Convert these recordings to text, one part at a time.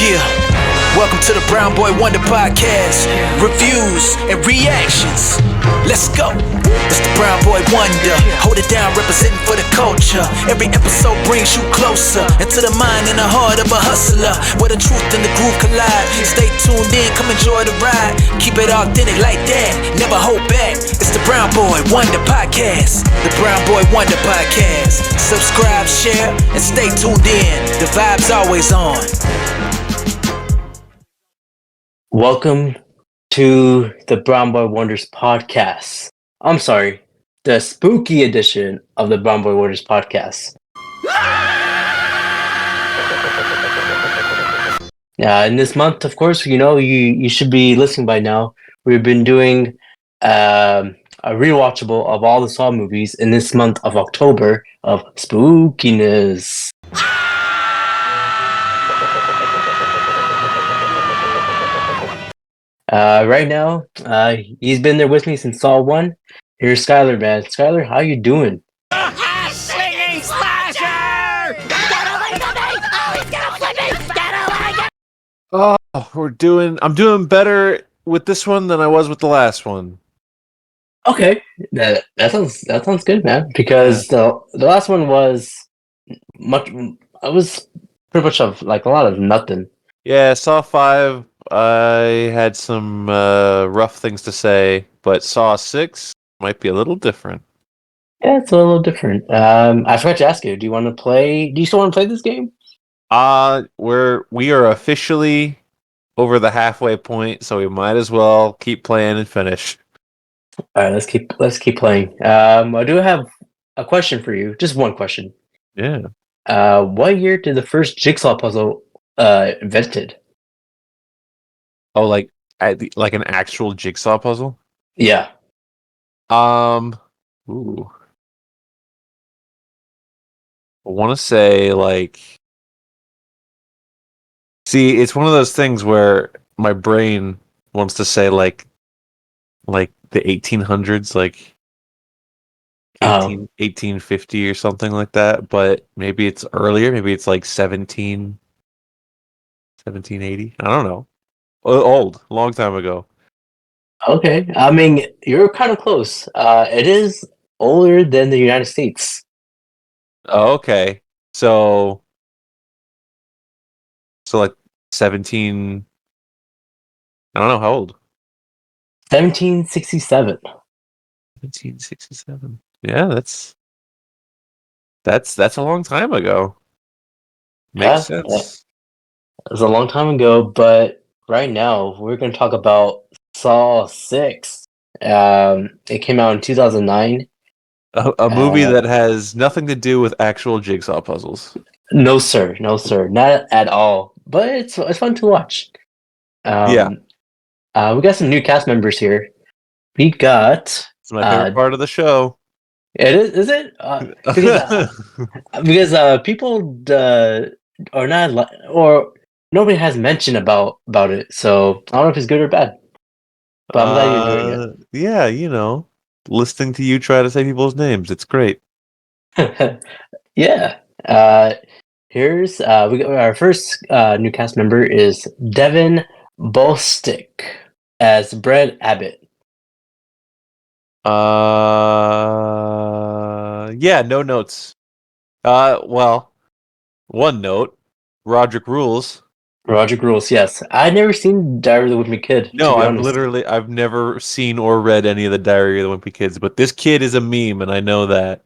Yeah, welcome to the Brown Boy Wonder Podcast. Reviews and reactions. Let's go. It's the Brown Boy Wonder. Hold it down, representing for the culture. Every episode brings you closer into the mind and the heart of a hustler, where the truth and the groove collide. Stay tuned in, come enjoy the ride. Keep it authentic like that, never hold back. It's the Brown Boy Wonder Podcast. The Brown Boy Wonder Podcast. Subscribe, share, and stay tuned in. The vibe's always on. Welcome to the Brown Boy Wonders podcast. I'm sorry, the spooky edition of the Brown Boy Wonders podcast. In this month, of course, you should be listening by now. We've been doing a rewatchable of all the Saw movies in this month of October of spookiness. Right now, he's been there with me since Saw 1. Here's Skyler, man. Skyler, how you doing? Swinging slasher! Get away from me! Oh, he's gonna flip me! Get away! Oh, I'm doing better with this one than I was with the last one. Okay, that sounds good, man. Because the last one was pretty much of like a lot of nothing. Yeah, Saw 5, I had some rough things to say, but Saw 6 might be a little different. Yeah, it's a little different. I forgot to ask you, do you still want to play this game? We are officially over the halfway point, so we might as well keep playing and finish. All right, let's keep playing. I do have a question for you, just one question. Yeah. What year did the first jigsaw puzzle invented? Oh, like an actual jigsaw puzzle? Yeah. Ooh. I want to say see, it's one of those things where my brain wants to say like the 1800s, like 1850 or something like that, but maybe it's earlier, maybe it's like 1780. I don't know. Old, long time ago. Okay, I mean, you're kind of close. It is older than the United States. Oh, okay. So like 17. I don't know how old. 1767. 1767. Yeah, that's a long time ago. Makes sense. It was a long time ago, but right now we're going to talk about Saw 6. It came out in 2009. A movie that has nothing to do with actual jigsaw puzzles. No, sir, not at all. But it's fun to watch. Yeah. We got some new cast members here. We got. It's my favorite part of the show. It is it? Because people are not or nobody has mentioned about it, so I don't know if it's good or bad. But I'm glad you're doing it. Yeah, listening to you try to say people's names, it's great. Yeah. Here's we got our first new cast member is Devin Bostick as Brad Abbott. Yeah, no notes. Well, one note. Roderick rules. Roderick rules, yes. I'd never seen Diary of the Wimpy Kid. No, I've never seen or read any of the Diary of the Wimpy Kids, but this kid is a meme, and I know that.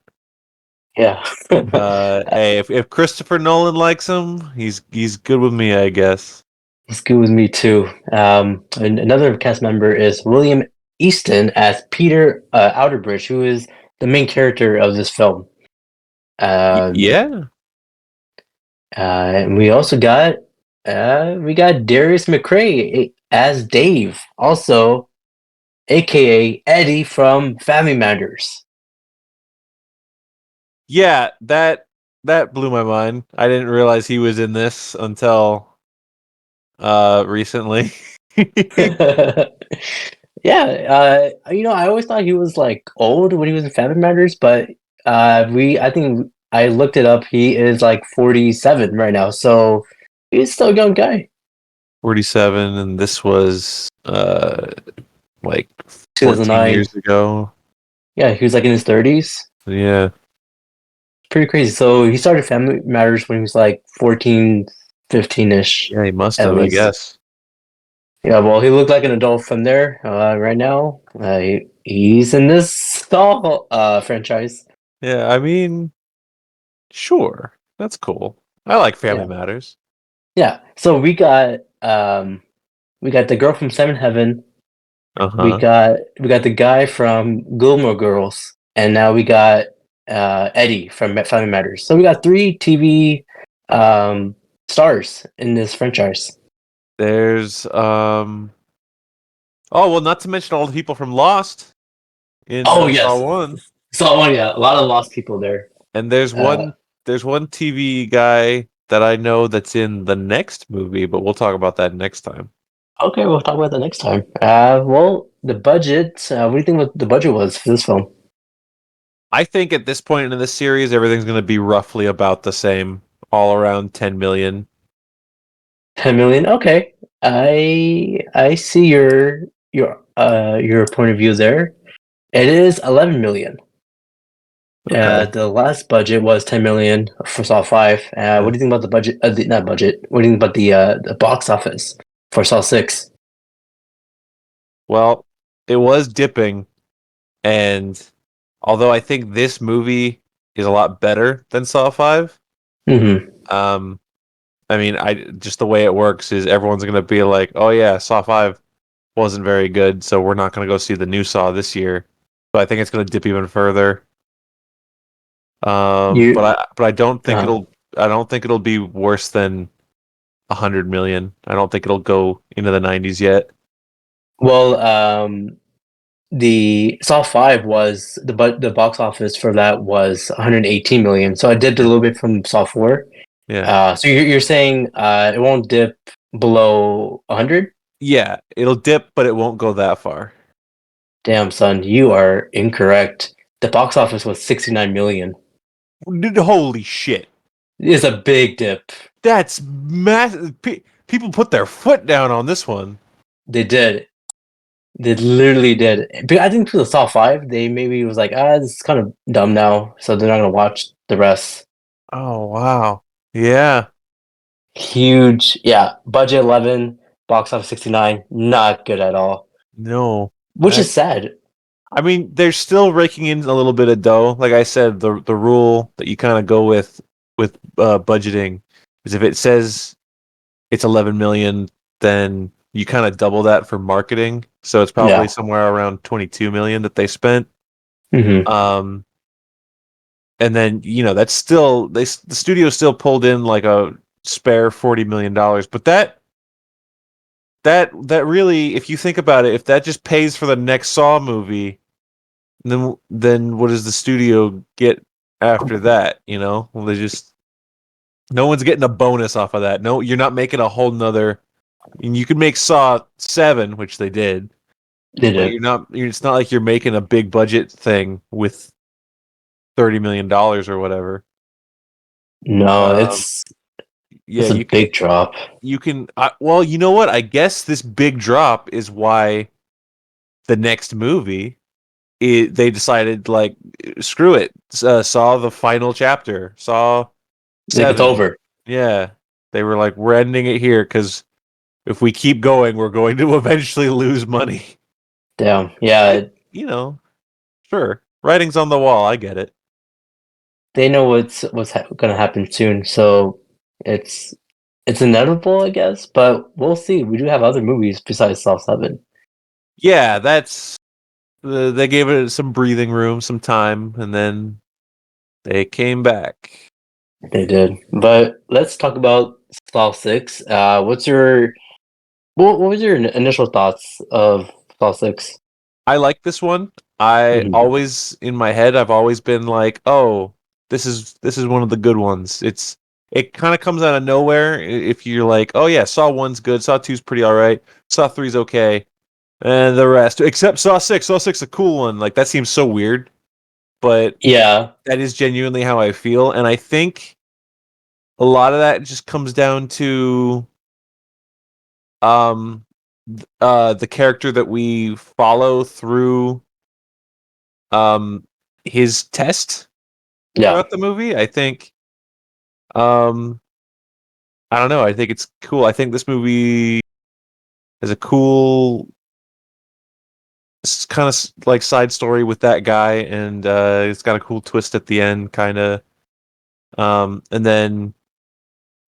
Yeah. Hey, if Christopher Nolan likes him, he's good with me, I guess. He's good with me too. And another cast member is William Easton as Peter Outerbridge, who is the main character of this film. Yeah. And we also got Darius McCray as Dave, also aka Eddie from Family Matters. Yeah, that blew my mind. I didn't realize he was in this until recently. Yeah, I always thought he was like old when he was in Family Matters, but I think I looked it up. He is like 47 right now, so he's still a young guy. 47, and this was like 14 2009. years ago. Yeah, he was like in his 30s. Yeah. Pretty crazy. So he started Family Matters when he was like 14, 15-ish. Yeah, he must At have, I least. guess. Yeah, well, he looked like an adult from there. Right now, he's in this Saw franchise. Yeah, I mean, sure. That's cool. I like Family Yeah, Matters. yeah. So we got the girl from Seven Heaven. Uh-huh. We got the guy from Gilmore Girls, and now we got Eddie from Family Matters. So we got 3 TV stars in this franchise. There's oh, well, not to mention all the people from Lost in Oh Saw yes, 1. so yeah, a lot of lost people there. And there's Uh, one TV guy that I know that's in the next movie, but we'll talk about that next time. okay, we'll talk about that next time. Well, the budget. What do you think what the budget was for this film? I think at this point in the series, everything's going to be roughly about the same, all around 10 million. 10 million. Okay, I see your point of view there. It is 11 million. Okay. The last budget was 10 million for Saw 5. What do you think about the budget? Not budget. What do you think about the box office for Saw 6? Well, it was dipping, and although I think this movie is a lot better than Saw 5, Mm-hmm. I mean, I just the way it works is everyone's going to be like, "Oh yeah, Saw 5 wasn't very good, so we're not going to go see the new Saw this year." So I think it's going to dip even further. You, But I don't think uh, it'll be worse than 100 million. I don't think it'll go into the 90s yet. well, the Saw 5 was the box office for that was 118 million. So it dipped a little bit from Saw 4. Yeah. So you're saying it won't dip below 100? Yeah, it'll dip, but it won't go that far. Damn, son, you are incorrect. The box office was 69 million. Holy shit. It's a big dip. That's massive. People put their foot down on this one. They did. They literally did. But I think for the Saw 5, they maybe was like, this is kind of dumb now, so they're not gonna watch the rest. Oh, wow. Yeah. Huge, yeah. Budget 11, box office 69, not good at all. No. Which is sad. I mean, they're still raking in a little bit of dough. Like I said, the rule that you kind of go with budgeting is if it says it's 11 million, then you kind of double that for marketing. So it's probably Yeah. somewhere around 22 million that they spent. Mm-hmm. And then that's still the studio still pulled in like a spare $40 million. But that really, if you think about it, if that just pays for the next Saw movie, then what does the studio get after that? Well, they just no one's getting a bonus off of that. No, you're not making a whole nother. And you could make Saw 7, which they did, They but did. you're not. It's not like you're making a big budget thing with $30 million or whatever. No, Um, it's yeah, a big drop. you can. Well, you know what? I guess this big drop is why the next movie, they decided like screw it. Saw the final chapter. Saw Like it's 7. over. Yeah, they were like, we're ending it here because if we keep going, we're going to eventually lose money. Damn. Yeah, Sure, writing's on the wall. I get it. they know what's gonna happen soon, so it's inevitable, I guess. But we'll see. We do have other movies besides Saw 7. Yeah, that's they gave it some breathing room, some time, and then they came back. They did. But let's talk about Saw 6. What was your initial thoughts of Saw 6? I like this one. I Mhm. always in my head I've always been like, "Oh, this is one of the good ones." It kind of comes out of nowhere if you're like, "Oh yeah, Saw 1's good, Saw 2's pretty all right, Saw 3's okay." And the rest, except Saw 6. Saw 6 a cool one. Like that seems so weird, but Yeah. that is genuinely how I feel, and I think a lot of that just comes down to the character that we follow through his test Yeah. throughout the movie. I think um I don't know, I think it's cool. I think this movie has a cool kind of like side story with that guy, and it's got a cool twist at the end, kind of. And then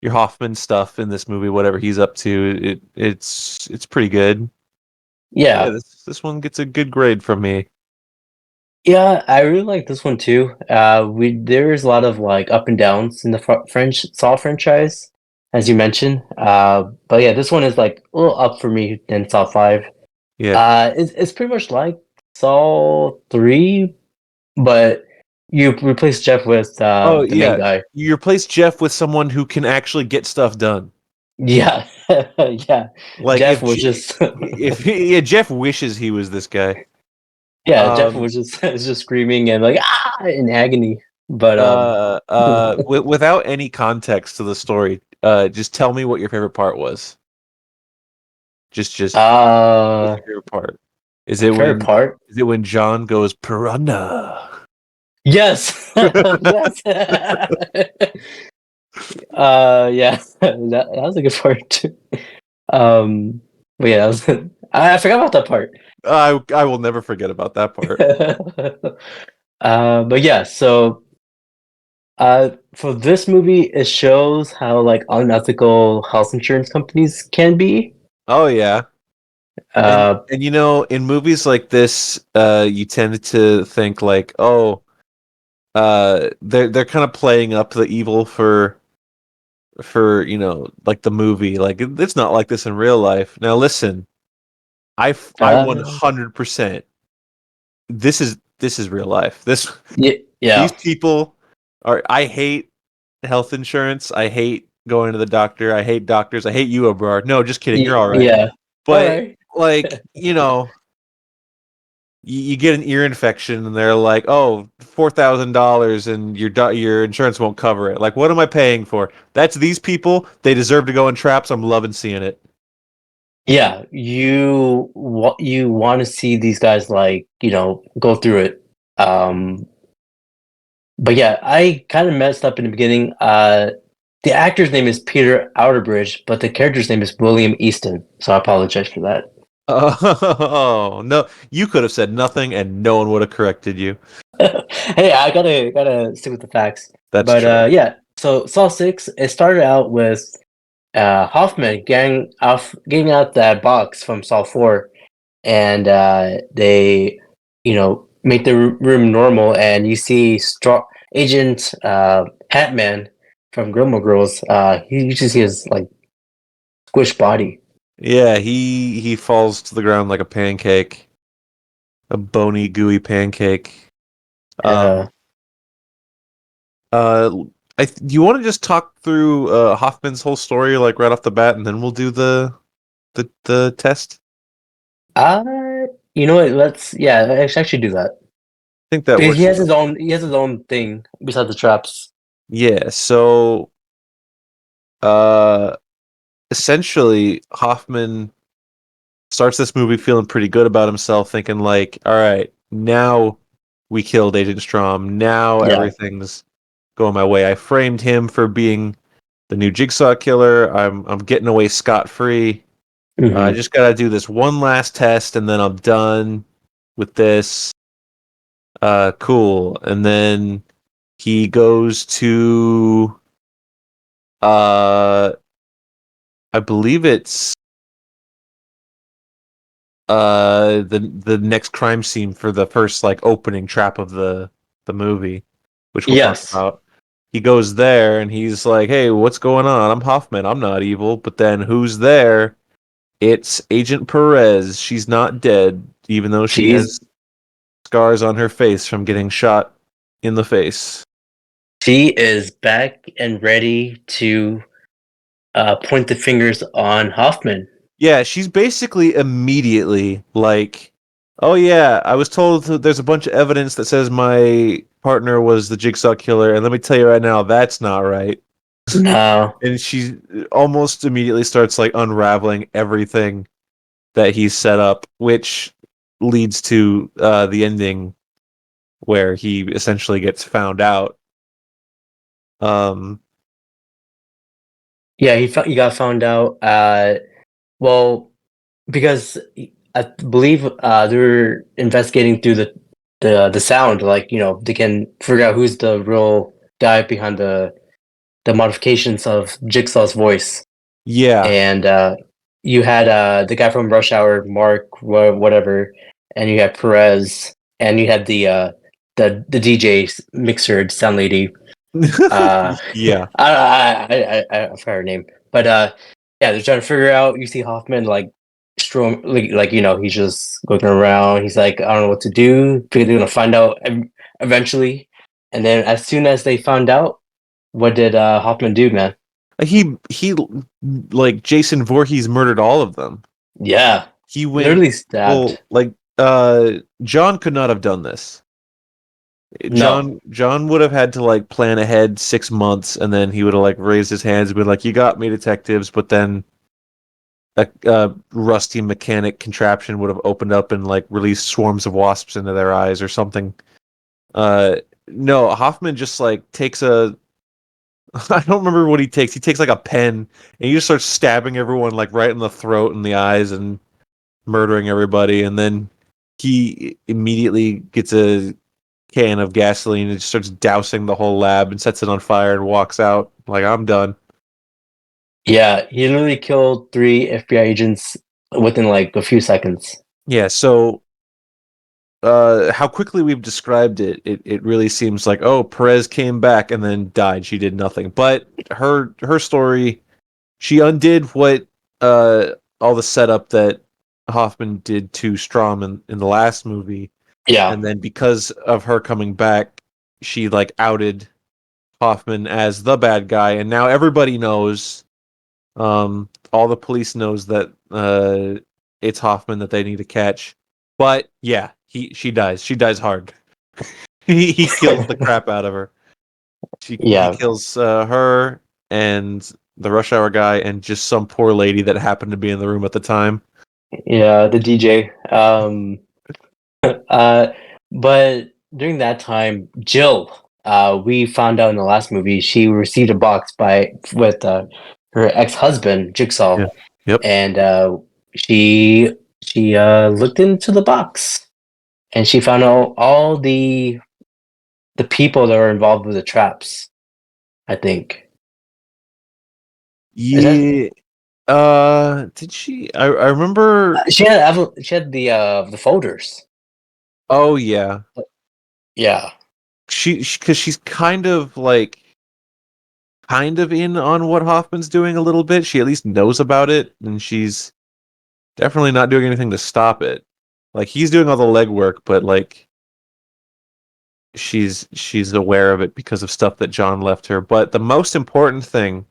your Hoffman stuff in this movie, whatever he's up to, it's pretty good. Yeah, Yeah. this one gets a good grade from me. Yeah, I really like this one too. There's a lot of like up and downs in the French Saw franchise, as you mentioned. But yeah, this one is like a little up for me than Saw 5. Yeah. It's pretty much like Saw 3, but you replace Jeff with Oh the main yeah, guy. you replace Jeff with someone who can actually get stuff done. Yeah, yeah. Like Jeff was just if yeah, Jeff wishes he was this guy. yeah, Jeff Um, was just was just screaming and like in agony. But without any context to the story, just tell me what your favorite part was. Just what's uh your favorite part? favorite part. Is it when John goes piranha? Yes. Yes. Yeah. That was a good part too. But yeah, that was I forgot about that part. I will never forget about that part. But yeah, so for this movie, it shows how like unethical health insurance companies can be. Oh yeah. Uh, And you know, in movies like this, you tend to think like, oh, they're kind of playing up the evil for you know, like the movie. Like it's not like this in real life. Now listen, I uh, 100%. This is real life. yeah, These yeah, people are. I hate health insurance. I hate going to the doctor. I hate doctors. I hate you, Abrar. No, just kidding. You're all right. yeah. All But right. like, you know, you get an ear infection and they're like, "Oh, $4,000 and your insurance won't cover it." Like, what am I paying for? That's these people. They deserve to go in traps. I'm loving seeing it. Yeah, you want to see these guys like go through it. Um, but yeah, I kind of messed up in the beginning. The actor's name is Peter Outerbridge, but the character's name is William Easton. So I apologize for that. Oh, no. You could have said nothing and no one would have corrected you. Hey, I gotta stick with the facts. That's But true. yeah, so Saw 6, it started out with Hoffman getting out that box from Saw 4, and they make the room normal, and you see Agent Hatman from Gilmore Girls. You just see his like squished body. Yeah, he falls to the ground like a pancake, a bony, gooey pancake. Um, Uh, uh, do you want to just talk through Hoffman's whole story like right off the bat, and then we'll do the test? uh, you know what? Let's actually do that. I think that Because works. he has his own thing besides the traps. Yeah. So, uh, essentially, Hoffman starts this movie feeling pretty good about himself, thinking like, all right, now we killed Agent Strom. Now Yeah. everything's going my way. I framed him for being the new Jigsaw killer. I'm getting away scot free. I Hmm. just gotta do this one last test, and then I'm done with this. Cool. And then he goes to, uh, I believe it's the next crime scene for the first like opening trap of the movie, which we'll talk Yes. about. He goes there and he's like, "Hey, what's going on? I'm Hoffman. I'm not evil." But then who's there? It's Agent Perez. She's not dead, even though she She's has scars on her face from getting shot in the face. she is back and ready to point the fingers on Hoffman. Yeah, she's basically immediately like, "Oh yeah, I was told there's a bunch of evidence that says my partner was the Jigsaw killer, and let me tell you right now, that's not right." No. And she almost immediately starts like unraveling everything that he's set up, which leads to the ending where he essentially gets found out. Um, Yeah, he got found out. Well, because I believe they were investigating through the sound, like they can figure out who's the real guy behind the modifications of Jigsaw's voice. yeah, And you had the guy from Rush Hour, Mark, whatever, and you had Perez, and you had the DJ mixer sound lady. yeah, I forgot her name, but yeah, they're trying to figure out. You see Hoffman like strom like he's just looking around. He's like, I don't know what to do. They're gonna find out eventually, and then as soon as they found out, what did Hoffman do, man? he like Jason Voorhees murdered all of them. Yeah, He went literally stabbed. like John could not have done this. No. John would have had to like plan ahead 6 months, and then he would have like raised his hands and been like, "You got me, detectives," but then a rusty mechanic contraption would have opened up and like released swarms of wasps into their eyes or something. No, Hoffman just like takes a I don't remember what he takes. He takes like a pen and he just starts stabbing everyone like right in the throat and the eyes and murdering everybody. And then he immediately gets a can of gasoline and just starts dousing the whole lab and sets it on fire and walks out like, I'm done. Yeah, he literally killed 3 FBI agents within like a few seconds. Yeah, so how quickly we've described it really seems like, oh, Perez came back and then died. She did nothing. But her story, she undid what all the setup that Hoffman did to Strom in the last movie. Yeah. And then because of her coming back, she like outed Hoffman as the bad guy, and now everybody knows. All the police knows that it's Hoffman that they need to catch. But yeah, she dies. She dies hard. He kills the crap out of her. He Yeah. kills her and the Rush Hour guy and just some poor lady that happened to be in the room at the time. Yeah, the DJ. Uh, but during that time, Jill, we found out in the last movie, she received a box with her ex-husband, Jigsaw, Yeah. Yep. and she looked into the box, and she found out all the people that were involved with the traps. I think. Is that Yeah. Did she? I remember. she had the folders. Oh yeah. Yeah. She because she's kind of in on what Hoffman's doing a little bit. She at least knows about it, and she's definitely not doing anything to stop it. Like he's doing all the legwork, but like she's aware of it because of stuff that John left her. But the most important thing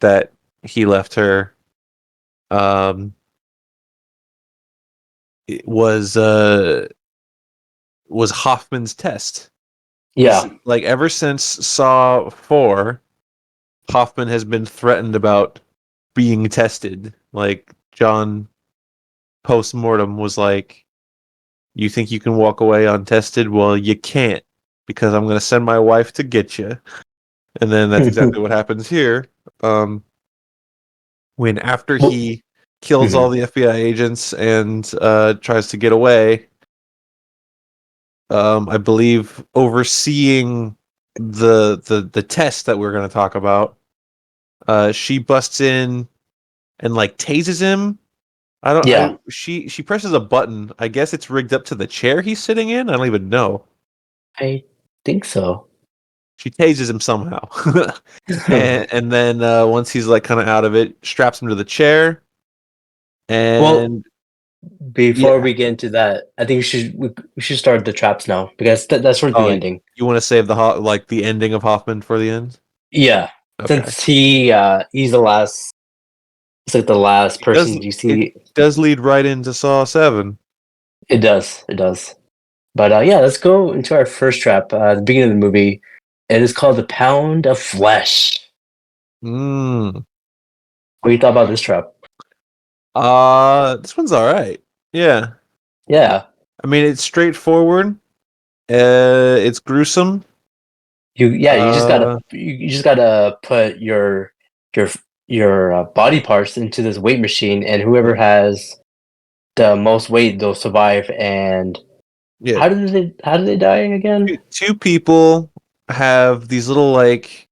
that he left her um it was Hoffman's test. Yeah. Like ever since Saw 4, Hoffman has been threatened about being tested. Like John post mortem was like, "You think you can walk away untested? Well, you can't because I'm going to send my wife to get you." And then that's exactly what happens here. When after he kills all the FBI agents and tries to get away, I believe overseeing the test that we're going to talk about, she busts in and like tases him. She presses a button. I guess it's rigged up to the chair he's sitting in. I don't even know. I think so. She tases him somehow, and then once he's like kind of out of it, straps him to the chair. And Before yeah, we get into that, I think we should start the traps now because that's sort of the ending. you want to save the ending of Hoffman for the end? Yeah, Okay. since he's the last. It's like the last person you see. It does lead right into Saw 7. It does. It does. But yeah, let's go into our first trap. The beginning of the movie. It is called the Pound of Flesh. Mm. What do you thought about this trap? This one's all right. Yeah. Yeah, I mean, it's straightforward. It's gruesome. you just gotta Uh, you just gotta put your body parts into this weight machine, and whoever has the most weight, they'll survive. And yeah. how do they die again? Two people have these little like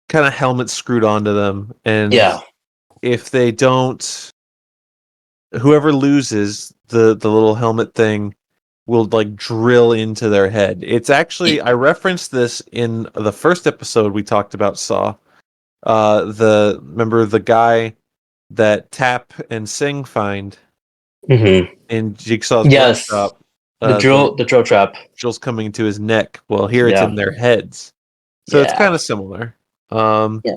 kind of helmets screwed onto them, and Yeah, if they don't, whoever loses the little helmet thing will like drill into their head. It's actually I referenced this in the first episode we talked about Saw. Remember the guy that Tap and Sing find hmm in Jigsaw's yes, workshop. The the drill trap. drill's coming to his neck. Well, here it's Yeah, in their heads, so it's yeah. kind of similar. Um, Yeah.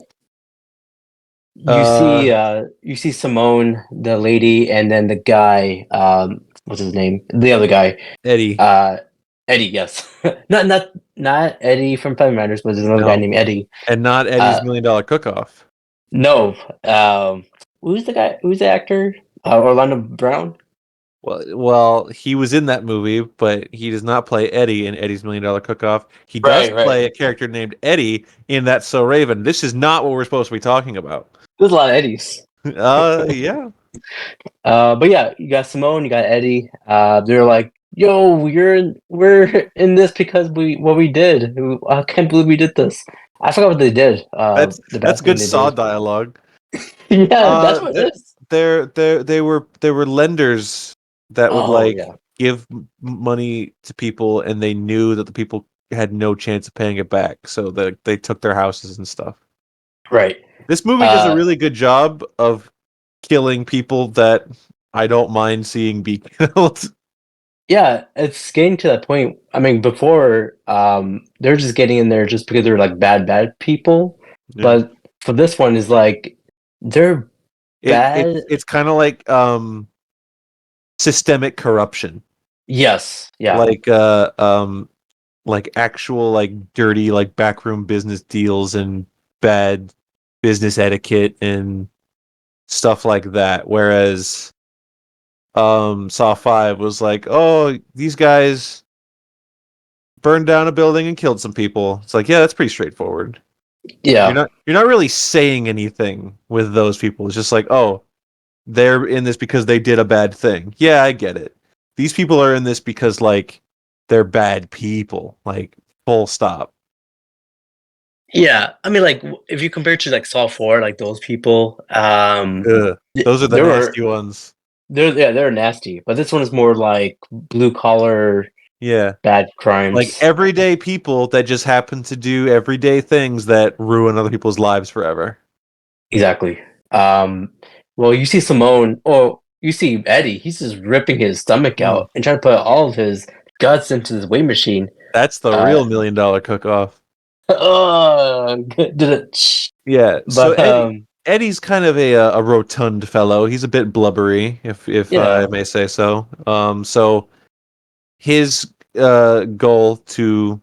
uh, You see Simone, the lady, and then the guy, what's his name? The other guy. Eddie. Uh Eddie, yes. Not Eddie from Family Matters, but there's another guy No, named Eddie. and not Eddie's Uh $1 million cook-off. no. Who's the guy? Who's the actor? Orlando Brown? Well, he was in that movie, but he does not play Eddie in Eddie's $1 million cook-off. He does Right, right. play a character named Eddie in That So Raven. This is not what we're supposed to be talking about. There's a lot of Eddies. Yeah. But yeah, you got Simone, you got Eddie. They're like, "Yo, we're in this because what we did. I can't believe we did this." I forgot what they did. The That's bad thing good they Saw did. dialogue. Yeah, that's what it is. They were lenders that would Oh like yeah, give money to people, and they knew that the people had no chance of paying it back, so they took their houses and stuff. right. This movie does a Uh, really good job of killing people that I don't mind seeing be killed. yeah, it's getting to that point. I mean, before, they're just getting in there just because they're like bad people. Yeah. But for this one, is like they're bad. It's kind of like systemic corruption. Yes, yeah, Like like actual like dirty like backroom business deals and bad business etiquette and stuff like that. Whereas Saw 5 was like, oh, these guys burned down a building and killed some people. It's like, yeah, that's pretty straightforward. yeah, You're not really saying anything with those people. It's just like, oh, they're in this because they did a bad thing. Yeah, I get it. These people are in this because like they're bad people. Like full stop. yeah. I mean, like if you compare to like Saw 4, like those people, Ugh. Those are the they were nasty ones. they're nasty. But this one is more like blue collar Yeah. bad Like crimes. everyday people that just happen to do everyday things that ruin other people's lives forever. Exactly. Well, you see Simone, or you see Eddie. He's just ripping his stomach Mm. out and trying to put all of his guts into this weight machine. That's the Uh, real $1 million cook-off. did it? Yeah. So But Eddie's kind of a rotund fellow. He's a bit blubbery, if I yeah, may say so. So his goal to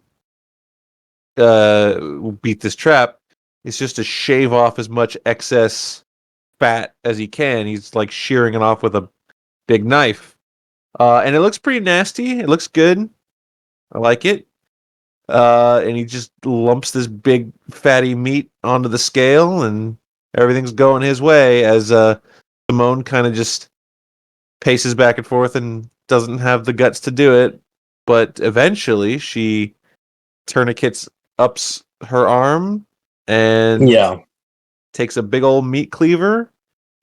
beat this trap is just to shave off as much excess fat as he can. He's like shearing it off with a big knife, and it looks pretty nasty. It looks good. I like it. And he just lumps this big fatty meat onto the scale, and everything's going his way as Simone kind of just paces back and forth and doesn't have the guts to do it. But eventually, she tourniquets ups her arm and yeah, takes a big old meat cleaver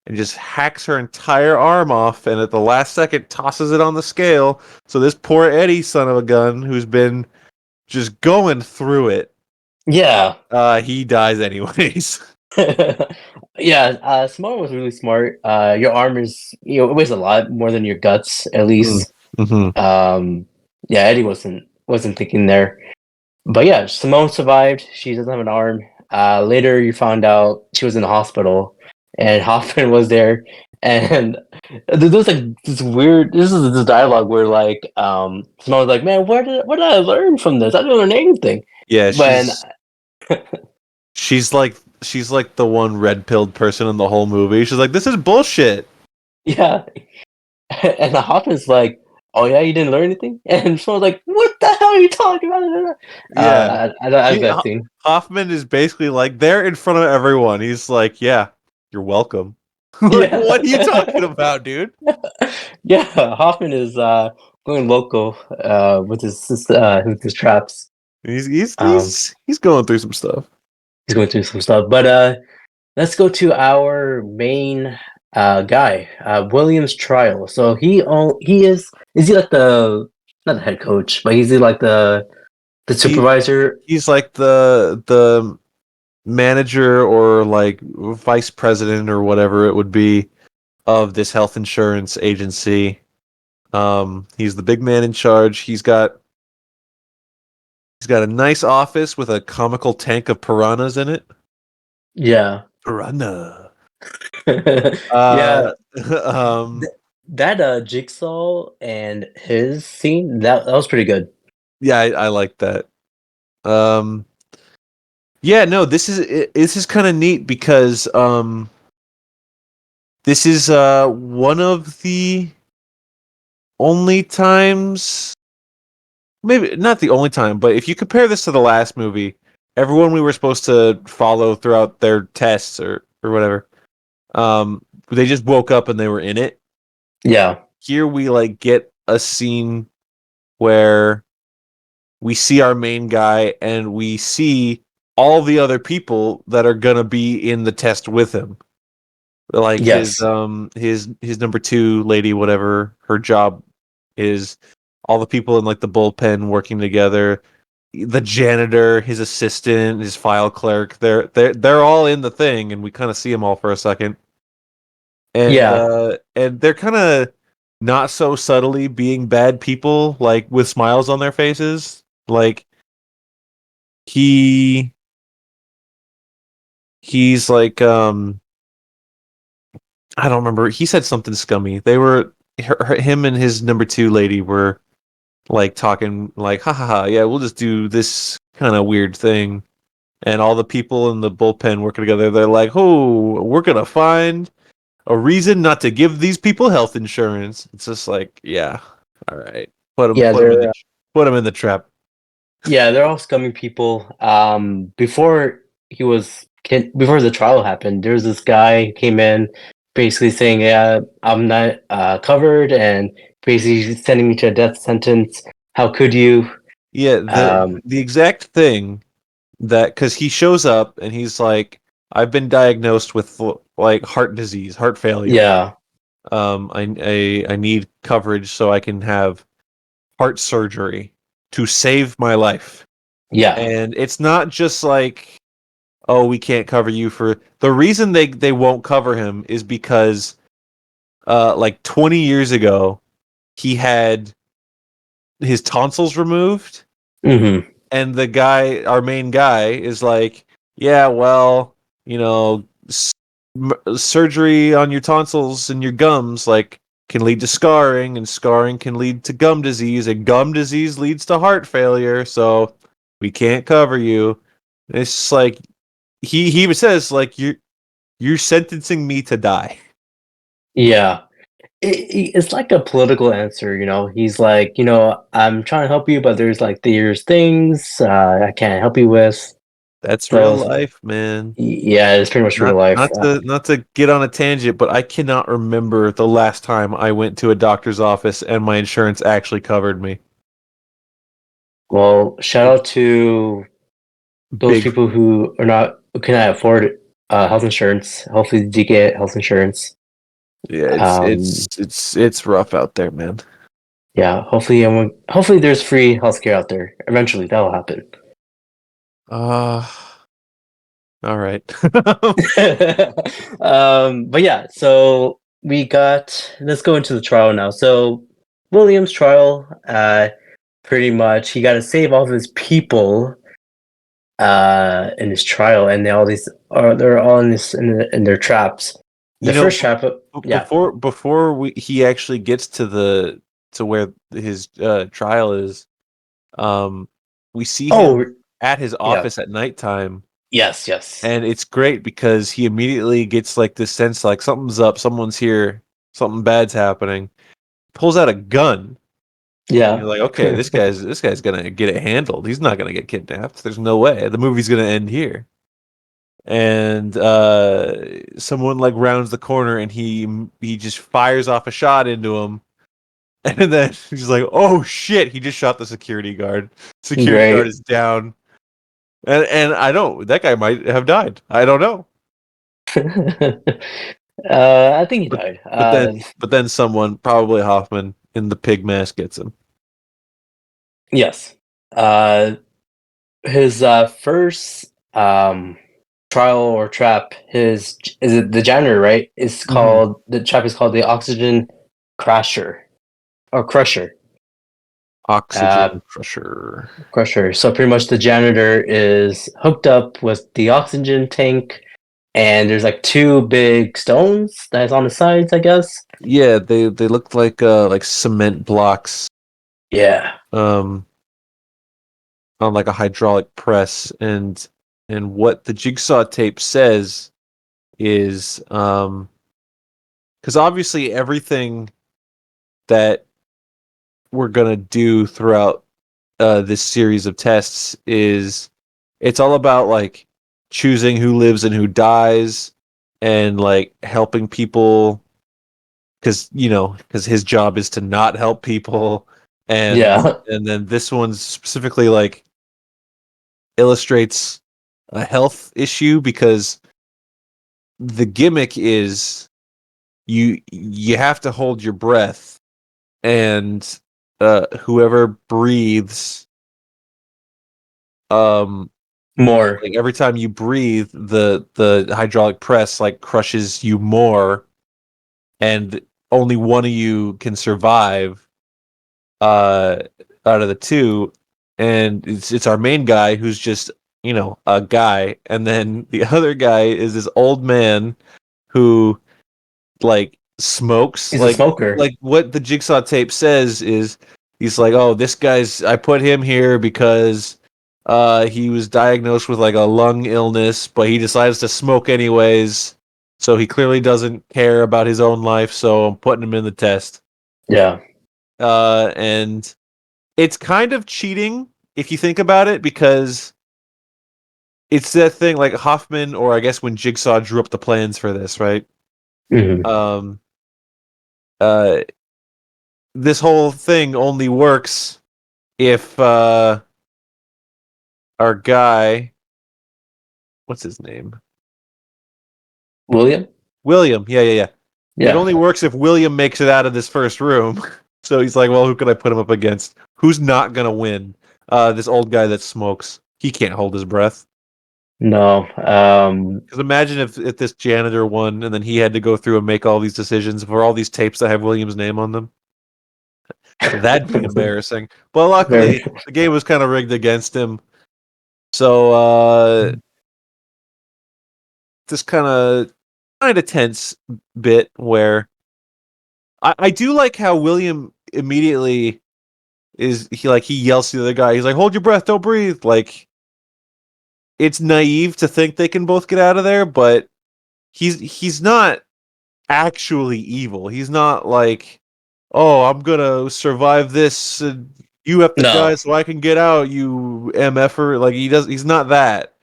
and just hacks her entire arm off, and at the last second tosses it on the scale. So this poor Eddie son of a gun, who's been just going through it, yeah, he dies anyways. yeah. Simone was really smart. Your arm is, it weighs a lot more than your guts, at least. Mm-hmm. Yeah, Eddie wasn't thinking there. But yeah, Simone survived. She doesn't have an arm. Later, you found out she was in the hospital, and Hoffman was there. And there was like this weird. This is this dialogue where like Simone was like, "Man, what did I learn from this? I didn't learn anything." Yeah, When she's like the one red-pilled person in the whole movie. She's like, this is bullshit. Yeah. And the Hoffman's like, "Oh yeah, you didn't learn anything?" And Swan's like, "What the hell are you talking about?" Yeah. I like that scene. Hoffman is basically like there in front of everyone. He's like, yeah, you're welcome. Like, Yeah. what are you talking about, dude? Yeah, Hoffman is going local with his traps. Um, He's going through some stuff. he's going through some stuff. But let's go to our main guy, William's trial. So he is he like the not the head coach, but he's like the supervisor? He's like the manager or like vice president or whatever it would be of this health insurance agency. He's the big man in charge. He's got a nice office with a comical tank of piranhas in it. Yeah. Piranha. Yeah. Um, That Jigsaw and his scene that was pretty good. yeah, I like that. Um, yeah, no, this is kind of neat because this is one of the only times, maybe not the only time, but if you compare this to the last movie, everyone we were supposed to follow throughout their tests or whatever, they just woke up and they were in it. Yeah. Here we like get a scene where we see our main guy and we see all the other people that are gonna be in the test with him. Like Yes. his number two lady, whatever her job is, all the people in like the bullpen working together, the janitor, his assistant, his file clerk, they're all in the thing, and we kind of see them all for a second. Yeah. And they're kind of not so subtly being bad people, like with smiles on their faces. Like he's like I don't remember. He said something scummy. Him and his number two lady were like talking like, ha ha ha, yeah, we'll just do this kind of weird thing. And all the people in the bullpen working together, they're like, oh, we're gonna find a reason not to give these people health insurance. It's just like, yeah, all right, Yeah, put him in the trap. they're all scummy people. Before the trial happened, there was this guy who came in basically saying, "Yeah, I'm not covered," and basically sending me to a death sentence. How could you? Yeah, Um, the exact thing that because he shows up and he's like, I've been diagnosed with like heart disease, heart failure. yeah, I need coverage so I can have heart surgery to save my life. yeah, And it's not just like, oh, we can't cover you for the reason they won't cover him is because like 20 years ago he had his tonsils removed, hmm and the guy, our main guy, is like, yeah, well, you know, surgery on your tonsils and your gums like can lead to scarring, and scarring can lead to gum disease, and gum disease leads to heart failure, so we can't cover you. And it's just like he even says like you're sentencing me to die. yeah. It's like a political answer, you know. He's like, I'm trying to help you, but there's things I can't help you with. That's real So life, man. yeah, it's pretty much real Not life. not to not to get on a tangent, but I cannot remember the last time I went to a doctor's office and my insurance actually covered me. Well, shout out to those Big, people who cannot afford health insurance. Hopefully, they get health insurance. yeah, Um, it's rough out there, man. yeah, hopefully there's free healthcare out there. Eventually, that'll happen. Uh all right. But yeah, so let's go into the trial now. So William's trial, pretty much he got to save all of his people in his trial, and they're all in their traps. You The know, first trap, yeah. before he actually gets to where his trial is, we see him Oh, at his yeah. office at nighttime Yes, yes. And it's great because he immediately gets like this sense like something's up, someone's here, something bad's happening. Pulls out a gun. Yeah. You're like, okay, this guy's gonna get it handled. He's not gonna get kidnapped. There's no way. The movie's gonna end here. And someone like rounds the corner and he just fires off a shot into him. And then he's like, oh shit, he just shot the security guard. Security guard Great. is down. And I don't that guy might have died. I don't know. I think he died. But then someone, probably Hoffman, in the pig mask gets him. Yes. His first trial or trap, is it the janitor, right? It's called the trap is called the oxygen crusher or crusher. Oxygen crusher. Crusher. So pretty much the janitor is hooked up with the oxygen tank, and there's like two big stones that's on the sides, I guess. Yeah, they look like cement blocks. Yeah. On like a hydraulic press, and what the jigsaw tape says is because obviously everything that we're gonna do throughout this series of tests is it's all about like choosing who lives and who dies and like helping people because his job is to not help people and Yeah. and then this one specifically like illustrates a health issue because the gimmick is you have to hold your breath and whoever breathes More. like every time you breathe the hydraulic press like crushes you more and only one of you can survive out of the two and it's our main guy who's just a guy and then the other guy is this old man who like smokes He's a smoker. like what the jigsaw tape says is he's like, oh, this guy's I put him here because he was diagnosed with like a lung illness but he decides to smoke anyways, so he clearly doesn't care about his own life, so I'm putting him in the test. Yeah. And it's kind of cheating if you think about it because it's that thing like Hoffman, or I guess when Jigsaw drew up the plans for this, right? Mhm. Uh, this whole thing only works if our guy, what's his name? William? William. Yeah. It Yeah. only works if William makes it out of this first room. So he's like, well, who can I put him up against? Who's not gonna win? This old guy that smokes. He can't hold his breath. No. Because imagine if this janitor won and then he had to go through and make all these decisions for all these tapes that have William's name on them. That'd be embarrassing. But luckily, Very. the game was kind of rigged against him. So this kind of tense bit where I do like how William immediately he yells to the other guy. He's like, "Hold your breath, don't breathe." Like it's naive to think they can both get out of there, but he's not actually evil. He's not like, "Oh, I'm gonna survive this. You have to die No. so I can get out." You mf'er. Like he's not that.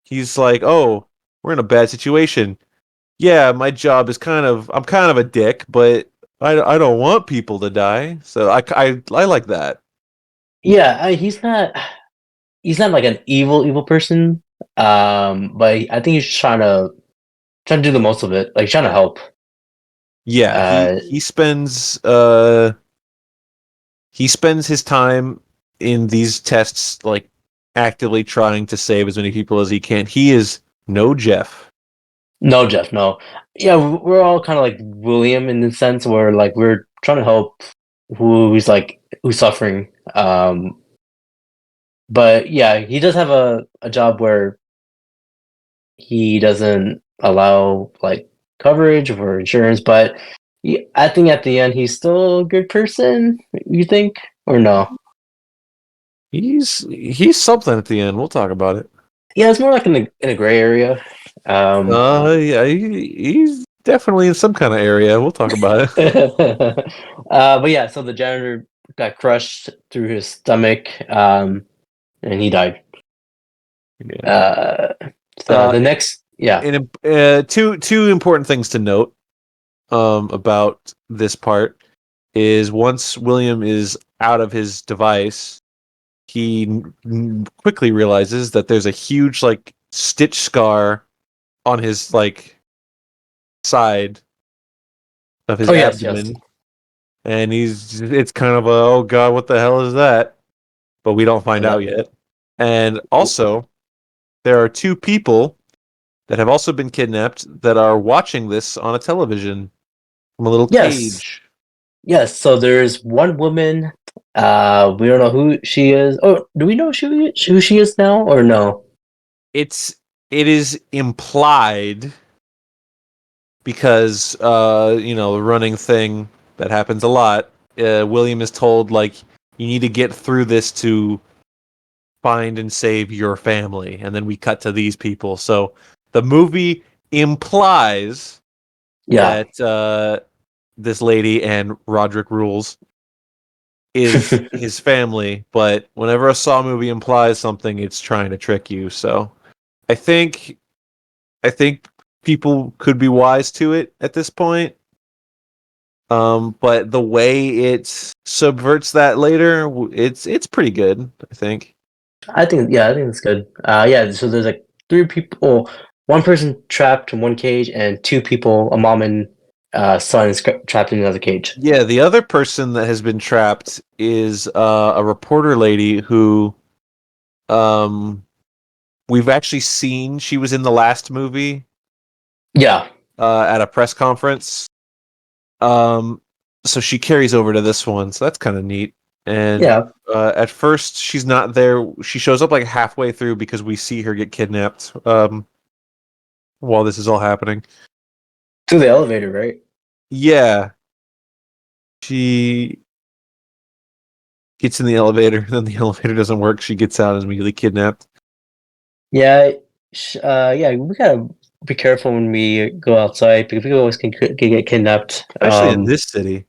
He's like, "Oh, we're in a bad situation. Yeah, my job is I'm kind of a dick, but I don't want people to die. So I like that." Yeah, he's not like an evil person. But I think he's trying to do the most of it. Like he's trying to help. Yeah, Uh, he spends his time in these tests like actively trying to save as many people as he can. He is no Jeff. no, Jeff, no. Yeah, we're all kind of like William in the sense where like we're trying to help who's suffering. But yeah, he does have a job where he doesn't allow like coverage for insurance, but I think at the end he's still a good person. You think or no? He's something at the end. We'll talk about it. Yeah, it's more like in a gray area. Yeah, he's definitely in some kind of area. We'll talk about it. But yeah, so the janitor got crushed through his stomach, and he died. Yeah. Uh, so the next, yeah, And two important things to note about this part is once William is out of his device, he quickly realizes that there's a huge like stitch scar on his like side of his oh yes, abdomen, and it's kind of a oh god, what the hell is that? But we don't find yeah. out yet. And also, there are two people that have also been kidnapped that are watching this on a television from a little Yes, cage. yes. So there's one woman. We don't know who she is. Oh, do we know who she is now or no? It is implied because the running thing that happens a lot. William is told like you need to get through this to find and save your family, and then we cut to these people. So the movie implies Yeah. that this lady and Roderick Rules is his family, but whenever a Saw movie implies something, it's trying to trick you. So I think I think people could be wise to it at this point. But the way it subverts that later, it's pretty good, I think. I think it's good. Yeah, so there's like three people, one person trapped in one cage, and two people, a mom and son, is trapped in another cage. Yeah, the other person that has been trapped is a reporter lady who um we've actually seen. She was in the last movie Yeah, at a press conference. Um, so she carries over to this one, so that's kind of neat. And yeah, at first, she's not there. She shows up like halfway through because we see her get kidnapped while this is all happening. to the elevator, right? Yeah, she gets in the elevator, then the elevator doesn't work. She gets out and is immediately kidnapped. Yeah, yeah, we gotta be careful when we go outside because people always can get kidnapped. Especially in this city.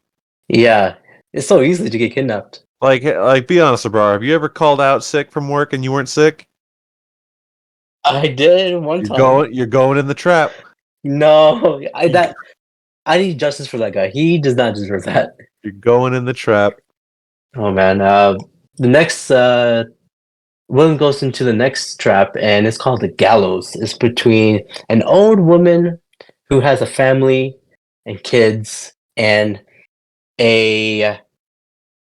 Yeah, it's so easy to get kidnapped. Be honest, Abrar. Have you ever called out sick from work and you weren't sick? I did one time. You're going in the trap. No, You- I need justice for that guy. He does not deserve that. You're going in the trap. Oh man, the next William goes into the next trap, and it's called the gallows. It's between an old woman who has a family and kids, and a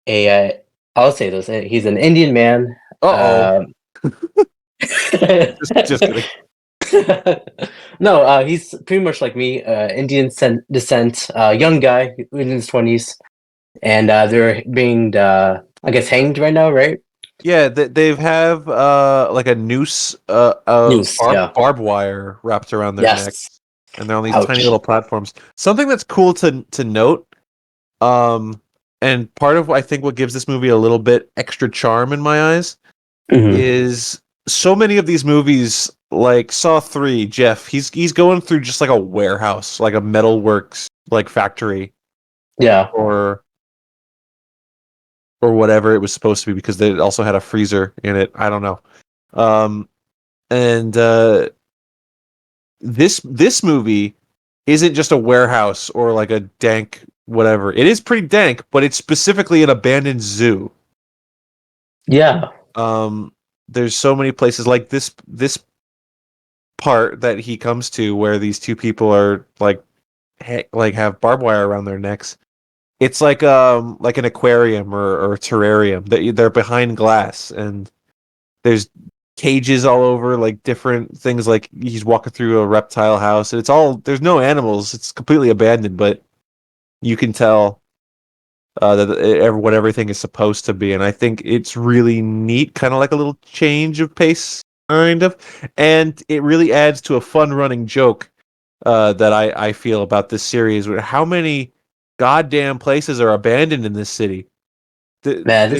a I'll say this. He's an Indian man. Uh oh. Um, Just kidding. no, he's pretty much like me, Indian descent, young guy in his 20s, and they're being, I guess, hanged right now, right? Yeah, they've have like a noose of Noose, yeah. barbed wire wrapped around their neck, Yes. and they're on these Ouch. tiny little platforms. Something that's cool to note, and part of I think what gives this movie a little bit extra charm in my eyes Mhm. is so many of these movies, like Saw 3, Jeff, he's going through just like a warehouse, like a metalworks like factory, Yeah. or whatever it was supposed to be because they also had a freezer in it. I don't know. And this movie isn't just a warehouse or like a dank whatever. It is pretty dank, but it's specifically an abandoned zoo. Yeah. There's so many places like this part that he comes to where these two people are like have barbed wire around their necks. It's like an aquarium or a terrarium that they're behind glass, and there's cages all over, like different things. Like he's walking through a reptile house, and it's all there's no animals. It's completely abandoned, but you can tell what everything is supposed to be, and I think it's really neat, kind of like a little change of pace, kind of, and it really adds to a fun running joke that I feel about this series. How many goddamn places are abandoned in this city? Man,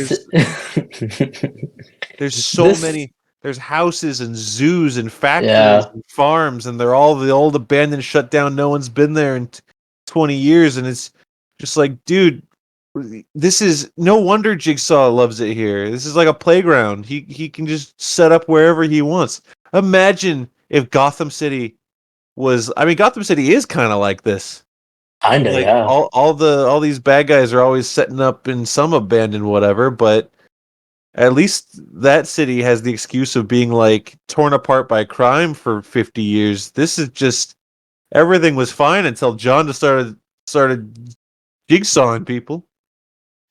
There's so this many. there's houses and zoos and factories Yeah. and farms, and they're all the old abandoned, shut down. No one's been there in 20 years, and it's just like, dude, this is no wonder Jigsaw loves it here. This is like a playground. He can just set up wherever he wants. Imagine if Gotham City was. I mean, Gotham City is kind of like this. Kinda, Like yeah. all these bad guys are always setting up in some abandoned whatever, but at least that city has the excuse of being like torn apart by crime for 50 years. This is just everything was fine until John just started jigsawing people.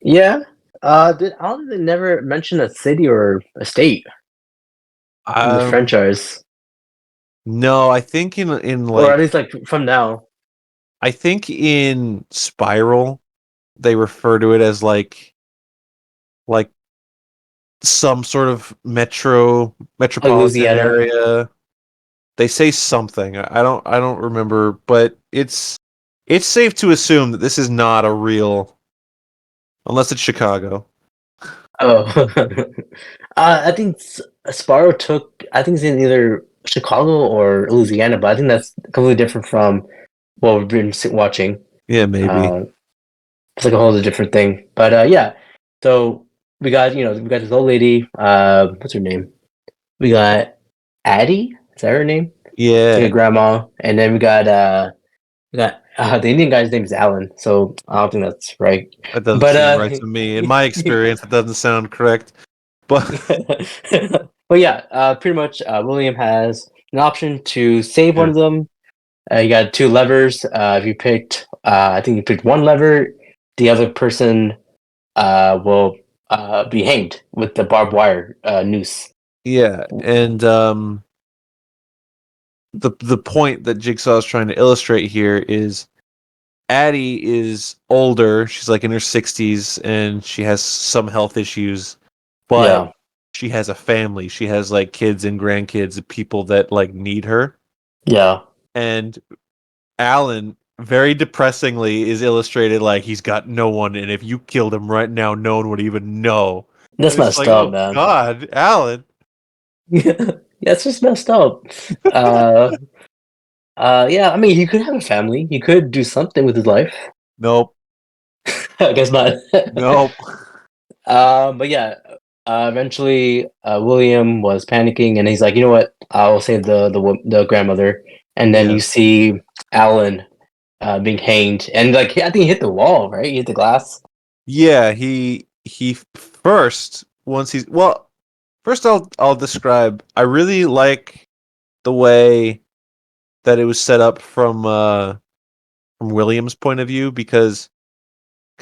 Yeah. I don't think they never mentioned a city or a state in the Um, franchise. no, I think in Or at like least like from now. I think in Spiral they refer to it as like some sort of Like metropolitan Louisiana. area. They say something. I don't remember, but it's safe to assume that this is not a real unless it's Chicago. Oh. I think Sparrow took I think it's in either Chicago or Louisiana, but I think that's completely different from what we've been watching. Yeah, maybe. Uh, it's like a whole other different thing. But yeah. So we got this old lady, what's her name? We got Addie, is that her name? It's like a Yeah, grandma. And then we got the Indian guy's name is Alan, so I don't think that's right. that doesn't But seem right to me. In my experience, it doesn't sound correct. But but yeah, pretty much William has an option to save one yeah, of them. You got two levers. If you picked, I think you picked one lever, the other person will be hanged with the barbed wire noose. yeah, and the point that Jigsaw is trying to illustrate here is Addie is older. She's like in her 60s and she has some health issues, but Yeah, she has a family. She has like kids and grandkids, people that like need her. yeah, And Alan, very depressingly, is illustrated like he's got no one, and if you killed him right now, no one would even know. that's And it's messed like, up, oh man. God, Alan. Yeah, it's just messed up. Yeah, I mean, he could have a family. He could do something with his life. Nope, I guess not. nope. But yeah, eventually, William was panicking, and he's like, "You know what? I'll save the grandmother." And then Yeah, you see Alan being hanged, and like I think he hit the wall, right? He hit the glass. yeah. He first once he's well. First, I'll describe. I really like the way that it was set up from William's point of view because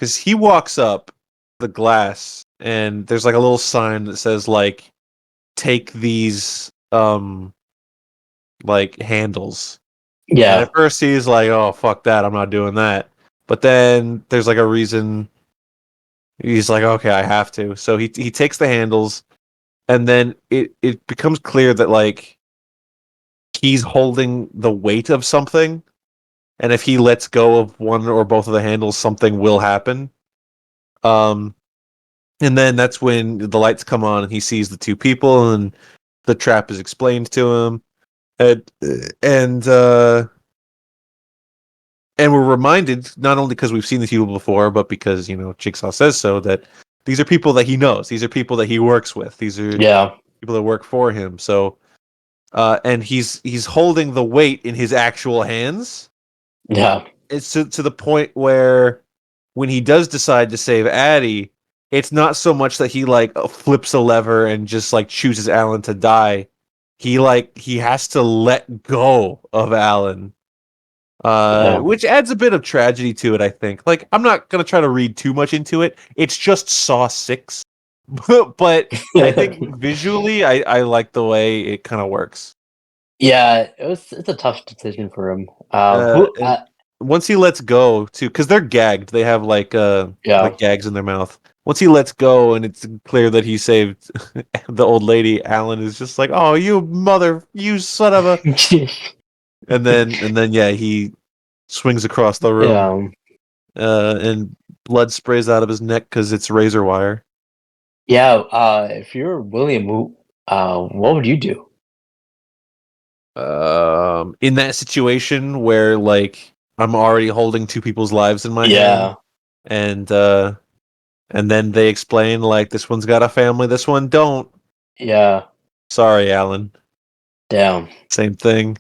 he walks up the glass and there's like a little sign that says like take these like handles. And Yeah, at first he's like, "Oh fuck that, I'm not doing that." But then there's like a reason he's like, "Okay, I have to." So he takes the handles and then it becomes clear that like he's holding the weight of something and if he lets go of one or both of the handles something will happen. Um And then that's when the lights come on and he sees the two people and the trap is explained to him. And and uh and we're reminded not only because we've seen these people before, but because, Jigsaw says so that these are people that he knows. These are people that he works with. These are yeah, people that work for him. So and he's holding the weight in his actual hands. yeah, It's to the point where when he does decide to save Addie, it's not so much that he like flips a lever and just like chooses Alan to die. He has to let go of Alan, yeah. which adds a bit of tragedy to it. I think. Like I'm not gonna try to read too much into it. It's just Saw 6, but I think visually, I like the way it kind of works. Yeah, it's a tough decision for him. And once he lets go too, because they're gagged, they have Yeah, like gags in their mouth. Once he lets go and it's clear that he saved the old lady, Alan is just like, "Oh, you mother, you son of a!" And then yeah, he swings across the room, yeah, and blood sprays out of his neck because it's razor wire. yeah. If you're William, What would you do? In that situation where like I'm already holding two people's lives in my hand, and then they explain like this one's got a family, this one don't. Yeah. Sorry, Alan. Damn. Same thing.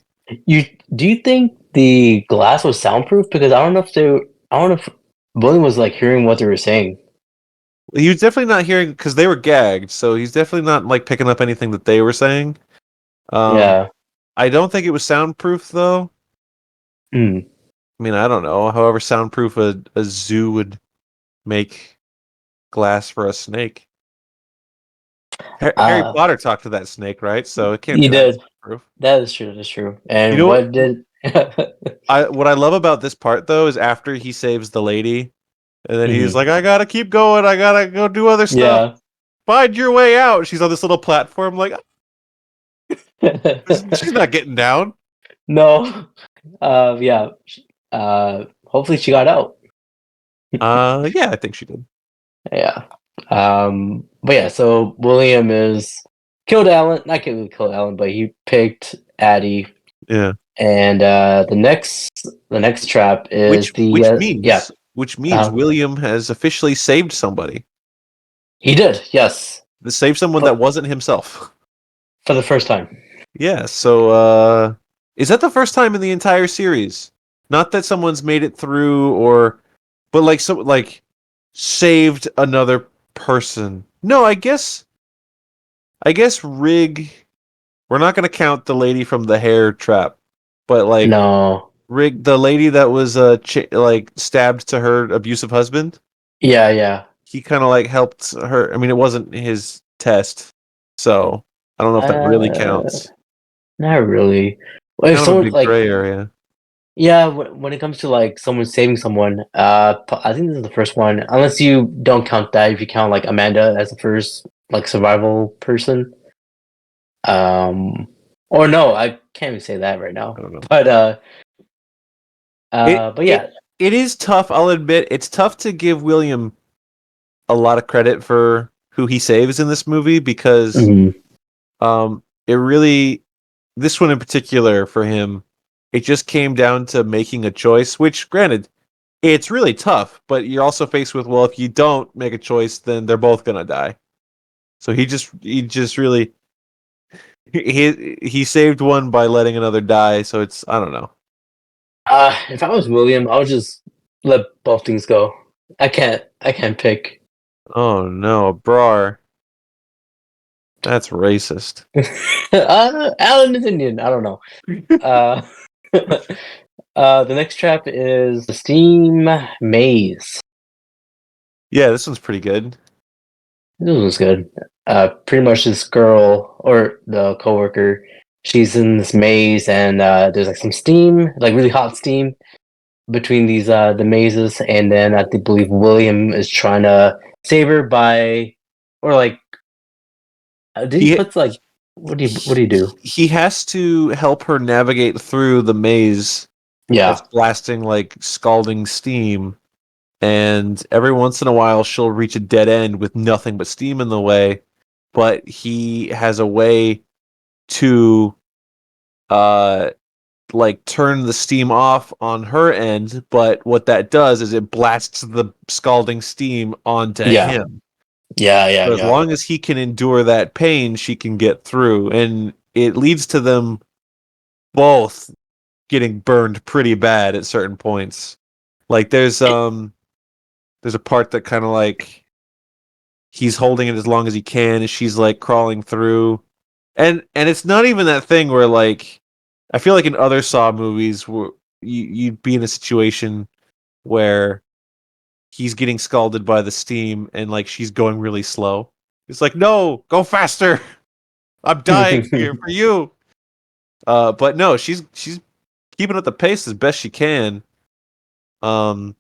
Do you think the glass was soundproof? Because I don't know if William was like hearing what they were saying. He was definitely not hearing because they were gagged, so he's definitely not like picking up anything that they were saying. Yeah. I don't think it was soundproof though. Hmm. I mean, I don't know. However soundproof a zoo would make glass for a snake. Harry Potter talked to that snake, right? So it can't He be that did. soundproof. That is true. That's true. You And know what did? what I love about this part though is after he saves the lady, and then he's Mhm. like, "I gotta keep going. I gotta go do other stuff. Yeah. Find your way out." She's on this little platform, like she's not getting down. No. Yeah. Hopefully she got out. Yeah, I think she did. Yeah. But yeah, so William is killed Alan. Not killed Alan, but he picked Addie. Yeah, And the next trap is which means William has officially saved somebody. he did, yes, Saved someone that wasn't himself. for the first time. Yeah. So, is that the first time in the entire series? Not that someone's made it through, but like saved another person. No, I guess Rig. We're not going to count the lady from the hair trap, but like No. Rig, the lady that was like stabbed to her abusive husband. Yeah. He kind of like helped her. I mean, it wasn't his test, so I don't know if that really counts. Not really. Well, if Kind of a someone big like gray area. yeah, when it comes to like someone saving someone, I think this is the first one. Unless you don't count that, if you count like Amanda as the first like survival person. Or no, I can't even say that right now. I don't know. But yeah. It is tough. I'll admit, it's tough to give William a lot of credit for who he saves in this movie because, Mhm. it really, this one in particular for him, it just came down to making a choice. Which, granted, it's really tough, but you're also faced with, well, if you don't make a choice, then they're both gonna die. So he just really he saved one by letting another die. So it's, I don't know. If I was William, I would just let both things go. I can't pick. Oh no, Abrar. That's racist. Alan is Indian. I don't know. Uh, the next trap is the steam maze. Yeah, this one's pretty good. This was good. Pretty much this girl or the coworker, she's in this maze, and there's like some steam, like really hot steam, between these the mazes, and then I believe William is trying to save her by, or like, did he put like, what do you do? He has to help her navigate through the maze. Yeah, That's blasting like scalding steam, and every once in a while she'll reach a dead end with nothing but steam in the way. But he has a way to like turn the steam off on her end, but what that does is it blasts the scalding steam onto him. Yeah. So as long as he can endure that pain, she can get through, and it leads to them both getting burned pretty bad at certain points. Like there's a part that kind of like he's holding it as long as he can, and she's like crawling through, and it's not even that thing where like I feel like in other Saw movies where you'd be in a situation where he's getting scalded by the steam and like she's going really slow. It's like, no, go faster. I'm dying here for you. But no, she's keeping up the pace as best she can. And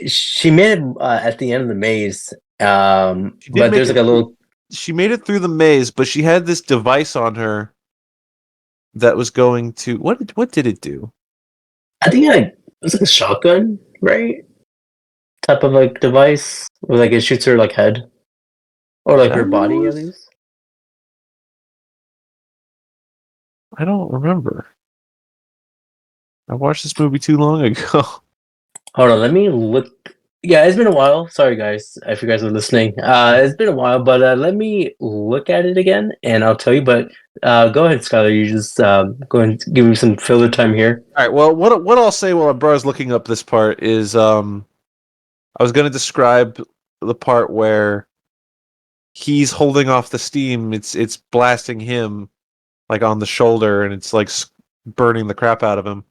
She made it at the end of the maze. she But there's like a little. she made it through the maze, but she had this device on her that was going to what did it do? I think it was like a shotgun, right? type of like device, where like it shoots her like head or like her body at least. I don't remember. I watched this movie too long ago. Hold on, let me look. Yeah, it's been a while. Sorry, guys, if you guys are listening. It's been a while, but let me look at it again, and I'll tell you. But go ahead, Skyler. You just go and give me some filler time here. All right. Well, what I'll say while Abrar's looking up this part is, I was going to describe the part where he's holding off the steam. It's blasting him like on the shoulder, and it's like burning the crap out of him.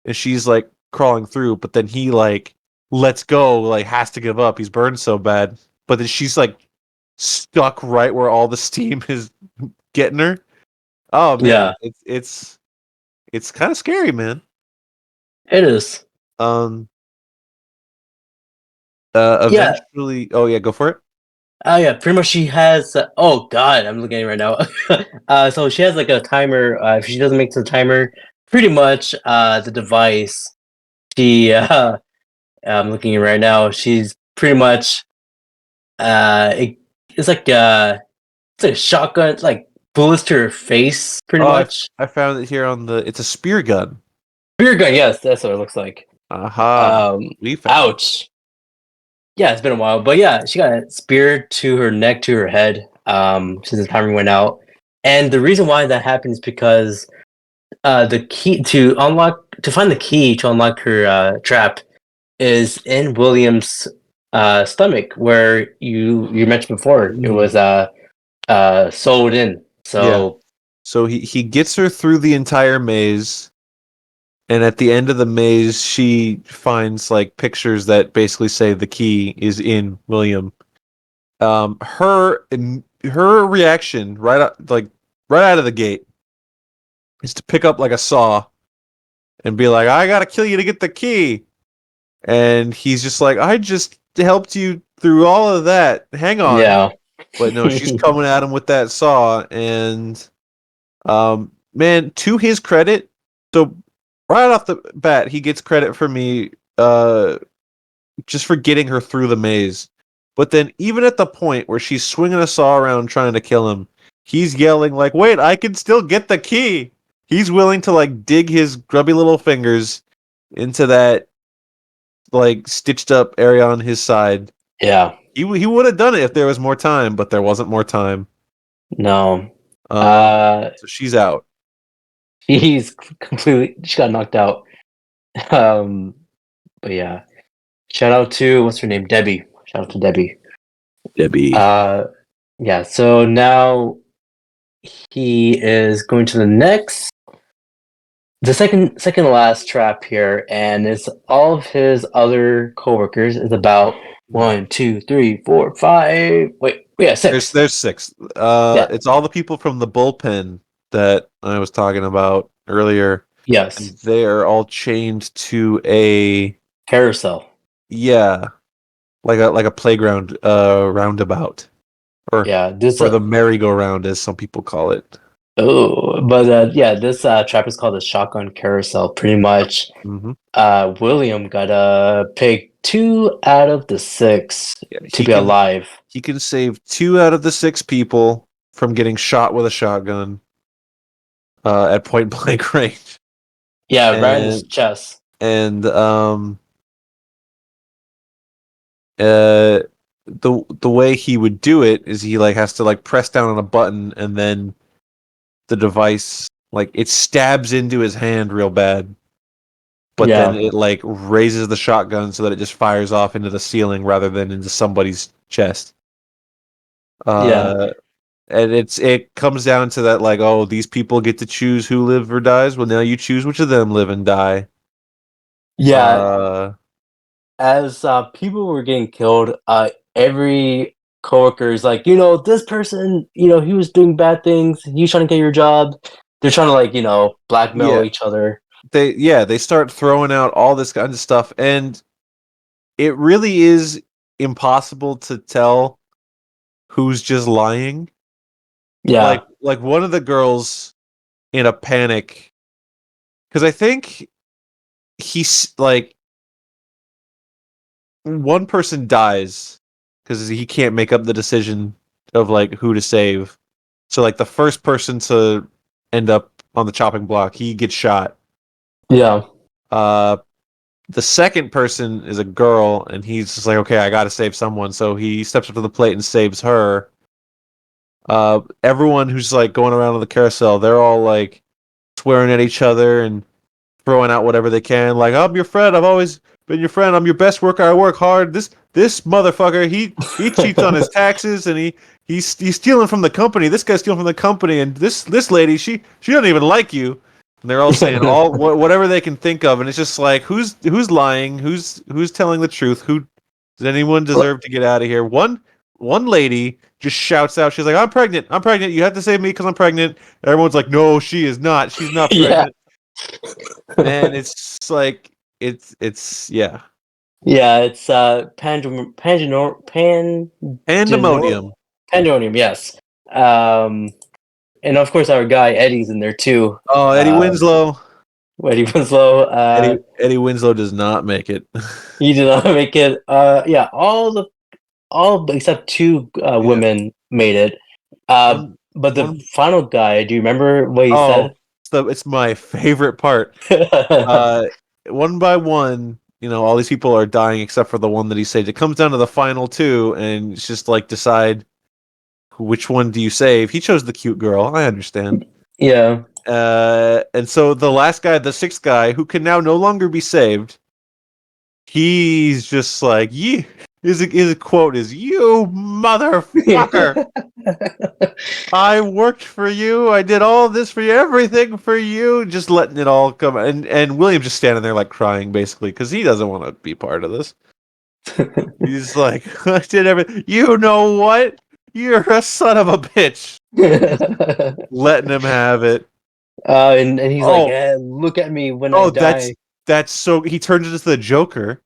And she's like crawling through, but then he like lets go, like has to give up. He's burned so bad, but then she's like stuck right where all the steam is getting her. Oh man, Yeah. it's kind of scary, man. It is. Um. Yeah. Eventually. Oh yeah, go for it. Yeah. Pretty much, she has. Oh God, I'm looking at it right now. So she has like a timer. If she doesn't make it to the timer, pretty much, the device. She. I'm looking at it right now. She's pretty much. It's like it's like a shotgun. It's like bullets to her face, pretty much. I found it here on the. It's a spear gun. Beer gun. Yes, that's what it looks like. Aha. We found. Ouch. Yeah, it's been a while, but yeah, she got speared to her neck, to her head, since the timer went out. And the reason why that happened is because the key to find the key to unlock her trap is in William's stomach, where you mentioned before it was sewed in. So So he gets her through the entire maze, and at the end of the maze, she finds like pictures that basically say the key is in William. Her reaction right out of the gate is to pick up like a saw and be like, "I gotta kill you to get the key," and he's just like, "I just helped you through all of that. Hang on." yeah, But no, she's coming at him with that saw, and man, to his credit, so right off the bat, he gets credit for me, just for getting her through the maze. But then, even at the point where she's swinging a saw around trying to kill him, he's yelling like, "Wait, I can still get the key!" He's willing to like dig his grubby little fingers into that like stitched up area on his side. yeah, He would have done it if there was more time, but there wasn't more time. no. So she's out. He's completely. She got knocked out. Um, but yeah, shout out to what's her name, Debbie. Shout out to Debbie. Debbie. Yeah. So now he is going to the second to last trap here, and it's all of his other coworkers. Is about 1, 2, 3, 4, 5. Wait, yeah, 6. There's 6. Yeah. It's all the people from the bullpen that I was talking about earlier. Yes. They're all chained to a Carousel. like a playground roundabout, or Yeah. This. or the merry-go-round, as some people call it. Oh, but yeah, this trap is called the shotgun carousel. Pretty much, William got pick 2 out of the 6 to be alive. He can save 2 out of the 6 people from getting shot with a shotgun at point blank range. Yeah, right in his chest. And the way he would do it is he like has to like press down on a button, and then the device like it stabs into his hand real bad, but then it like raises the shotgun so that it just fires off into the ceiling rather than into somebody's chest. And it comes down to that, like, oh, these people get to choose who lives or dies. Well, now you choose which of them live and die. As people were getting killed, every coworker is like, this person, he was doing bad things. He's trying to get your job. They're trying to like, blackmail each other. They start throwing out all this kind of stuff, and it really is impossible to tell who's just lying. Yeah. Like one of the girls in a panic, because I think he's like one person dies because he can't make up the decision of like who to save. So like the first person to end up on the chopping block, he gets shot. Yeah. The second person is a girl, and he's just like, okay, I got to save someone. So he steps up to the plate and saves her. Everyone who's like going around on the carousel, they're all like swearing at each other and throwing out whatever they can. Like, I'm your friend. I've always been your friend. I'm your best worker. I work hard. This motherfucker, he cheats on his taxes, and he's stealing from the company. This guy's stealing from the company, and this lady, she doesn't even like you. And they're all saying whatever they can think of, and it's just like, who's lying? Who's telling the truth? Who does anyone deserve to get out of here? One lady just shouts out, she's like, I'm pregnant. You have to save me because I'm pregnant. And everyone's like, no, she is not. She's not pregnant. And it's like, it's yeah. Yeah, it's Pandemonium. Pandemonium, yes. And of course our guy Eddie's in there too. Oh, Eddie Winslow. Eddie Winslow. Eddie Winslow does not make it. He did not make it. Yeah, all except two women made it. But the final guy, do you remember what he said? It's my favorite part. One by one, all these people are dying except for the one that he saved. It comes down to the final two, and it's just like, decide which one do you save. He chose the cute girl. I understand. Yeah. And so the last guy, the sixth guy, who can now no longer be saved, he's just like, his quote is, "You motherfucker! I worked for you. I did all this for you. Everything for you." Just letting it all come. And William just standing there like crying, basically, because he doesn't want to be part of this. He's like, "I did everything. You know what? You're a son of a bitch." Letting him have it. And he's like, hey, look at me when I die. That's so. He turns into the Joker.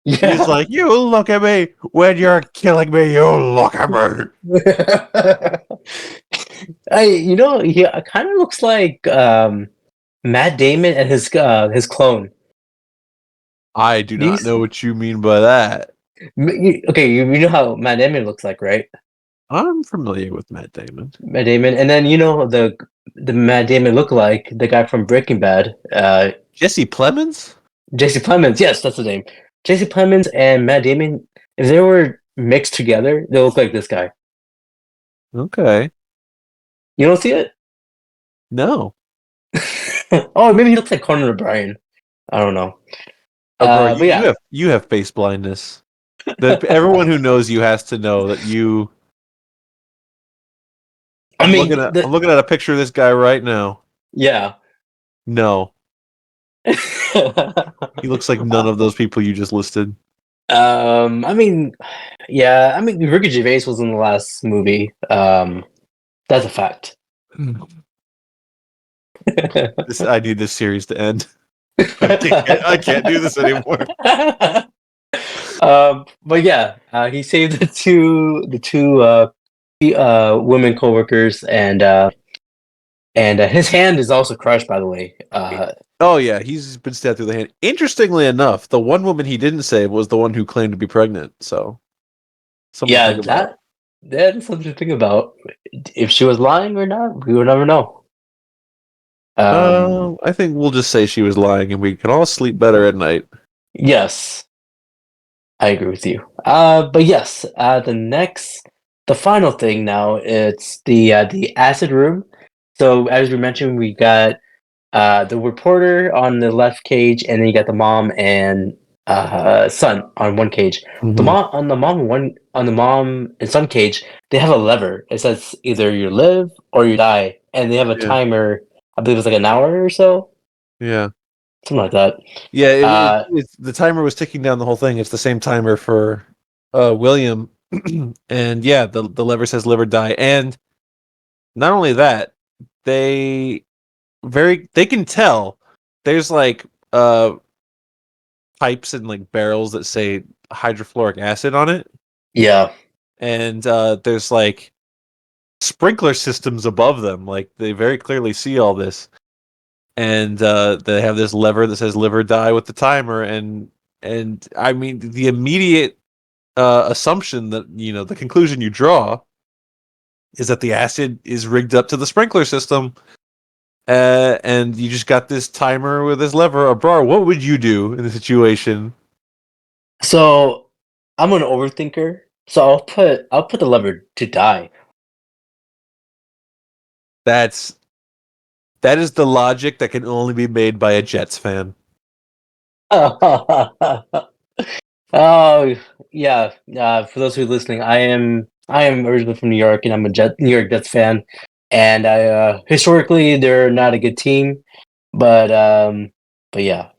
Yeah. He's like, you look at me when you're killing me. You look at me. He kind of looks like Matt Damon and his clone. I do not know what you mean by that. Okay, you know how Matt Damon looks like, right? I'm familiar with Matt Damon. Matt Damon, and then the Matt Damon lookalike, the guy from Breaking Bad, Jesse Plemons. Jesse Plemons, yes, that's the name. Jesse Plemons and Matt Damon, if they were mixed together, they look like this guy. Okay. You don't see it? No. Oh, maybe he looks like Conan O'Brien. I don't know. Bro, you have face blindness. Everyone who knows you has to know that you. I'm looking at a picture of this guy right now. Yeah. No. He looks like none of those people you just listed. Ricky Gervais was in the last movie. That's a fact. I need this series to end. I can't do this anymore. But yeah, he saved the two women coworkers, and his hand is also crushed, by the way. Oh yeah, he's been stabbed through the hand. Interestingly enough, the one woman he didn't save was the one who claimed to be pregnant. So, that is something to think about. If she was lying or not, we would never know. I think we'll just say she was lying, and we can all sleep better at night. Yes, I agree with you. But yes, the final thing now, it's the acid room. So as we mentioned, we got the reporter on the left cage, and then you got the mom and son on one cage. Mm-hmm. The mom and son cage, they have a lever. It says either you live or you die, and they have a timer. I believe it's like an hour or so. Yeah, something like that. Yeah, the timer was ticking down the whole thing. It's the same timer for William, and yeah, the lever says live or die. And not only that, they can tell there's like pipes and like barrels that say hydrofluoric acid on it. Yeah, and there's like sprinkler systems above them. Like they very clearly see all this, and they have this lever that says live or die with the timer, and And I mean, the immediate assumption that the conclusion you draw is that the acid is rigged up to the sprinkler system, and you just got this timer with this lever. Abrar, what would you do in the situation? So I'm an overthinker. So I'll put the lever to die. That is the logic that can only be made by a Jets fan. Oh yeah. For those who are listening, I am originally from New York, and I'm a New York Jets fan. And I historically they're not a good team, but yeah.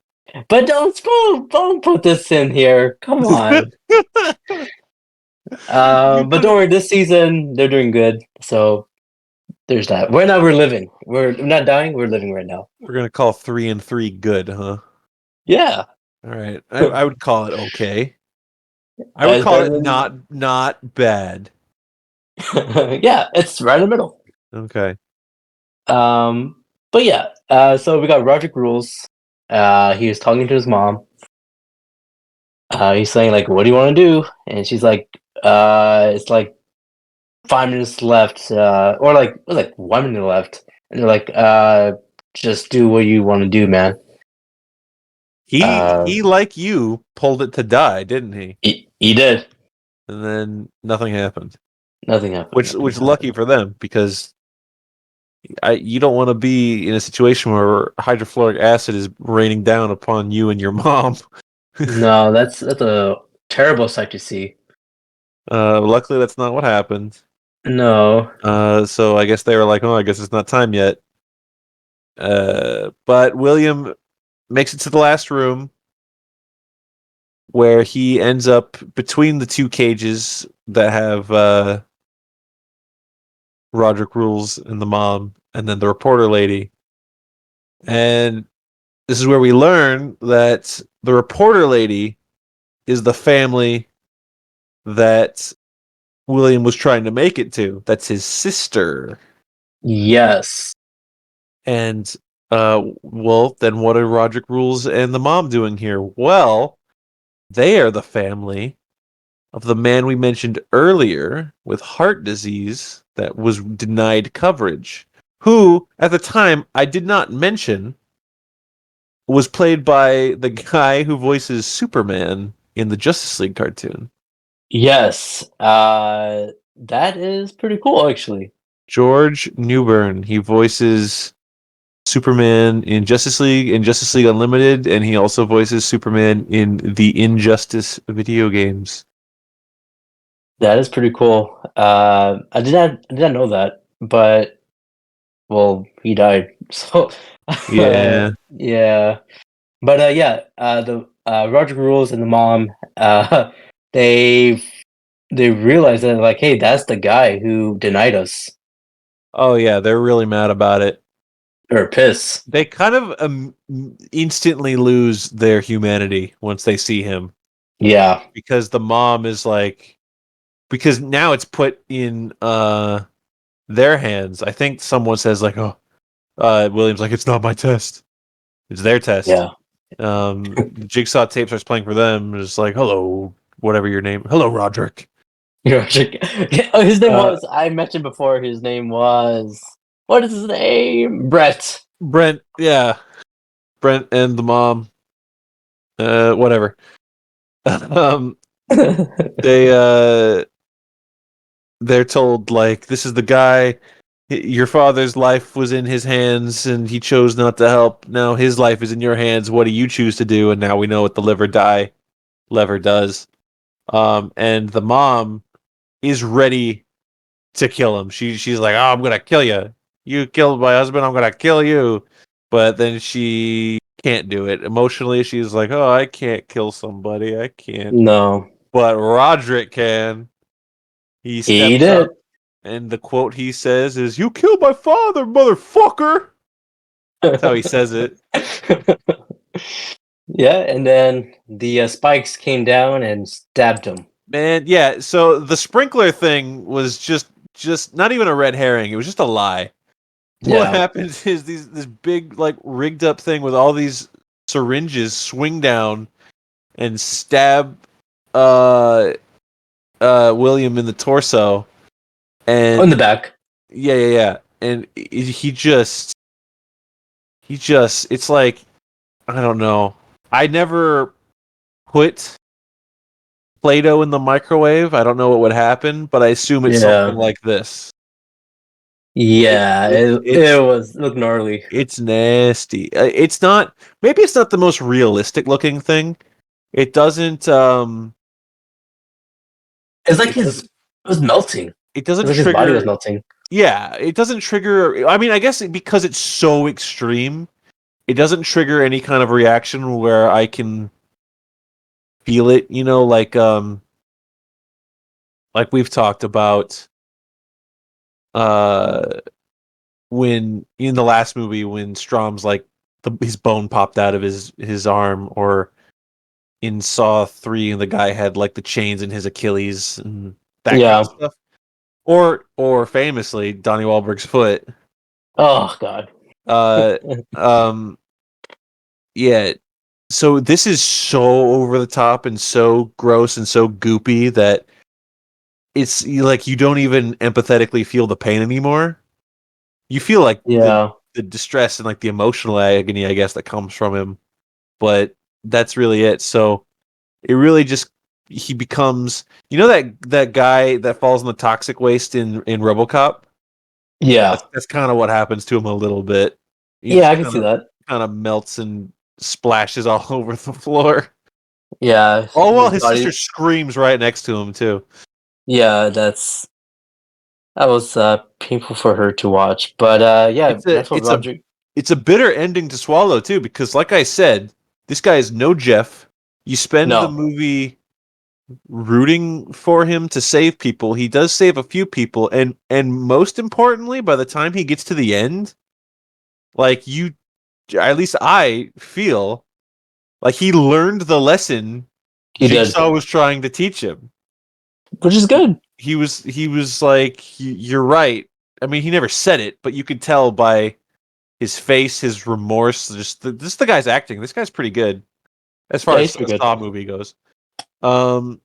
But don't put this in here. Come on. You But put don't it- worry. This season they're doing good. So there's that. We're living. We're not dying. We're living right now. We're gonna call 3-3 good, huh? Yeah. All right, I would call it okay. I would It's call better it than not bad. yeah. It's right in the middle. Okay. But yeah. So we got Roderick Rules. He was talking to his mom. He's saying like, "What do you want to do?" And she's like, "It's like 5 minutes left, or like it was like 1 minute left." And they're like, "Just do what you want to do, man." He like you pulled it to die, didn't he? He did. And then nothing happened. Nothing happened. Which lucky for them, because you don't want to be in a situation where hydrofluoric acid is raining down upon you and your mom. No, that's a terrible sight to see. Luckily that's not what happened. No. So I guess they were like, oh, I guess it's not time yet. But William makes it to the last room, where he ends up between the two cages that have Roderick Rules and the mom, and then the reporter lady. And this is where we learn that the reporter lady is the family that William was trying to make it to. That's his sister. Yes. And well, then what are Roderick Rules and the mom doing here? Well, they are the family of the man we mentioned earlier with heart disease that was denied coverage, who, at the time, I did not mention, was played by the guy who voices Superman in the Justice League cartoon. Yes. That is pretty cool, actually. George Newbern. He voices Superman in Justice League and Justice League Unlimited, and he also voices Superman in the Injustice video games. That is pretty cool. I did not know that, but well, he died. So Yeah. yeah. But yeah, the Roger Rules and the mom, they realized that like, hey, that's the guy who denied us. Oh yeah, they're really mad about it. Or piss. They kind of instantly lose their humanity once they see him, Yeah. because the mom is like, because now it's put in their hands. I think someone says like, "Oh, William's like, it's not my test, it's their test." Yeah. Jigsaw tape starts playing for them. It's like, "Hello, whatever your name. Hello, Roderick." Oh, his name was. I mentioned before. His name was. What is his name? Brett. Brent, yeah, Brent and the mom. Whatever. They they're told like, this is the guy. Your father's life was in his hands, and he chose not to help. Now his life is in your hands. What do you choose to do? And now we know what the lever does. And the mom is ready to kill him. She's like, "Oh, I'm gonna kill you. You killed my husband. I'm gonna kill you." But then she can't do it emotionally. She's like, "Oh, I can't kill somebody. I can't." No. But Roderick can. He He steps did. up, and the quote he says is, "You killed my father, motherfucker." That's how he says it. Yeah, and then the spikes came down and stabbed him. Man, yeah. So the sprinkler thing was just not even a red herring. It was just a lie. What Yeah. happens is this big like rigged up thing with all these syringes swing down, and stab William in the torso, and On the back. yeah, and he just it's like, I don't know. I never put Play-Doh in the microwave. I don't know what would happen, but I assume it's something Yeah. like this. Yeah, It's it looked gnarly. it's nasty. It's not, maybe it's not the most realistic looking thing. It doesn't It's like it doesn't it was melting. it It's doesn't like his body was trigger. melting. Yeah, it doesn't trigger. I mean, I guess because it's so extreme, it doesn't trigger any kind of reaction where I can feel it, like we've talked about uh when in the last movie when Strom's like his bone popped out of his arm, or in Saw 3 and the guy had like the chains in his Achilles and that kind Yeah. of stuff. Or famously Donnie Wahlberg's foot. Oh god. Uh um yeah. So this is so over the top and so gross and so goopy that like you don't even empathetically feel the pain anymore. You feel like Yeah. the distress and like the emotional agony, I guess, that comes from him, but that's really it. So it really just, he becomes, that guy that falls in the toxic waste in RoboCop. Yeah. That's kind of what happens to him a little bit. He Yeah, just I can see that. kind of melts and splashes all over the floor. Yeah. Oh well, His his sister body. screams right next to him too. Yeah, that was painful for her to watch. But yeah, It's a that's what it's a Roger. it's a bitter ending to swallow too, because like I said, this guy is no Jeff. You spend the No, movie rooting for him to save people. He does save a few people, and most importantly, by the time he gets to the end, like at least I feel like he learned the lesson he did, Jigsaw was trying to teach him. which is good. He was like, you're right. I mean, he never said it, but you could tell by his face, his remorse. Just the guy's acting. This guy's pretty good as far Yeah, as he's a pretty good. Saw movie goes. Um,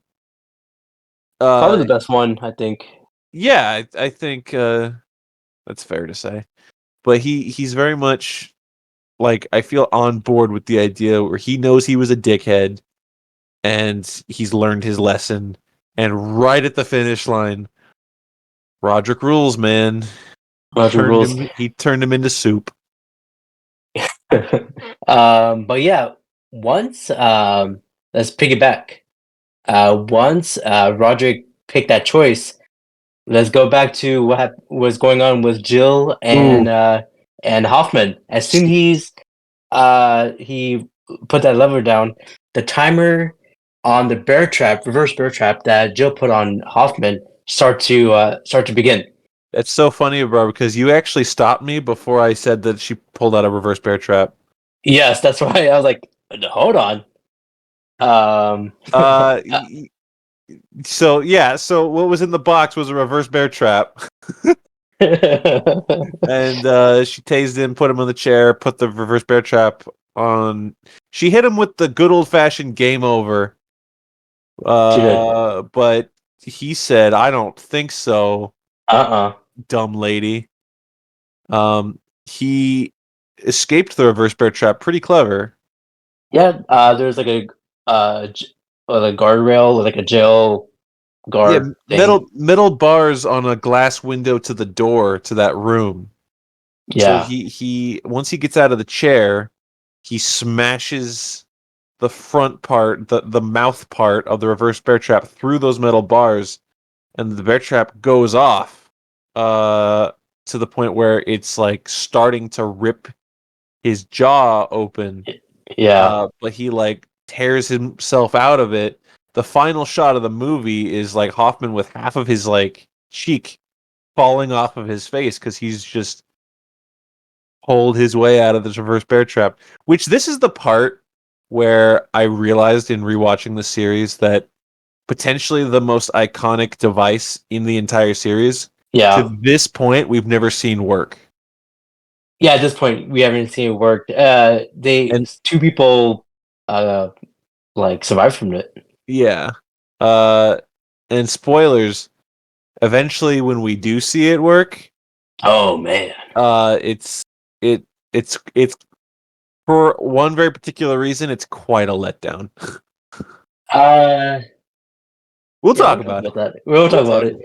Probably uh, the best one, I think. yeah, I think that's fair to say. But he's very much, like, I feel on board with the idea where he knows he was a dickhead and he's learned his lesson. And right at the finish line, Roderick rules, man. Roger rules. He turned him into soup. But yeah, once let's piggyback. Once Roderick picked that choice, let's go back to what was going on with Jill and Hoffman. As soon he put that lever down, the timer on the reverse bear trap that Jill put on Hoffman start to begin. That's so funny, bro, because you actually stopped me before I said that she pulled out a reverse bear trap. Yes, that's why I was like, hold on. Uh, y- so yeah, so what was in the box was a reverse bear trap, and she tased him, put him on the chair, put the reverse bear trap on. She hit him with the good old fashioned game over. She did. But he said, "I don't think so, Uh-uh. dumb lady." He escaped the reverse bear trap pretty clever. Yeah, there's like a guardrail, like a jail Yeah, guard thing. metal bars on a glass window to the door to that room. So Yeah, he once he gets out of the chair, he smashes the front part, the mouth part of the reverse bear trap through those metal bars, and the bear trap goes off to the point where it's like starting to rip his jaw open. yeah, But he like tears himself out of it. The final shot of the movie is like Hoffman with half of his like cheek falling off of his face because he's just pulled his way out of this reverse bear trap. Which this is the part where I realized in rewatching the series that potentially the most iconic device in the entire series, to yeah, this point we've never seen work. yeah. At this point, we haven't seen it work. They And two people uh like survive from it. Yeah. And spoilers. Eventually, when we do see it work, Oh man. it's for one very particular reason. It's quite a letdown. Uh, We'll yeah, talk we'll talk about it. about that. We'll talk about it.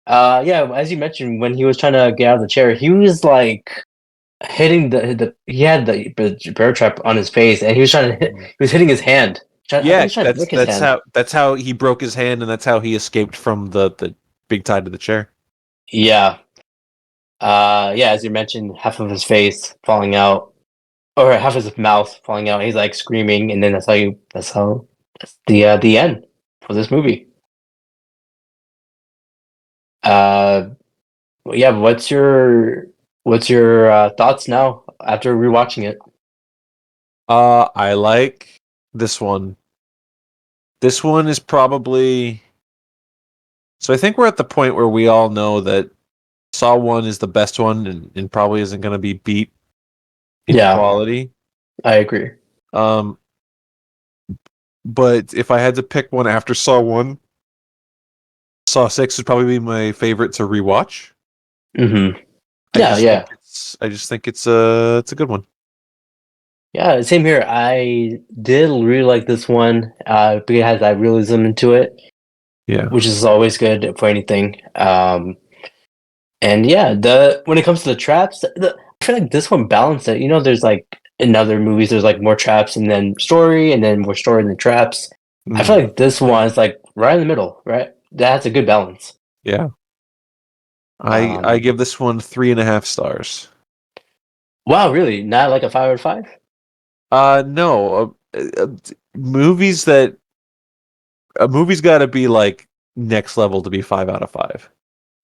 Yeah, as you mentioned, when he was trying to get out of the chair, he was like hitting he had the bear trap on his face, and he was trying to hit. He was hitting his hand. I think he Yeah, was trying to break his hand. that's how he broke his hand, and that's how he escaped from the big tie to the chair. Yeah. Yeah, as you mentioned, half of his face falling out, or half of his mouth falling out. He's like screaming, and then that's the end for this movie. Yeah. What's your thoughts now after rewatching it? I like this one. This one is probably. So I think we're at the point where we all know that Saw 1 is the best one and probably isn't going to be beat in Yeah. quality. I agree. But if I had to pick one after Saw 1, Saw 6 would probably be my favorite to rewatch. Mm-hmm. I just think it's a good one. Yeah, same here. I did really like this one because it has that realism into it, Yeah. which is always good for anything. And yeah, when it comes to the traps, I feel like this one balanced it. You know, there's like in other movies, there's like more traps and then story, and then more story and then traps. I feel like this one is like right in the middle, right? That's a good balance. Yeah. I give this one 3.5 stars. Wow, really? Not like a 5 out of 5? No. Movies that a movie's got to be like next level to be 5 out of 5.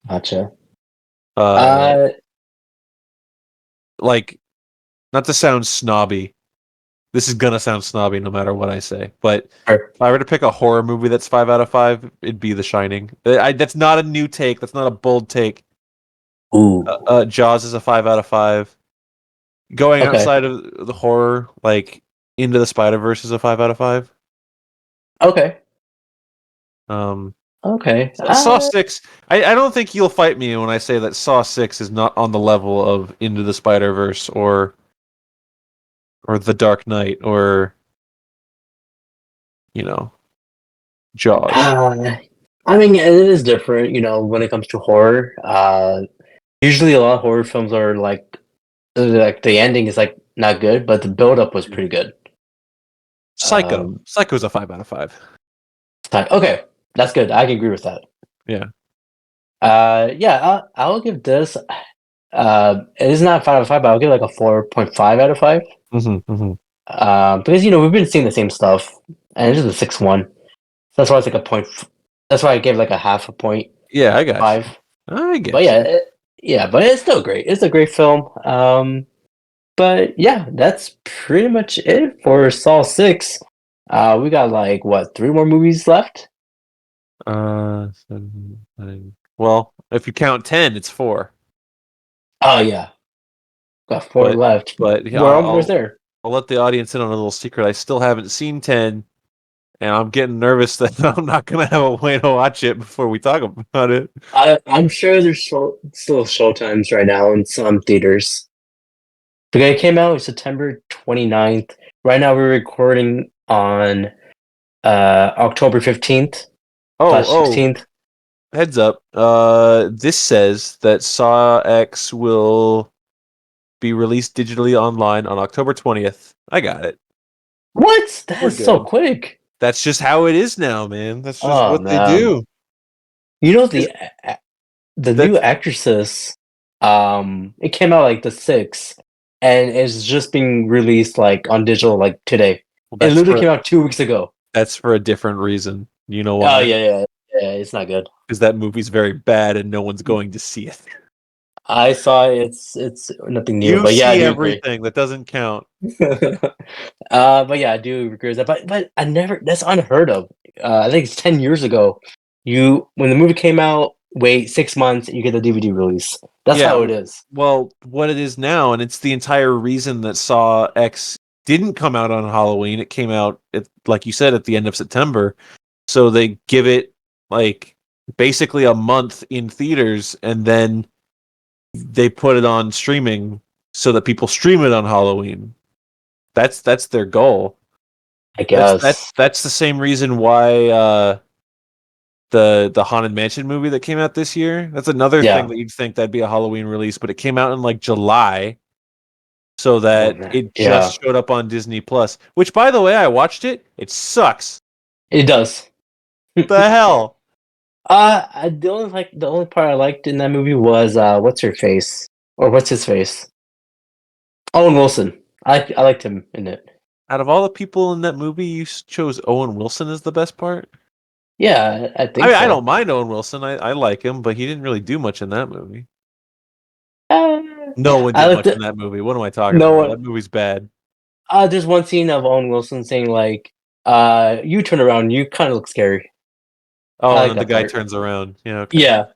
Gotcha. Like, not to sound snobby. This is gonna sound snobby no matter what I say. But if I were to pick a horror movie that's 5 out of 5, it'd be The Shining. That's not a new take. That's not a bold take. Ooh. Jaws is a 5 out of 5. Going Okay. outside of the horror, like Into the Spider-Verse is a 5 out of 5. Okay. Okay. Saw 6. I don't think you'll fight me when I say that Saw 6 is not on the level of Into the Spider-Verse or The Dark Knight or Jaws. I mean, it is different, when it comes to horror. Usually a lot of horror films are like the ending is like not good, but the build-up was pretty good. Psycho's a 5 out of 5. Okay, that's good. I can agree with that. Yeah. Yeah, I'll give this. It is not 5 out of 5, but I'll give it like a 4.5 out of 5. Because we've been seeing the same stuff, and it's just a 6-1. That's why it's like a point. That's why I gave like a half a point. Yeah, I got 5. I get. But yeah, but it's still great. It's a great film. But yeah, that's pretty much it for Saw 6. We got like 3 more movies left. 7, 9. Well, if you count 10, it's 4. Oh yeah, got 4 left. But we're almost there. I'll let the audience in on a little secret. I still haven't seen 10, and I'm getting nervous that I'm not gonna have a way to watch it before we talk about it. I'm sure there's still show times right now in some theaters. Because it came out September 29th. Right now we're recording on October 15th. Oh, 16th. Heads up. This says that Saw X will be released digitally online on October 20th. I got it. What? That's so quick. That's just how it is now, man. That's just what they do. The new Exorcist, it came out like the 6th, and it's just being released like on digital like today. It literally came out 2 weeks ago. That's for a different reason. You know why? Oh yeah, it's not good. Because that movie's very bad and no one's going to see it. I saw it. It's nothing new. But yeah, I do everything. That doesn't count. But yeah, I do agree with that. But I never. That's unheard of. I think it's 10 years ago. When the movie came out, wait 6 months and you get the DVD release. That's how it is. Well, what it is now, and it's the entire reason that Saw X didn't come out on Halloween. It came out, like you said, at the end of September. So they give it like basically a month in theaters, and then they put it on streaming so that people stream it on Halloween. That's their goal. I guess. That's the same reason why the Haunted Mansion movie that came out this year. That's another thing Yeah. that you'd think that'd be a Halloween release, but it came out in like July, so Oh, that man. it Yeah. just showed up on Disney Plus. Which, by the way, I watched it. It sucks. It does. The hell. The only part I liked in that movie was what's her face or what's his face? Owen Wilson. I liked him in it. Out of all the people in that movie, you chose Owen Wilson as the best part? Yeah, I think I mean, so. I don't mind Owen Wilson. I like him, but he didn't really do much in that movie. Uh, No one I did liked much in it. that movie. What am I talking No about? one. That movie's bad. There's one scene of Owen Wilson saying like, "You turn around. You kind of look scary." Oh, I and like then the that guy part. turns around. Yeah, okay. Yeah.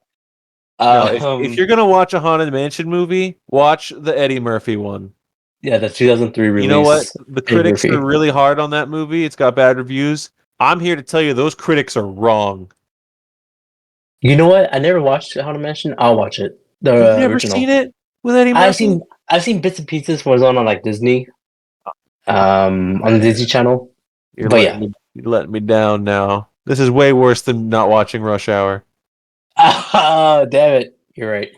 No, if you're gonna watch a Haunted Mansion movie, watch the Eddie Murphy one. Yeah, the 2003 You know what? release. The Eddie critics Murphy. are really hard on that movie. It's got bad reviews. I'm here to tell you those critics are wrong. You know what? I never watched How to Mention. I'll watch it. The You've never original. seen it with Eddie I've Murphy? seen bits and pieces when it was on like Disney, on the Disney Channel. You're But yeah. letting me down now. This is way worse than not watching Rush Hour. Ah, damn it. You're right.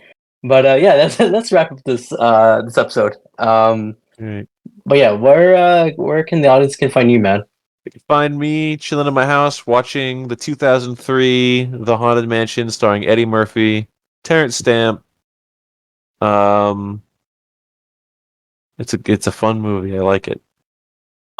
But yeah, let's wrap up this episode. Right. But yeah, where can the audience can find you, man? You can find me chilling in my house watching the 2003 The Haunted Mansion starring Eddie Murphy, Terrence Stamp. It's a fun movie. I like it.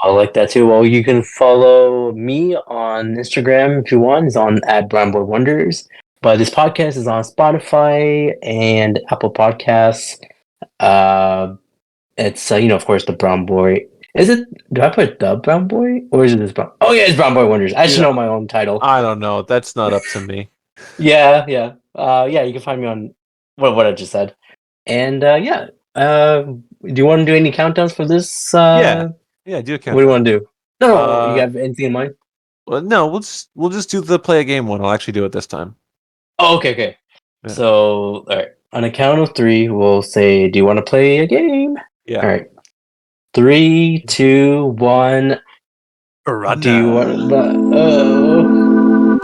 I like that too. Well, you can follow me on Instagram if you want. It's on @BrownBoyWonders. But this podcast is on Spotify and Apple Podcasts. It's of course, the Brown Boy. Is it? Do I put the Brown Boy or is it this Brown? Oh yeah, it's Brown Boy Wonders. I should Dude, know my own title. I don't know. That's not up to me. Yeah, yeah, yeah. You can find me on what I just said. And yeah, do you want to do any countdowns for this? Yeah, do a What do you want countdown. to do? No, you Uh, have anything in mind? well, no, we'll just do the play a game one. I'll actually do it this time. Oh, okay. Yeah. So, all right. On a count of three, we'll say, "Do you want to play a game?" Yeah. All right. 3, 2, 1. Run. Do you want? Oh.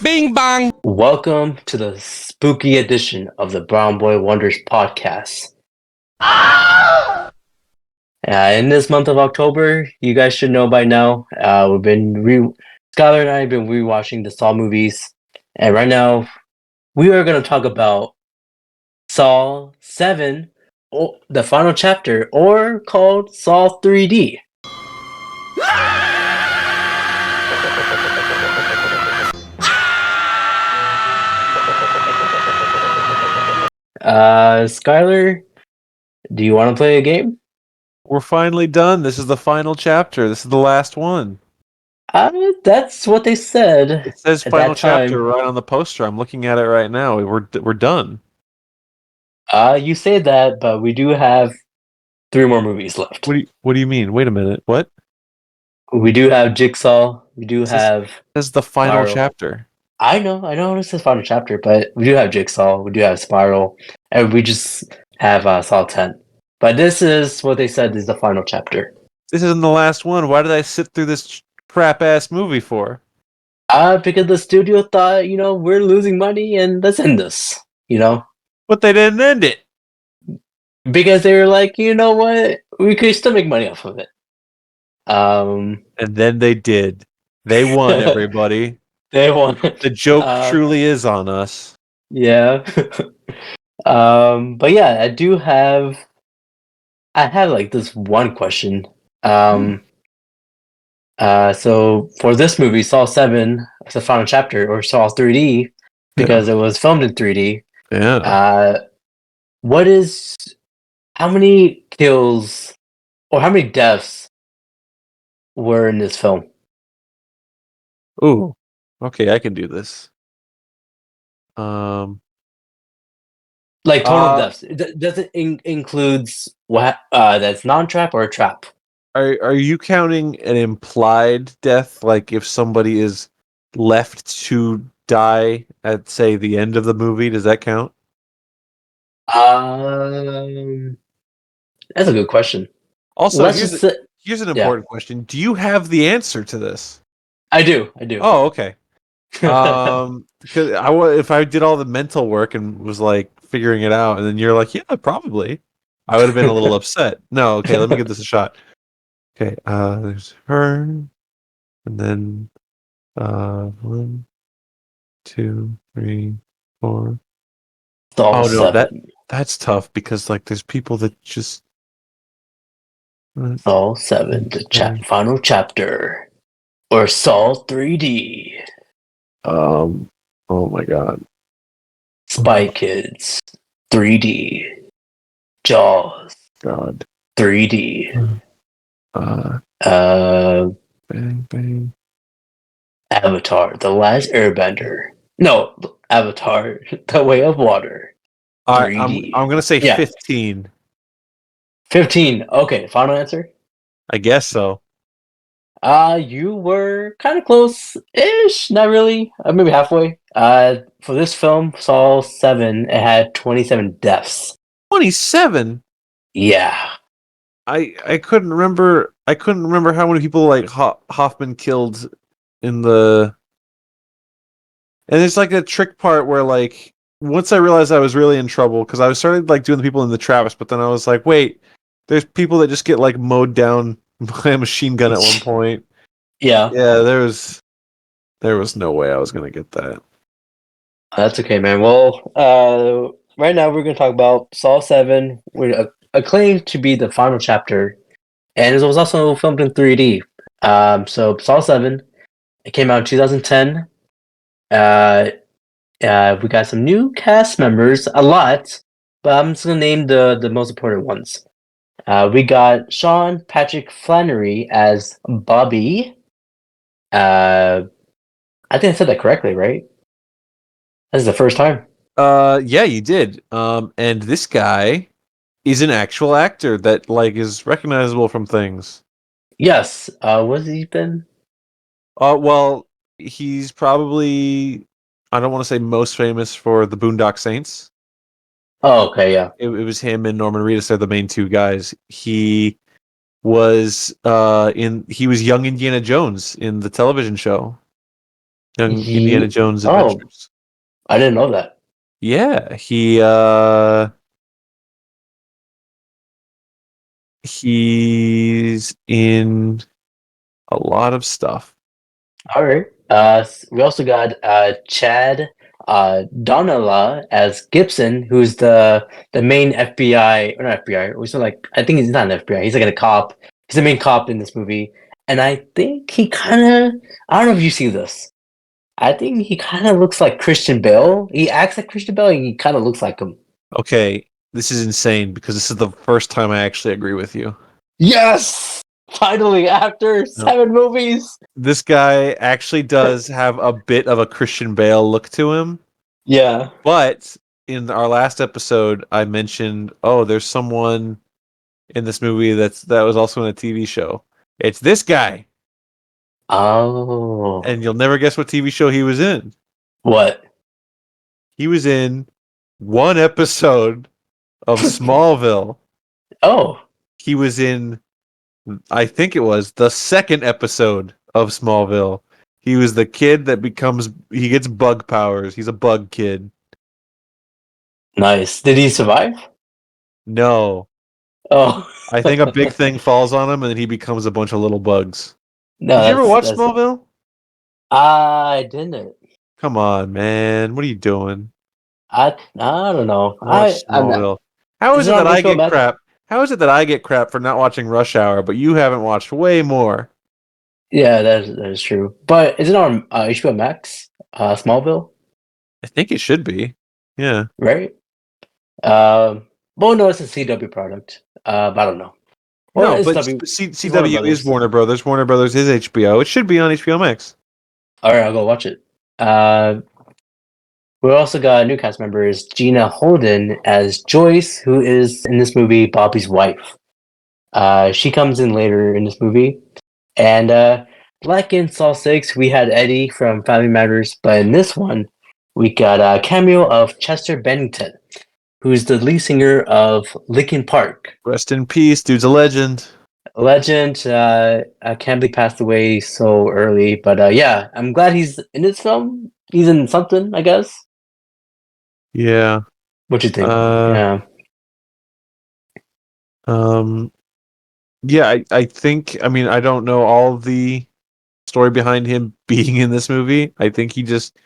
Bing bong. Welcome to the spooky edition of the Brown Boy Wonders podcast. In this month of October, you guys should know by now, Skyler and I have been rewatching the Saw movies, and right now we are going to talk about Saw 7, the final chapter, or called Saw 3D. Skyler, do you want to play a game? We're finally done. This is the final chapter. This is the last one. That's what they said. It says at final that time. chapter right on the poster. I'm looking at it right now. We're done. You say that, but we do have 3 more movies left. What do you mean? Wait a minute. What? We do have Jigsaw. We do have. This is the final Spiral. chapter. I know this is final chapter, but we do have Jigsaw. We do have Spiral, and we just have Saw 10. But this is what they said is the final chapter. This isn't the last one. Why did I sit through this crap ass movie for? Because the studio thought, we're losing money and let's end this. But they didn't end it. Because they were like, you know what? We could still make money off of it. And then they did. They won, everybody. They won. The joke truly is on us. Yeah. But yeah, I have like this one question. So for this movie, Saw 7, the final chapter, or Saw 3D, because it was filmed in 3D. Yeah. How many kills or how many deaths were in this film? Ooh. Okay, I can do this. Like total Uh, deaths. Does it includes what that's non-trap or a trap? are you counting an implied death? Like if somebody is left to die at say the end of the movie, does that count? Um, that's a good question. Also, Let's just say, here's an yeah, important question. Do you have the answer to this? I do. I do. Oh, okay. Because if I did all the mental work and was like figuring it out, and then you're like, yeah, probably, I would have been a little upset. No, okay, let me give this a shot. Okay, there's her, and then 1, 2, 3, 4. All Oh no, seven. that's tough because like there's people that just All seven. The final chapter. Or Saw 3D. um oh my god. Spy Kids. 3D. Jaws. God. 3D. Uh Uh, bang bang. Avatar. The Last Airbender. No, Avatar. The Way of Water. All right, 3D. I'm gonna say Yeah. 15. 15. Okay, final answer. I guess so. You were kind of close-ish, not really. Maybe halfway. For this film, Saw 7, it had 27 deaths. 27. Yeah. I couldn't remember. I couldn't remember how many people like Hoffman killed in the. And it's like a trick part where like once I realized I was really in trouble because I was started like doing the people in the Travis, but then I was like, wait, there's people that just get like mowed down by a machine gun at one point. Yeah. Yeah, there was no way I was gonna get that. That's okay, man. Well, right now we're going to talk about Saw 7, which acclaimed to be the final chapter, and it was also filmed in 3D. So Saw 7, it came out in 2010. We got some new cast members, a lot, but I'm just going to name the most important ones. We got Sean Patrick Flannery as Bobby. I think I said that correctly, right? This is the first time. Yeah, you did. And this guy is an actual actor that like is recognizable from things. Yes. What's he been? Well, he's probably I don't want to say most famous for the Boondock Saints. Oh, okay, yeah. It was him and Norman Reedus are the main two guys. He was he was young Indiana Jones in the television show. Young Indiana Jones Oh, Adventures. I didn't know that. Yeah, he's in a lot of stuff. All right. We also got Chad Donala as Gibson, who's the main FBI or not FBI. Or so like I think he's not an FBI. He's like a cop. He's the main cop in this movie, and I think he kind of I don't know if you see this. I think he kind of looks like Christian Bale. He acts like Christian Bale, and he kind of looks like him. Okay, this is insane because this is the first time I actually agree with you. Yes, finally after 7 movies. This guy actually does have a bit of a Christian Bale look to him. Yeah. But in our last episode, I mentioned, oh, there's someone in this movie that was also in a TV show. It's this guy, Oh. and you'll never guess what TV show he was in. What? He was in one episode of Smallville. Oh. He was in, I think it was the second episode of Smallville. He was the kid that he gets bug powers. He's a bug kid. Nice. Did he survive? No. Oh. I think a big thing falls on him and then he becomes a bunch of little bugs. No, Did you ever watch Smallville? I didn't. Come on, man. What are you doing? I don't know. Watch I'm not. Smallville. How Is is it it on that I HBO get Max? crap? How is it that I get crap for not watching Rush Hour, but you haven't watched way more? Yeah, that is true. But is it on HBO Max? Smallville, I think it should be. Yeah. right? Well, no, it's a CW product. But I don't know. Or No, it's but Warner CW is Brothers. Warner Brothers. Warner Brothers is HBO. It should be on HBO Max. All right, I'll go watch it. We also got new cast members, Gina Holden as Joyce, who is in this movie Bobby's wife. She comes in later in this movie. And like in Saw 6, we had Eddie from Family Matters, but in this one, we got a cameo of Chester Bennington, who's the lead singer of Linkin Park. Rest in peace, dude's a legend. A legend. I can't believe he passed away so early, but yeah, I'm glad he's in this film. He's in something, I guess. Yeah. What you think? Yeah. Yeah, I think, I mean, I don't know all the story behind him being in this movie. I think he just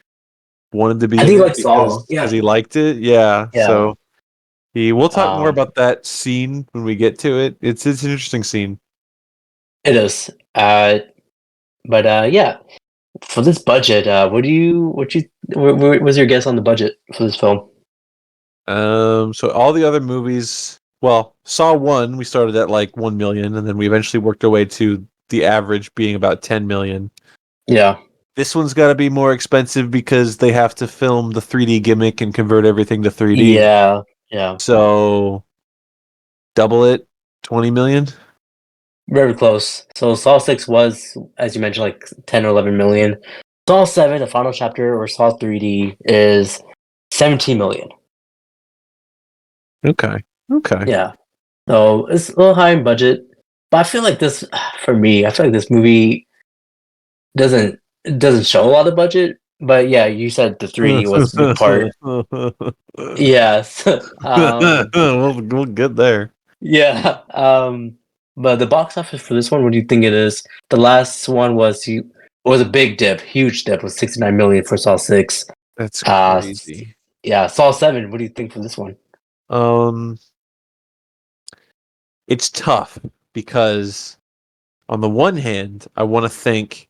wanted to be I in think it like Saul. because he liked it. Yeah. Yeah. So we'll talk more Um, about that scene when we get to it. It's an interesting scene. It is. But yeah, for this budget, what was your guess on the budget for this film? So all the other movies, well, Saw 1, we started at like 1 million, and then we eventually worked our way to the average being about 10 million. Yeah. This one's got to be more expensive because they have to film the 3D gimmick and convert everything to 3D. Yeah. Yeah. So double it, 20 million. Very close. So Saw 6 was, as you mentioned, like 10 or 11 million. Saw 7, the final chapter, or Saw 3D, is 17 million. Okay. Yeah. So it's a little high in budget. But I feel like this, for me, I feel like this movie doesn't show a lot of budget. But yeah, you said the 3D was a big part. Yes. We'll get there. Yeah. But the box office for this one, what do you think it is? The last one was a big dip, huge dip, was 69 million for Saw 6. That's crazy. Yeah, Saw 7. What do you think for this one? It's tough because on the one hand, I want to think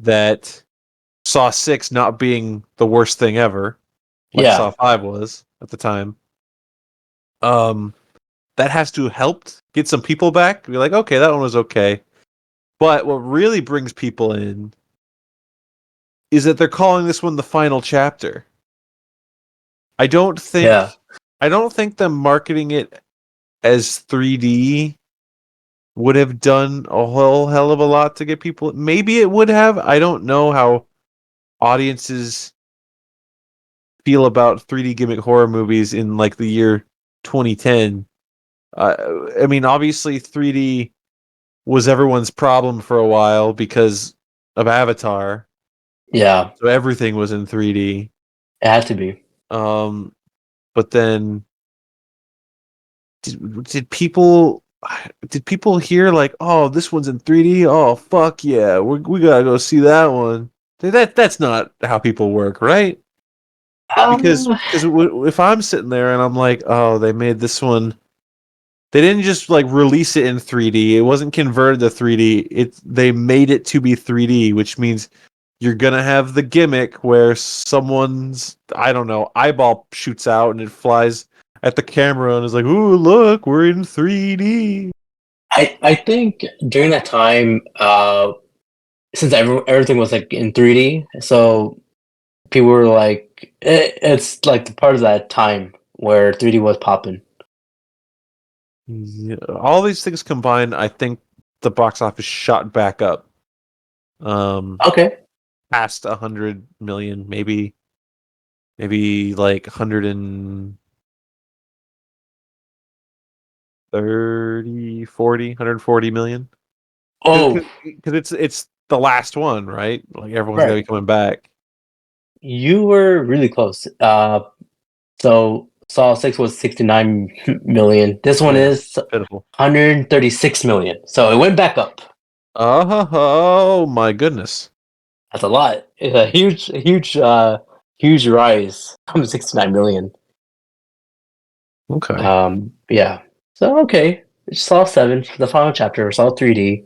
that Saw 6 not being the worst thing ever, like Yeah. Saw 5 was at the time, that has to help get some people back. Be like, okay, that one was okay. But what really brings people in is that they're calling this one the final chapter. I don't think them marketing it as 3D would have done a whole hell of a lot to get people. Maybe it would have. I don't know how audiences feel about 3D gimmick horror movies in like the year 2010. I mean, obviously 3D was everyone's problem for a while because of Avatar. Yeah. So everything was in 3D. It had to be. But then did people hear like, oh, this one's in 3D? Oh, fuck yeah, we gotta go see that one. That's not how people work, right? Because if I'm sitting there and I'm like, oh, they made this one, they didn't just like release it in 3D. It wasn't converted to 3D. They made it to be 3D, which means you're gonna have the gimmick where someone's, I don't know, eyeball shoots out and it flies at the camera and is like, ooh, look, we're in 3D. I think during that time, since everything was like in 3D, so people were like, it's like part of that time where 3D was popping. Yeah, all these things combined, I think the box office shot back up. Okay. Past 100 million, maybe like 140 million. Oh, because it's the last one, right? Like everyone's right. gonna be coming back. You were really close. So Saw 6 was 69 million. This one is Pitiful. 136 million. So it went back up. Oh my goodness. That's a lot. It's a huge rise from 69 million. Okay. Yeah. So okay. Saw 7, the final chapter, Saw 3D,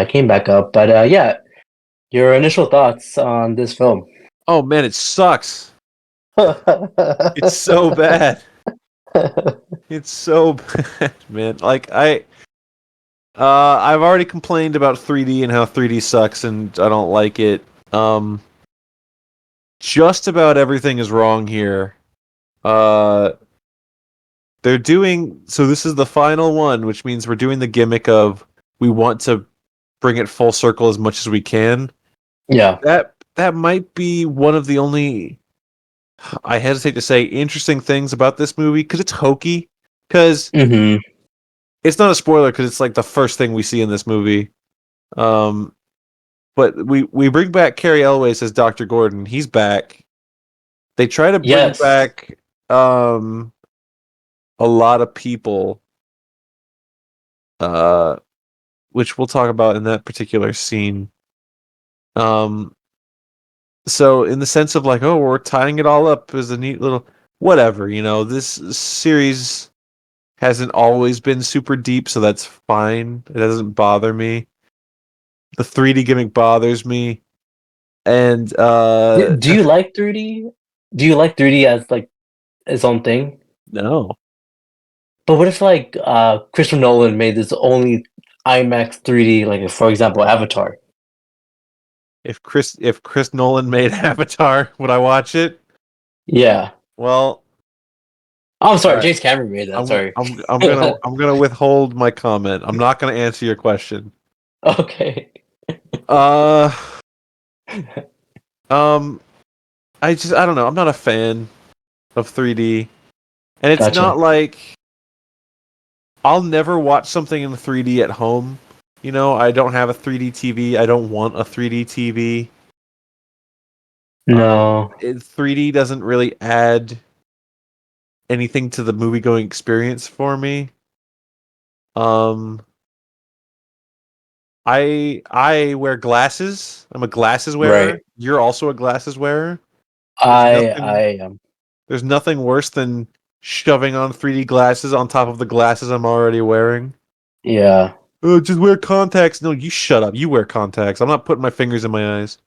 came back up. But yeah, your initial thoughts on this film? Oh man, it sucks. It's so bad. It's so bad, man. Like I've already complained about 3D and how 3D sucks and I don't like it. just about everything is wrong here. They're doing so. This is the final one, which means we're doing the gimmick of we want to bring it full circle as much as we can. Yeah. That might be one of the only, I hesitate to say, interesting things about this movie because it's hokey. Because Mm-hmm. it's not a spoiler because it's like the first thing we see in this movie. But we bring back Carrie Elways as Dr. Gordon. He's back. They try to bring Yes. back a lot of people, which we'll talk about in that particular scene. So in the sense of like, oh, we're tying it all up as a neat little whatever, this series hasn't always been super deep, so that's fine. It doesn't bother me. The 3D gimmick bothers me. And Do you like 3D? Do you like 3D as like its own thing? no. But what if like Christopher Nolan made this only IMAX 3D, like for example, Avatar? If Chris Nolan made Avatar, would I watch it? Yeah. Well, Oh, I'm sorry, Alright. James Cameron made that. Sorry. I'm gonna withhold my comment. I'm not gonna answer your question. Okay. I don't know. I'm not a fan of 3D, and it's Gotcha. not like I'll never watch something in 3D at home. I don't have a 3D TV. I don't want a 3D TV. No. 3D doesn't really add anything to the movie going experience for me. I wear glasses. I'm a glasses wearer. Right. You're also a glasses wearer. I am. There's nothing worse than shoving on 3D glasses on top of the glasses I'm already wearing. Yeah. Oh, just wear contacts. No, you shut up. You wear contacts. I'm not putting my fingers in my eyes.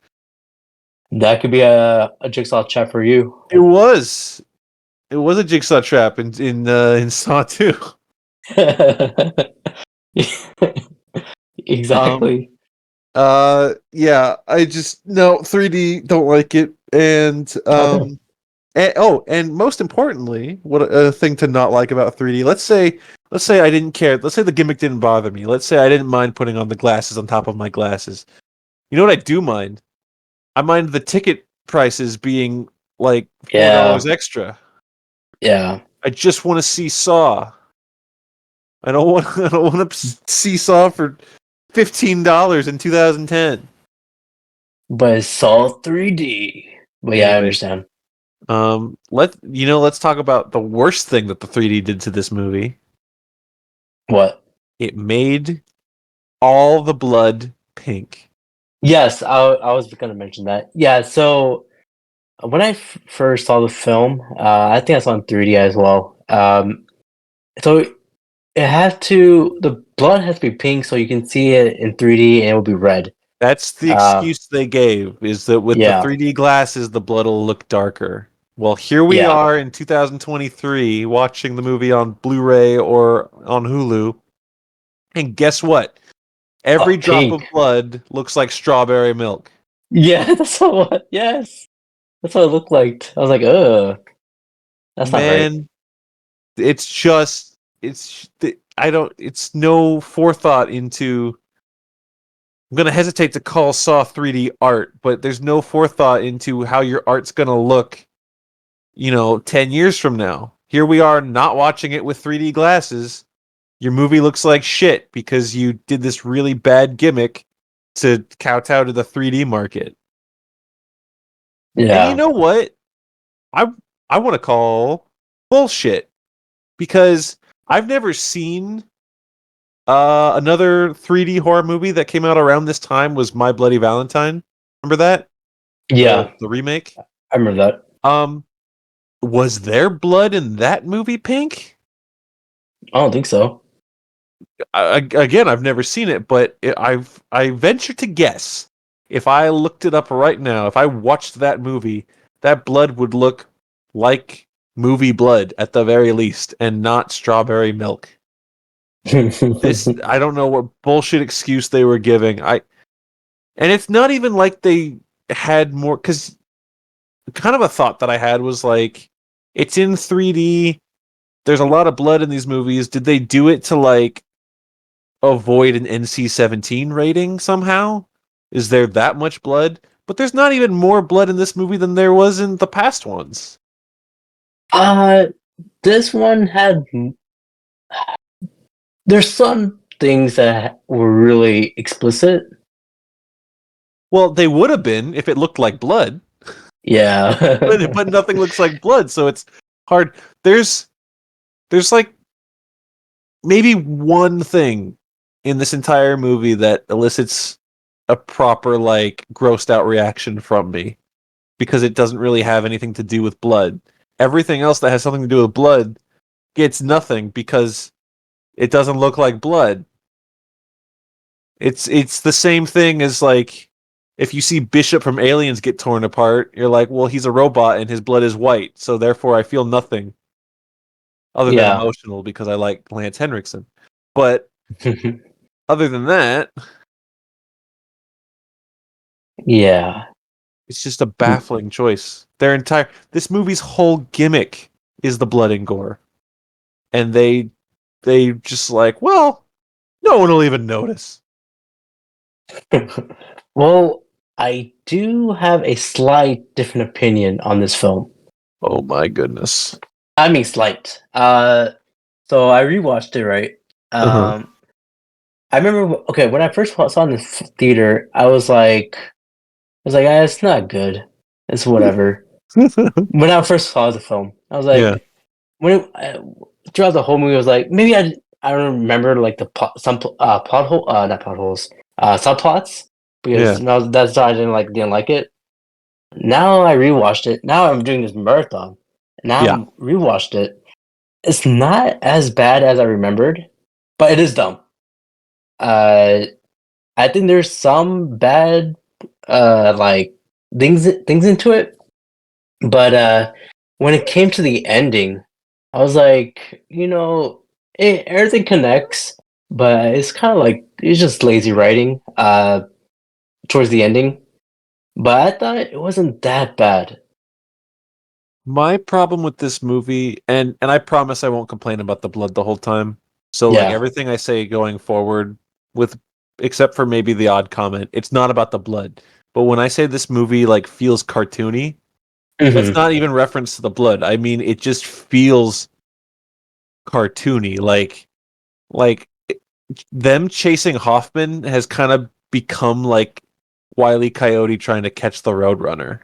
That could be a jigsaw trap for you. It was a jigsaw trap in Saw 2. Exactly. Yeah, I just no 3D, don't like it, and and most importantly, what a thing to not like about 3D. Let's say I didn't care. Let's say the gimmick didn't bother me. Let's say I didn't mind putting on the glasses on top of my glasses. You know what I do mind? I mind the ticket prices being like $4 extra. Yeah. I just want to see Saw. I don't want to see Saw for $15 in 2010. But it's all 3D. But yeah, I Anyway. understand. Let's talk about the worst thing that the 3D did to this movie. What? It made all the blood pink. Yes, I was going to mention that. Yeah, so when I first saw the film, I think I saw it in 3D as well. So the blood has to be pink so you can see it in 3D and it will be red. That's the excuse they gave, is that with Yeah. the 3D glasses, the blood will look darker. Well, here we Yeah. are in 2023 watching the movie on Blu-ray or on Hulu. And guess what? Every drop of Pink. blood looks like strawberry milk. Yeah, that's what. Yes, that's what it looked like. I was like, ugh, that's not right. Man, it's no forethought into. I'm gonna hesitate to call Saw 3D art, but there's no forethought into how your art's gonna look, 10 years from now. Here we are not watching it with 3D glasses. Your movie looks like shit because you did this really bad gimmick to kowtow to the 3D market. Yeah. And you know what? I want to call bullshit because I've never seen another 3D horror movie that came out around this time was My Bloody Valentine. Remember that? Yeah, The remake? I remember that. Was there blood in that movie pink? I don't think so. Again, I've never seen it, but I venture to guess if I looked it up right now, if I watched that movie, that blood would look like movie blood at the very least, and not strawberry milk. I don't know what bullshit excuse they were giving. And it's not even like they had more, because kind of a thought that I had was like, it's in 3D. There's a lot of blood in these movies. Did they do it to like avoid an NC-17 rating somehow? Is there that much blood? But there's not even more blood in this movie than there was in the past ones. This one had. There's some things that were really explicit. Well, they would have been if it looked like blood, Yeah. but nothing looks like blood, so it's hard. There's like maybe one thing in this entire movie that elicits a proper like grossed out reaction from me because it doesn't really have anything to do with blood. Everything else that has something to do with blood gets nothing because it doesn't look like blood. It's the same thing as like if you see Bishop from Aliens get torn apart, you're like, well, he's a robot and his blood is white, so therefore I feel nothing other than Yeah. emotional because I like Lance Henriksen. But other than that, Yeah. it's just a baffling choice. This movie's whole gimmick is the blood and gore. And they just like, well, no one will even notice. Well, I do have a slight different opinion on this film. Oh my goodness. I mean, slight. So I rewatched it, right? Uh-huh. I remember. Okay, when I first saw it in the theater, I was like, ah, it's not good. It's whatever. When I first saw the film, I was like, Yeah. Throughout the whole movie, I was like, maybe I don't remember like the plot hole, not potholes, subplots because Yeah. no, that's why I didn't like it. Now I rewatched it. Now I'm doing this marathon. Now Yeah. I'm rewatched it. It's not as bad as I remembered, but it is dumb. I think there's some bad like things into it, but when it came to the ending, I was like, everything connects, but it's kind of like it's just lazy writing towards the ending. But I thought it wasn't that bad. My problem with this movie, and I promise I won't complain about the blood the whole time. So like Yeah. everything I say going forward, with except for maybe the odd comment, it's not about the blood. But when I say this movie like feels cartoony, that's Mhm. not even reference to the blood. I mean, it just feels cartoony. Like them chasing Hoffman has kind of become like Wile E. Coyote trying to catch the Roadrunner.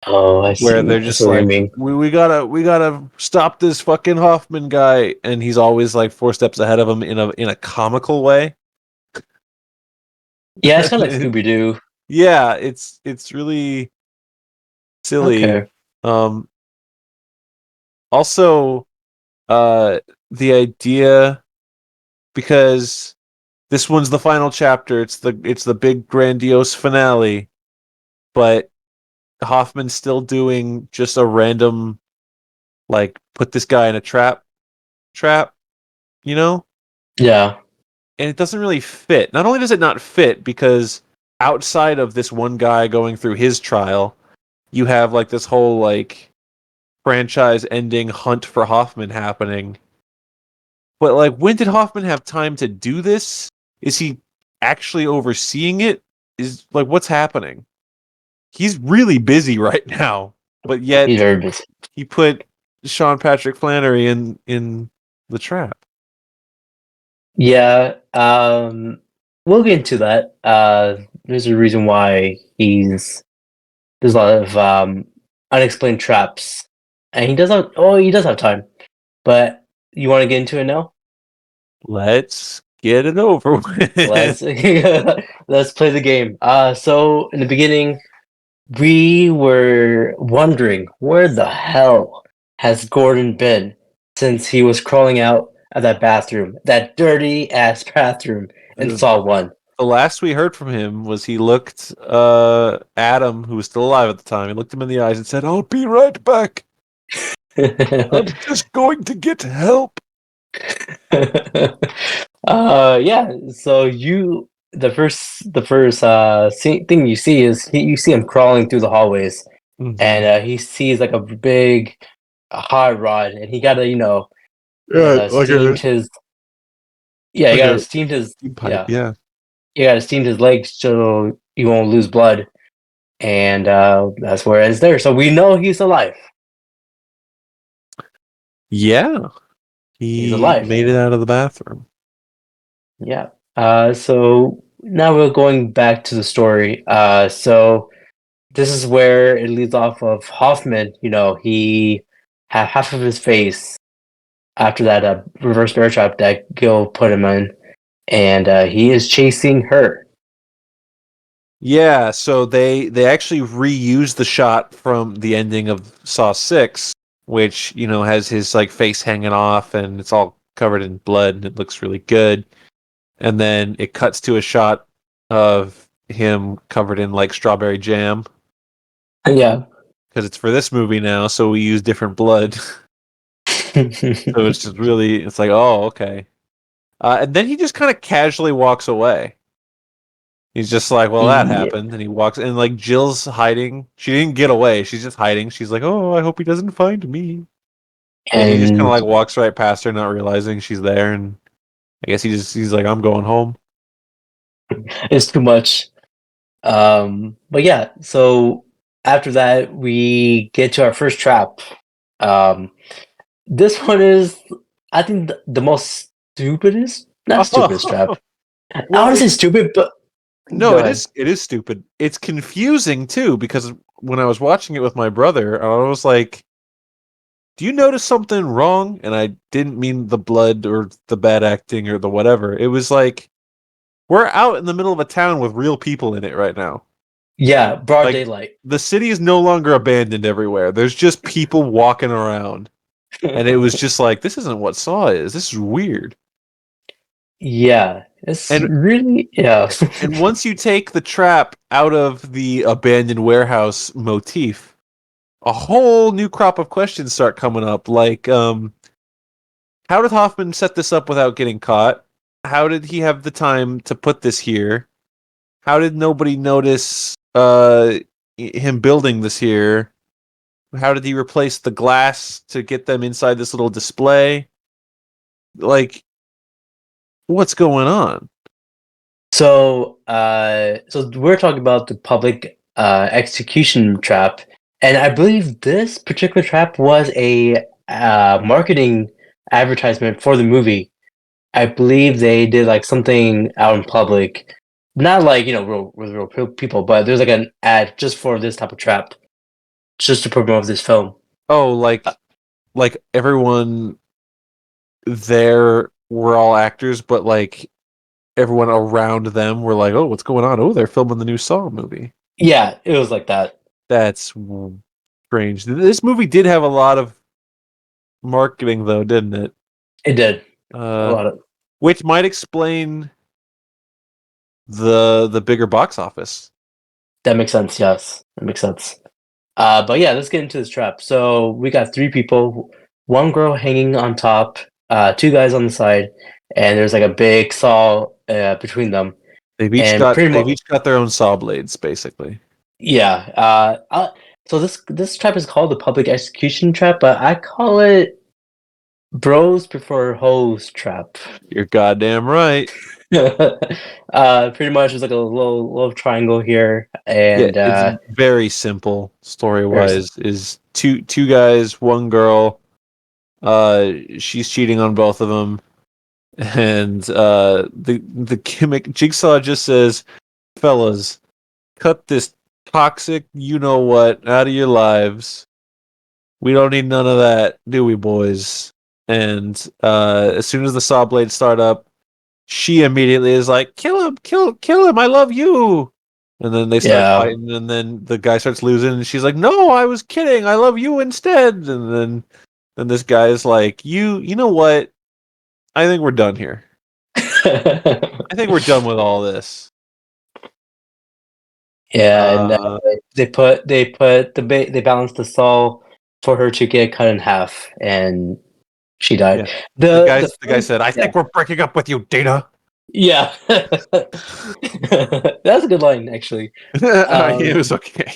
Oh, I Where see. they're That's just what you like, mean. we gotta stop this fucking Hoffman guy, and he's always like 4 steps ahead of him in a comical way. Yeah, it's kind of like Scooby Doo. Yeah, it's really silly. Okay. Um, also, the idea, because this one's the final chapter. It's the big grandiose finale, but Hoffman's still doing just a random like put this guy in a trap, you know? Yeah. And it doesn't really fit. Not only does it not fit because outside of this one guy going through his trial, you have like this whole like franchise ending hunt for Hoffman happening. But like when did Hoffman have time to do this? Is he actually overseeing it? Is like what's happening? He's really busy right now, but He's yet very busy. he put Sean Patrick Flannery in the trap. Yeah. We'll get into that. There's a reason why there's a lot of unexplained traps, and he does have time. But you want to get into it now? Let's get it over with. Let's let's play the game. So in the beginning, we were wondering where the hell has Gordon been since he was crawling out of that bathroom, that dirty ass bathroom in Saw 1. The last we heard from him was he looked Adam, who was still alive at the time, he looked him in the eyes and said, "I'll be right back. I'm just going to get help." Yeah. So the first thing you see is you see him crawling through the hallways, and he sees like a big hot rod, and he gotta steamed his he like gotta a steamed his steam pipe. Yeah. he gotta steamed his legs so he won't lose blood, and that's where it ends there. So we know he's alive. Yeah. He's He alive. made it out of the bathroom. Yeah. So now we're going back to the story. So this is where it leads off of Hoffman. He had half of his face after that reverse bear trap that Gil put him in, and he is chasing her. Yeah, so they actually reused the shot from the ending of Saw 6, which, has his like face hanging off and it's all covered in blood and it looks really good. And then it cuts to a shot of him covered in like strawberry jam Yeah. because it's for this movie now, so we use different blood. So it's just really, it's like, oh, okay. And then he just kind of casually walks away. He's just like, well, that Yeah. happened, and he walks. And like Jill's hiding. She didn't get away. She's just hiding. She's like, oh, I hope he doesn't find me. And he just kind of like walks right past her, not realizing she's there. And I guess he's like, I'm going home. It's too much. But yeah, so after that we get to our first trap. This one is, I think, the most stupidest, not stupidest trap. I want to say stupid, but no, it is stupid. It's confusing too, because when I was watching it with my brother, I was like, do you notice something wrong? And I didn't mean the blood or the bad acting or the whatever. It was like, we're out in the middle of a town with real people in it right now. Yeah, broad Like, daylight. the city is no longer abandoned everywhere. There's just people walking around. And it was just like, this isn't what Saw is. This is weird. Yeah, it's And really, yeah. and once you take the trap out of the abandoned warehouse motif, a whole new crop of questions start coming up. Like, how did Hoffman set this up without getting caught? How did he have the time to put this here? How did nobody notice him building this here? How did he replace the glass to get them inside this little display? Like, what's going on? So we're talking about the public execution trap, and I believe this particular trap was a marketing advertisement for the movie. I believe they did like something out in public, not like with real people, but there's like an ad just for this type of trap, just to promote this film. Oh, like everyone there were all actors, but like everyone around them were like, "Oh, what's going on? Oh, they're filming the new Saw movie." Yeah, it was like that. That's strange. This movie did have a lot of marketing, though, didn't it? It did a lot of. Which might explain the bigger box office. That makes sense. Yes, that makes sense. But yeah, let's get into this trap. So we got three people, one girl hanging on top, two guys on the side, and there's like a big saw between them. They've each got their own saw blades, basically. Yeah. So this trap is called the public execution trap, but I call it bros before hoes trap. You're goddamn right. Pretty much it's like a little triangle here, and it's very simple story wise. Is two guys, one girl. She's cheating on both of them, and the gimmick Jigsaw just says, "Fellas, cut this toxic you know what out of your lives. We don't need none of that, do we, boys?" And as soon as the saw blades start up, she immediately is like, kill him, I love you. And then they start fighting, and then the guy starts losing, and she's like, no, I was kidding, I love you instead. And then this guy is like, you know what? I think we're done here. I think we're done with all this. Yeah, and they balanced the saw for her to get cut in half, and she died. Yeah. The guy said, I think we're breaking up with you, Dana. Yeah. That's a good line, actually. It was okay.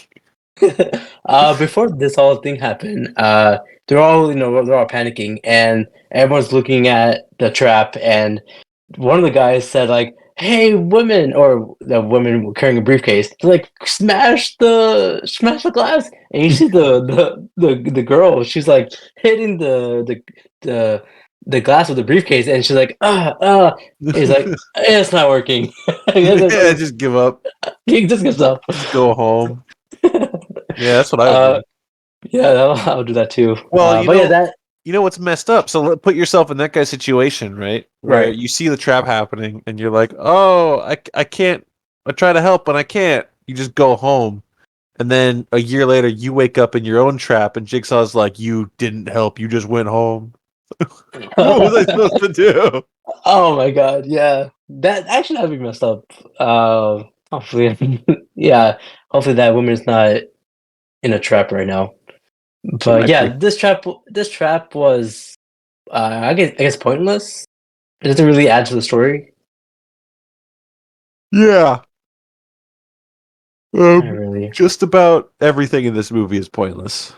Before this whole thing happened, they're all panicking, and everyone's looking at the trap, and one of the guys said like, "Hey, women," or the woman carrying a briefcase, like, smash the glass, and you see the girl, she's like hitting the the glass with the briefcase, and she's like, he's like, it's not working. Yeah, just give up. He just gives up. Just go home. Yeah, that's what I would Uh, do. yeah, I'll do that too. Well, But yeah, that you know what's messed up. So put yourself in that guy's situation, right? Where right. you see the trap happening, and you're like, "Oh, I can't. I try to help, but I can't." You just go home, and then a year later, you wake up in your own trap, and Jigsaw's like, "You didn't help. You just went home." What was I supposed to do? Oh my god, yeah. That actually that'd be messed up. Hopefully, yeah. Hopefully that woman's not in a trap right now. She But might yeah, be. this trap was, I guess pointless. It doesn't really add to the story. Yeah. Not really. Just about everything in this movie is pointless.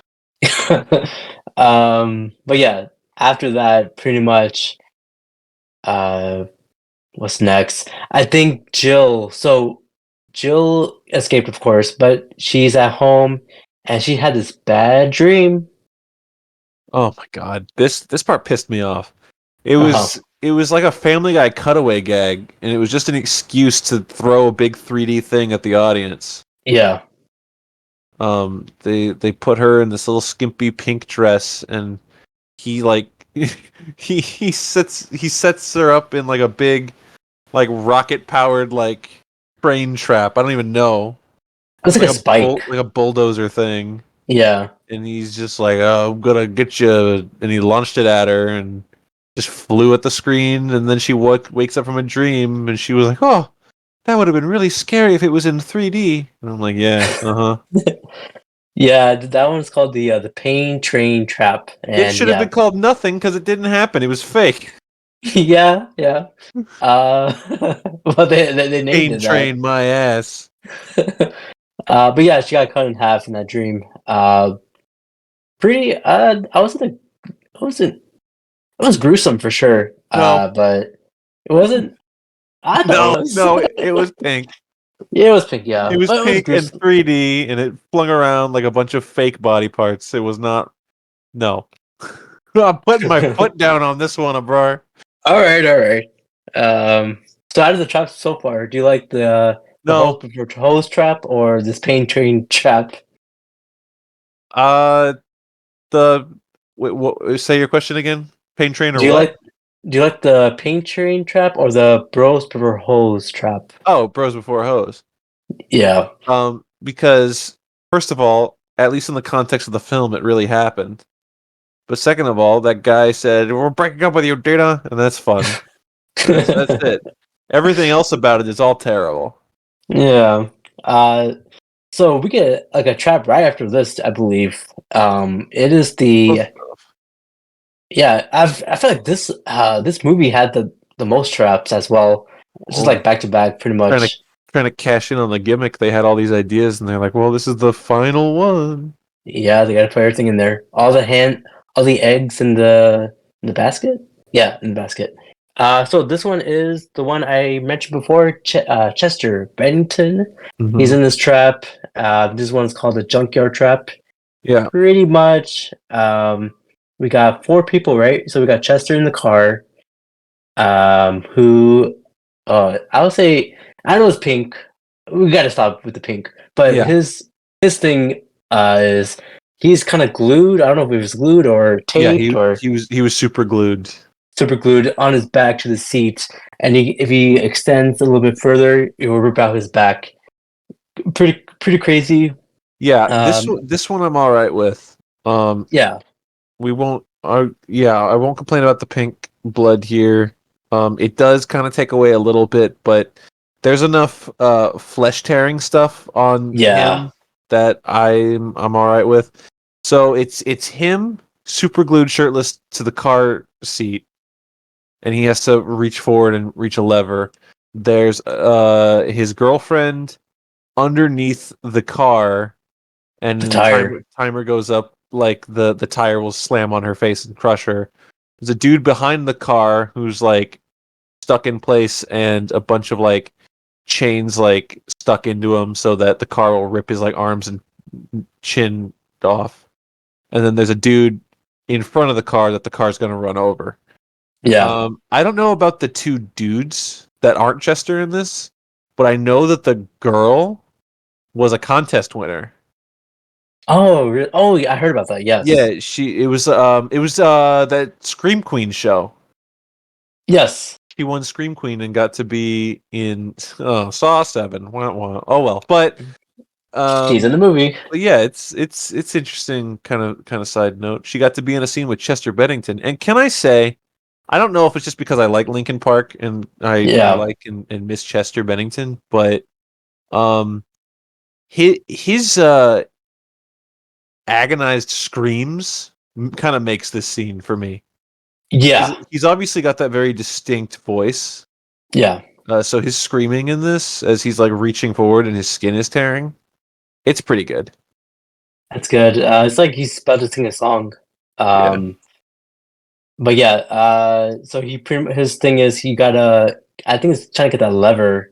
But yeah, after that, pretty much, uh, what's next? I think Jill. So Jill escaped, of course, but she's at home and she had this bad dream. Oh my god, this part pissed me off. It Uh-huh. was like a Family Guy cutaway gag, and it was just an excuse to throw a big 3D thing at the audience. Yeah. They put her in this little skimpy pink dress, and he like he sets her up in like a big like rocket powered like train trap. I don't even know. It's It's like a like spike. like a bulldozer thing. Yeah. And he's just like, "Oh, I'm gonna get you," and he launched it at her and just flew at the screen. And then she wakes up from a dream, and she was like, "Oh, that would have been really scary if it was in 3D." And I'm like, "Yeah, uh huh." Yeah, that one's called the pain train trap. It And should have been yeah. called nothing because it didn't happen. It was fake. Yeah, yeah. Uh well they named Pain it that. train my ass. But yeah, she got cut in half in that dream. Pretty it was gruesome for sure. No, But it wasn't. I thought it no, was. no. It was pink. Yeah, it was pink, yeah, It was but it was pink and gruesome. 3D, and it flung around like a bunch of fake body parts. It was not. No, I'm putting my foot down on this one, Abrar. All right, all right. So out of the traps so far, do you like the No, hose trap or this pain train trap? uh, the what? Say your question again. Pain train or Do you what? like do you like the pain train trap or the bros prefer hose trap? Oh, bros before hoes. Yeah. Because first of all, at least in the context of the film, it really happened. But second of all, that guy said, "We're breaking up with you, Data," and that's fun. That's it. Everything else about it is all terrible. Yeah. So we get like a trap right after this, I believe. It is the yeah. I feel like this movie had the most traps as well. It's just Well, like back to back, pretty trying to much. trying to cash in on the gimmick. They had all these ideas, and they're like, "Well, this is the final one." Yeah, they gotta put everything in there. All the eggs in the basket. Yeah, in the basket. So this one is the one I mentioned before, Chester Bennington. He's Mm-hmm. in this trap. This one's called the junkyard trap. Yeah, Pretty much. We got four people, right? So we got Chester in the car. Who, I would say, I know it's pink. We got to stop with the pink. But yeah, his thing is he's kind of glued. I don't know if it was glued or yeah. taped or He was super glued. super glued on his back to the seat. And if he extends a little bit further, it will rip out his back. Pretty crazy. Yeah, Um, this one I'm all right with. yeah, We won't. Yeah, I won't complain about the pink blood here. It does kind of take away a little bit, but there's enough flesh tearing stuff on yeah, him that I'm all right with. So it's him super glued shirtless to the car seat, and he has to reach forward and reach a lever. There's his girlfriend underneath the car, and The tire. timer goes up, like the tire will slam on her face and crush her. There's a dude behind the car who's like stuck in place, and a bunch of like chains like stuck into him so that the car will rip his like arms and chin off. And then there's a dude in front of the car that the car's going to run over. Yeah. I don't know about the two dudes that aren't Chester in this, but I know that the girl was a contest winner. Oh, oh, yeah, I heard about that. Yes. Yeah, it was that Scream Queen show. Yes. She won Scream Queen and got to be in Saw 7. Wah, wah. Oh well, but She's in the movie. but yeah, it's interesting kind of side note. She got to be in a scene with Chester Bennington, and can I say, I don't know if it's just because I like Linkin Park and I Yeah. like and miss Chester Bennington, but his agonized screams kind of makes this scene for me. Yeah. He's obviously got that very distinct voice. Yeah. So his screaming in this, as he's like reaching forward and his skin is tearing, it's pretty good. That's good. It's like he's about to sing a song. Yeah. But yeah, so his thing is he gotta, I think he's trying to get that lever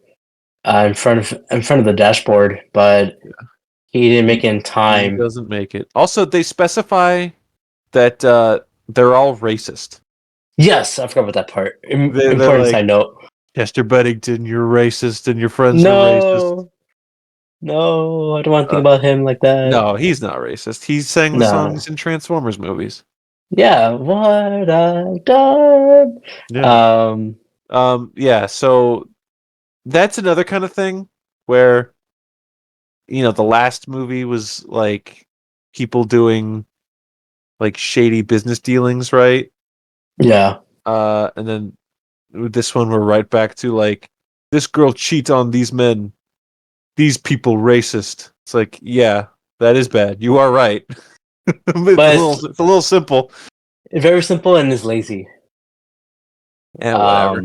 in front of the dashboard, but he didn't make it in He time. doesn't make it. Also, they specify that they're all racist. Yes, I forgot about that part. They're Important like, side note. Chester Bennington, you're racist, and your friends are racist. No, I don't want to think about him like that. No, he's not racist. He sang the No. songs in Transformers movies. Yeah, what I've done. Yeah. Yeah. So that's another kind of thing where, the last movie was like people doing like shady business dealings, right? Yeah. And then with this one, we're right back to like, this girl cheats on these men, these people racist. It's like, yeah, that is bad. You are right. It's a little simple. Very simple and is lazy. Yeah, whatever.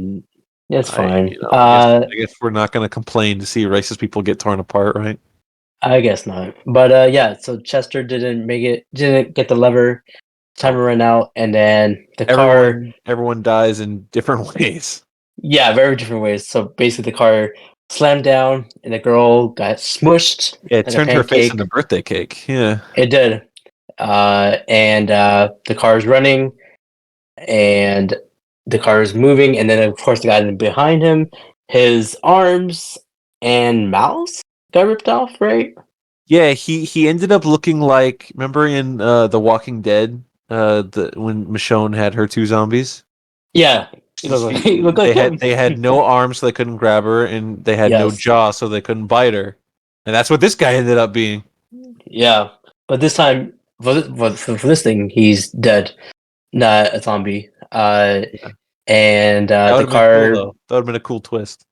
Yeah, it's fine. I guess we're not going to complain to see racist people get torn apart, right? I guess not. But yeah, so Chester didn't get the lever. Timer ran out, and then everyone dies in different ways. Yeah, very different ways. So basically, the car slammed down, and the girl got smushed. Yeah, it like turned her face into birthday cake. Yeah, it did. And the car is running, and the car is moving, and then of course the guy behind him, his arms and mouth got ripped off, right? Yeah, he ended up looking like, remember in The Walking Dead, when Michonne had her two zombies? Yeah. They had no arms, so they couldn't grab her, and they had no jaw, so they couldn't bite her. And that's what this guy ended up being. Yeah, but this time for this thing, he's dead, not a zombie. And the car, cool, that would have been a cool twist.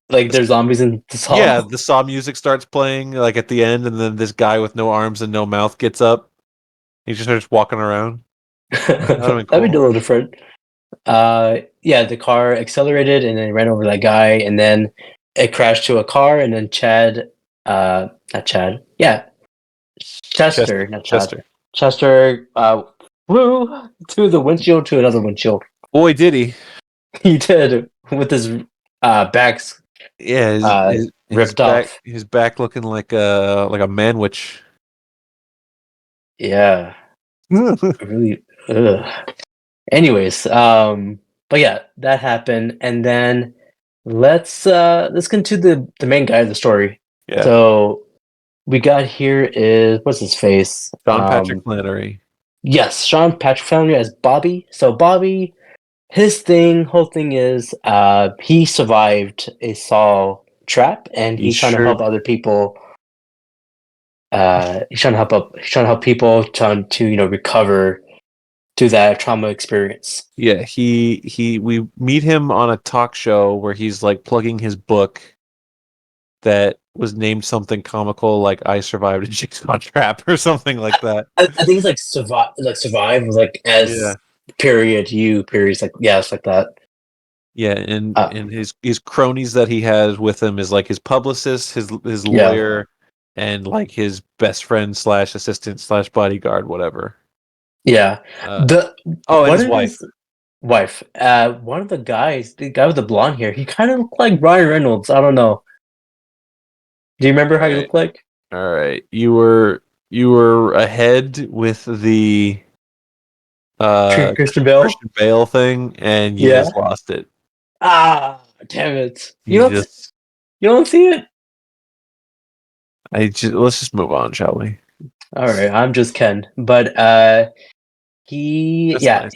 Like there's zombies in the Saw. Yeah, the Saw music starts playing like at the end, and then this guy with no arms and no mouth gets up. He just starts walking around. That'd be a little different. Yeah, the car accelerated and then ran over that guy, and then it crashed to a car, and then Chester, flew to the windshield to another windshield. Boy, did he! He did, with his backs. Yeah, his ripped back, off. His back looking like a manwich. Yeah, really. Ugh. Anyways, but yeah, that happened, and then let's get into the main guy of the story. Yeah. So we got here is, what's his face? Sean Patrick Flannery. Yes, Sean Patrick Flannery as Bobby. So Bobby, his whole thing is he survived a Saw trap, and he's trying to help other people. He's trying to help people to recover through that trauma experience. Yeah, we meet him on a talk show where he's like plugging his book that was named something comical, like "I survived a jigsaw trap" or something like that. I think it's like survive, like as period U periods, like it's like that. Yeah, and his cronies that he has with him is like his publicist, his lawyer, and like his best friend / assistant / bodyguard, whatever. Yeah. Uh, The oh, and One his of wife. his wife, one of the guys, the guy with the blonde hair, he kind of looked like Ryan Reynolds. I don't know. Do you remember how he Right. looked like? All right, you were ahead with the Christian Bale. Christian Bale thing, and you Yeah. just lost it. Ah, damn it! You just, You don't see it. let's just move on, shall we? All right, I'm just Ken, but he That's yeah nice.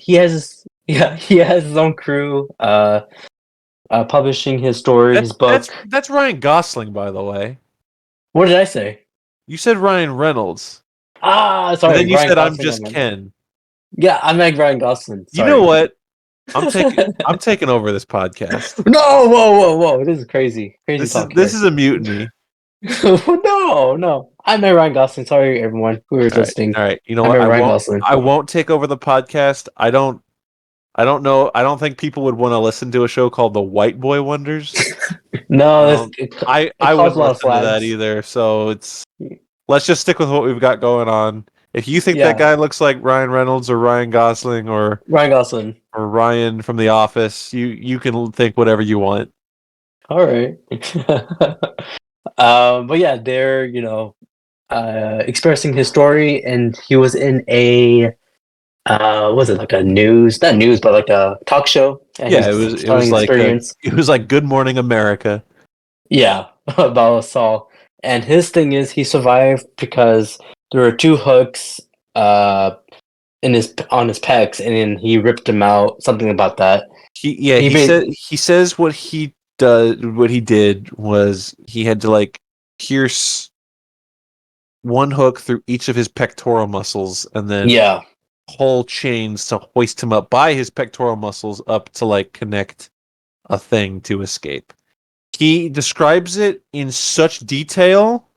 he has his own crew. Publishing his story, his book. That's Ryan Gosling, by the way. What did I say? You said Ryan Reynolds, Ah, and sorry, then you Ryan said I'm Gosling. I just meant. Ken. Yeah, I meant Ryan Gosling. You know Sorry. what? I'm taking over this podcast. No, whoa! This is crazy, crazy talk This here. is a mutiny. No. I meant Ryan Gosling. Sorry, everyone who is listening. All right. You know I what? meant Ryan Gosling. I won't take over the podcast. I don't know. I don't think people would want to listen to a show called The White Boy Wonders. No, I it caused wouldn't a lot of listen to that flags. either. So let's just stick with what we've got going on. If you think Yeah. that guy looks like Ryan Reynolds or Ryan Gosling or Ryan Gosling. Ryan from The Office, you can think whatever you want. All right. But yeah, they're expressing his story, and he was in a was it like a not news, but like a talk show, and Yeah, he's it telling was like experience. it was like Good Morning America. Yeah, about Saul, and his thing is he survived because there were two hooks in his on his pecs, and then he ripped him out. Something about that. He says what he did was he had to like pierce one hook through each of his pectoral muscles and then Yeah, pull chains to hoist him up by his pectoral muscles up to like connect a thing to escape. He describes it in such detail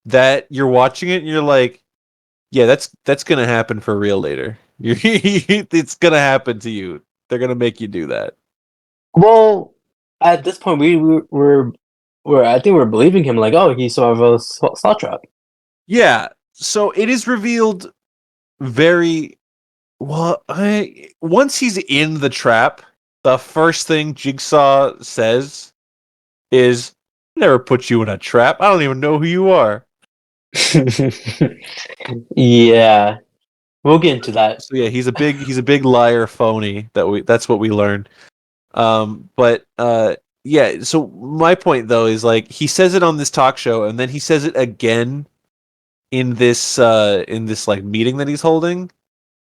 that you're watching it and you're like, yeah, that's gonna happen for real later. It's gonna happen to you. They're gonna make you do that. well, at this point, we're I think we're believing him, like, oh, he survived a saw trap. Yeah. So it is revealed very well. Once he's in the trap, the first thing Jigsaw says is, "Never put you in a trap. I don't even know who you are." Yeah, we'll get into that. So yeah, he's a big liar, phony. That's what we learned. But yeah. So my point though is like he says it on this talk show, and then he says it again in this like meeting that he's holding,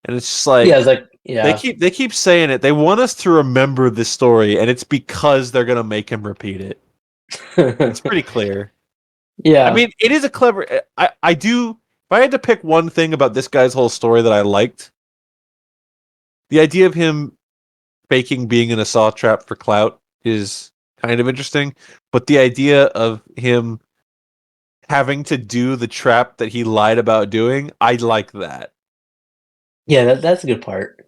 and it's just like Yeah, it's like yeah, they keep saying it. They want us to remember this story, and it's because they're gonna make him repeat it. It's pretty clear. yeah. I mean, it is a clever. I do. If I had to pick one thing about this guy's whole story that I liked, the idea of him faking being in a saw trap for clout is kind of interesting. But the idea of him having to do the trap that he lied about doing, I like that. Yeah, that's a good part.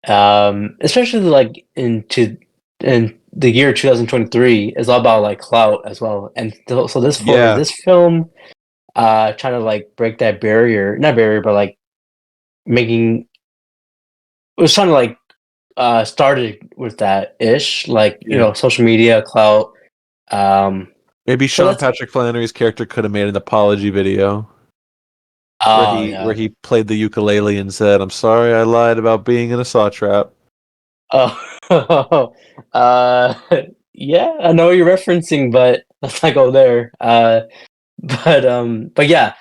Especially like in the year 2023 is all about like clout as well. And so Yeah. this film trying to like break that barrier, not barrier, but like making it was trying to like started with that ish, like social media clout. Maybe So Sean that's Patrick Flannery's character could have made an apology video yeah. where he played the ukulele and said, "I'm sorry, I lied about being in a saw trap." Oh, yeah, I know what you're referencing, but let's not go there. But yeah,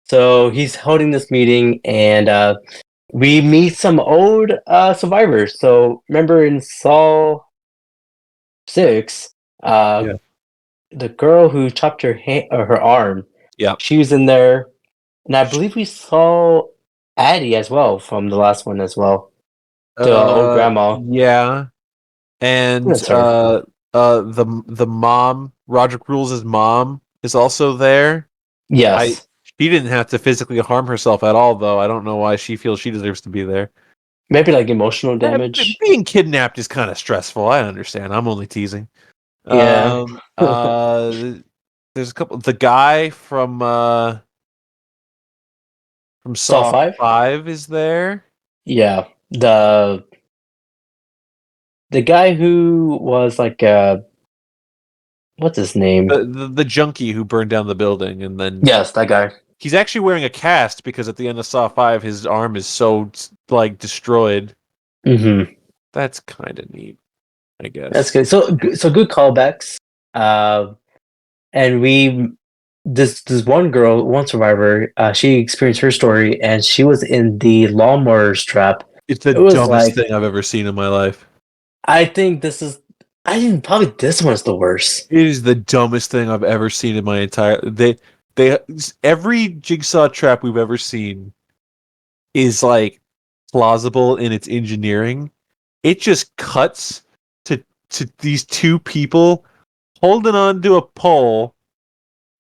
so he's holding this meeting, and we meet some old survivors. So remember in Saw 6, Yeah. the girl who chopped her hand or her arm, Yeah. she was in there, and I believe we saw Addie as well from the last one as well. The old grandma. Yeah. And That's her. the mom, Roderick Rules' mom, is also there. Yes. She didn't have to physically harm herself at all, though. I don't know why she feels she deserves to be there. Maybe like emotional damage. Being kidnapped is kind of stressful. I understand. I'm only teasing. Yeah. There's a couple. The guy from Saw Saw 5? 5 is there. Yeah. The guy who was like what's his name? The junkie who burned down the building, and then Yes, that guy. he's actually wearing a cast because at the end of Saw 5, his arm is so like destroyed. Mm-hmm. That's kind of neat, I guess. That's good. So good callbacks. And this one girl, one survivor, she experienced her story, and she was in the lawnmower's trap. It's the It was dumbest like, thing I've ever seen in my life. I think this is. I think probably this one's the worst. It is the dumbest thing I've ever seen in my entire. They every jigsaw trap we've ever seen is like plausible in its engineering. It just cuts to these two people holding on to a pole,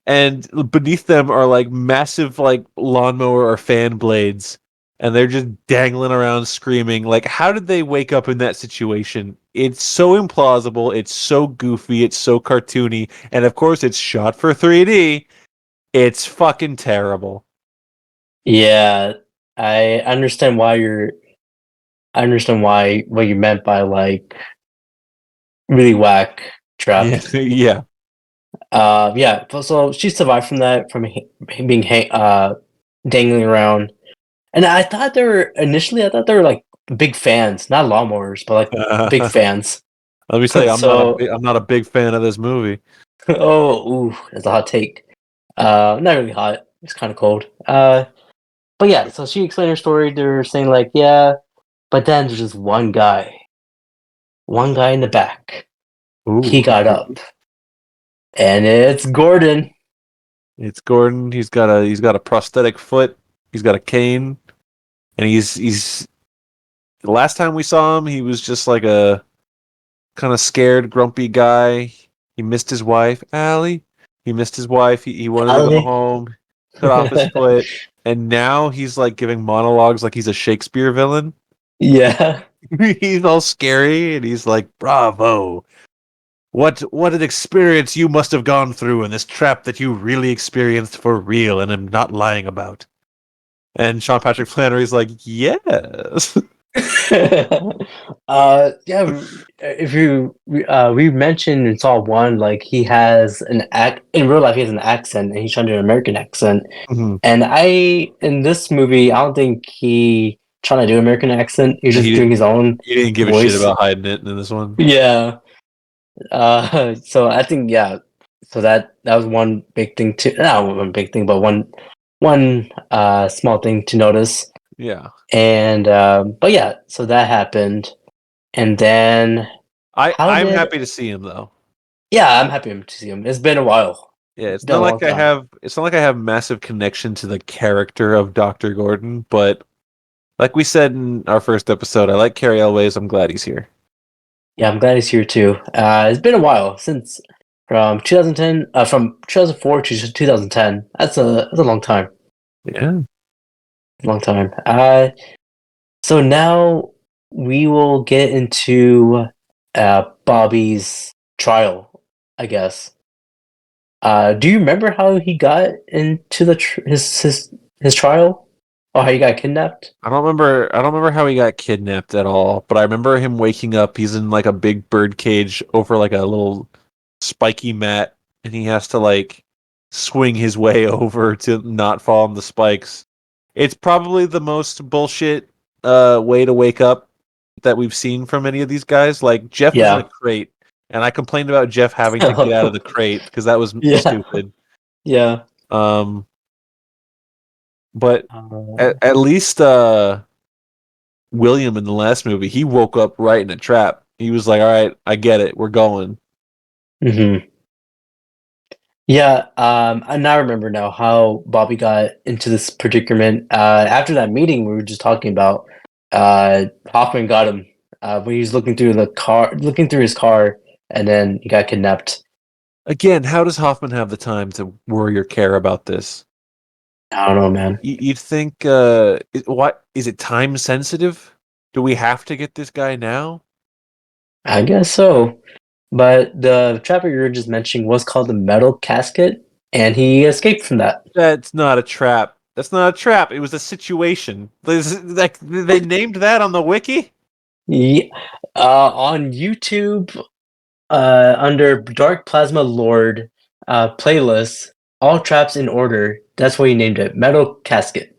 and beneath them are like massive like lawnmower or fan blades, and they're just dangling around screaming. Like, how did they wake up in that situation? It's so implausible, it's so goofy, it's so cartoony, and of course it's shot for 3D. It's fucking terrible. Yeah, I understand why you're. I understand why what you meant by like really whack trap. Yeah. Yeah. Yeah. So she survived from that, from being dangling around. And I thought they were initially. I thought they were like big fans, not lawnmowers, but like big fans. Let me tell you, So, I'm not a big fan of this movie. oh, ooh, that's a hot take. Not really hot. It's kind of cold. But yeah. So she explained her story. They're saying like, yeah, but then there's just one guy in the back. He Ooh. got up, and it's Gordon. It's Gordon. He's got a prosthetic foot. He's got a cane, and he's. The last time we saw him, he was just like a kind of scared, grumpy guy. He missed his wife, Allie. He missed his wife. He wanted to go Allie. home. Cut off his foot, and now he's like giving monologues like he's a Shakespeare villain. Yeah. He's all scary, and he's like, "Bravo! What an experience you must have gone through in this trap that you really experienced for real, and am not lying about." And Sean Patrick Flannery's like, "Yes." Yeah. If you we mentioned in Saw 1, like he has an act in real life. He has an accent, and he's trying to do an American accent. Mhm. And in this movie, I don't think he trying to do American accent. He's just He doing his own He didn't give a shit voice. about hiding it in this one. Yeah. So I think, yeah. So that was one big thing to not one big thing, but one small thing to notice. Yeah. And but yeah, so that happened, and then I'm happy to see him though. yeah, I'm happy to see him. It's been a while. Yeah, it's Been not a long like time. it's not like I have massive connection to the character of Dr. Gordon, but like we said in our first episode, I like Carrie Elways. I'm glad he's here. Yeah, I'm glad he's here too. It's been a while since from 2010, from 2004 to 2010. That's a long time. Yeah. Long time. So now we will get into Bobby's trial, I guess. Do you remember how he got into his trial, or how he got kidnapped? I don't remember how he got kidnapped at all, but I remember him waking up. He's in like a big bird cage over like a little spiky mat, and he has to like swing his way over to not fall on the spikes. It's probably the most bullshit way to wake up that we've seen from any of these guys. Like Jeff was in a Yeah. crate, and I complained about Jeff having to get out of the crate because that was Yeah. stupid. Yeah. Um, but Uh, at least William in the last movie, he woke up right in a trap. He was like, "All right, I get it. We're going." mhm. Yeah, I now remember now how Bobby got into this predicament. After that meeting we were just talking about, Hoffman got him when he was looking through his car, and then he got kidnapped. Again, how does Hoffman have the time to worry or care about this? I don't know, man. You'd think, what is it? Time sensitive? Do we have to get this guy now? I guess so. But the trapper you were just mentioning was called the Metal Casket, and he escaped from that. That's not a trap. That's not a trap. It was a situation. Like they named that on the wiki. Yeah, on YouTube, under Dark Plasma Lord playlist, all traps in order. That's what he named it, Metal Casket.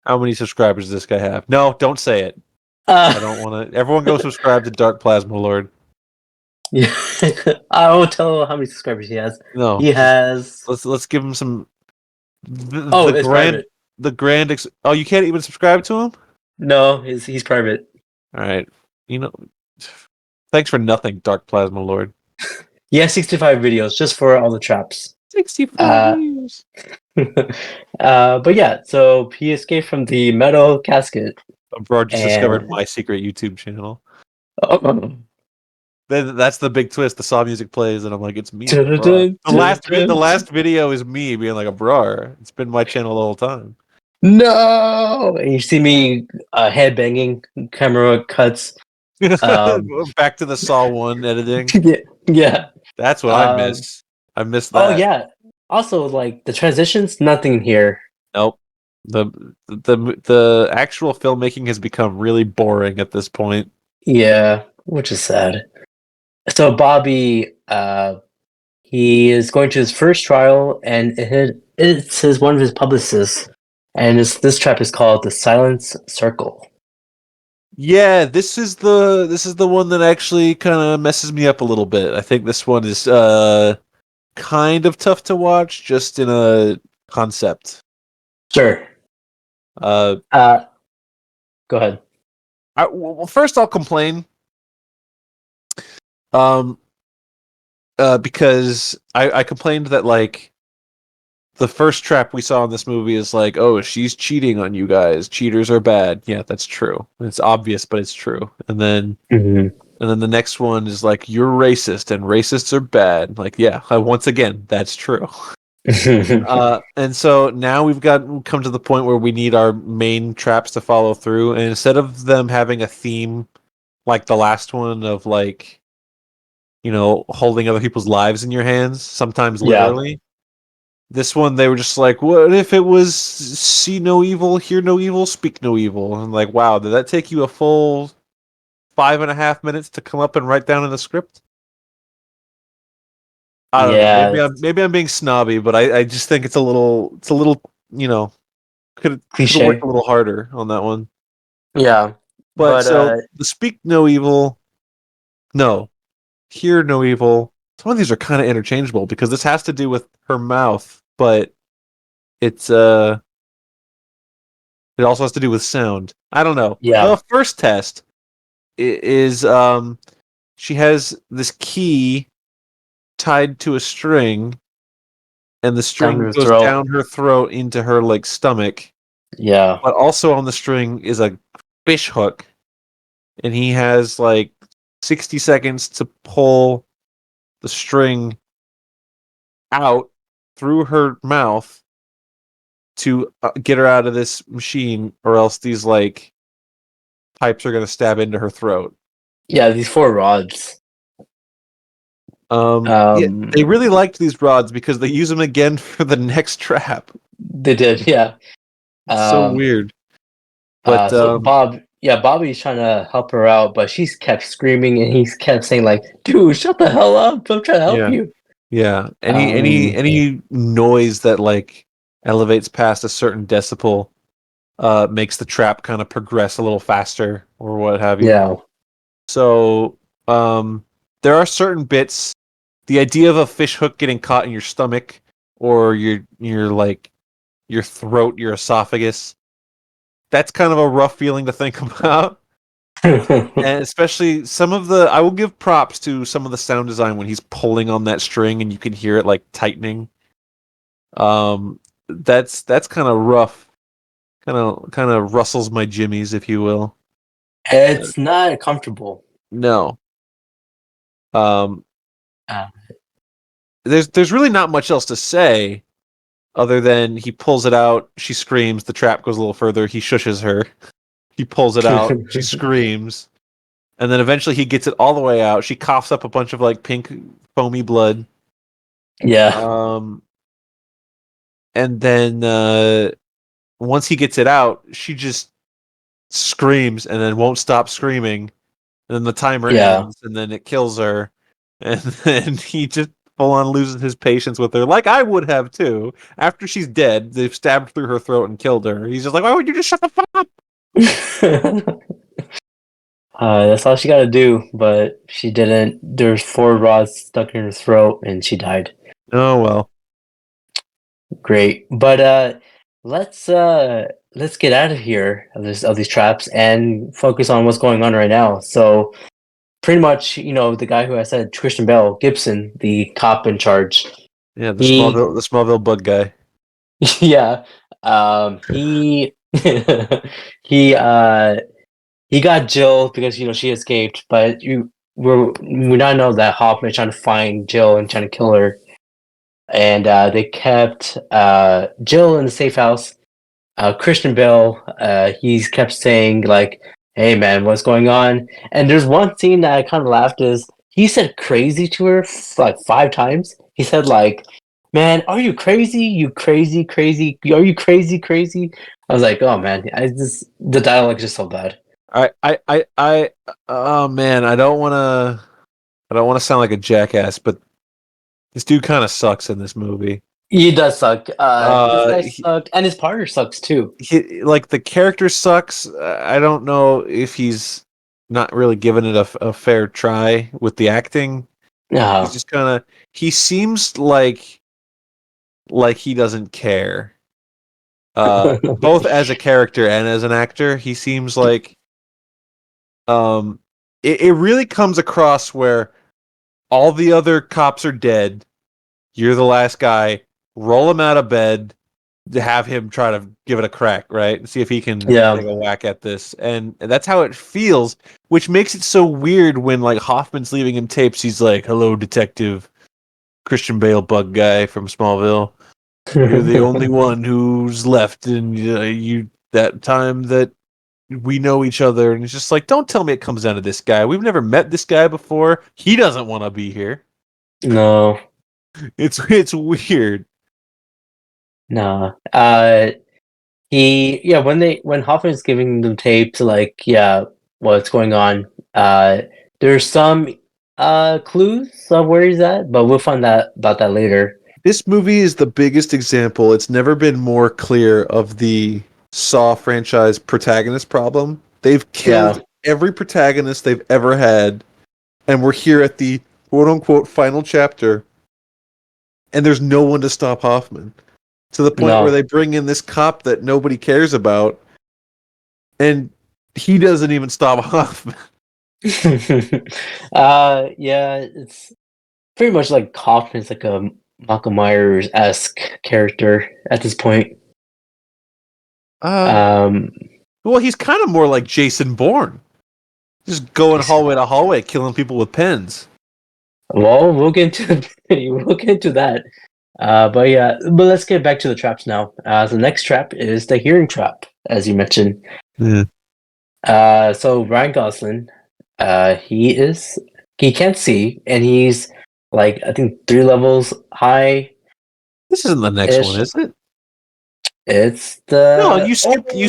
How many subscribers does this guy have? No, don't say it. I don't want to. Everyone go subscribe to Dark Plasma Lord. Yeah, I won't tell how many subscribers he has. No, He has. let's give him some. The, Oh, the it's grand, private. the grand. Oh, you can't even subscribe to him. No, he's private. All right, you know. Thanks for nothing, Dark Plasma Lord. He has 65 videos just for all the traps. 65 views. But yeah, so he escaped from the Metal Casket. Abrar just discovered And my secret YouTube channel. oh, Then that's the big twist. The Saw music plays, and I'm like, it's me, Abrar. dun-dun-dun, The dun-dun. last video is me being like Abrar. It's been my channel the whole time. No, and you see me head banging, camera cuts. Back to the Saw 1 editing. Yeah, yeah. That's what I miss. I miss Oh that. yeah. Also, like the transitions, nothing here. Nope. The actual filmmaking has become really boring at this point. Yeah, which is sad. So Bobby, he is going to his first trial, and it's one of his publicists, and this trap is called the Silence Circle. Yeah, this is the one that actually kind of messes me up a little bit. I think this one is kind of tough to watch just in a concept. Sure. Uh, Go ahead. well, first I'll complain. Because I complained that like the first trap we saw in this movie is like, oh, she's cheating on you guys. Cheaters are bad. Yeah, that's true. It's obvious, but it's true. And then the next one is like, you're racist and racists are bad. Like, yeah, once again, that's true. And so now we've come to the point where we need our main traps to follow through, and instead of them having a theme like the last one of like, you know, holding other people's lives in your hands, sometimes Yeah. literally. This one, they were just like, what if it was see no evil, hear no evil, speak no evil? And I'm like, wow, did that take you a full 5.5 minutes to come up and write down in the script? I don't Yeah, know. Maybe I'm being snobby, but I just think it's a little, you know, could have cliche. worked a little harder on that one. Yeah, But so the speak no evil, no, hear no evil. Some of these are kind of interchangeable because this has to do with her mouth, but it's it also has to do with sound. I don't know. Yeah. The first test is she has this key tied to a string, and the string her goes throat. down her throat into her like stomach. Yeah. But also on the string is a fish hook, and he has like 60 seconds to pull the string out through her mouth to get her out of this machine, or else these like pipes are going to stab into her throat. Yeah, these 4 rods. Yeah, they really liked these rods because they use them again for the next trap. They did, yeah. It's so weird. But so Bobby's trying to help her out, but she's kept screaming, and he's kept saying like, "Dude, shut the hell up! I'm trying to help you." Yeah, any noise that like elevates past a certain decibel makes the trap kind of progress a little faster or what have you. Yeah. So there are certain bits. The idea of a fish hook getting caught in your stomach or your like your throat, your esophagus, that's kind of a rough feeling to think about. And especially I will give props to some of the sound design when he's pulling on that string and you can hear it like tightening. That's kind of rough. Kind of rustles my jimmies, if you will. It's not comfortable. No. There's really not much else to say other than he pulls it out, she screams, the trap goes a little further, he shushes her. He pulls it out, she screams. and then eventually he gets it all the way out. She coughs up a bunch of like pink foamy blood. Yeah. And then once he gets it out, she just screams and then won't stop screaming. And then the timer Yeah. ends, and then it kills her, and then he just full on loses his patience with her, like I would have too. After she's dead, they've stabbed through her throat and killed her. He's just like, "Why would you just shut the fuck up?" That's all she got to do, but she didn't. There's 4 rods stuck in her throat, and she died. Oh well. Great, but let's get out of here of these traps and focus on what's going on right now. So, pretty much, the guy who I said, Christian Bale, Gibson, the cop in charge. Yeah, the He- Smallville bug guy. Yeah, he he got Jill because she escaped, but we now know that Hoffman is trying to find Jill and trying to kill her. And they kept Jill in the safe house. Christian Bale, he's kept saying like, "Hey man, what's going on?" And there's one scene that I kind of laughed is he said "crazy" to her like 5 times. He said like, "Man, are you crazy? You crazy, crazy? Are you crazy, crazy?" I was like, "Oh man, the dialogue is just so bad." Oh man, I don't want to sound like a jackass, but this dude kind of sucks in this movie. He does suck. This guy He- sucked, and his partner sucks too. like the character sucks. I don't know if he's not really giving it a fair try with the acting. Yeah. He's just kind of. He seems like he doesn't care. Both as a character and as an actor, he seems like. It really comes across where all the other cops are dead. You're the last guy. Roll him out of bed to have him try to give it a crack, right? See if he can Yeah. take a whack at this. And that's how it feels, which makes it so weird when like Hoffman's leaving him tapes. He's like, "Hello, detective Christian Bale bug guy from Smallville. You're the only one who's left and you that time that we know each other." And it's just like, don't tell me it comes down to this guy. We've never met this guy before. He doesn't want to be here. No. It's weird. Nah. When Hoffman's giving them tapes, like, what's going on? There's some clues of where he's at, but we'll find out about that later. This movie is the biggest example. It's never been more clear of the Saw franchise protagonist problem. They've killed every protagonist they've ever had, and we're here at the quote-unquote final chapter, and there's no one to stop Hoffman. To the point where they bring in this cop that nobody cares about, and he doesn't even stop Hoffman. It's pretty much like Hoffman's like a Michael Myers-esque character at this point. Well, he's kind of more like Jason Bourne. Just going hallway to hallway, killing people with pens. Well, we'll get into that. But let's get back to the traps now. The next trap is the hearing trap, as you mentioned. Yeah. So Ryan Gosling, he can't see, and he's like I think 3 levels high. This isn't the next one, is it? It's the No, you skipped you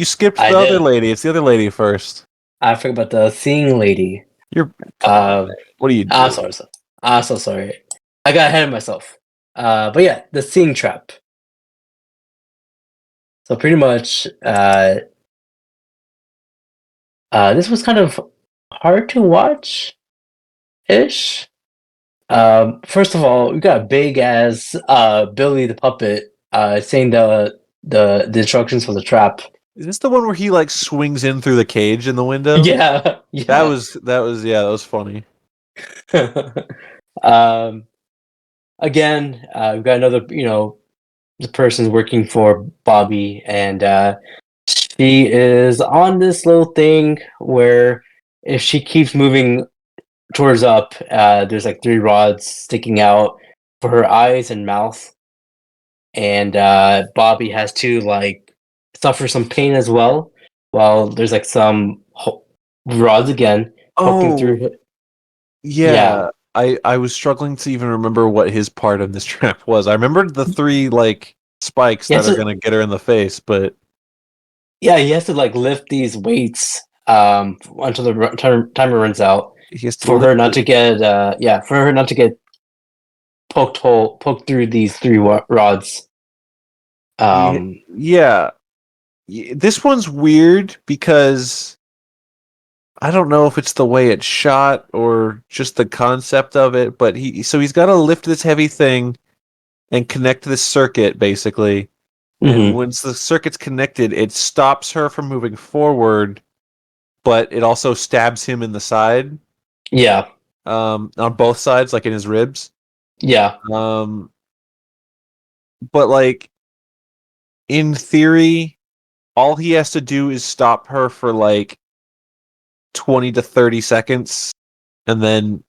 skipped the other lady. It's the other lady first. I forgot about the seeing lady. What are you doing? I'm sorry. I'm so sorry. I got ahead of myself. But yeah, the seeing trap. So pretty much, this was kind of hard to watch, ish. First of all, we got big as Billy the puppet saying the instructions for the trap. Is this the one where he like swings in through the cage in the window? Yeah. That was funny. Again, we've got another, the person's working for Bobby, and she is on this little thing where if she keeps moving towards up, there's like 3 rods sticking out for her eyes and mouth, and Bobby has to like suffer some pain as well, while there's like some rods again, poking through. Oh, Yeah, yeah. I was struggling to even remember what his part of this trap was. I remembered the three like spikes he has that are to. gonna get her in the face, but Yeah, he has to like lift these weights until the timer runs out he has to for her lift not it. to get for her not to get poked through these three rods. Yeah, Um, yeah. This one's weird because I don't know if it's the way it's shot or just the concept of it, but he's got to lift this heavy thing and connect this circuit basically. And mhm. once the circuit's connected, it stops her from moving forward, but it also stabs him in the side, Yeah, on both sides, like in his ribs. yeah, Um, but like in theory, all he has to do is stop her for like 20 to 30 seconds, and then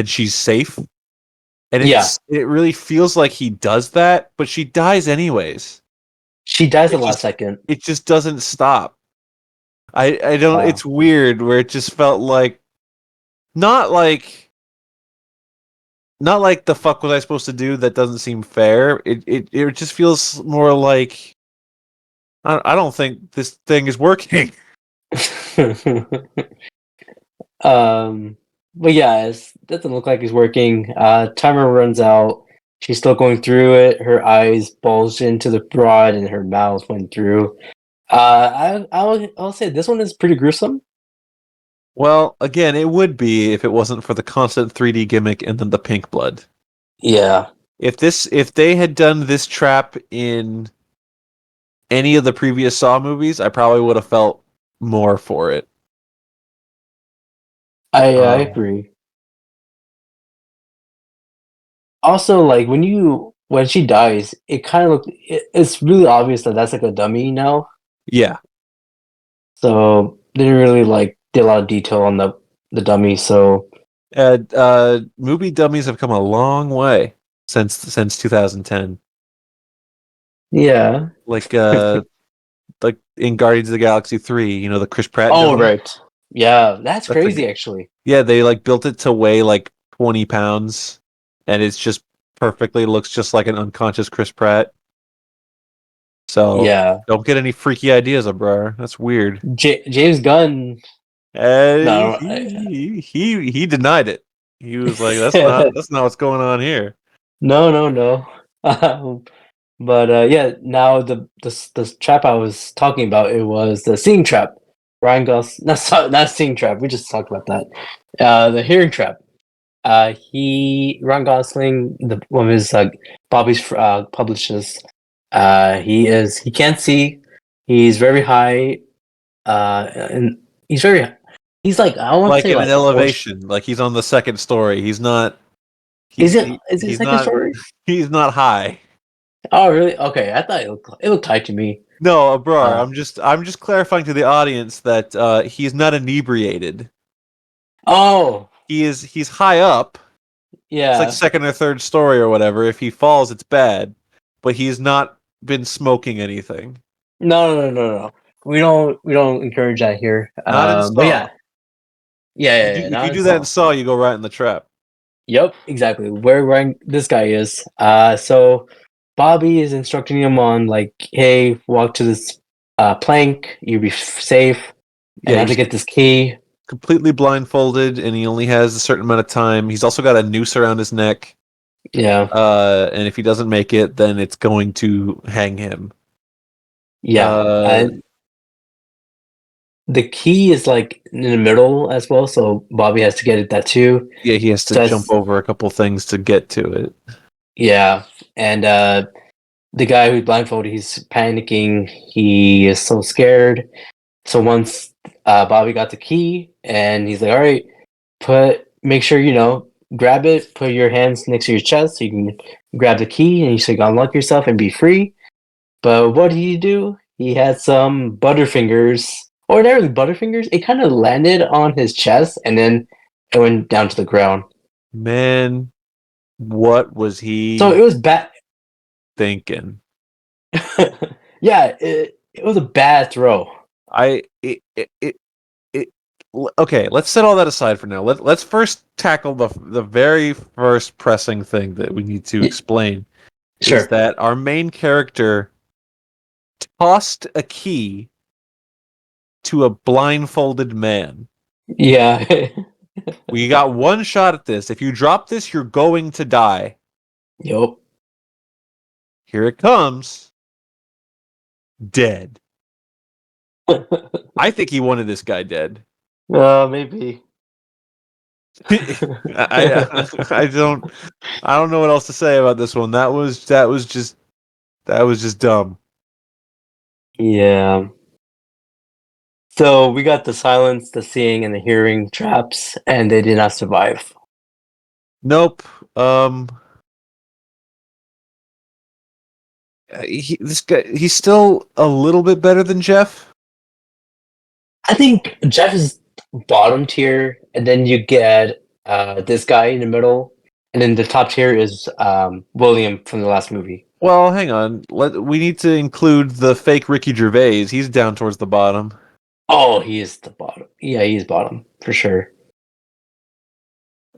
she's safe. And yeah. it really feels like he does that, but she dies anyways. She dies It the last just second. it just doesn't stop. I don't, Wow. it's weird where it just felt like not like not like the fuck was I supposed to do, that doesn't seem fair. It just feels more like I don't think this thing is working. um, but yeah, it doesn't look like it's working. Timer runs out. She's still going through it. Her eyes bulged into the rod, and her mouth went through. I'll say this one is pretty gruesome. Well, again, it would be if it wasn't for the constant 3D gimmick and then the pink blood. Yeah, If they had done this trap in any of the previous Saw movies, I probably would have felt more for it. I Um, agree. Also, like when she dies, it kind of it's really obvious that that's like a dummy now. yeah, So they didn't really like did a lot of detail on the dummy. So movie dummies have come a long way since 2010. yeah. Like like in Guardians of the Galaxy 3, the Chris Pratt Oh dummy. right. Yeah, that's That's a crazy actually. Yeah, they like built it to weigh like 20 pounds, and it's just perfectly looks just like an unconscious Chris Pratt. So Yeah. don't get any freaky ideas, Abrar. That's weird. James Gunn. No, He denied it. He was like, that's not what's going on here. no, no, no. But yeah, now the trap I was talking about, it was the seeing trap. Ryan Gosling, not seeing trap. We just talked about that. The hearing trap. Ryan Gosling, one of his Bobby's publishers. He can't see. He's very high. And he's like, I want to Like say in an like a horse. elevation, like he's on the second story. He's not. Is it He, is it he's second not. story? He's not high. Oh really? Okay, I thought it looked high to me. No, Abrar. Uh, I'm just clarifying to the audience that he's not inebriated. oh He's high up. It's like yeah. second or third story or whatever. If he falls, it's bad. But he's not been smoking anything. No. We don't encourage that here. Not in But Saw. yeah, yeah. If you Not in do that in Saw. Saw, you go right in the trap. Yep, exactly. Where this guy is. So Bobby is instructing him on like, hey, walk to this plank. You'll be safe, and Yeah, have to he's get this key. completely blindfolded, and he only has a certain amount of time. He's also got a noose around his neck. Yeah, And if he doesn't make it, then it's going to hang him. yeah. Uh, And the key is like in the middle as well, so Bobby has to get it that too. yeah, he has to So jump over a couple things to get to it. yeah, and the guy who's blindfolded, he's panicking. He is so scared. So once Bobby got the key, and he's like, "All right, make sure grab it. Put your hands next to your chest so you can grab the key, and you should unlock yourself and be free." But what did he do? He had some Butterfingers, or not really Butterfingers. It kind of landed on his chest, and then it went down to the ground. Man, what was So he it was bad. thinking? Yeah, it was a bad throw. I it Okay, let's set all that aside for now. Let's first tackle the very first pressing thing that we need to Y- explain is Sure. that our main character tossed a key to a blindfolded man. Yeah. We got one shot at this. If you drop this, you're going to die. Yup. Here it comes. Dead. I think he wanted this guy dead. Maybe. I don't know what else to say about this one. That was just dumb. Yeah. So we got the silence, the seeing, and the hearing traps, and they did not survive. Nope. This guy, he's still a little bit better than Jeff. I think Jeff is bottom tier, and then you get this guy in the middle, and then the top tier is William from the last movie. Well, hang on. We need to include the fake Ricky Gervais. He's down towards the bottom. Oh, he is the bottom. Yeah, he's bottom for sure.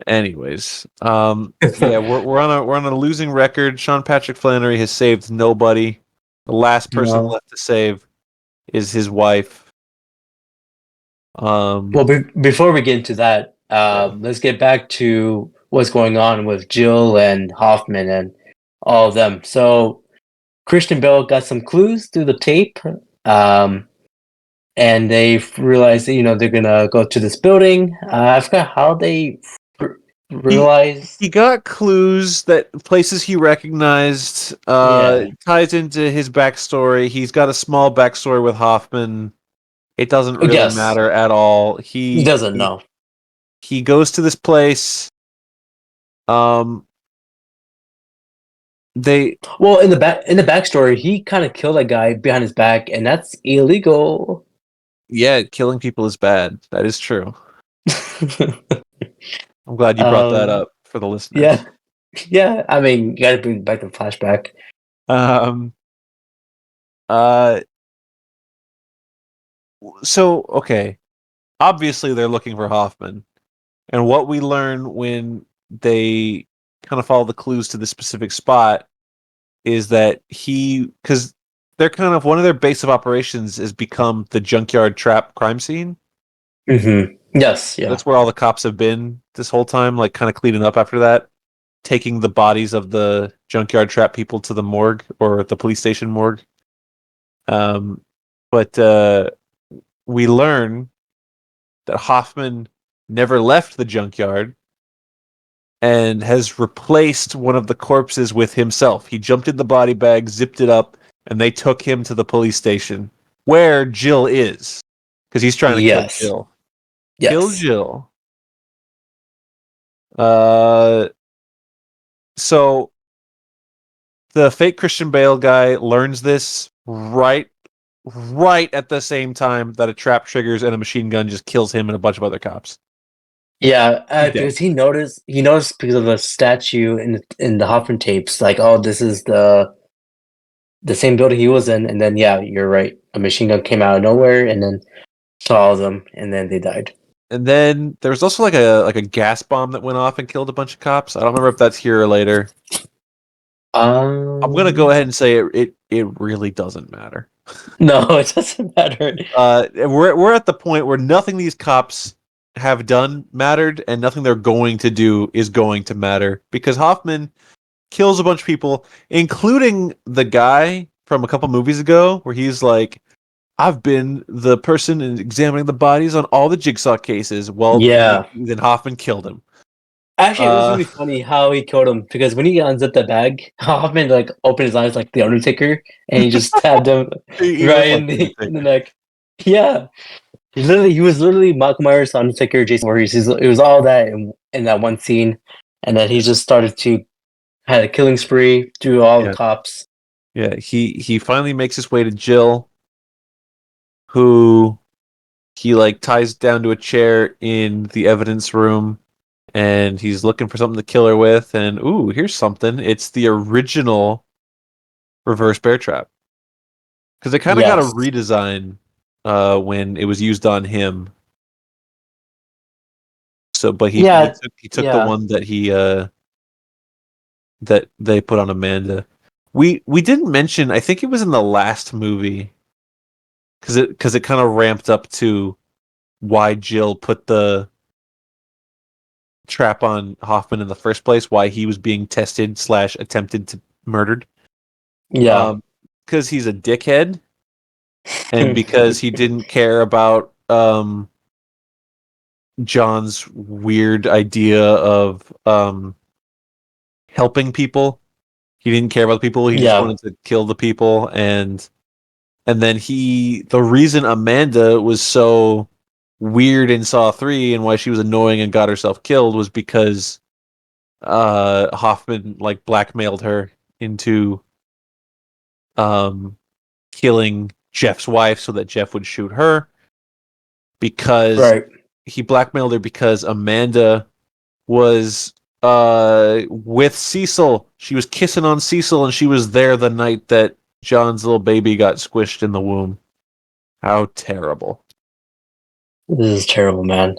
Anyways, yeah, we're on a losing record. Sean Patrick Flannery has saved nobody. The last person No. left to save is his wife. Well, before we get into that, let's get back to what's going on with Jill and Hoffman and all of them. So Christian Bale got some clues through the tape, and they realized that they're gonna go to this building. I forgot how they realized. He got clues that places he recognized. Yeah. Ties into his backstory. He's got a small backstory with Hoffman. It doesn't really Yes. matter at all. He doesn't know. He goes to this place. They Well, in the backstory, he kind of killed a guy behind his back, and that's illegal. Yeah, killing people is bad. That is true. I'm glad you brought that up for the listeners. Yeah, yeah. I mean, you got to bring back the flashback. So okay, obviously they're looking for Hoffman, and what we learn when they kind of follow the clues to the specific spot is that because they're kind of one of their base of operations has become the junkyard trap crime scene. Mm-hmm. Yes, yeah. That's where all the cops have been this whole time, like kind of cleaning up after that, taking the bodies of the junkyard trap people to the morgue or the police station morgue. But we learn that Hoffman never left the junkyard and has replaced one of the corpses with himself. He jumped in the body bag, zipped it up, and they took him to the police station where Jill is, because he's trying to kill Jill. Yes. Kill Jill. So the fake Christian Bale guy learns this right at the same time that a trap triggers and a machine gun just kills him and a bunch of other cops. Yeah, because he noticed because of the statue in the Hoffman tapes, like, oh, this is the same building he was in, and then yeah, you're right, a machine gun came out of nowhere and then saw them, and then they died. And then there was also like a gas bomb that went off and killed a bunch of cops. I don't remember if that's here or later. I'm gonna go ahead and say it really doesn't matter. No, it doesn't matter. We're at the point where nothing these cops have done mattered, and nothing they're going to do is going to matter, because Hoffman kills a bunch of people, including the guy from a couple movies ago, where he's like, I've been the person examining the bodies on all the Jigsaw cases. Well, Yeah. then Hoffman killed him. Actually, it was really funny how he killed him, because when he unzipped the bag, Hoffman like opened his eyes like the Undertaker, and he just stabbed him He right looked like in the neck. Yeah, he was literally Michael Myers, Undertaker, Jason Voorhees. It was all that in that one scene, and then he just started to had a killing spree through all the cops. Yeah, he finally makes his way to Jill, who he like ties down to a chair in the evidence room, and he's looking for something to kill her with, and ooh, here's something. It's the original reverse bear trap. Because they kind of got a redesign when it was used on him. So, but Yeah, he took the yeah, one that that they put on Amanda. We didn't mention. I think it was in the last movie because it kind of ramped up to why Jill put the trap on Hoffman in the first place. Why he was being tested / attempted to murdered. yeah. Because he's a dickhead, and because he didn't care about John's weird idea of helping people. He didn't care about the people. He just Yeah, wanted to kill the people, and then the reason Amanda was so weird in Saw 3 and why she was annoying and got herself killed was because Hoffman like blackmailed her into killing Jeff's wife so that Jeff would shoot her, because right. he blackmailed her because Amanda was with Cecil. She was kissing on Cecil and she was there the night that John's little baby got squished in the womb. How terrible. This is terrible, man.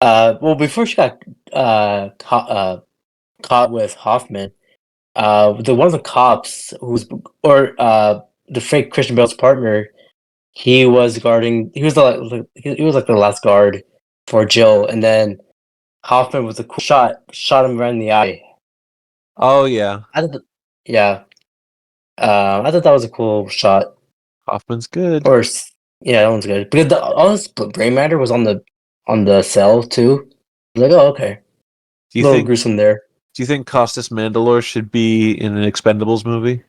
Well, before she got caught with Hoffman, the one of the cops the fake Christian Bale's partner, he was guarding. He was like the last guard for Jill, and then Hoffman with a cool shot him right in the eye. Oh yeah. I thought, yeah, I thought that was a cool shot. Hoffman's good. Yeah, that one's good because all this brain matter was on the cell too. I was like, oh, okay, Do a you little think gruesome there. do you think Costas Mandalore should be in an Expendables movie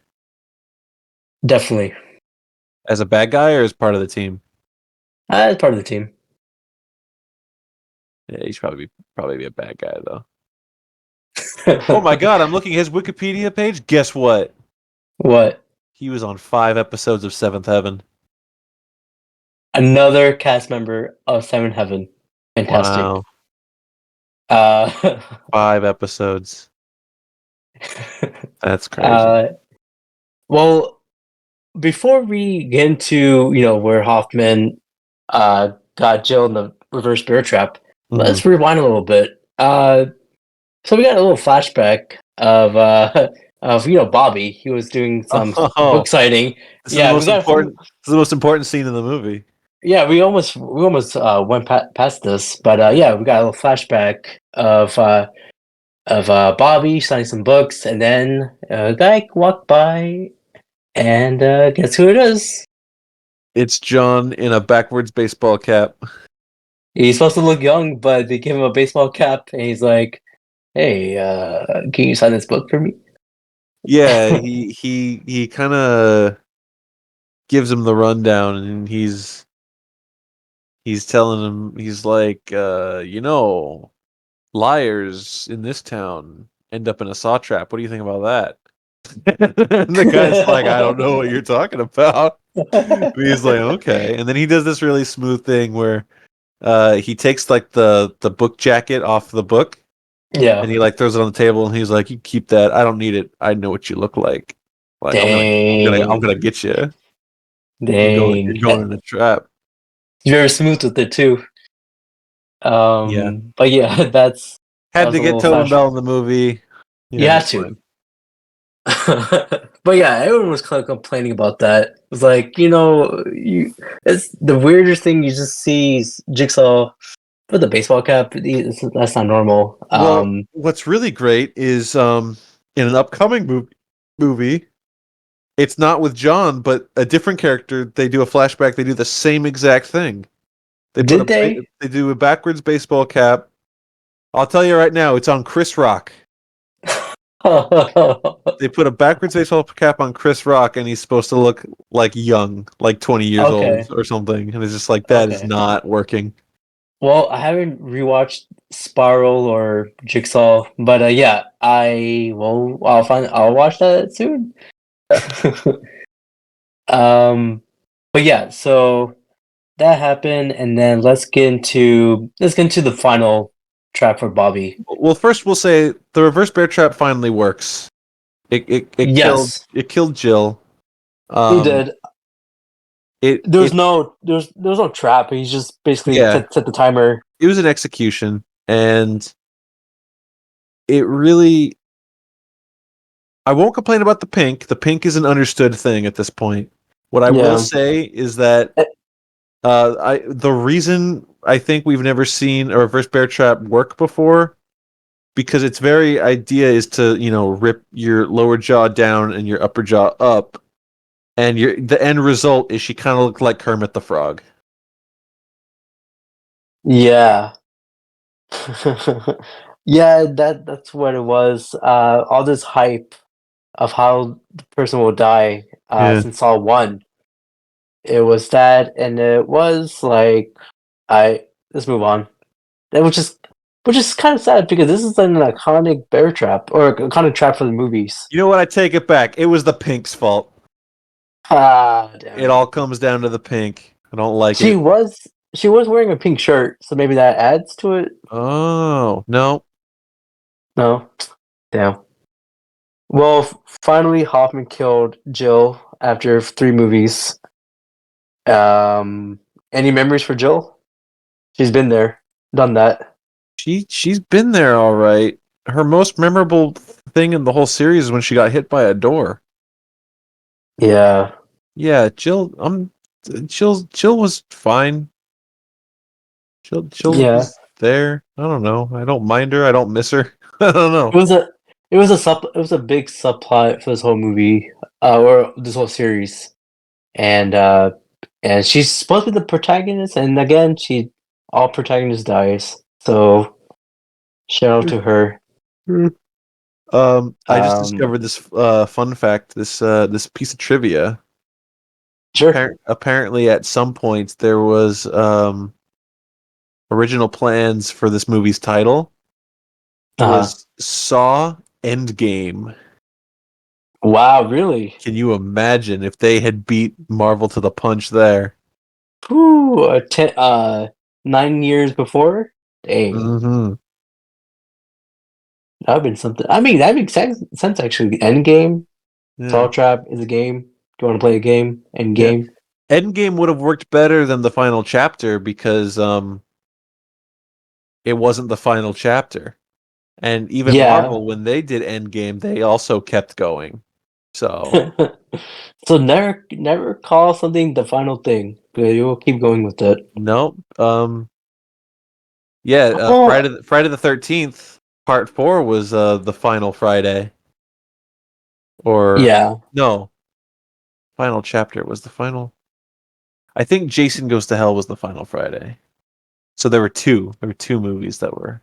Definitely, as a bad guy or as part of the team? it's part of the team. Yeah, he should probably be a bad guy though. Oh my god, I'm looking at his Wikipedia page. Guess what? What? He was on 5 episodes of Seventh Heaven. Another cast member of Seven Heaven. Fantastic. Wow. Uh, 5 episodes. That's crazy. uh, well, before we get into where Hoffman got Jill in the reverse bear trap, let's rewind a little bit. So we got a little flashback of Bobby. He was doing some Oh, book signing. this is the Yeah, we most got important. This is the most important scene in the movie. yeah, we almost went past this, but yeah, we got a little flashback of Bobby signing some books, and then a guy walked by, and guess who it is? It's John in a backwards baseball cap. He's supposed to look young, but they give him a baseball cap, and he's like, "Hey, can you sign this book for me?" Yeah, he kind of gives him the rundown, and he's telling him, he's like, liars in this town end up in a saw trap. What do you think about that? And the guy's like, I don't know what you're talking about. He's like, okay. And then he does this really smooth thing where he takes like the book jacket off the book, and Yeah. he like throws it on the table, and he's like, you keep that. I don't need it. I know what you look like. Like I'm Dang. gonna get you. Dang. You're going in a trap. You're very smooth with it too. Yeah. But yeah, that Had was to a get little Tobin flash. Bell in the movie. You Yeah, had it's to. fine. But yeah, everyone was kind of complaining about that. It was like, it's the weirdest thing you just see is Jigsaw with a baseball cap. That's not normal. Well, what's really great is in an upcoming movie, it's not with John, but a different character. They do a flashback. They do the same exact thing. Did they? They do a backwards baseball cap. I'll tell you right now, it's on Chris Rock. They put a backwards baseball cap on Chris Rock, and he's supposed to look like young, like 20 years Okay. old or something. And it's just like, that is Okay. not working. Well, I haven't rewatched Spiral or Jigsaw, but yeah, I'll watch that soon. But yeah, so that happened, and then let's get into the final trap for Bobby. Well, first we'll say the reverse bear trap finally works. Yes, It killed Jill. he did. It There was no trap. He's just basically Yeah. set the timer. it was an execution, and it really. I won't complain about the pink. The pink is an understood thing at this point. What I will Yeah. say is that the reason I think we've never seen a reverse bear trap work before, because its very idea is to rip your lower jaw down and your upper jaw up, and the end result is she kind of looked like Kermit the Frog. Yeah. Yeah, that's what it was. All this hype of how the person will die Yeah. since Saw 1. It was that, and it was like, let's move on. Which is kind of sad because this is an iconic bear trap or iconic trap for the movies. You know what? I take it back. It was the pink's fault. Ah, damn. It all comes down to the pink. I don't like She it. was wearing a pink shirt, so maybe that adds to it. Oh, no. No, damn. Well, finally, Hoffman killed Jill after 3 movies. Any memories for Jill? She's been there, done that. She's been there all right. Her most memorable thing in the whole series is when she got hit by a door. Yeah, Yeah, Jill was fine. Jill yeah. was there. I don't know. I don't mind her. I don't miss her. I don't know. It was a big subplot for this whole movie, or this whole series, and she's supposed to be the protagonist, and again, all protagonists dies. So shout out to her. I just Um, discovered this fun fact, this piece of trivia. sure. Apparently at some point there was original plans for this movie's title was Saw Endgame. Wow, really? Can you imagine if they had beat Marvel to the punch there? Whew, 9 years before? Dang, Mm-hmm. that would've been something. I mean, that makes sense actually. Endgame, Yeah. Saw Trap is a game. Do you want to play a game? Endgame? Endgame would have worked better than the final chapter because it wasn't the final chapter. And even Yeah. Marvel, when they did Endgame, they also kept going. So So never call something the final thing, because you will keep going with it. nope. Yeah, Oh, Friday the 13th part 4 was the final Friday. Or yeah. no, final chapter was the final. I think Jason Goes to Hell was the final Friday. So there were two. There were 2 movies that were.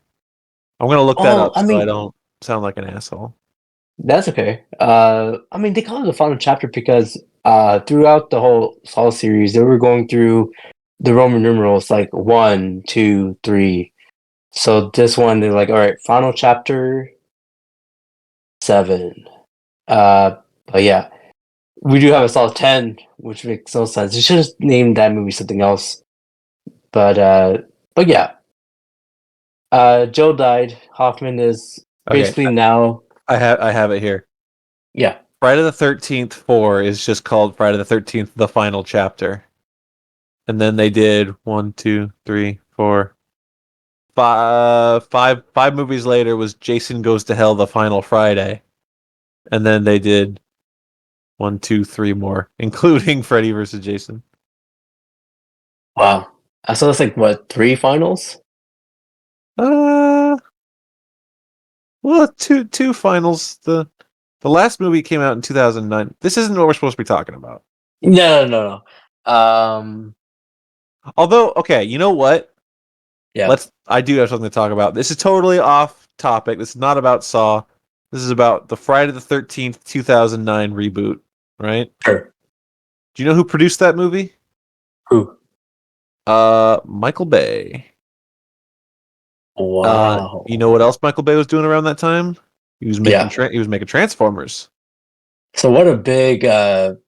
I'm gonna look that Oh, up I so I mean, don't sound like an asshole. that's okay. I mean, they call it the final chapter because throughout the whole Saw series, they were going through the Roman numerals like 1, 2, 3. So this one, they're like, all right, final chapter 7. But yeah, we do have a Saw 10, which makes no sense. You should have named that movie something else. But yeah, Joe died. Hoffman is Okay, basically now, I have it here. yeah. Friday the 13th 4 is just called Friday the 13th the final chapter. And then they did 1, 2, 3, 4, 5, 5 movies later was Jason Goes to Hell the final Friday. And then they did 1, 2, 3 more, including Freddy versus Jason. Wow. I saw that's like what, 3 finals? Well, two finals. The last movie came out in 2009. This isn't what we're supposed to be talking about. No. Although, okay, you know what? Yeah. I do have something to talk about. This is totally off topic. This is not about Saw. This is about the Friday the 13th 2009 reboot, right? Sure. Do you know who produced that movie? Who? Michael Bay. Wow. You know what else Michael Bay was doing around that time? He was making Yeah. he was making Transformers. So what a big Well,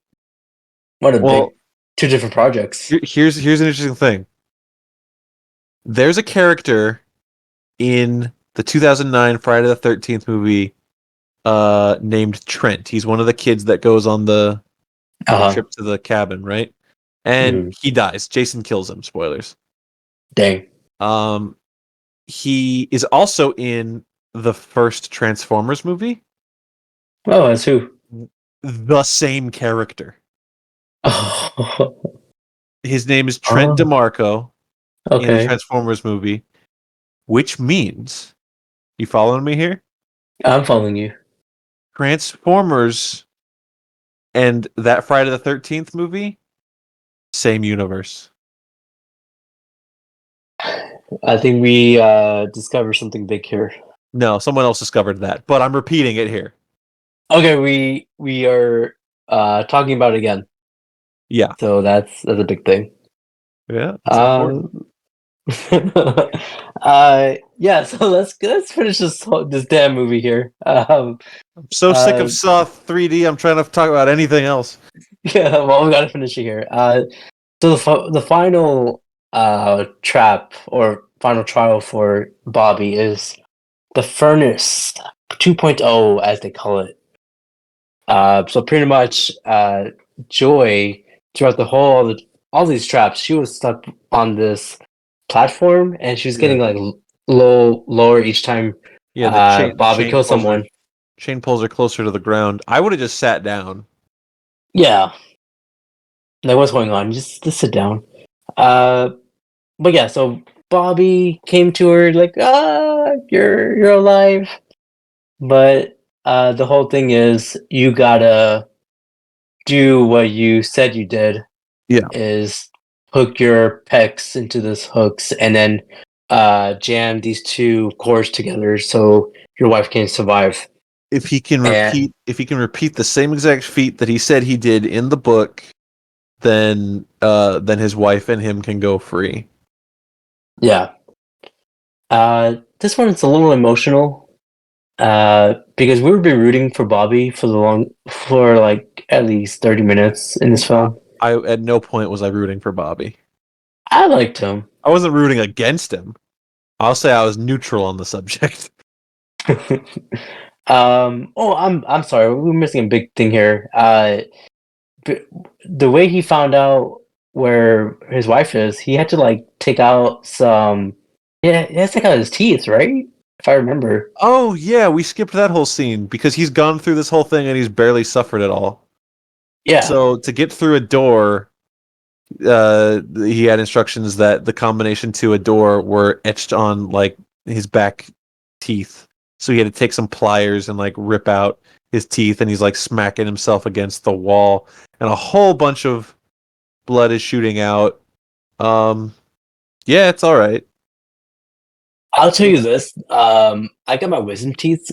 2 different projects. here's an interesting thing. There's a character in the 2009 Friday the 13th movie named Trent. He's one of the kids that goes on the trip to the cabin, right? And Mhm. he dies. Jason kills him. Spoilers. Dang. He is also in the first Transformers movie. Oh, that's who? The same character. Oh, His name is Trent DeMarco in the okay. Transformers movie, which means, you following me here? I'm following you. Transformers and that Friday the 13th movie, same universe. I think we discovered something big here. No, someone else discovered that, but I'm repeating it here. Okay, we are talking about it again. Yeah. So that's a big thing. Yeah, it's important. Yeah, so let's finish this damn movie here. I'm so sick of Saw 3D, I'm trying to talk about anything else. Yeah, well, we gotta finish it here. So the final trap or final trial for Bobby is the Furnace 2.0, as they call it. So pretty much, Joy throughout all these traps, she was stuck on this platform, and she was getting like lower each time. Yeah, the Bobby chain kills pulls someone. chain pulls her closer to the ground. I would have just sat down. Yeah, like what's going on? Just sit down. But yeah, so Bobby came to her like, you're alive. But the whole thing is you gotta do what you said you did. Yeah. Is hook your pecs into this hooks and then jam these two cores together so your wife can survive. If he can repeat the same exact feat that he said he did in the book, then his wife and him can go free. Yeah. This one's a little emotional. Because we've been rooting for Bobby for like at least 30 minutes in this film. I at no point was I rooting for Bobby. I liked him. I wasn't rooting against him. I'll say I was neutral on the subject. I'm sorry, we're missing a big thing here. The way he found out where his wife is, he had to like take out he has to take out his teeth, right? If I remember. Oh yeah, we skipped that whole scene because he's gone through this whole thing and he's barely suffered at all. Yeah. So to get through a door, he had instructions that the combination to a door were etched on like his back teeth. So he had to take some pliers and like rip out his teeth, and he's like smacking himself against the wall, and a whole bunch of blood is shooting out. Yeah, it's all right. I'll tell you this. I got my wisdom teeth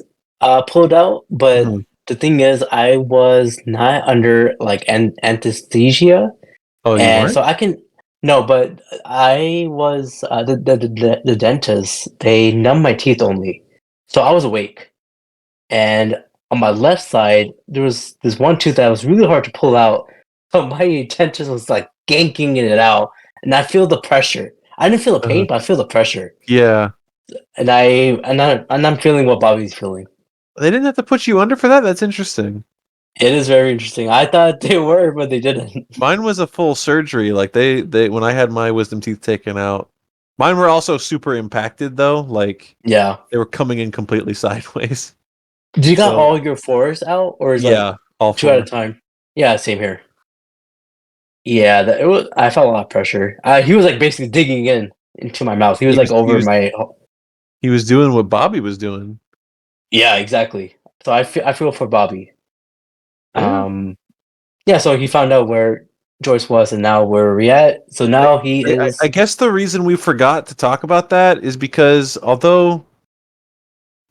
pulled out, but the thing is, I was not under like anesthesia. Oh, you And weren't? so I can no, but I was the dentist. They numbed my teeth only, so I was awake. And on my left side, there was this one tooth that was really hard to pull out. So my dentist was like ganking it out, and I feel the pressure. I didn't feel the pain, but I feel the pressure, Yeah. and I'm feeling what Bobby's feeling. They didn't have to put you under for that? That's interesting. It is very interesting. I thought they were, but they didn't. Mine was a full surgery. Like they when I had my wisdom teeth taken out. Mine were also super impacted though. Like Yeah. they were coming in completely sideways. Did you got So- all your fours out, or is Yeah, like all two at a four. time? Yeah, same here. Yeah, it was. I felt a lot of pressure. He was like basically digging into my mouth. He was like over my. He was doing what Bobby was doing. Yeah, exactly. So I feel for Bobby. Yeah. Yeah. So he found out where Joyce was, and now where are we at? So now he is. I guess the reason we forgot to talk about that is because although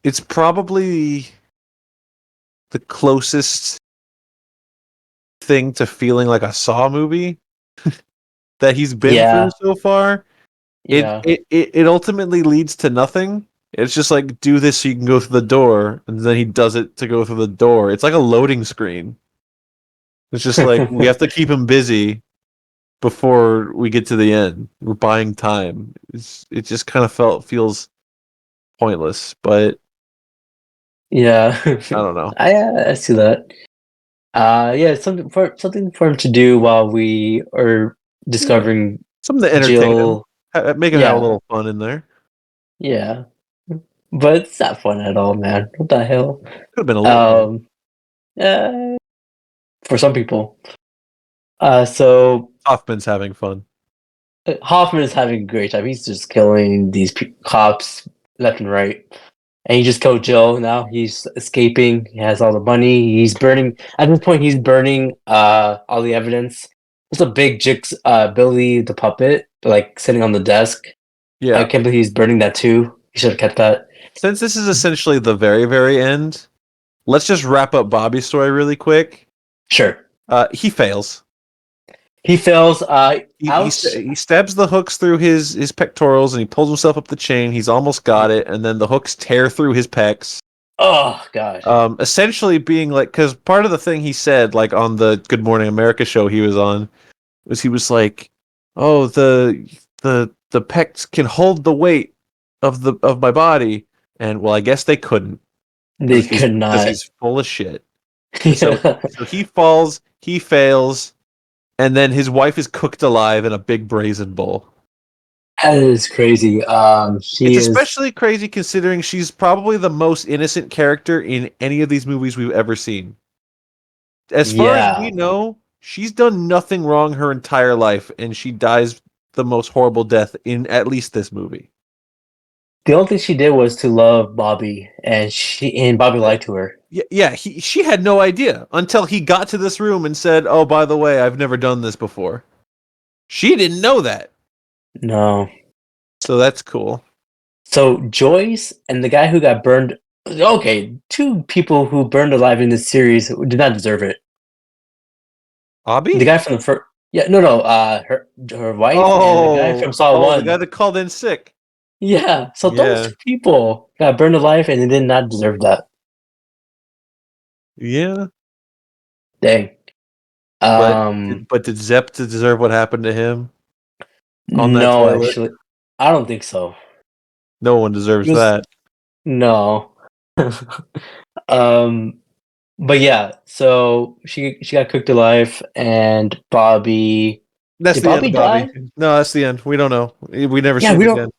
it's probably the closest thing to feeling like a Saw movie that he's been through so far, Yeah. it ultimately leads to nothing. It's just like do this so you can go through the door, and then he does it to go through the door. It's like a loading screen. It's just like we have to keep him busy before we get to the end. We're buying time. It just kind of feels pointless, but Yeah. I don't know. I see that. Yeah, something for him to do while we are discovering Something to entertain him. Jill. Make him have a Yeah, little fun in there. yeah. But it's not fun at all, man. What the hell? Could have been a little fun. Uh, for some people. So Hoffman's having fun. Hoffman is having a great time. He's just killing these cops left and right. And he just killed Jill. Now he's escaping. He has all the money. He's burning. At this point, he's burning all the evidence. There's a big Jix, Billy the puppet, like sitting on the desk. Yeah. I can't believe he's burning that too. He should have kept that. Since this is essentially the very, very end, let's just wrap up Bobby's story really quick. Sure. He fails. He fails. He stabs the hooks through his pectorals and he pulls himself up the chain. He's almost got it, and then the hooks tear through his pecs. Oh gosh. Essentially being like, because part of the thing he said, like on the Good Morning America show he was on, was he was like, "Oh, the pecs can hold the weight of my body," and well, I guess they couldn't. They could not. Because he's full of shit. So he falls, he fails, and then his wife is cooked alive in a big brazen bowl. That is crazy. It's especially crazy considering she's probably the most innocent character in any of these movies we've ever seen. As far as we know, she's done nothing wrong her entire life, and she dies the most horrible death in at least this movie. The only thing she did was to love Bobby, and Bobby lied to her. Yeah, she had no idea until he got to this room and said, "Oh, by the way, I've never done this before." She didn't know that. No. So that's cool. So Joyce and the guy who got burned. Okay, two people who burned alive in this series did not deserve it. Bobby? The guy from the first. Yeah, no. Her wife and the guy from Saw 1. The guy that called in sick. Yeah, so those two people got burned alive and they did not deserve that. Yeah. Dang. But did Zepp deserve what happened to him? On that toilet? Actually, I don't think so. No one deserves that. No. But yeah, so she got cooked alive, and Bobby. That's did the Bobby end. die? No, that's the end. We don't know. We never see Yeah, it again.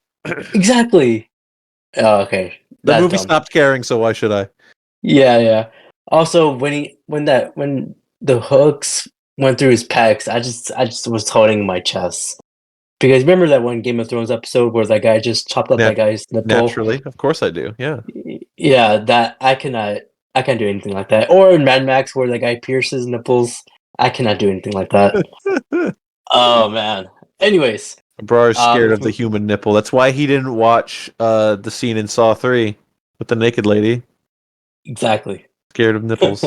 Exactly. Oh, okay. The movie stopped caring, so why should I? Yeah. Also, when the hooks went through his pecs, I just was holding my chest. Because remember that one Game of Thrones episode where that guy just chopped up that guy's nipple? Naturally, of course I do. Yeah. Yeah, that I can't do anything like that. Or in Mad Max where the guy pierces nipples, I cannot do anything like that. Oh man. Anyways, Abrar is scared of the human nipple. That's why he didn't watch the scene in Saw 3 with the naked lady. Exactly. Scared of nipples.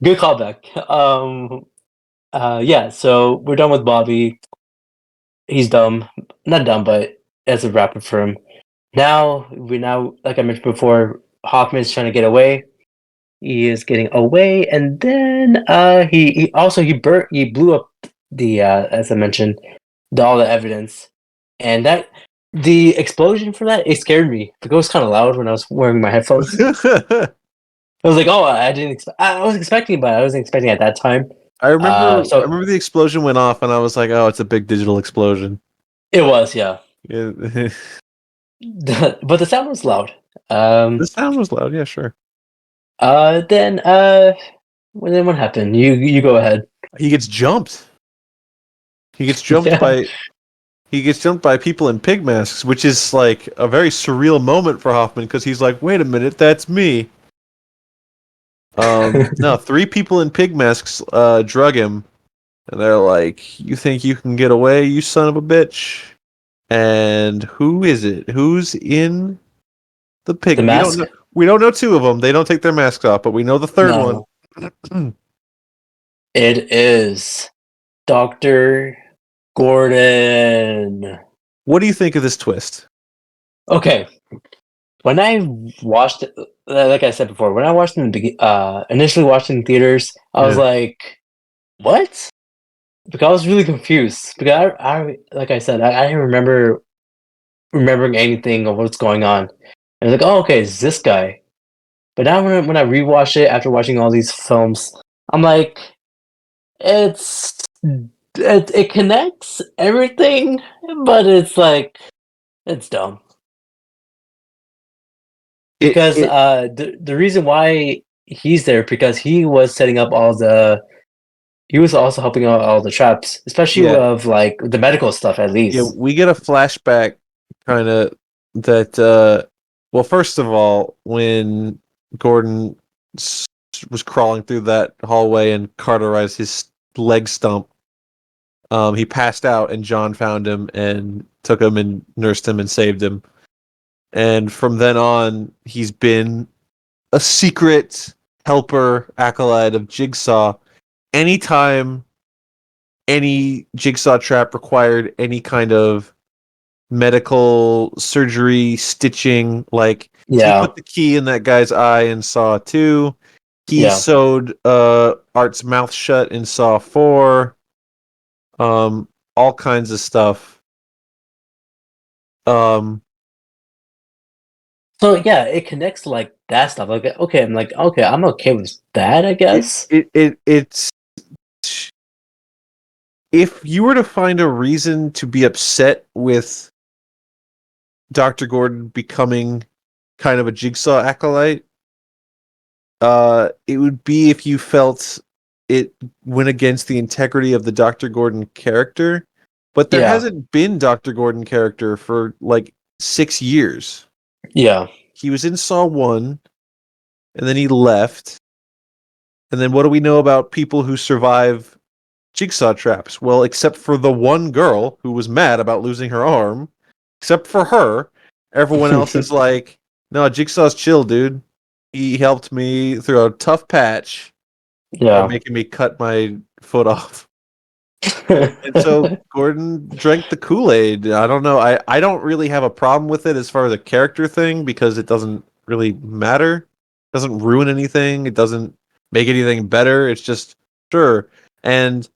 Good callback. Yeah, so we're done with Bobby. He's dumb. Not dumb, but that's a wrap up for him. Now, like I mentioned before, Hoffman's trying to get away. He is getting away, and then he blew up the as I mentioned, all the evidence, and that the explosion for that, it scared me because it was kind of loud when I was wearing my headphones. I was like, oh, I was expecting, but I wasn't expecting at that time. I remember the explosion went off, and I was like, oh, it's a big digital explosion. It was, yeah. Yeah. But the sound was loud. The sound was loud, yeah, sure. Then what happened? You go ahead. He gets jumped. He gets jumped by people in pig masks, which is like a very surreal moment for Hoffman because he's like, wait a minute, that's me. No, 3 people in pig masks drug him, and they're like, you think you can get away, you son of a bitch? And who is it? Who's in the pig? The mask? We don't know 2 of them. They don't take their masks off, but we know the third one. It is Dr. Gordon. What do you think of this twist? Okay. When I watched it, like I said before, when I watched it initially watched it in theaters, I was like, what? Because I was really confused. Because I like I said, I didn't remember remembering anything of what's going on. And I was like, oh, okay, it's this guy. But now when I rewatch it after watching all these films, I'm like, it's it connects everything, but it's like it's dumb because It the reason why he's there because he was setting up all the he was also helping out all the traps, especially yeah, of like the medical stuff at yeah, least. we get a flashback kind of that well, first of all, when Gordon was crawling through that hallway and cauterized his leg stump, he passed out and John found him and took him and nursed him and saved him. And from then on, he's been a secret helper acolyte of Jigsaw. Anytime any Jigsaw trap required any kind of medical surgery, stitching, like he Yeah, put the key in that guy's eye in Saw 2. He yeah. sewed Art's mouth shut in Saw 4. All kinds of stuff. Um, So yeah, it connects to like that stuff. Like okay, I'm like okay, I'm okay with that, I it, guess. it's if you were to find a reason to be upset with Dr. Gordon becoming kind of a Jigsaw acolyte, it would be if you felt it went against the integrity of the Dr. Gordon character. But there Yeah, hasn't been Dr. Gordon character for like 6 years. yeah, He was in Saw 1, and then he left. And then what do we know about people who survive Jigsaw traps? Well, except for the one girl who was mad about losing her arm, except for her, everyone else is like, no, Jigsaw's chill, dude. He helped me through a tough patch by yeah. making me cut my foot off. And so Gordon drank the Kool-Aid. I don't know. I don't really have a problem with it as far as a character thing because it doesn't really matter. It doesn't ruin anything. It doesn't make anything better. It's just sure. And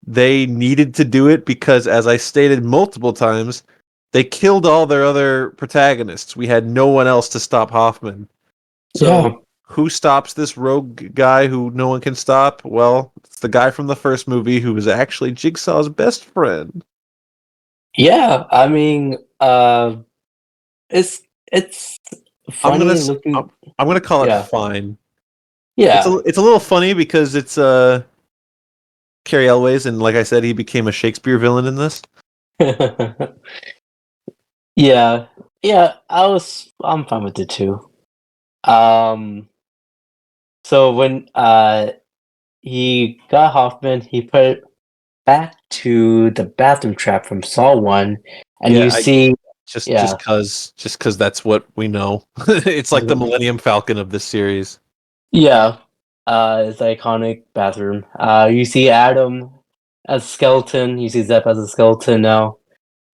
they needed to do it because, as I stated multiple times, they killed all their other protagonists. We had no one else to stop Hoffman. Yeah, So who stops this rogue guy who no one can stop? Well, it's the guy from the first movie who was actually Jigsaw's best friend. yeah. I mean, it's I'm gonna funny looking. I'm gonna call it Yeah, fine. yeah, It's a little funny because it's Cary Elwes, and like I said, he became a Shakespeare villain in this. yeah, yeah. I'm fine with it too. Um, so when he got Hoffman, he put it back to the bathroom trap from Saw One, and Yeah, you I see, just yeah, cause that's what we know. It's like the Millennium Falcon of this series. yeah, his iconic bathroom. You see Adam as a skeleton. You see Zep as a skeleton now.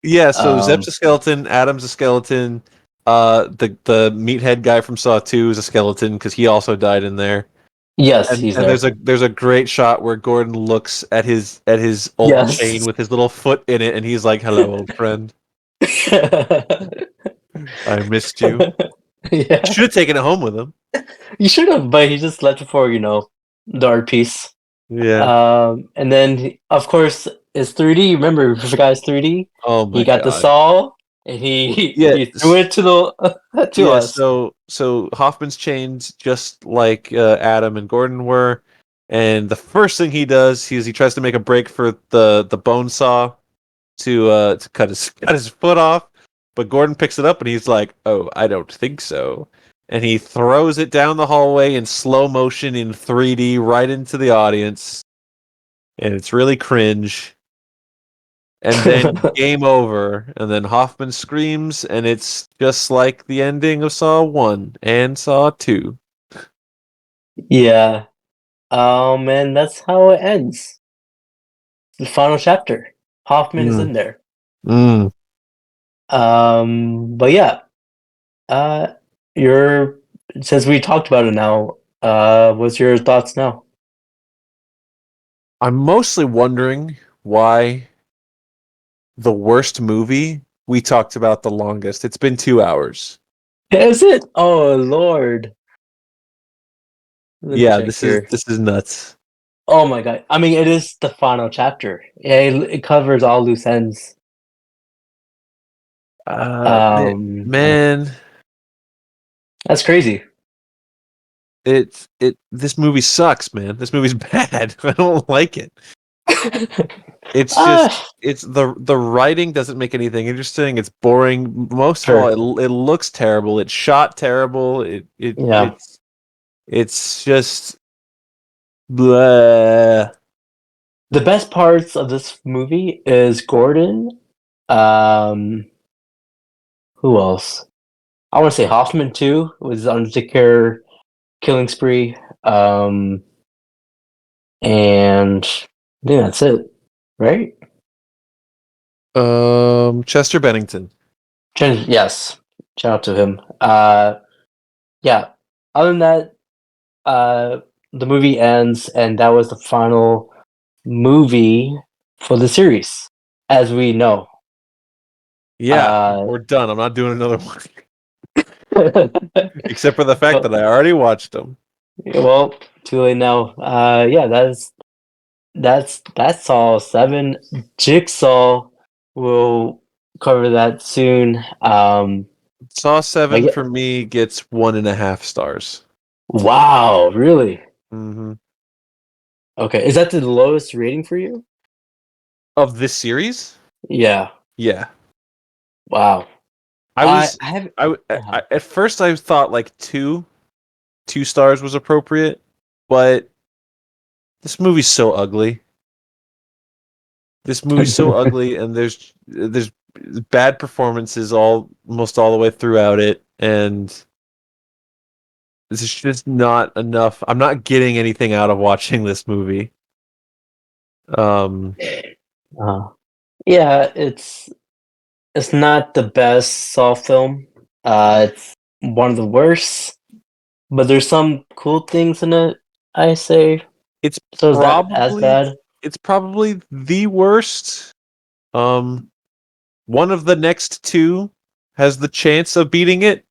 Yeah, so Zep's Um, a skeleton, Adam's a skeleton. The meathead guy from Saw 2 is a skeleton because he also died in there. yes, he's And there. there's a great shot where Gordon looks at his old chain Yes. with his little foot in it, and he's like, "Hello, old friend. I missed you." Yeah, Should have taken it home with him. you should have, but he just left it for the art piece. Yeah. And then of course it's 3D. Remember, the guy's 3D. Oh He my got the god. saw and he Yeah. he threw it to the to Yeah. us. So Hoffman's chained just like Adam and Gordon were, and the first thing he does is he tries to make a break for the bone saw to cut his foot off, but Gordon picks it up and he's like, "Oh, I don't think so," and he throws it down the hallway in slow motion in 3D right into the audience, and it's really cringe. And then game over, and then Hoffman screams, and it's just like the ending of Saw 1 and Saw 2. Yeah. And that's how it ends. The final chapter. Hoffman is Mm. in there. Mm. But yeah. Uh, your since we talked about it now, what's your thoughts now? I'm mostly wondering why the worst movie we talked about the longest. It's been 2 hours. Is it? Oh Lord. Let me Yeah, check here. this is nuts. Oh my god! I mean, it is the final chapter. Yeah, it covers all loose ends. Um, Man, that's crazy. this movie sucks, man. This movie's bad. I don't like it. It's just Ah, it's the writing doesn't make anything interesting. It's boring. Most of sure. all, it looks terrible. It's shot terrible. Yeah. It's just blah. The best parts of this movie is Gordon. Um, who else? I want to say Hoffman too. Was on a particular killing spree. And I think that's it, right? Chester Bennington. Yes. Shout out to him. Yeah. Other than that, the movie ends, and that was the final movie for the series, as we know. Yeah, we're done. I'm not doing another one. well, Except for the fact that I already watched them. too late now. Yeah, that's all. 7 Jigsaw. We'll cover that soon. Saw But 7 yeah, for me gets 1.5 stars. wow, really? Mm-hmm. Okay, is that the lowest rating for you? Of this series? Yeah. Yeah. Wow. I was I have. at first I thought like 2 stars was appropriate, but this movie's so ugly. This movie's so ugly, and there's bad performances almost all the way throughout it, and this is just not enough. I'm not getting anything out of watching this movie. Um, Uh, yeah, it's not the best Saw film. It's one of the worst, but there's some cool things in it. I say. it's So is that as probably bad? it's probably the worst. Um, one of the next two has the chance of beating it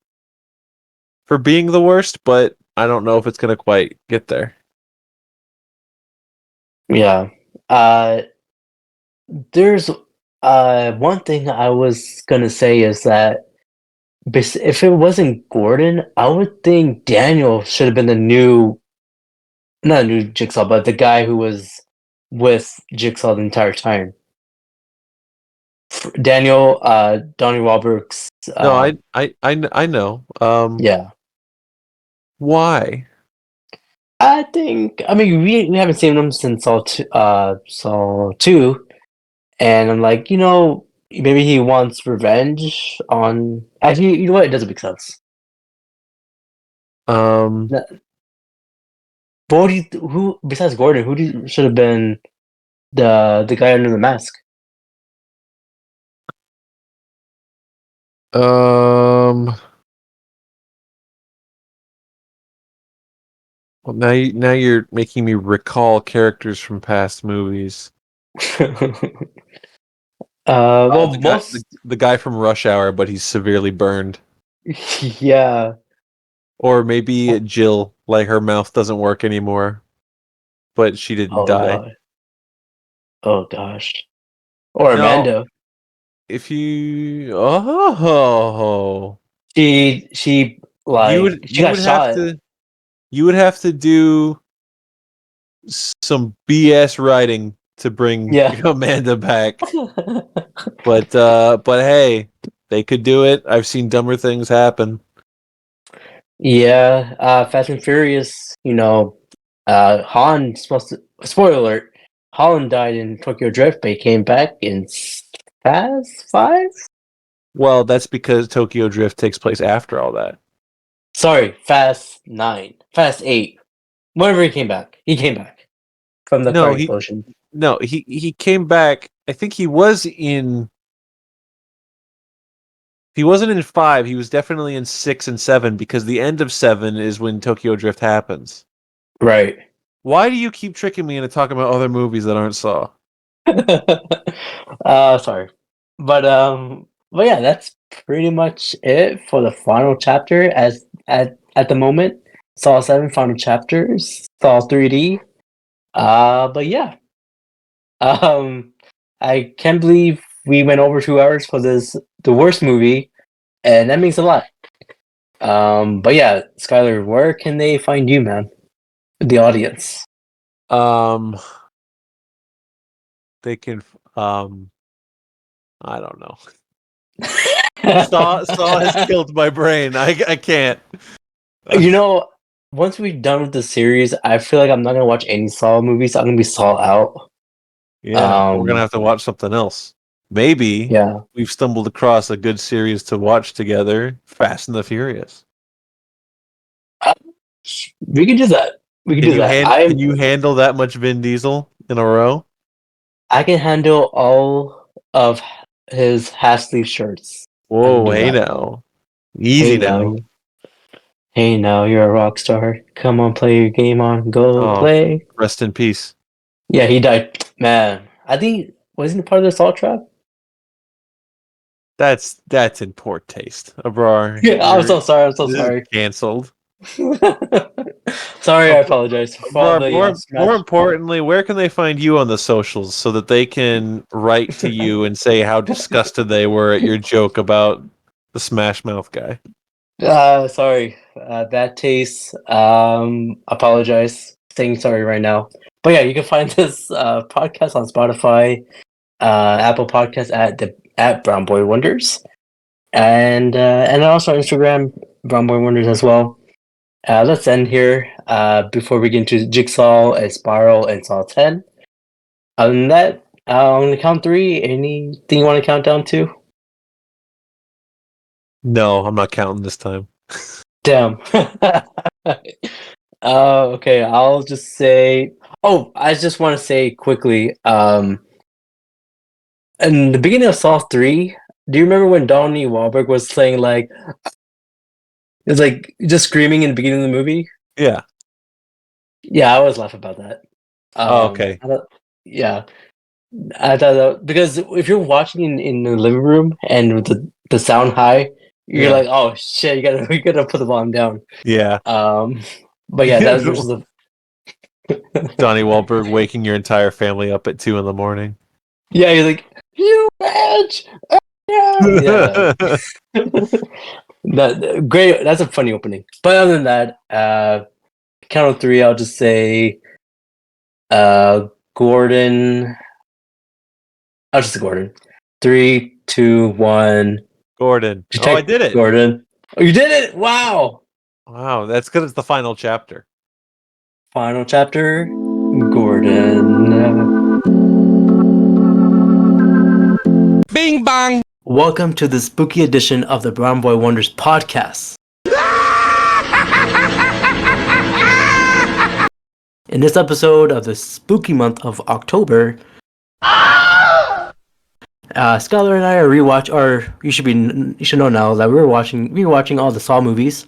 for being the worst, but I don't know if it's gonna quite get there. Yeah. There's one thing I was gonna say is that if it wasn't Gordon, I would think Daniel should have been the new, not a new Jigsaw, but the guy who was with Jigsaw the entire time. Daniel, Donnie Wahlberg's, No, I know. yeah. Why? I think, I mean, we haven't seen him since Saw 2, and I'm like, maybe he wants revenge on. Actually, you know what? It doesn't make sense. Um, But who besides Gordon? Should have been the guy under the mask? um. Well, now you're making me recall characters from past movies. Well, The guy, most the guy from Rush Hour, but he's severely burned. yeah. Or maybe Jill, like her mouth doesn't work anymore, but she didn't Oh die. god. Oh gosh. Or No, Amanda. if you oh, She like she you got would have shot. to do some BS writing to bring Yeah. Amanda back. But hey, they could do it. I've seen dumber things happen. Yeah. Fast and Furious. Han supposed to. Spoiler alert. Holland died in Tokyo Drift, but he came back in Fast 5. Well, that's because Tokyo Drift takes place after all that. Sorry, Fast 9. Fast 8. Whenever he came back. He came back from the car No, explosion. he came back. I think he was in. He wasn't in 5. He was definitely in 6 and 7 because the end of 7 is when Tokyo Drift happens. Right. Why do you keep tricking me into talking about other movies that aren't Saw? Sorry. But yeah, that's pretty much it for the final chapter as at the moment. Saw 7 final chapters, Saw 3D. But yeah. I can't believe we went over 2 hours for the worst movie, and that means a lot. But yeah, Skyler, where can they find you, man? The audience. They can. I don't know. Saw has killed my brain. I can't. You know, once we're done with the series, I feel like I'm not gonna watch any Saw movies. I'm gonna be Saw out. Yeah, we're gonna have to watch something else. Maybe Yeah, we've stumbled across a good series to watch together. Fast and the Furious. we can do that. We can do that. Can you handle that much Vin Diesel in a row? I can handle all of his half sleeve shirts. I can Whoa, do hey that. now. Easy now. Hey now, you're a rock star. Come on, play your game on. Go Oh, play. rest in peace. Yeah, he died. Man, I think wasn't he part of the Salt Trap? That's in poor taste. Abrar, Yeah, I'm so sorry. I'm so this is sorry. canceled. Sorry, I apologize for all Abrar, the more smash. importantly, where can they find you on the socials so that they can write to you and say how disgusted they were at your joke about the Smash Mouth guy? Sorry, bad taste. Apologize. Saying sorry right now. But yeah, you can find this podcast on Spotify, Apple Podcasts at Brown Boy Wonders, and also on Instagram, Brown Boy Wonders as well. Let's end here before we get into Jigsaw and Spiral and Saw 10. Other than that, on the count three, anything you want to count down to? No, I'm not counting this time. Damn. Okay, I'll just say. Oh, I just want to say quickly. In the beginning of Saw 3, do you remember when Donnie Wahlberg was saying like, it's like just screaming in the beginning of the movie? Yeah. Yeah, I always laugh about that. Okay. Yeah, I thought that, because if you're watching in the living room and with the sound high, you're Yeah. like, oh shit, you gotta put the volume down. Yeah. But yeah, that was the Donnie Wahlberg waking your entire family up at 2 a.m. yeah, you're like, you bitch! Yeah. Great. That's a funny opening. But other than that, count of three, I'll just say, Gordon. I'll just say Gordon. 3, 2, 1. Gordon. Just Oh, I check did it. Gordon. Oh, you did it! Wow. Wow, that's because it's the final chapter. Final chapter. Gordon. Bing bong. Welcome to the spooky edition of the Brown Boy Wonders podcast. In this episode of the spooky month of October, Skyler and I are you should know now that we're watching all the Saw movies,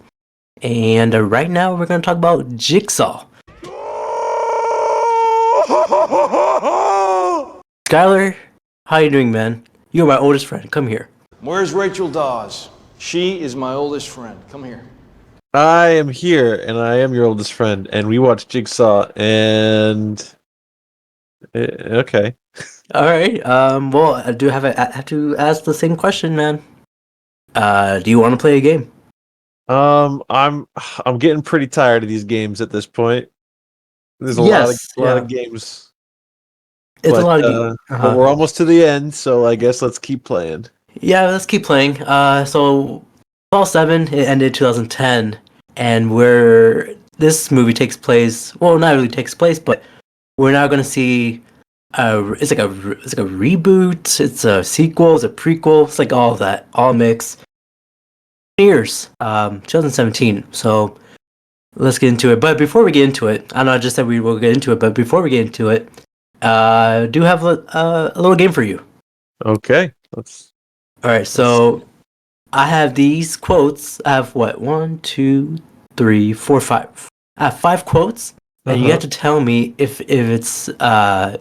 and right now we're going to talk about Jigsaw. Skyler, how you doing, man? You're my oldest friend. Come here. Where's Rachel Dawes? She is my oldest friend. Come here. I am here, and I am your oldest friend, and we watched Jigsaw, and okay. All right. Well, I have to ask the same question, man. Do you want to play a game? I'm getting pretty tired of these games at this point. There's a lot of games. It's a lot of games. But we're almost to the end, so I guess let's keep playing. Yeah, let's keep playing. So Saw 7, it ended 2010, and where this movie takes place, well, not really takes place, but we're now going to see it's like a reboot, it's a sequel, it's a prequel, it's like all of that, all mixed. Years, 2017. So let's get into it. But before we get into it, I know I just said we will get into it, but before we get into it, I do have a little game for you. Okay, All right, so I have these quotes. I have what? 1, 2, 3, 4, 5. I have 5 quotes, and you have to tell me if it's a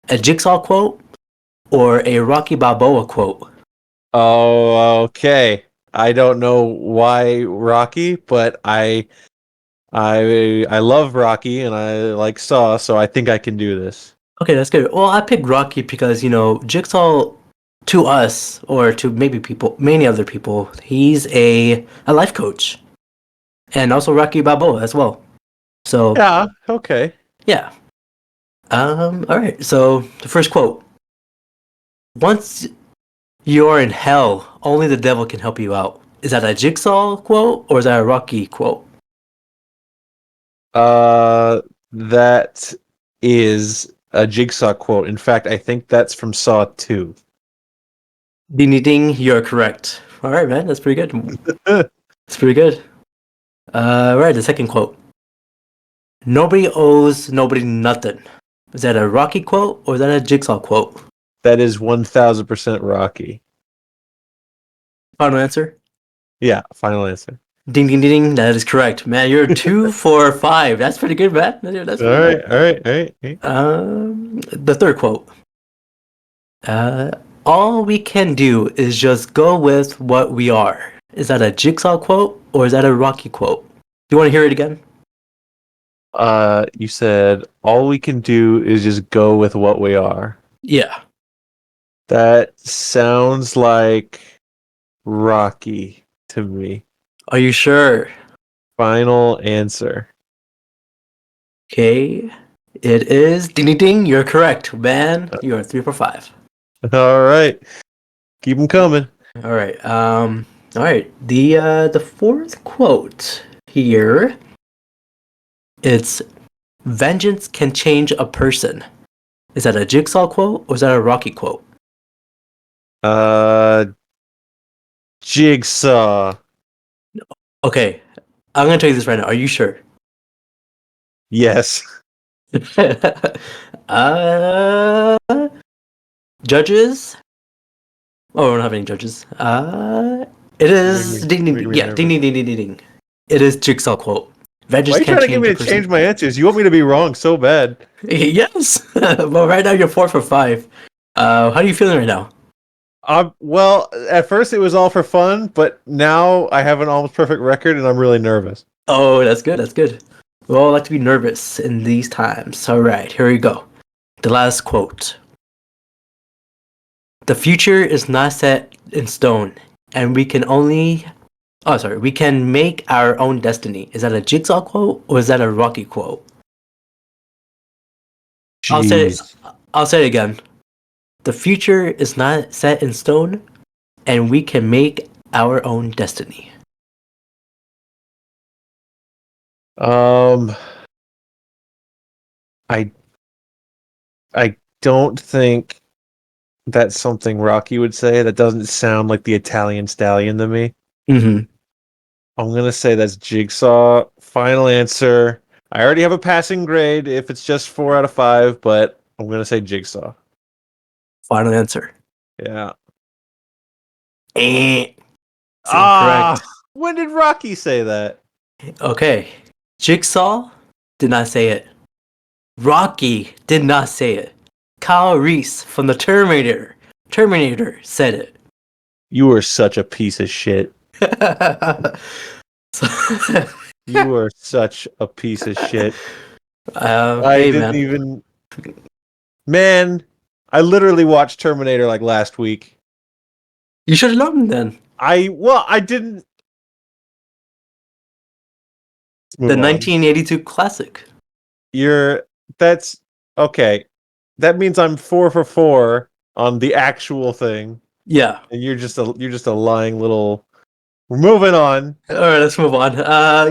Jigsaw quote or a Rocky Balboa quote. Oh, okay. I don't know why Rocky, but I I love Rocky and I like Saw, so I think I can do this. Okay, that's good. Well, I picked Rocky because, Jigsaw to us, or to maybe many other people, he's a life coach. And also Rocky Balboa as well. So, Yeah, okay. yeah. All right. So, the first quote. Once you're in hell, only the devil can help you out. Is that a Jigsaw quote or is that a Rocky quote? That is a Jigsaw quote. In fact, I think that's from Saw 2. Ding ding ding, you're correct. All right, man. That's pretty good. That's pretty good. All right, the second quote. Nobody owes nobody nothing. Is that a Rocky quote or is that a Jigsaw quote? That is 1000% Rocky. Final answer? Yeah, final answer. Ding ding ding ding. That is correct, man. You're 2 for 5. That's pretty good, man. That's All pretty right, all right, all right. good. The third quote. All we can do is just go with what we are. Is that a Jigsaw quote or is that a Rocky quote? Do you want to hear it again? You said all we can do is just go with what we are. Yeah. That sounds like Rocky to me. Are you sure? Final answer. Okay. It is ding ding ding. You're correct, man. You are 3 for 5. All right. Keep them coming. All right. All right. The fourth quote here. It's vengeance can change a person. Is that a Jigsaw quote or is that a Rocky quote? Jigsaw. Okay. I'm gonna tell you this right now. Are you sure? Yes. uh, Judges? Oh, we don't have any judges. It is ding ding ding. Yeah, ding ding ding ding ding ding. It is Jigsaw quote. Vengeance Why are you can trying to get change me a to person. change my answers? You want me to be wrong so bad. Yes. Well, right now you're 4 for 5. How are you feeling right now? Well, at first it was all for fun, but now I have an almost perfect record and I'm really nervous. Oh, that's good. That's good. We all like to be nervous in these times. All right, here we go. The last quote. The future is not set in stone, and we can only. Oh, sorry. We can make our own destiny. Is that a Jigsaw quote or is that a Rocky quote? I'll say it. Jeez. I'll say it again. The future is not set in stone, and we can make our own destiny. I I don't think that's something Rocky would say. That doesn't sound like the Italian stallion to me. Mm-hmm. I'm gonna say that's Jigsaw. Final answer. I already have a passing grade if it's just 4 out of 5, but I'm gonna say Jigsaw. Final answer. Yeah. It's Ah, incorrect. when did Rocky say that? Okay. Jigsaw did not say it. Rocky did not say it. Kyle Reese from the Terminator said it. You are such a piece of shit. So, You are such a piece of shit. I hey, didn't man. even. Man, I literally watched Terminator like last week. You should have known then. I didn't. Let's move The on. 1982 classic. That's okay. That means I'm 4 for 4 on the actual thing, Yeah. and you're just a lying little. We're moving on. All right, let's move on.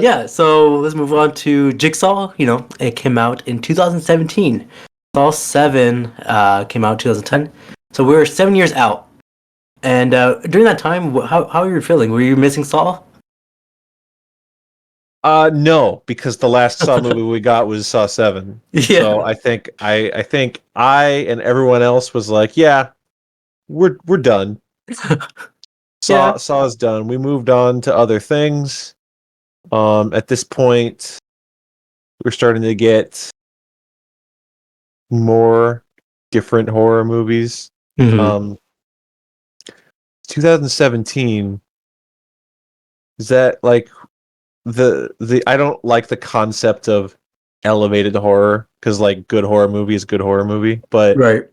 Yeah, so let's move on to Jigsaw. It came out in 2017. Saw 7 came out in 2010. So we're 7 years out. And during that time, how were you feeling? Were you missing Saw? No, because the last Saw movie we got was Saw 7. Yeah. So I think I and everyone else was like, yeah, we're done. Yeah. Saw's done. We moved on to other things. At this point, we're starting to get more different horror movies. Mhm. 2017. Is that like the I don't like the concept of elevated horror because like good horror movie is good horror movie, but Right.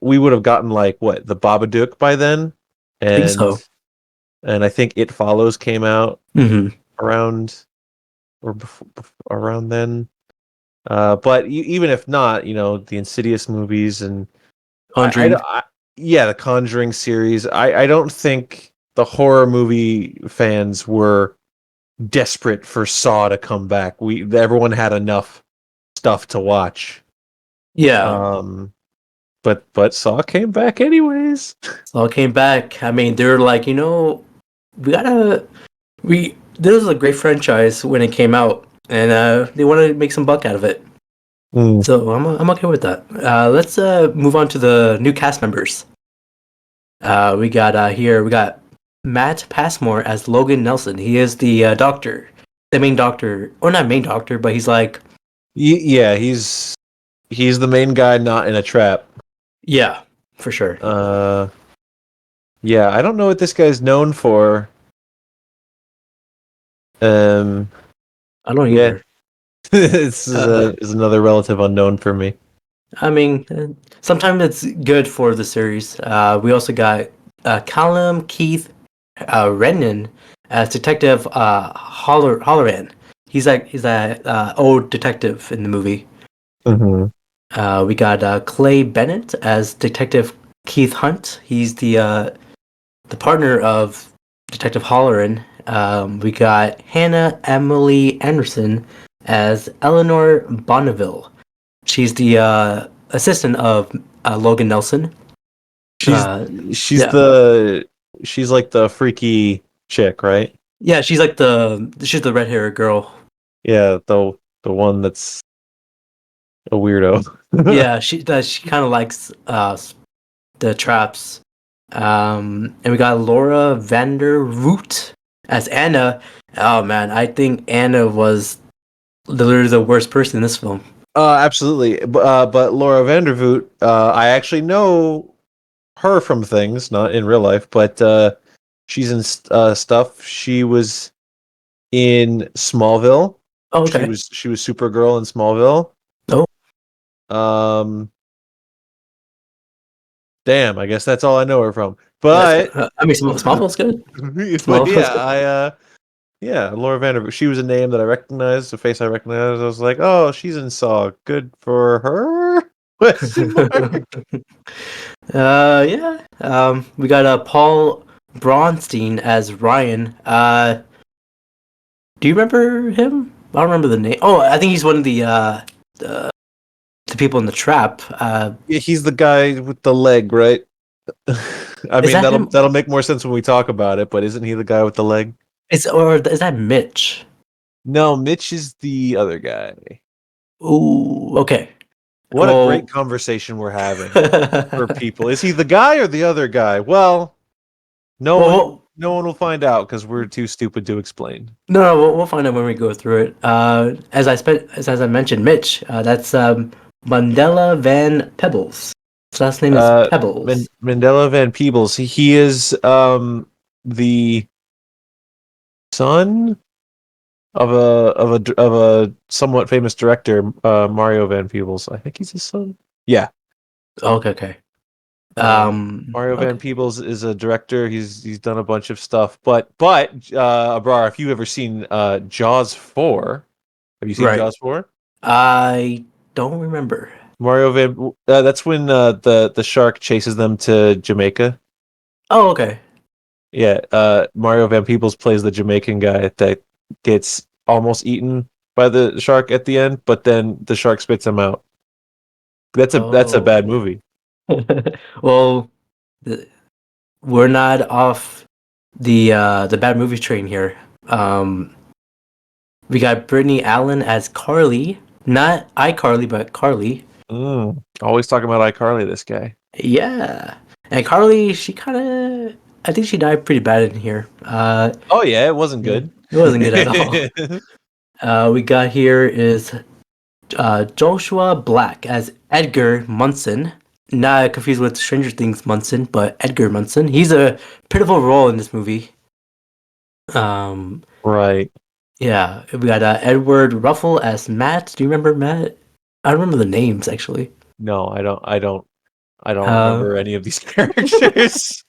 we would have gotten like what the Babadook by then, I think so. and I think It Follows came out Mm-hmm. around or around then. But even if not, the Insidious movies and Conjuring. yeah, the Conjuring series. I don't think the horror movie fans were desperate for Saw to come back. Everyone had enough stuff to watch. Yeah. But Saw came back anyways. So I came back. I mean, they're like, we gotta this was a great franchise when it came out, and they want to make some buck out of it. So I'm okay with that. Let's move on to the new cast members. We got Matt Passmore as Logan Nelson. He is the doctor, the main doctor, or not main doctor, but he's like, Yeah, he's the main guy, not in a trap. yeah, for sure. Yeah, I don't know what this guy's known for. I don't either. This is another relative unknown for me. I mean, sometimes it's good for the series. We also got Callum Keith Rennan as Detective Holloran. He's that old detective in the movie. Mm-hmm. We got Clay Bennett as Detective Keith Hunt. He's the partner of Detective Holloran. We got Hannah Emily Anderson as Eleanor Bonneville. She's the assistant of Logan Nelson. She's like the freaky chick, right? Yeah, she's the red haired girl. Yeah, the one that's a weirdo. Yeah, she kind of likes the traps. And we got Laura Vandervoot as Anna. Oh man, I think Anna was literally the worst person in this film. Absolutely. But Laura Vandervoot, I actually know her from things, not in real life, but she's in stuff. She was in Smallville. Oh, okay. She was Supergirl in Smallville. Oh. Damn, I guess that's all I know her from. But I mean, Smallville's good. but yeah, Laura Vandervoot. She was a name that I recognized, a face I recognized. I was like, oh, she's in Saw. Good for her. Question mark. Yeah. We got Paul Braunstein as Ryan. Do you remember him? I don't remember the name. Oh, I think he's one of the people in the trap. Yeah, he's the guy with the leg, right? I mean, that'll make more sense when we talk about it. But isn't he the guy with the leg? Is that Mitch? No, Mitch is the other guy. Ooh, okay. What a great conversation we're having for people. Is he the guy or the other guy? Well, no one will find out because we're too stupid to explain. No, we'll find out when we go through it. As I mentioned, Mitch. That's Mandela Van Pebbles. His last name is Pebbles. Mandela Van Peebles. He is the son of a somewhat famous director, Mario Van Peebles. I think he's his son. Yeah. Okay. Mario Van Peebles is a director. He's done a bunch of stuff. But Abrar, if you've ever seen Jaws 4, have you seen Jaws 4? I don't remember. Mario Van. That's when the shark chases them to Jamaica. Oh, okay. Yeah. Mario Van Peebles plays the Jamaican guy that gets almost eaten by the shark at the end, but then the shark spits him out. That's a bad movie. Well, we're not off the bad movie train here. We got Brittany Allen as Carly, not iCarly, but Carly. Always talking about iCarly, this guy. Yeah, and Carly, I think she died pretty bad in here. Oh yeah, it wasn't good. It wasn't good at all. We got here is Joshua Black as Edgar Munson. Not confused with Stranger Things Munson, but Edgar Munson. He's a pitiful role in this movie. Right. Yeah, we got Edward Ruffle as Matt. Do you remember Matt? I don't remember the names actually. No, I don't Uh, remember any of these characters.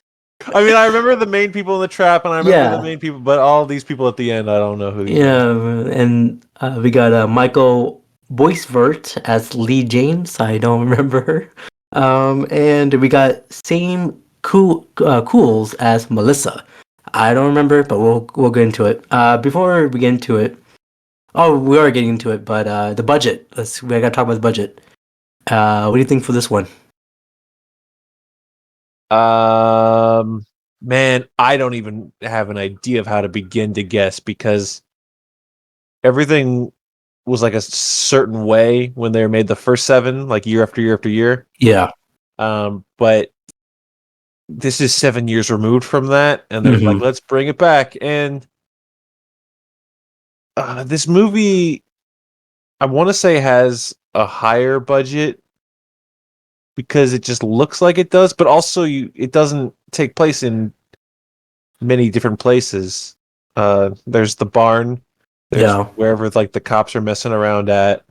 I mean, I remember the main people in the trap, and I remember the yeah, main people, but all these people at the end, I don't know who these are. yeah, and we got Michael Boisvert as Lee James. I don't remember. And we got Same Cools as Melissa. I don't remember, but we'll get into it. Before we get into it, oh, we are getting into it, but the budget. We gotta talk about the budget. What do you think for this one? Um, Man, I don't even have an idea of how to begin to guess because everything was like a certain way when they made the first seven, like year after year after year. Yeah. But this is 7 years removed from that, and they're like, Mm-hmm. let's bring it back. And this movie, I want to say, has a higher budget because it just looks like it does, but also it doesn't take place in many different places. There's the barn, there's Yeah. wherever like the cops are messing around at,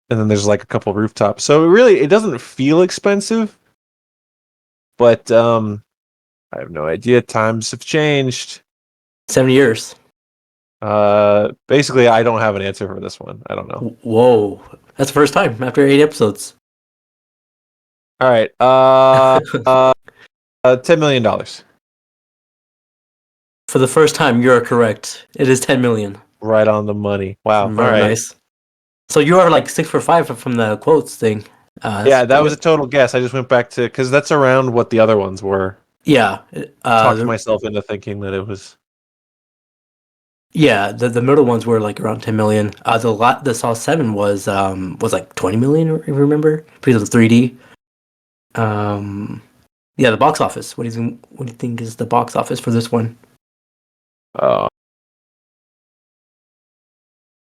and then there's like a couple rooftops. So it doesn't feel expensive, but I have no idea. Times have changed. 7 years. Basically, I don't have an answer for this one. I don't know. Whoa. That's the first time after 8 episodes. All right. $10 million. For the first time, you are correct. It is 10 million. Right on the money. Wow. All Very right. nice. So you are like 6 for 5 from the quotes thing. Yeah, That's that pretty was a good. total guess. I just went back to because that's around what the other ones were. Yeah. Talked myself into thinking that it was. Yeah, the middle ones were like around 10 million. The Saw 7 was like 20 million, if you remember, because of the 3D. Yeah, the box office. What do you think is the box office for this one? Uh,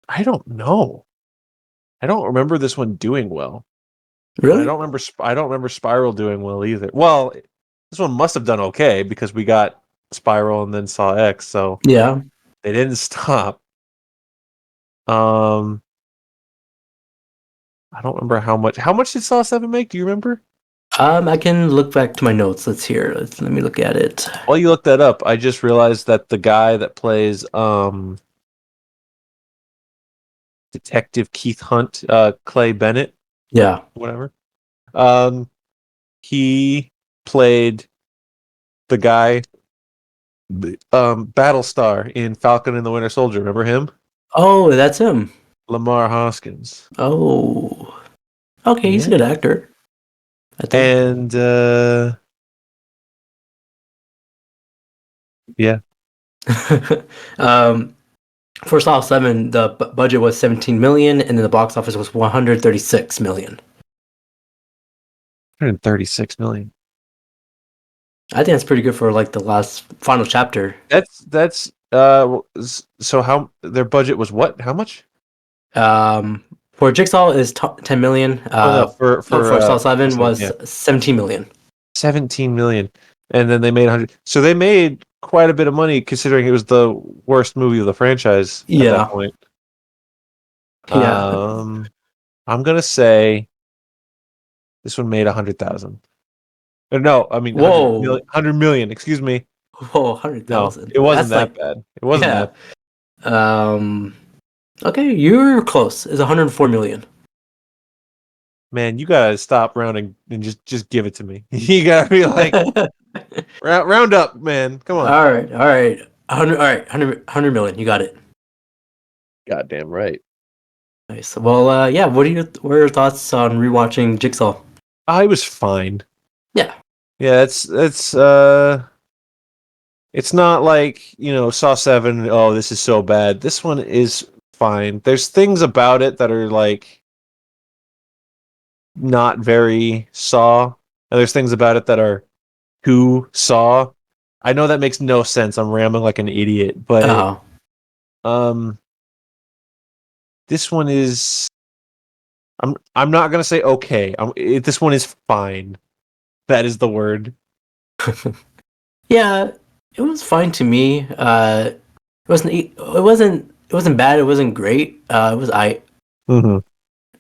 I don't know. I don't remember this one doing well. Really? I don't remember Spiral doing well either. Well, this one must have done okay because we got Spiral and then Saw X, so Yeah. they didn't stop. Um, I don't remember how much. How much did Saw 7 make? Do you remember? I can look back to my notes. Let me look at it. While you look that up, I just realized that the guy that plays Detective Keith Hunt, Clay Bennett, Yeah. whatever. Um, he played the guy, Battlestar in Falcon and the Winter Soldier. Remember him? Oh, that's him. Lamar Hoskins. Oh. Okay, he's a Yeah. good actor, I think. And yeah, um, for Saw 7, the budget was 17 million, and then the box office was 136 million. 136 million. I think that's pretty good for like the last final chapter. That's so how their budget was what? How much? For Jigsaw is 10 million. Oh no, For Saw 7 so, was yeah, 17 million. 17 million. And then they made 100. So they made quite a bit of money considering it was the worst movie of the franchise at Yeah. that point. Yeah. I'm gonna say this one made 100,000. No, I mean Whoa. 100 million. Excuse me. Whoa, No, 100,000. it wasn't That's that bad. It wasn't yeah. that. Okay, you're close. It's 104 million. Man, you gotta stop rounding and just give it to me. You gotta be like round up, man. Come on. All right. 100 million. You got it. Goddamn right. Nice. Well, yeah. What are your thoughts on rewatching Jigsaw? I was fine. Yeah. Yeah, it's not like, Saw 7, oh, this is so bad. This one is fine. There's things about it that are like not very Saw, and there's things about it that are too Saw. I know that makes no sense. I'm rambling like an idiot, but Oh. this one is I'm not gonna say okay. This one is fine. That is the word. Yeah. It was fine to me. It wasn't bad. It wasn't great. It was Mm-hmm.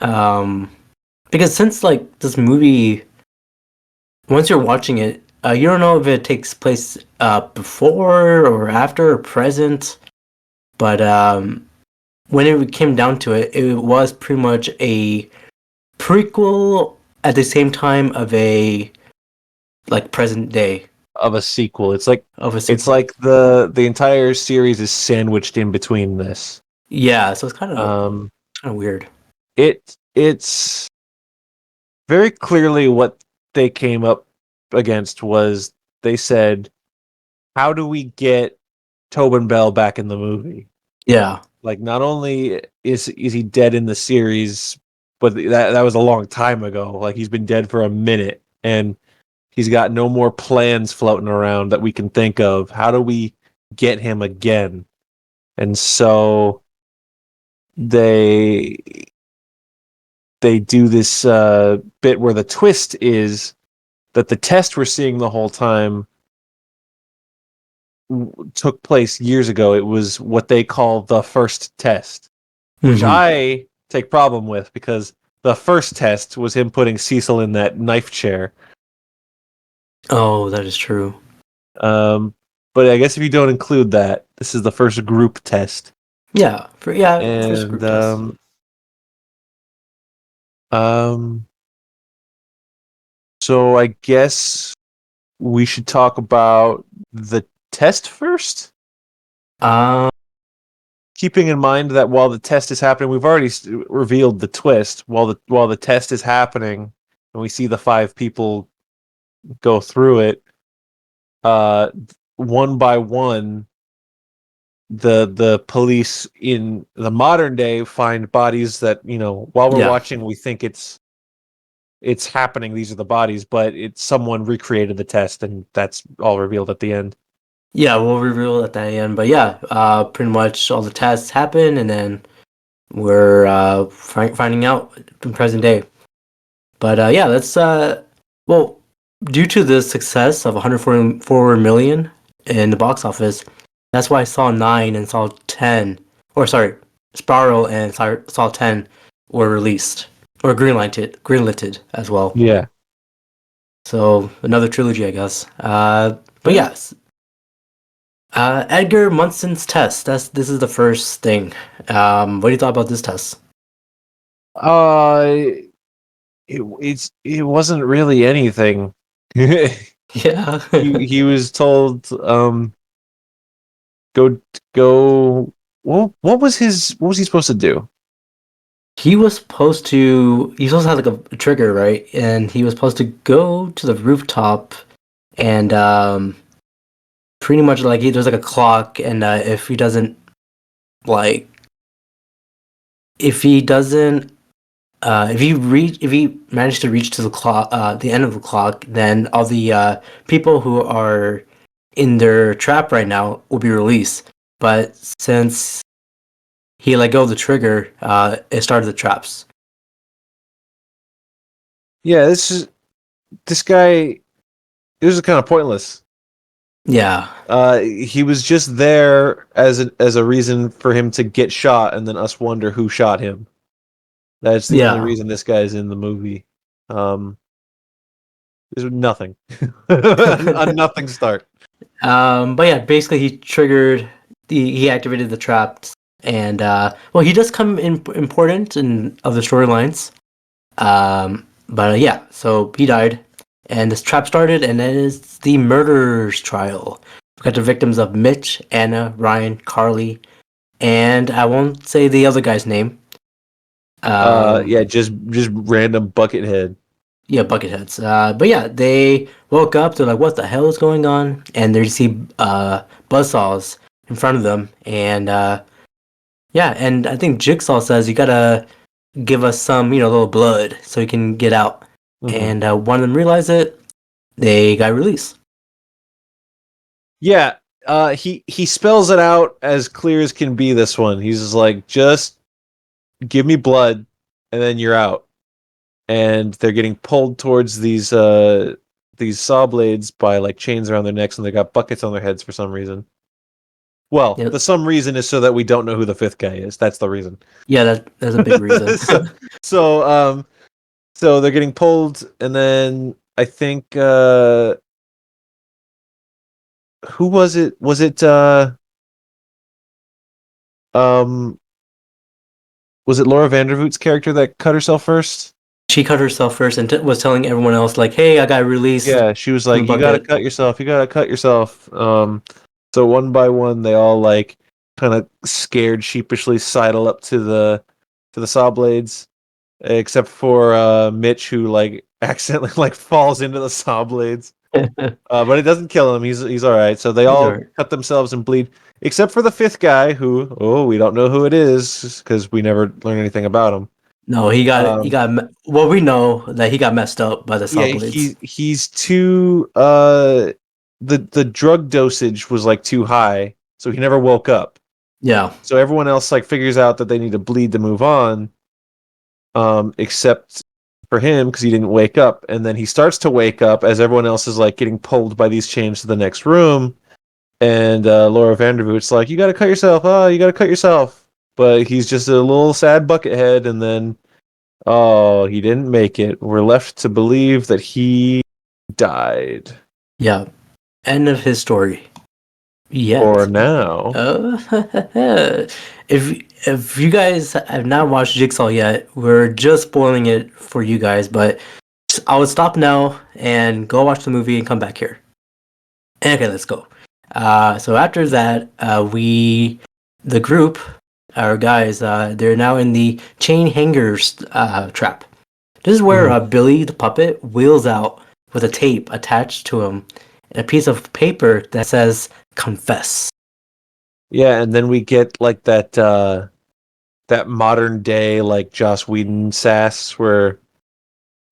um because since like this movie, once you're watching it, you don't know if it takes place before or after or present. But when it came down to it, it was pretty much a prequel at the same time of a like present day Of a sequel. It's like of a it's sequel. like the entire series is sandwiched in between this. Yeah, so it's kind Um, of weird. it's very clearly what they came up against was they said, how do we get Tobin Bell back in the movie? Yeah, Like, not only is he dead in the series, but that was a long time ago. Like, he's been dead for a minute, and he's got no more plans floating around that we can think of. How do we get him again? And so they do this bit where the twist is that the test we're seeing the whole time took place years ago. It was what they call the first test, which Mhm. I take problem with because the first test was him putting Cecil in that knife chair. Oh, that is true. But I guess if you don't include that, this is the first group test, Yeah, first and group test. um, so I guess we should talk about the test first. Um, Keeping in mind that while the test is happening, we've already revealed the twist. While the test is happening, and we see the five people go through it, uh, one by one, the police in the modern day find bodies that, while we're yeah, watching, we think it's happening. These are the bodies, but it's someone recreated the test, and that's all revealed at the end. yeah. We'll reveal at the end, but yeah, pretty much all the tests happen, and then we're finding out in present day. But yeah, let's well, due to the success of 144 million in the box office, that's why Saw 9 and Saw 10, or sorry, Spiral and Saw 10 were released or greenlighted as well. Yeah. So another trilogy, I guess. But Yeah. yes, Edgar Munson's test. This is the first thing. What do you thought about this test? Uh, it wasn't really anything. he Yeah. he was told go go. Well, what was he supposed to do? He was supposed to have like a trigger, right? And he was supposed to go to the rooftop and pretty much like there's like a clock, and if he doesn't like if he doesn't if he managed to reach to the clock the end of the clock, then all the people who are in their trap right now will be released. But since he let go of the trigger, it started the traps. Yeah, this guy. It was kind of pointless. Yeah. He was just there as a reason for him to get shot, and then us wonder who shot him. That's the only Yeah. reason this guy's in the movie. There's nothing. A nothing start. But yeah, basically he activated the traps, and well, he does come in important in other storylines. But yeah, so he died, and this trap started, and it is the murderer's trial. We got the victims of Mitch, Anna, Ryan, Carly, and I won't say the other guy's name. Yeah, just random buckethead. Yeah, Bucketheads. But yeah, they woke up. They're like, "What the hell is going on?" And they see buzzsaws in front of them, and yeah, and I think Jigsaw says you gotta give us some, little blood so we can get out. Mhm. And one of them realized it. They got released. Yeah, he spells it out as clear as can be. This one, he's just like, just give me blood, and then you're out. And they're getting pulled towards these these saw blades by like chains around their necks, and they got buckets on their heads for some reason. Well, Yep. the some reason is so that we don't know who the fifth guy is. That's the reason. Yeah, that's a big reason. So so they're getting pulled, and then I think who was it? Was it um was it Laura Vandervoot's character that cut herself first? She cut herself first and was telling everyone else like, "Hey, I got released." Yeah, she was like, from "You gotta bucket." cut yourself. You gotta cut yourself." So one by one, they all like kind of scared, sheepishly sidle up to the saw blades, except for Mitch, who like accidentally like falls into the saw blades. But it doesn't kill him. He's all right. So they He's all alright. cut themselves and bleed, except for the fifth guy, who we don't know who it is because we never learn anything about him. No, well, we know that he got messed up by the saw Yeah, blades. he's too the drug dosage was like too high, so he never woke up. Yeah. So everyone else like figures out that they need to bleed to move on, except for him because he didn't wake up, and then he starts to wake up as everyone else is like getting pulled by these chains to the next room, and Laura Vandervoot's like, "You got to cut yourself! Oh, you got to cut yourself!" But he's just a little sad buckethead, and then he didn't make it. We're left to believe that he died. Yeah. End of his story. Yeah. For now. If you guys have not watched Jigsaw yet, we're just spoiling it for you guys, but I would stop now and go watch the movie and come back here. Okay, let's go. So after that, the group, our guys, they're now in the chain hangers trap. This is where Billy the puppet wheels out with a tape attached to him and a piece of paper that says "confess." Yeah, and then we get like that that modern day like Joss Whedon sass where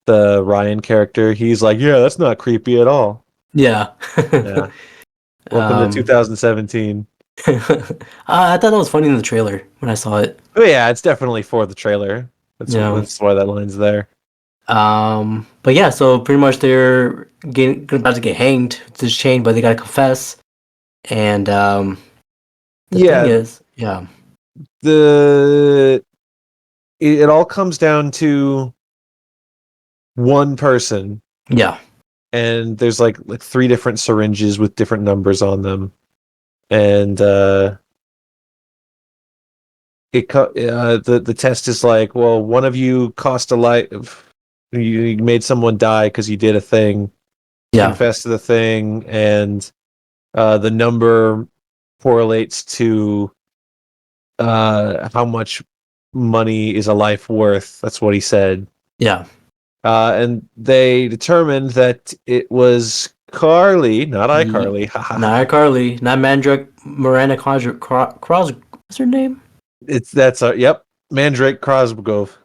the Ryan character, he's like, "Yeah, that's not creepy at all." Yeah. Yeah. Welcome to 2017. I thought that was funny in the trailer when I saw it. Oh yeah, it's definitely for the trailer. That's why that line's there. But yeah, so pretty much they're about to get hanged with this chain, but they gotta confess. And the thing is, it all comes down to one person. Yeah. And there's like three different syringes with different numbers on them, and the test is like, well, one of you cost a life. You made someone die because you did a thing. Yeah. Confess to the thing, and the number correlates to how much money is a life worth. That's what he said. Yeah. And they determined that it was Carly, not iCarly. Not Carly, not Miranda Cros. What's her name? Yep, Mandrake Crosgrove.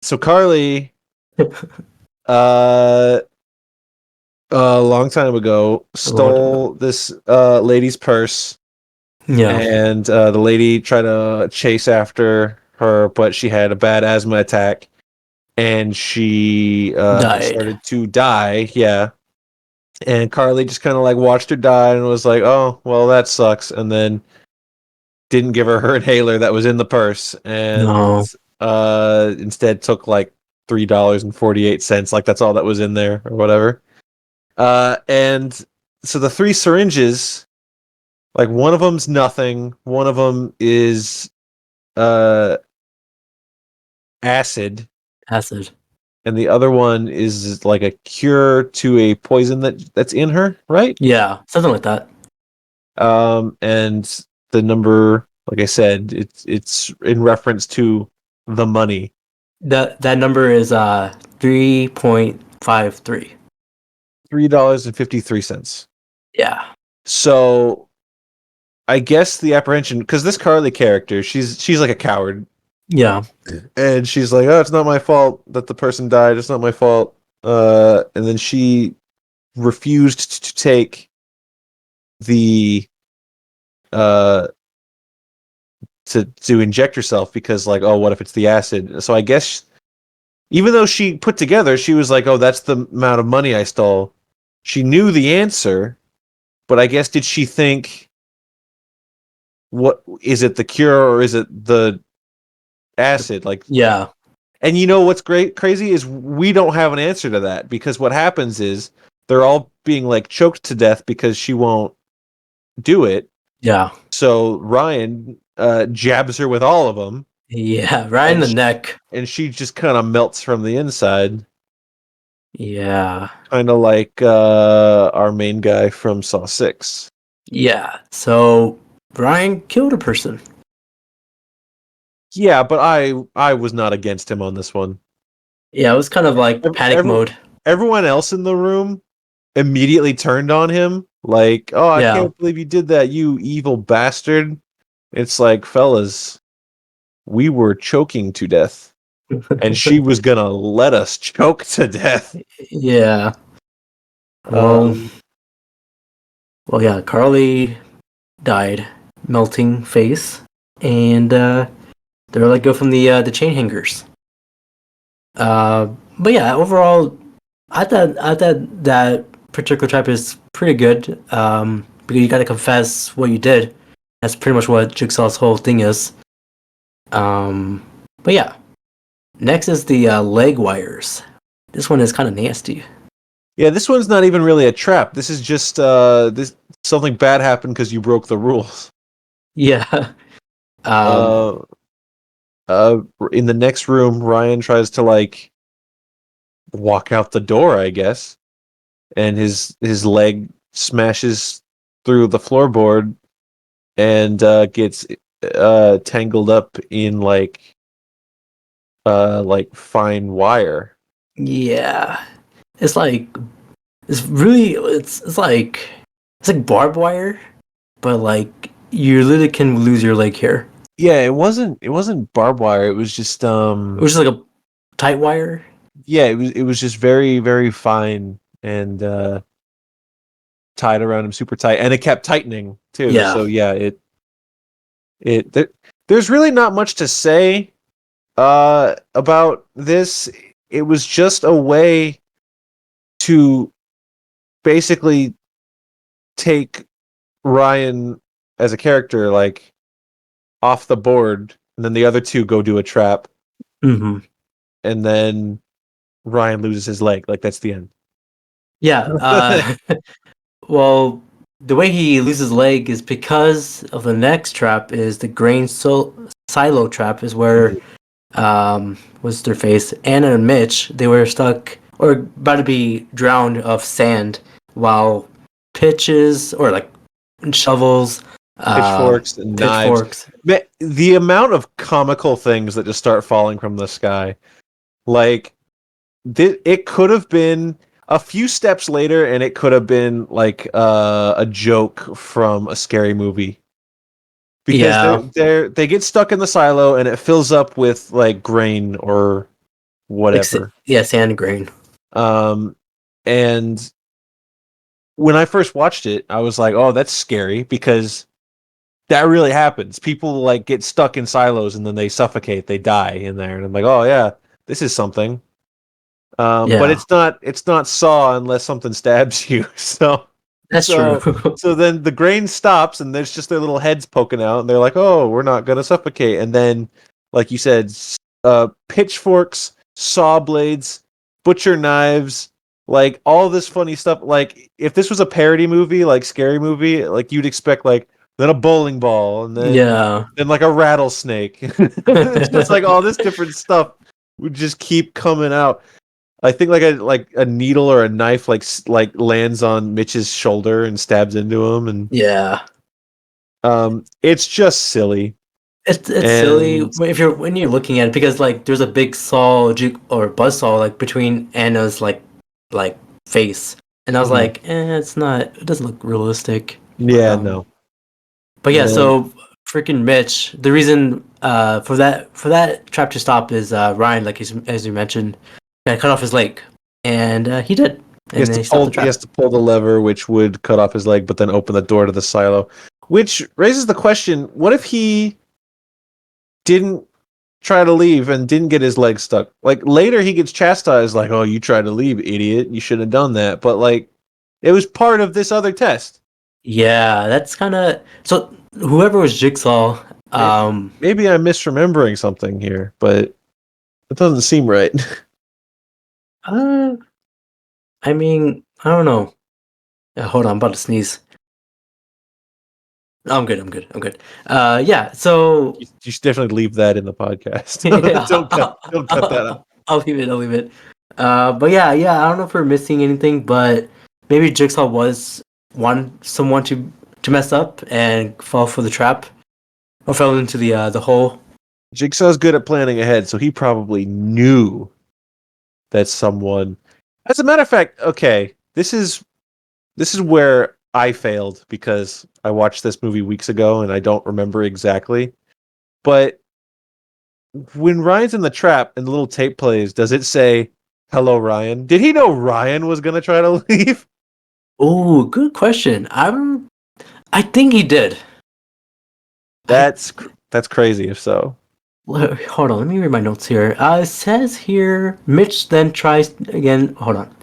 So Carly, a long time ago, stole this lady's purse. Yeah. And the lady tried to chase after her, but she had a bad asthma attack, and she started to die. Yeah. And Carly just kind of like watched her die and was like, "Oh, well, that sucks," and then didn't give her inhaler that was in the purse, and instead took like $3.48, like that's all that was in there or whatever. And so the three syringes, like one of them's nothing, one of them is acid, and the other one is like a cure to a poison that's in her, right? Yeah, something like that. And the number, like I said, it's in reference to the money. That number is 3.53. $3.53. Yeah. So I guess the apprehension, because this Carly character, she's like a coward. Yeah. And she's like, "Oh, it's not my fault that the person died. It's not my fault." And then she refused to take the to inject herself because, like, oh, what if it's the acid? So I guess even though she put together, she was like, "Oh, that's the amount of money I stole." She knew the answer, but I guess did she think, "What is it? The cure or is it the acid?" Like, Yeah. and you know what's crazy is we don't have an answer to that because what happens is they're all being like choked to death because she won't do it. Yeah. So Ryan jabs her with all of them. Yeah. Right in the neck. And she just kind of melts from the inside. Yeah. Kind of like our main guy from Saw 6. Yeah. So Brian killed a person. Yeah, but I was not against him on this one. Yeah, it was kind of like panic mode. Everyone else in the room immediately turned on him. Like, oh, I can't believe you did that, you evil bastard. It's like, fellas, we were choking to death. And she was gonna let us choke to death. Yeah. Well, yeah, Carly died, melting face, and they were let go from the chain hangers. But yeah, overall, I thought that particular trap is pretty good. Because you got to confess what you did. That's pretty much what Jigsaw's whole thing is. But yeah, next is the leg wires. This one is kind of nasty. Yeah, this one's not even really a trap. This is just this something bad happened because you broke the rules. Yeah. In the next room, Ryan tries to like walk out the door, I guess, and his leg smashes through the floorboard and gets tangled up in like fine wire. Yeah. It's like it's like barbed wire, but like you literally can lose your leg here. Yeah, it wasn't barbed wire. It was just It was just like a tight wire. Yeah, it was just very, very fine and tied around him super tight, and it kept tightening too. Yeah. So yeah, there's really not much to say about this. It was just a way to basically take Ryan as a character like off the board, and then the other two go do a trap, Mm-hmm. and then Ryan loses his leg. Like that's the end. Yeah. Well, the way he loses his leg is because of the next trap is the grain silo trap is where what's their face? Anna and Mitch, they were stuck or about to be drowned of sand while pitches or like shovels, Pitchforks and knives. Man, the amount of comical things that just start falling from the sky. Like, it could have been a few steps later, and it could have been like a joke from a scary movie. Because they get stuck in the silo, and it fills up with like grain or whatever. Sand and grain. And when I first watched it, I was like, "Oh, that's scary," because that really happens. People like get stuck in silos and then they suffocate, they die in there, and I'm like, "Oh yeah, this is something." But it's not Saw unless something stabs you. So that's true. So then the grain stops and there's just their little heads poking out, and they're like, "Oh, we're not gonna suffocate." And then, like you said, pitchforks, saw blades, butcher knives. Like all this funny stuff. Like if this was a parody movie, like scary movie, like you'd expect like then a bowling ball and then like a rattlesnake. It's just like all this different stuff would just keep coming out. I think like a needle or a knife like lands on Mitch's shoulder and stabs into him, and it's just silly. It's silly when you're looking at it because like there's a big saw or buzzsaw like between Anna's like face, and I was like, it doesn't look realistic. Yeah, no. But yeah, so freaking Mitch, the reason for that trap to stop is Ryan, like as you mentioned, cut off his leg, and he did. And he has to pull the lever, which would cut off his leg, but then open the door to the silo, which raises the question: what if he didn't try to leave and didn't get his leg stuck. Like later he gets chastised like, "Oh, you tried to leave, idiot. You should have done that." But like it was part of this other test. Yeah, that's kind of so. Whoever was Jigsaw, Maybe I'm misremembering something here, but it doesn't seem right. uh, I mean, I don't know. Hold on, I'm about to sneeze. I'm good. Yeah. So You should definitely leave that in the podcast. yeah, don't cut that out. I'll leave it. I'll leave it. But yeah. I don't know if we're missing anything, but maybe Jigsaw was someone to mess up and fall for the trap or fell into the hole. Jigsaw's good at planning ahead, so he probably knew that someone. As a matter of fact, okay, this is where I failed because I watched this movie weeks ago and I don't remember exactly. But when Ryan's in the trap and the little tape plays, does it say "Hello, Ryan"? Did he know Ryan was gonna try to leave? Oh, good question. I think he did. That's crazy. If so, Hold on, let me read my notes here. It says here, Mitch then tries again. Hold on.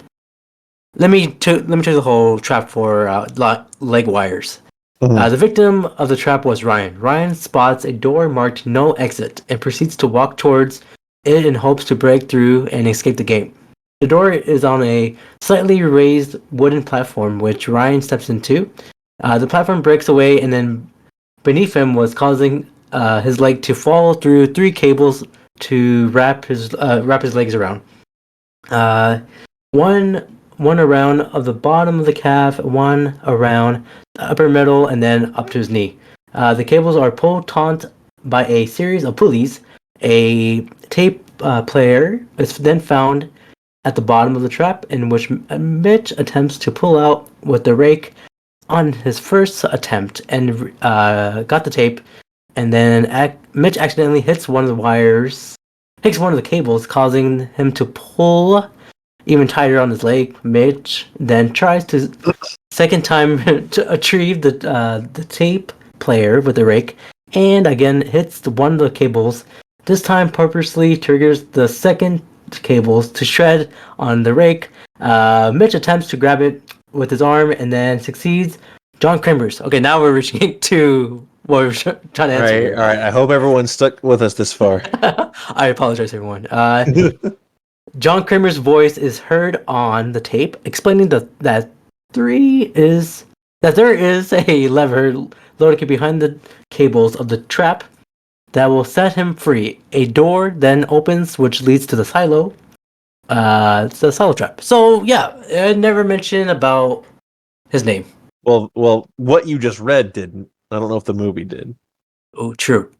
Let me check the whole trap for leg wires. The victim of the trap was Ryan. Ryan spots a door marked "No Exit" and proceeds to walk towards it in hopes to break through and escape the game. The door is on a slightly raised wooden platform, which Ryan steps into. The platform breaks away, and then beneath him was causing his leg to fall through 3 cables to wrap his legs around. One around of the bottom of the calf, one around the upper middle, and then up to his knee. The cables are pulled taut by a series of pulleys. A tape player is then found at the bottom of the trap, in which Mitch attempts to pull out with the rake on his first attempt and got the tape, and then Mitch accidentally hits one of the cables, causing him to pull even tighter on his leg. Mitch then tries to second time to retrieve the tape player with the rake, and again hits one of the cables. This time purposely triggers the second cables to shred on the rake. Mitch attempts to grab it with his arm and then succeeds. John Kramer's. Okay, now we're reaching to what we're trying to answer. all right. I hope everyone stuck with us this far. I apologize, everyone. John Kramer's voice is heard on the tape, explaining that there is a lever located behind the cables of the trap that will set him free. A door then opens, which leads to the silo. It's the silo trap. So yeah, I never mentioned about his name. Well, what you just read didn't. I don't know if the movie did. Oh, true.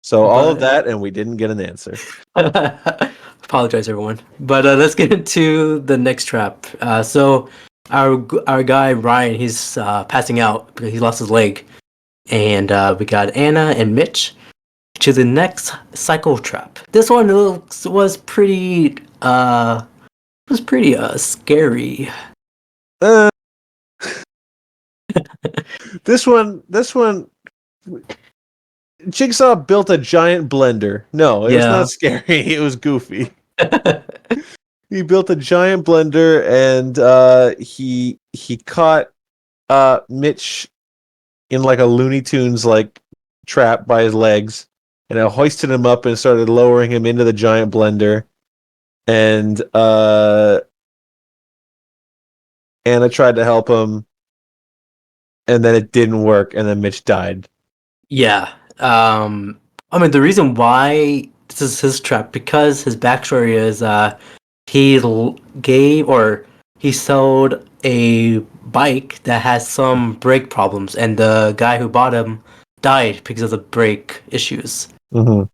So all of that, and we didn't get an answer. Apologize, everyone. But let's get into the next trap. So our guy Ryan, he's passing out because he lost his leg, and we got Anna and Mitch to the next cycle trap. This one was pretty scary. This one. Jigsaw built a giant blender. No, it was not scary. It was goofy. He built a giant blender, and he caught Mitch in like a Looney Tunes like trap by his legs, and I hoisted him up and started lowering him into the giant blender. And Anna tried to help him, and then it didn't work, and then Mitch died. Yeah. I mean, the reason why this is his trap, because his backstory is he sold a bike that has some brake problems, and the guy who bought him died because of the brake issues. Mm-hmm.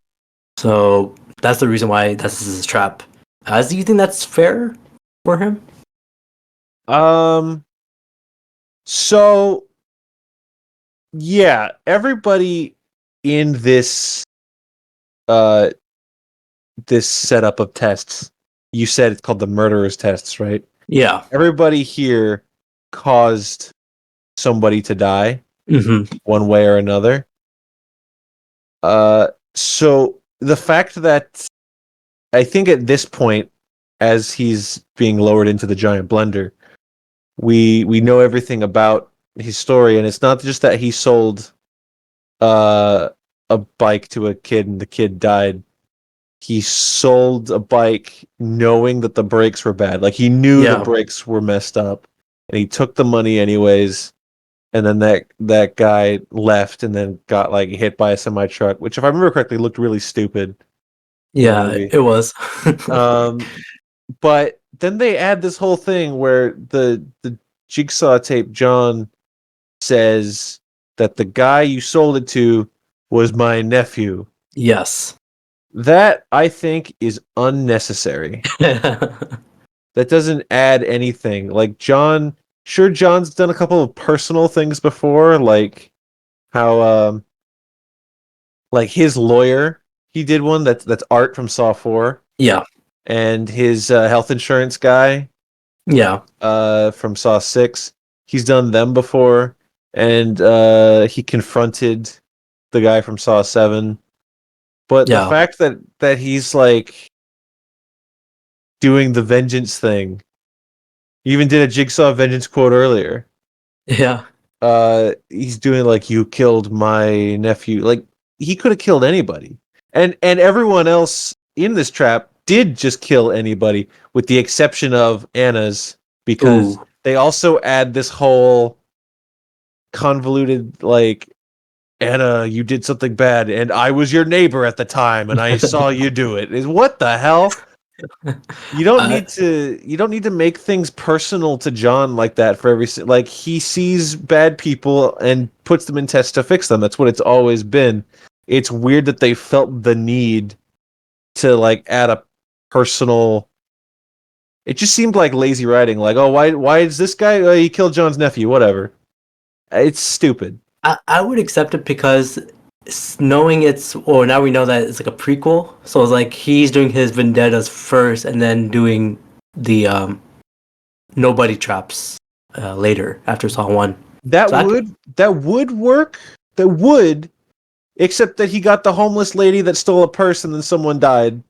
So that's the reason why this is his trap. Do you think that's fair for him? So yeah, everybody in this this setup of tests, you said it's called the murderer's tests, right? Yeah. Everybody here caused somebody to die one way or another. So the fact that I think at this point, as he's being lowered into the giant blender, we know everything about his story, and it's not just that he sold a bike to a kid and the kid died. He sold a bike knowing that the brakes were bad. Like, he knew the brakes were messed up, and he took the money anyways. And then that guy left and then got like hit by a semi truck, which, if I remember correctly, looked really stupid. Yeah, it was. But then they add this whole thing where the jigsaw tape John says that the guy you sold it to was my nephew. Yes. That, I think, is unnecessary. That doesn't add anything. Like, John's done a couple of personal things before, like how like his lawyer, he did one that's Art from Saw 4. Yeah. And his health insurance guy, Yeah. from Saw 6. He's done them before, and he confronted the guy from Saw 7. But the fact that he's like doing the vengeance thing, he even did a Jigsaw vengeance quote earlier. Yeah. He's doing like, you killed my nephew. Like, he could have killed anybody, and everyone else in this trap did just kill anybody, with the exception of Anna's, because they also add this whole convoluted, like, Anna, you did something bad, and I was your neighbor at the time, and I saw you do it. Is what the hell? You don't need to make things personal to John like that for every, like, he sees bad people and puts them in tests to fix them. That's what it's always been. It's weird that they felt the need to like add a personal. It just seemed like lazy writing. Like, oh, why is this guy? He killed John's nephew. Whatever. It's stupid. I would accept it because knowing now we know that it's like a prequel, so it's like he's doing his vendettas first and then doing the nobody traps later after Saw 1. That would work. That would, except that he got the homeless lady that stole a purse and then someone died.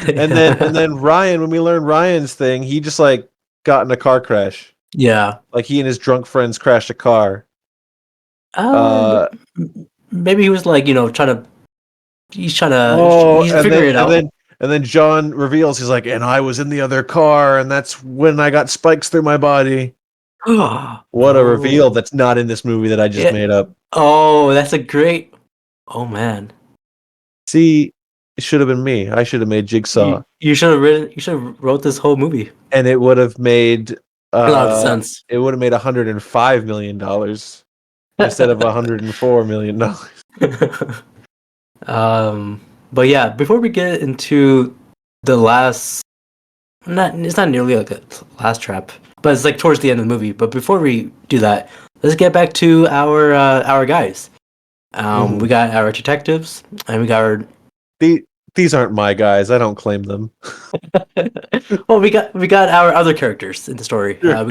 And then Ryan, when we learned Ryan's thing, he just like got in a car crash. Yeah. Like, he and his drunk friends crashed a car. Maybe he was like, he's figuring it out. And then John reveals, he's like, and I was in the other car, and that's when I got spikes through my body. What a reveal that's not in this movie that I just made up. Oh, that's a great. Oh man. See, it should have been me. I should have made Jigsaw. You should have wrote this whole movie. And it would have made a lot of sense. It would have made $105 million instead of $104 million. But yeah, before we get into the last, it's not nearly like a last trap, but it's like towards the end of the movie. But before we do that, let's get back to our guys. We got our detectives, and we got our. These aren't my guys. I don't claim them. Well, we got our other characters in the story. We got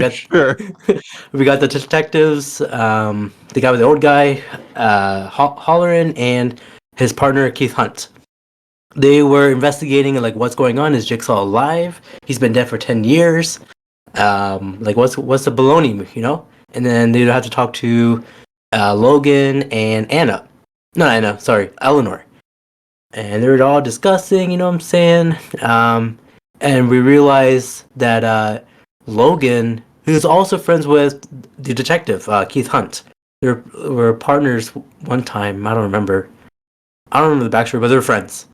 the detectives, the guy with the old guy, Holleran, and his partner Keith Hunt. They were investigating like what's going on. Is Jigsaw alive? He's been dead for 10 years. Like what's the baloney, And then they'd have to talk to Logan and Anna. Not Anna, sorry, Eleanor. And they were all discussing, you know what I'm saying? And we realized that Logan, who's also friends with the detective, Keith Hunt, they were partners one time. I don't remember the backstory, but they're friends.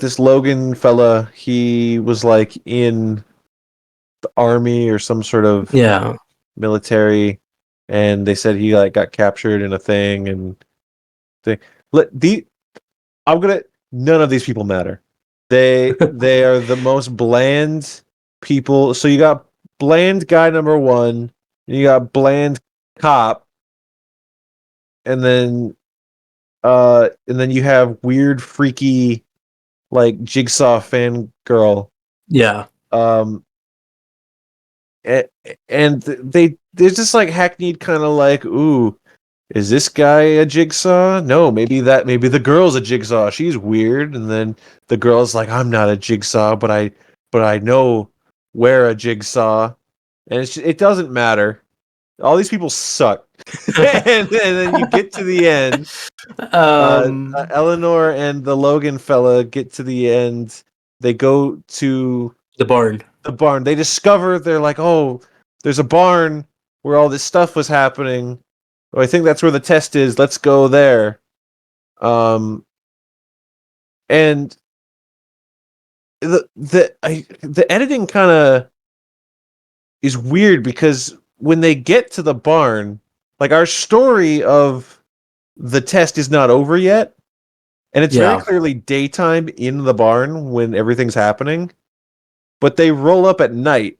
This Logan fella, he was like in the army or some sort of military, and they said he like got captured in a thing, and none of these people matter. They are the most bland people. So you got bland guy number 1, you got bland cop, and then you have weird, freaky, like Jigsaw fangirl. Yeah. And they're just like hackneyed, kind of like, ooh, is this guy a Jigsaw? No, maybe the girl's a Jigsaw. She's weird. And then the girl's like, I'm not a Jigsaw, but I know we're a Jigsaw. And it doesn't matter. All these people suck. And then you get to the end. Eleanor and the Logan fella get to the end. They go to the barn. They discover, they're like, oh, there's a barn where all this stuff was happening. Oh, I think that's where the test is. Let's go there. And the editing kind of is weird because when they get to the barn, like, our story of the test is not over yet, and it's very clearly daytime in the barn when everything's happening, but they roll up at night.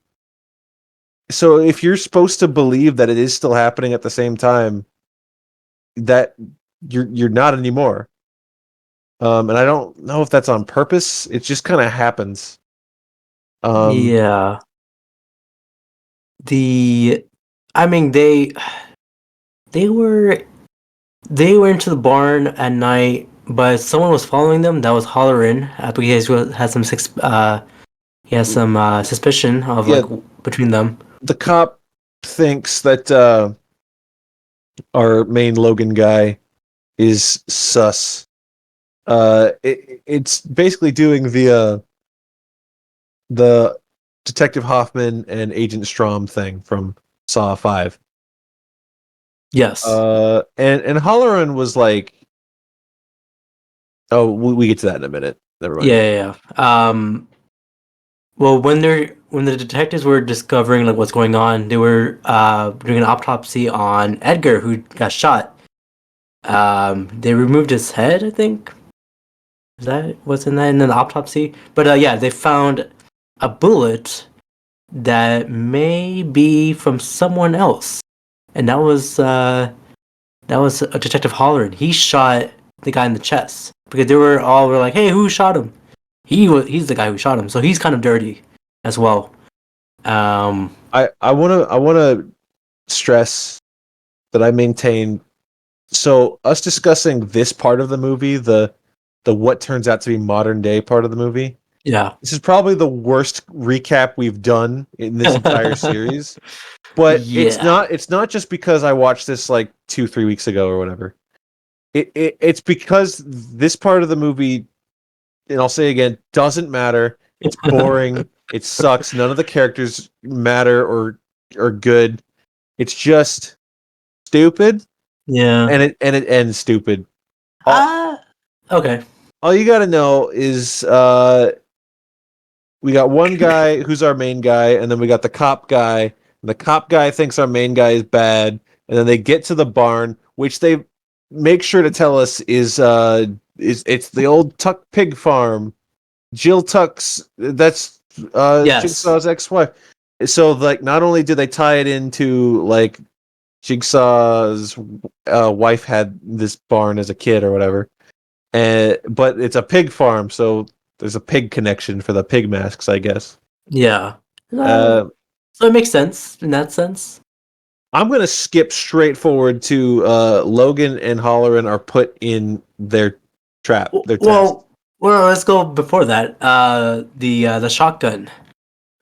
So if you're supposed to believe that it is still happening at the same time, that you're not anymore. And I don't know if that's on purpose. It just kind of happens. Yeah. I mean, they were into the barn at night, but someone was following them. That was Hollerin. Because he had some suspicion of like between them. The cop thinks that our main Logan guy is sus. It's basically doing the Detective Hoffman and Agent Strom thing from Saw 5. Yes. And Halloran was like, oh, we get to that in a minute. Never mind. Yeah. Well, when the detectives were discovering like what's going on, they were doing an autopsy on Edgar, who got shot. They removed his head, I think. Is that what's in that in an autopsy? But yeah, they found a bullet that may be from someone else, and that was a Detective Holleran. He shot the guy in the chest because they were like, "Hey, who shot him?" He's the guy who shot him, so he's kind of dirty as well. I wanna stress that I maintain. So us discussing this part of the movie, the what turns out to be modern day part of the movie. Yeah, this is probably the worst recap we've done in this entire series. But it's not just because I watched this like 2-3 weeks ago or whatever. It's because this part of the movie, and I'll say again, doesn't matter. It's boring. It sucks. None of the characters matter or are good. It's just stupid. Yeah, and it ends stupid. Okay. All you got to know is we got one guy who's our main guy, and then we got the cop guy. And the cop guy thinks our main guy is bad, and then they get to the barn, which they make sure to tell us is it's the old Tuck pig farm. Jill Tuck's, that's Jigsaw's ex-wife. So like, not only do they tie it into like Jigsaw's wife had this barn as a kid or whatever, but it's a pig farm, so there's a pig connection for the pig masks, I guess. Yeah. So it makes sense in that sense. I'm gonna skip straight forward to Logan and Holleran are put in their trap. Their test. Well, let's go before that. The shotgun.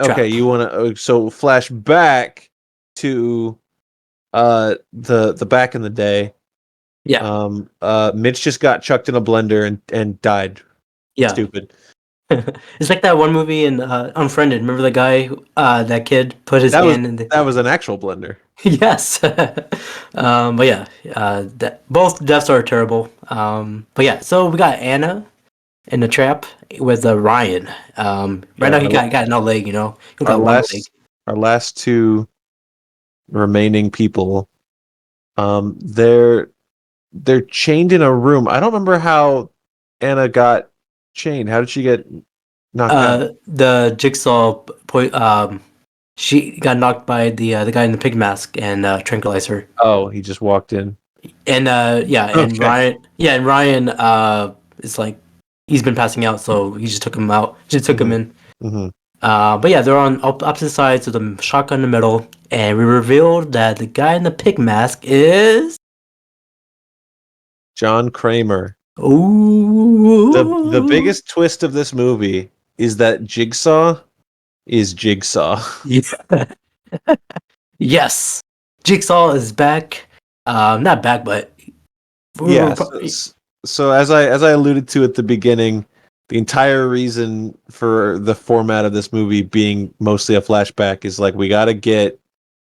Okay, trap. you want to so flash back to the back in the day. Yeah. Mitch just got chucked in a blender and died. Yeah. Stupid. It's like that one movie in Unfriended. Remember the guy, that kid put his hand in the... That was an actual blender. Yes. But yeah, both deaths are terrible. But yeah, so we got Anna in the trap with Ryan. Right now he got no leg, you know. He got one leg. Our last two remaining people, they're chained in a room. I don't remember how Anna got chained. How did she get knocked out? The Jigsaw she got knocked by the guy in the pig mask and tranquilized her. Oh, he just walked in. And and Ryan is like, he's been passing out, so he just took him out. Just took him in. Mm-hmm. But yeah, they're on opposite sides of the shotgun in the middle, and we revealed that the guy in the pig mask is John Kramer. Ooh. The biggest twist of this movie is that Jigsaw is Jigsaw. Yeah. Yes. Jigsaw is back. Not back, but Yeah. So as I alluded to at the beginning, the entire reason for the format of this movie being mostly a flashback is like we got to get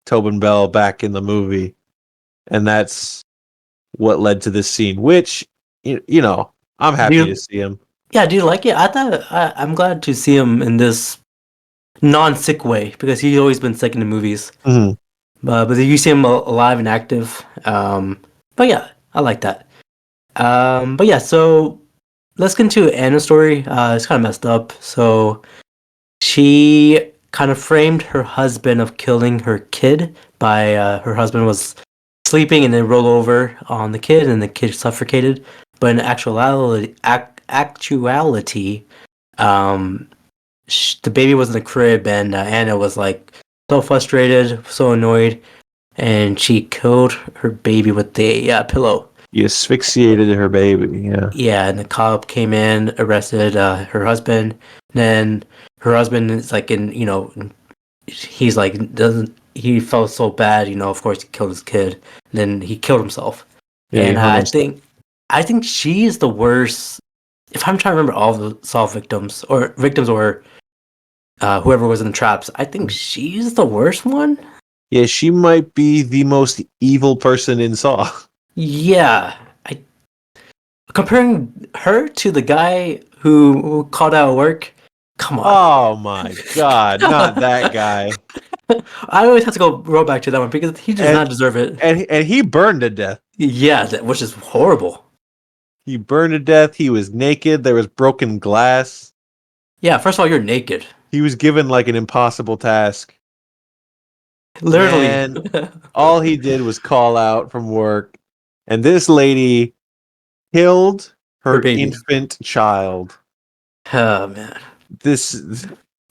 Tobin Bell back in the movie, and that's what led to this scene. Which you know, I'm happy to see him. Yeah, do you like it? I'm glad to see him in this non-sick way because he's always been sick in the movies. Mm-hmm. But you see him alive and active. But yeah, I like that. But yeah, so let's get into Anna's story. It's kind of messed up. So she kind of framed her husband of killing her kid by her husband was sleeping and then rolled over on the kid and the kid suffocated. But in actuality, the baby was in the crib and Anna was like so frustrated, so annoyed, and she killed her baby with a pillow. You asphyxiated her baby, yeah. Yeah, and the cop came in, arrested her husband. Then her husband is like he's like he felt so bad, of course he killed his kid. Then he killed himself. Yeah, and I think she is the worst. If I'm trying to remember all the Saw victims or whoever was in the traps, I think she's the worst one. Yeah, she might be the most evil person in Saw. Yeah, comparing her to the guy who called out work. Come on! Oh my god, not that guy! I always have to roll back to that one because he does not deserve it. And he burned to death. Yeah, which is horrible. He burned to death. He was naked. There was broken glass. Yeah, first of all, you're naked. He was given like an impossible task. Literally. And all he did was call out from work. And this lady killed her infant child. Oh, man.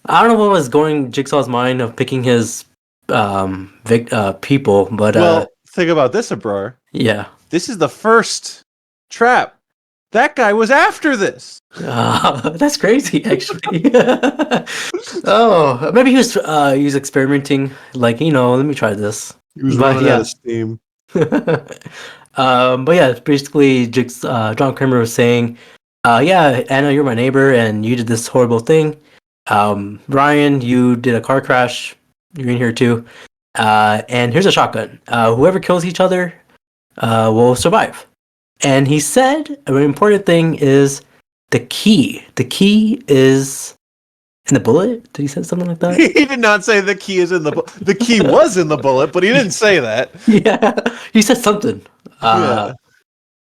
I don't know what was going Jigsaw's mind of picking his people, but... Well, think about this, Abrar. Yeah. This is the first trap. That guy was after this. That's crazy, actually. Oh, maybe he was experimenting. Like, let me try this. He was running out of steam. But yeah, basically, John Kramer was saying, yeah, Anna, you're my neighbor, and you did this horrible thing. Ryan, you did a car crash. You're in here too. And here's a shotgun. Whoever kills each other will survive. And he said an important thing is the key. The key is in the bullet. Did he say something like that? He did not say the key is in the bullet. The key was in the bullet, but he didn't say that. Yeah, he said something. Yeah.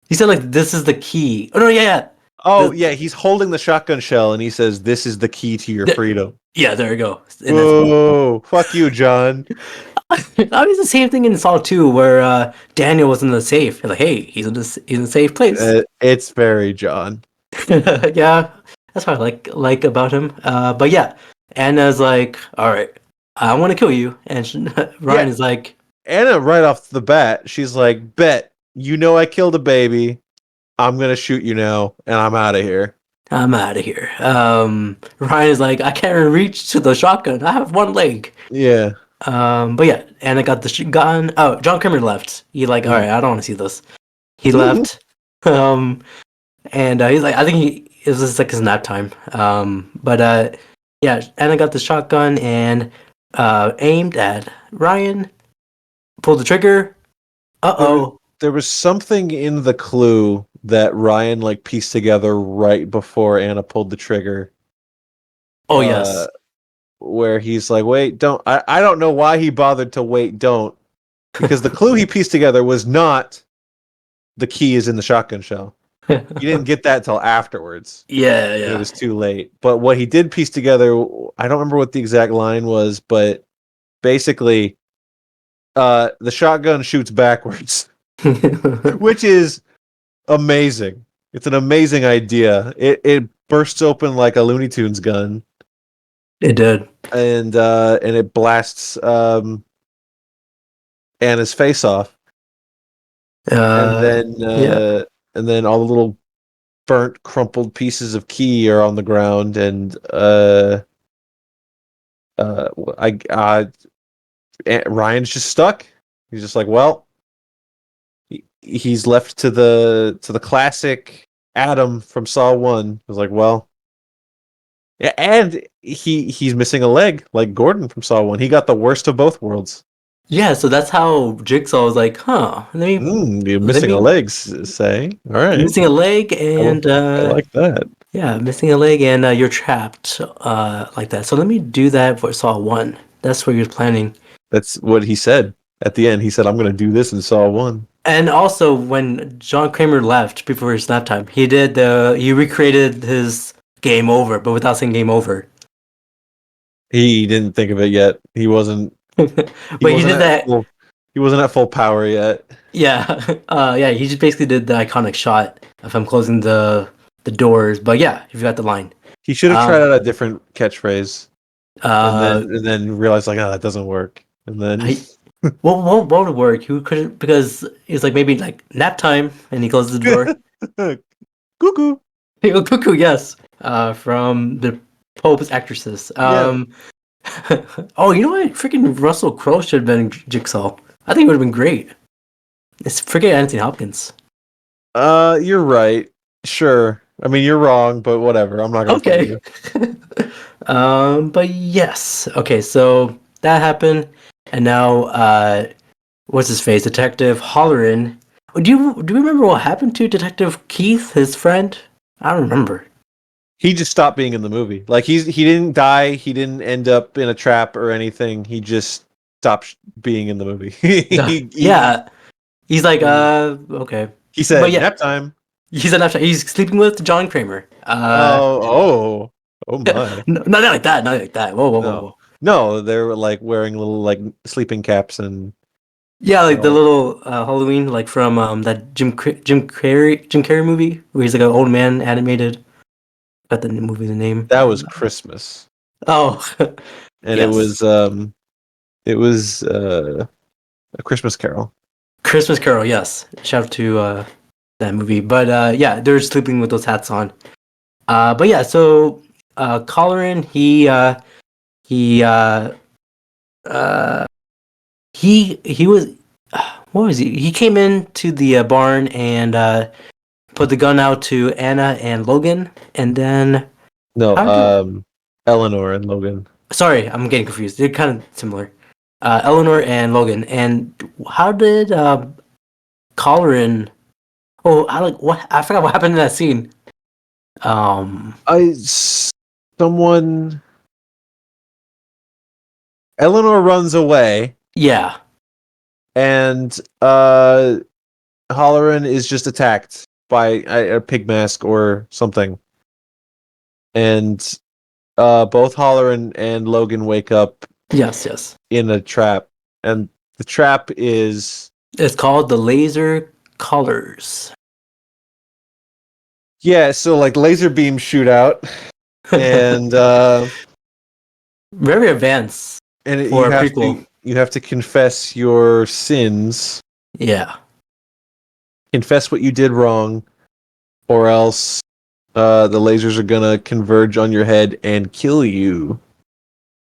He said like this is the key. Oh no, yeah. Oh yeah, he's holding the shotgun shell and he says this is the key to your freedom. Yeah, there you go. Whoa, fuck you, John. I mean, it's the same thing in Saw 2 where Daniel was in the safe. He's like, hey, he's in a safe place. It's very John. Yeah, that's what I like about him. But yeah, Anna's like, all right, I want to kill you. And Ryan is like... Anna, right off the bat, she's like, bet, I killed a baby. I'm going to shoot you now, and I'm out of here. Ryan is like, I can't reach to the shotgun. I have one leg. Yeah. But yeah, Anna got the gun. Oh, John Kramer left. He like, all right, I don't want to see this. He left. And he's like, I think it was just like his nap time. But yeah, Anna got the shotgun and aimed at Ryan. Pulled the trigger. Uh-oh. There was something in the clue that Ryan like pieced together right before Anna pulled the trigger. Oh, yes. Where he's like, wait, don't. I don't know why he bothered to wait, don't. Because the clue he pieced together was not the key is in the shotgun shell. You didn't get that till afterwards. Yeah. It was too late. But what he did piece together, I don't remember what the exact line was, but basically, the shotgun shoots backwards, which is amazing. It's an amazing idea. It bursts open like a Looney Tunes gun. It did. And it blasts Anna's face off. And then and then all the little burnt, crumpled pieces of key are on the ground, and Ryan's just stuck. He's just like, well, he's left to the classic Adam from Saw 1. I was like, well, yeah, and he's missing a leg, like Gordon from Saw 1. He got the worst of both worlds. Yeah, so that's how Jigsaw was like, huh, You're missing a leg, say. All right. missing a leg and I like that. yeah, missing a leg and you're trapped like that. So let me do that for Saw 1. That's what you're planning. That's what he said at the end. He said, I'm going to do this in Saw 1. And also, when John Kramer left before his nap time, he recreated his game over, but without saying game over. He didn't think of it yet. He wasn't. But he did that. He wasn't at full power yet. Yeah, yeah. He just basically did the iconic shot of him closing the doors. But yeah, you got the line. He should have tried out a different catchphrase, Uh, and then realized like, oh, that doesn't work. And then what would work? He couldn't because it's like maybe like nap time, and he closes the door. cuckoo. Cuckoo, yes. From the Pope's actresses. Oh, you know what? Freaking Russell Crowe should have been Jigsaw. I think it would have been great. It's freaking Anthony Hopkins. You're right. Sure. I mean, you're wrong, but whatever. I'm not gonna fight you. But yes. Okay, so that happened, and now what's his face? Detective Holleran. Do you remember what happened to Detective Keith, his friend? I don't remember. He just stopped being in the movie. Like he didn't die. He didn't end up in a trap or anything. He just stopped being in the movie. Yeah. He's like, okay. He said, yeah, nap time. He said nap time. He's sleeping with John Kramer. Oh my. No, not like that. Not like that. Whoa. No, they were like wearing little like sleeping caps and. Yeah, like the little Halloween, like from that Jim Carrey movie where he's like an old man animated. Got the movie, the name. That was Christmas. Oh, and yes. it was A Christmas Carol. Christmas Carol, yes. Shout out to that movie. But yeah, they're sleeping with those hats on. But yeah, so Colleran, he was what was he? He came into the barn and put the gun out to Anna and Logan, and then Eleanor and Logan. Sorry, I'm getting confused. They're kind of similar. Eleanor and Logan. And how did Colleran? Oh, what? I forgot what happened in that scene. Eleanor runs away. Yeah. And Holleran is just attacked by a pig mask or something. And both Holleran and Logan wake up. Yes. In a trap. And the trap is... It's called the laser colors. Yeah, so like laser beams shoot out. And... very advanced. And you have to confess your sins. Yeah. Confess what you did wrong, or else the lasers are gonna converge on your head and kill you.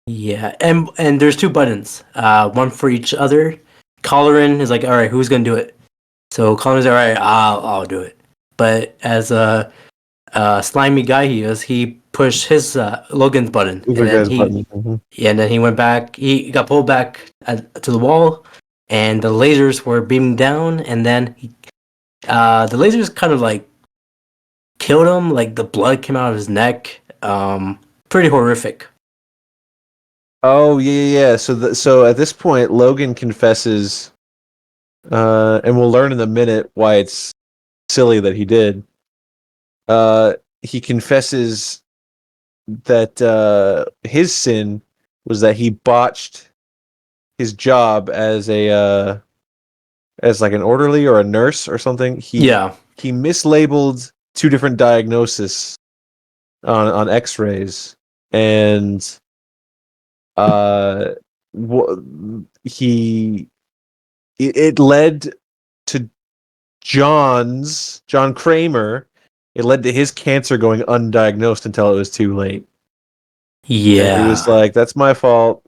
Yeah, and there's two buttons, one for each other. Colleran is like, all right, who's gonna do it? So Colleran's all right, I'll do it. But as a slimy guy he is, he pushed his Logan's button, and then he went back. He got pulled back to the wall, and the lasers were beaming down, and then the lasers kind of like killed him. Like the blood came out of his neck. Pretty horrific. Oh yeah. So at this point, Logan confesses, and we'll learn in a minute why it's silly that he did. He confesses that his sin was that he botched his job as like an orderly or a nurse or something. He mislabeled two different diagnoses on X-rays, and it led to John Kramer, it led to his cancer going undiagnosed until it was too late. Yeah. And he was like, "That's my fault."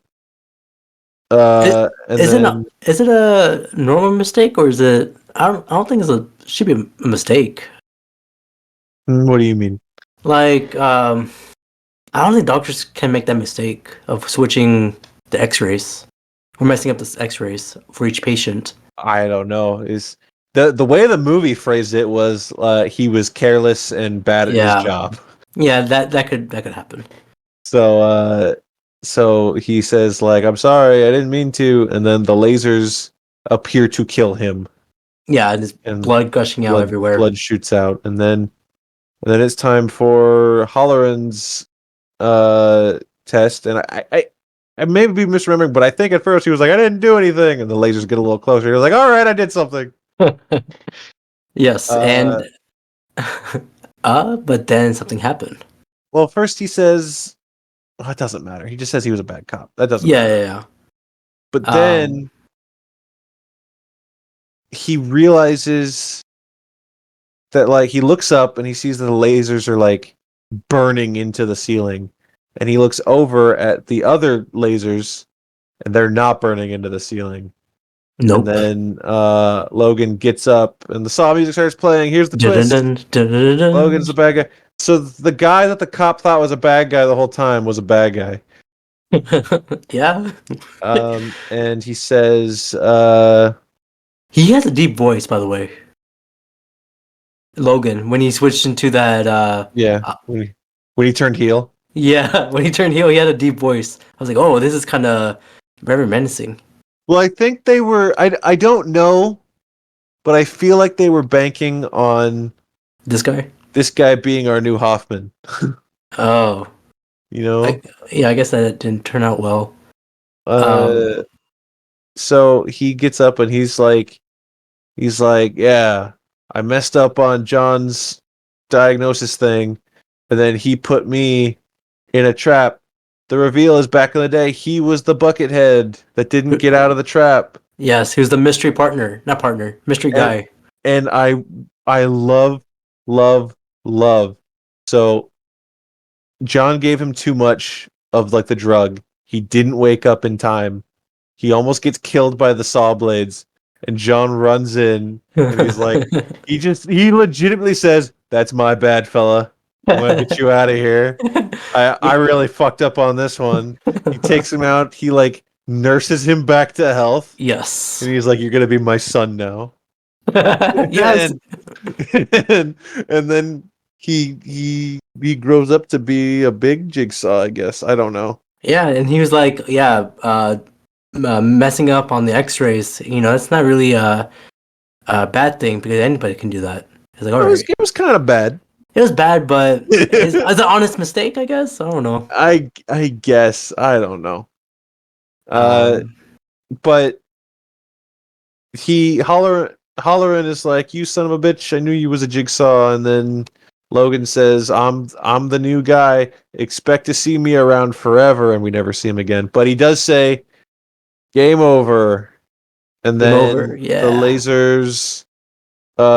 And then Is it a normal mistake or is it? I don't think should be a mistake. what do you mean? Like I don't think doctors can make that mistake of switching the X-rays or messing up the X-rays for each patient. I don't know. Is the way the movie phrased it was he was careless and bad at his job. Yeah, that could happen. So he says like, "I'm sorry, I didn't mean to," and then the lasers appear to kill him. Yeah, and there's And blood gushing out everywhere. Blood shoots out, and then it's time for Halloran's test, and I may be misremembering, but I think at first he was like, "I didn't do anything," and the lasers get a little closer. He was like, "All right, I did something." Yes, and but then something happened. Well, first he says, "Oh, it doesn't matter." He just says he was a bad cop. That doesn't Yeah, matter. yeah. But then he realizes that, like, he looks up and he sees that the lasers are like burning into the ceiling, and he looks over at the other lasers, and they're not burning into the ceiling. Nope. And then Logan gets up, and the Saw music starts playing. Here's the twist: Logan's the bad guy. So the guy that the cop thought was a bad guy the whole time was a bad guy. Yeah. And he says, he has a deep voice, by the way. Logan, when he switched into that, when he turned heel. Yeah, when he turned heel, he had a deep voice. I was like, oh, this is kind of very menacing. Well, I think they were. I don't know, but I feel like they were banking on this guy being our new Hoffman. Oh, you know. I guess that didn't turn out well. So he gets up and he's like, yeah, I messed up on John's diagnosis thing, and then he put me in a trap. The reveal is back in the day, he was the buckethead that didn't get out of the trap. Yes, he was the mystery mystery guy. And I love. So John gave him too much of like the drug. He didn't wake up in time. He almost gets killed by the saw blades, and John runs in and he's like, he legitimately says, "That's my bad, fella. I'm gonna get you out of here. I really fucked up on this one." He takes him out. He like nurses him back to health. Yes. And he's like, "You're gonna be my son now." Yes. and then he grows up to be a big Jigsaw, I guess. I don't know. Yeah, and he was like, messing up on the X-rays. You know, that's not really a bad thing because anybody can do that. It's like, all right. It was kind of bad. It was bad, but it's an honest mistake, I guess. I don't know. I guess I don't know. But Holleran is like, "You son of a bitch! I knew you was a Jigsaw." And then Logan says, "I'm the new guy. Expect to see me around forever." And we never see him again. But he does say, "Game over." And then the lasers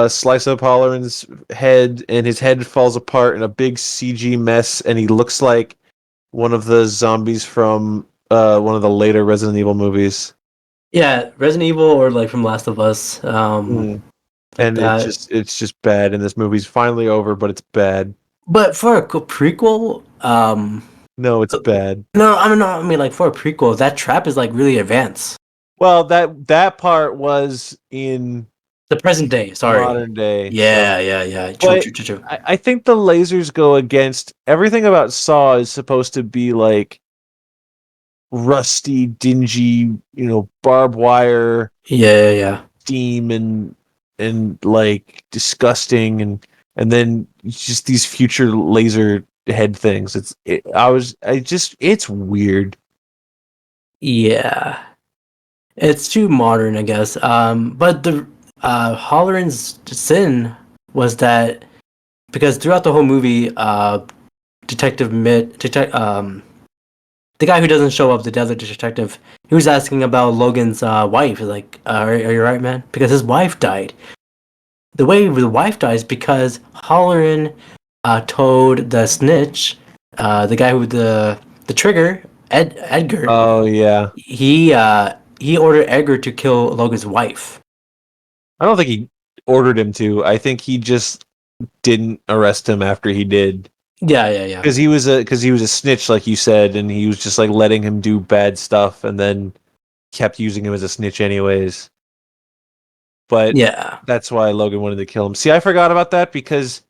slice up Holleran's head, and his head falls apart in a big CG mess, and he looks like one of the zombies from one of the later Resident Evil movies. Yeah, Resident Evil or like from Last of Us. And it's just bad, and this movie's finally over, but it's bad. But for a prequel, no, it's bad. No, I mean like for a prequel, that trap is like really advanced. Well, that part was in the present day. Sorry, modern day. Yeah. True. I think the lasers go against everything about Saw is supposed to be like rusty, dingy, barbed wire. Yeah. Steam and like disgusting, and then just these future laser head things. It's weird. Yeah. It's too modern, I guess. But the Holleran's sin was that because throughout the whole movie, the guy who doesn't show up, the other detective, he was asking about Logan's wife. He's like, "Are you right, man?" Because his wife died. the way the wife dies because Halloran told the snitch, the guy with the trigger, Edgar. Oh yeah. He ordered Edgar to kill Logan's wife. I don't think he ordered him to. I think he just didn't arrest him after he did. Yeah. Because he was a snitch, like you said, and he was just like letting him do bad stuff, and then kept using him as a snitch anyways. But Yeah. that's why Logan wanted to kill him. See, I forgot about that because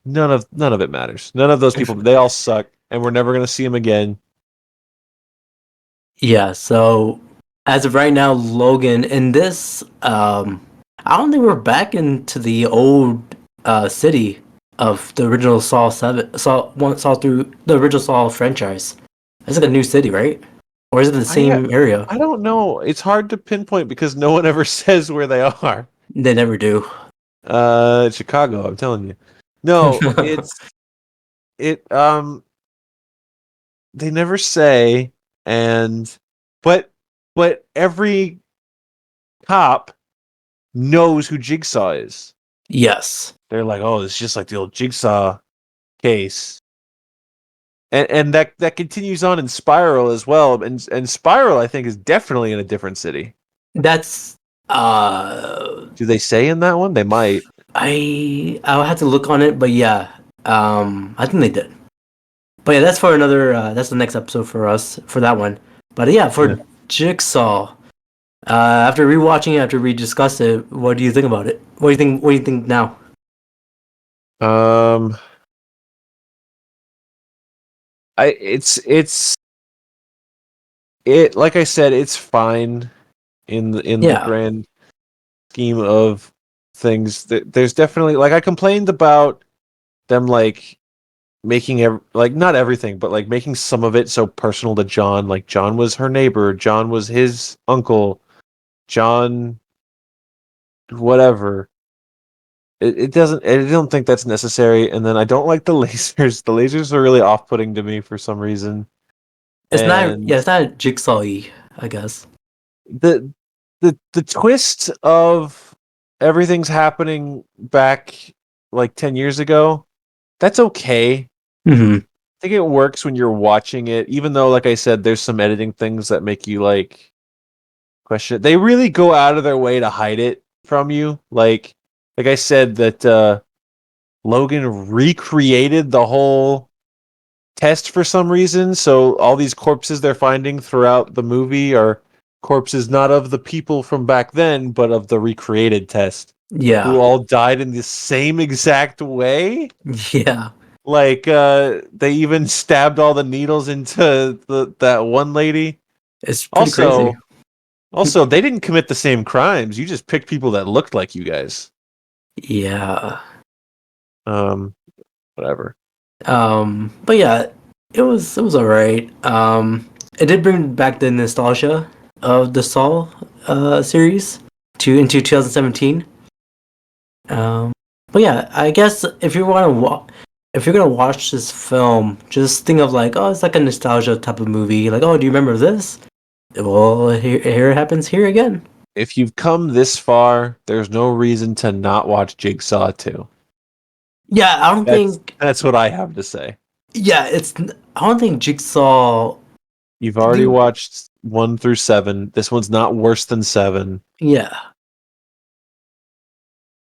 none of it matters. None of those people, they all suck, and we're never gonna see them again. Yeah, so as of right now, Logan in this, I don't think we're back into the old city of the original Saw through the original Saw franchise. It's like a new city, right? Or is it the same area? I don't know. It's hard to pinpoint because no one ever says where they are. They never do. Chicago, I'm telling you. No, it they never say, and but every cop knows who Jigsaw is. Yes. They're like, oh, it's just like the old Jigsaw case. And that continues on in Spiral as well. And Spiral, I think, is definitely in a different city. That's Do they say in that one? They might. I'll have to look on it, but yeah. I think they did. But yeah, that's for another that's the next episode for us for that one. But yeah, for Jigsaw, after rewatching it, after we discussed it, what do you think about it? What do you think now? It's like I said, it's fine in the grand scheme of things. There's definitely, like, I complained about them like making like not everything, but like making some of it so personal to John. Like John was her neighbor, John was his uncle, John whatever. It doesn't. I don't think that's necessary. And then I don't like the lasers. The lasers are really off-putting to me for some reason. It's not. And Yeah, it's not Jigsaw-y, I guess. the twist of everything's happening back like 10 years ago, that's okay. Mm-hmm. I think it works when you're watching it, even though, like I said, there's some editing things that make you like question it. They really go out of their way to hide it from you. Like I said, that Logan recreated the whole test for some reason. So all these corpses they're finding throughout the movie are corpses not of the people from back then, but of the recreated test. Yeah. Who all died in the same exact way. Yeah. Like they even stabbed all the needles into that one lady. It's pretty crazy. Also, they didn't commit the same crimes. You just picked people that looked like you guys. Yeah. Whatever. But yeah, it was alright. It did bring back the nostalgia of the Saw series into 2017. But yeah, I guess if you want to if you're gonna watch this film, just think of like, oh, it's like a nostalgia type of movie. Like, oh, do you remember this? Well, here it happens here again. If you've come this far, there's no reason to not watch Jigsaw 2. Yeah, I don't think. That's what I have to say. Yeah, I don't think Jigsaw. You've already watched 1 through 7. This one's not worse than 7. Yeah.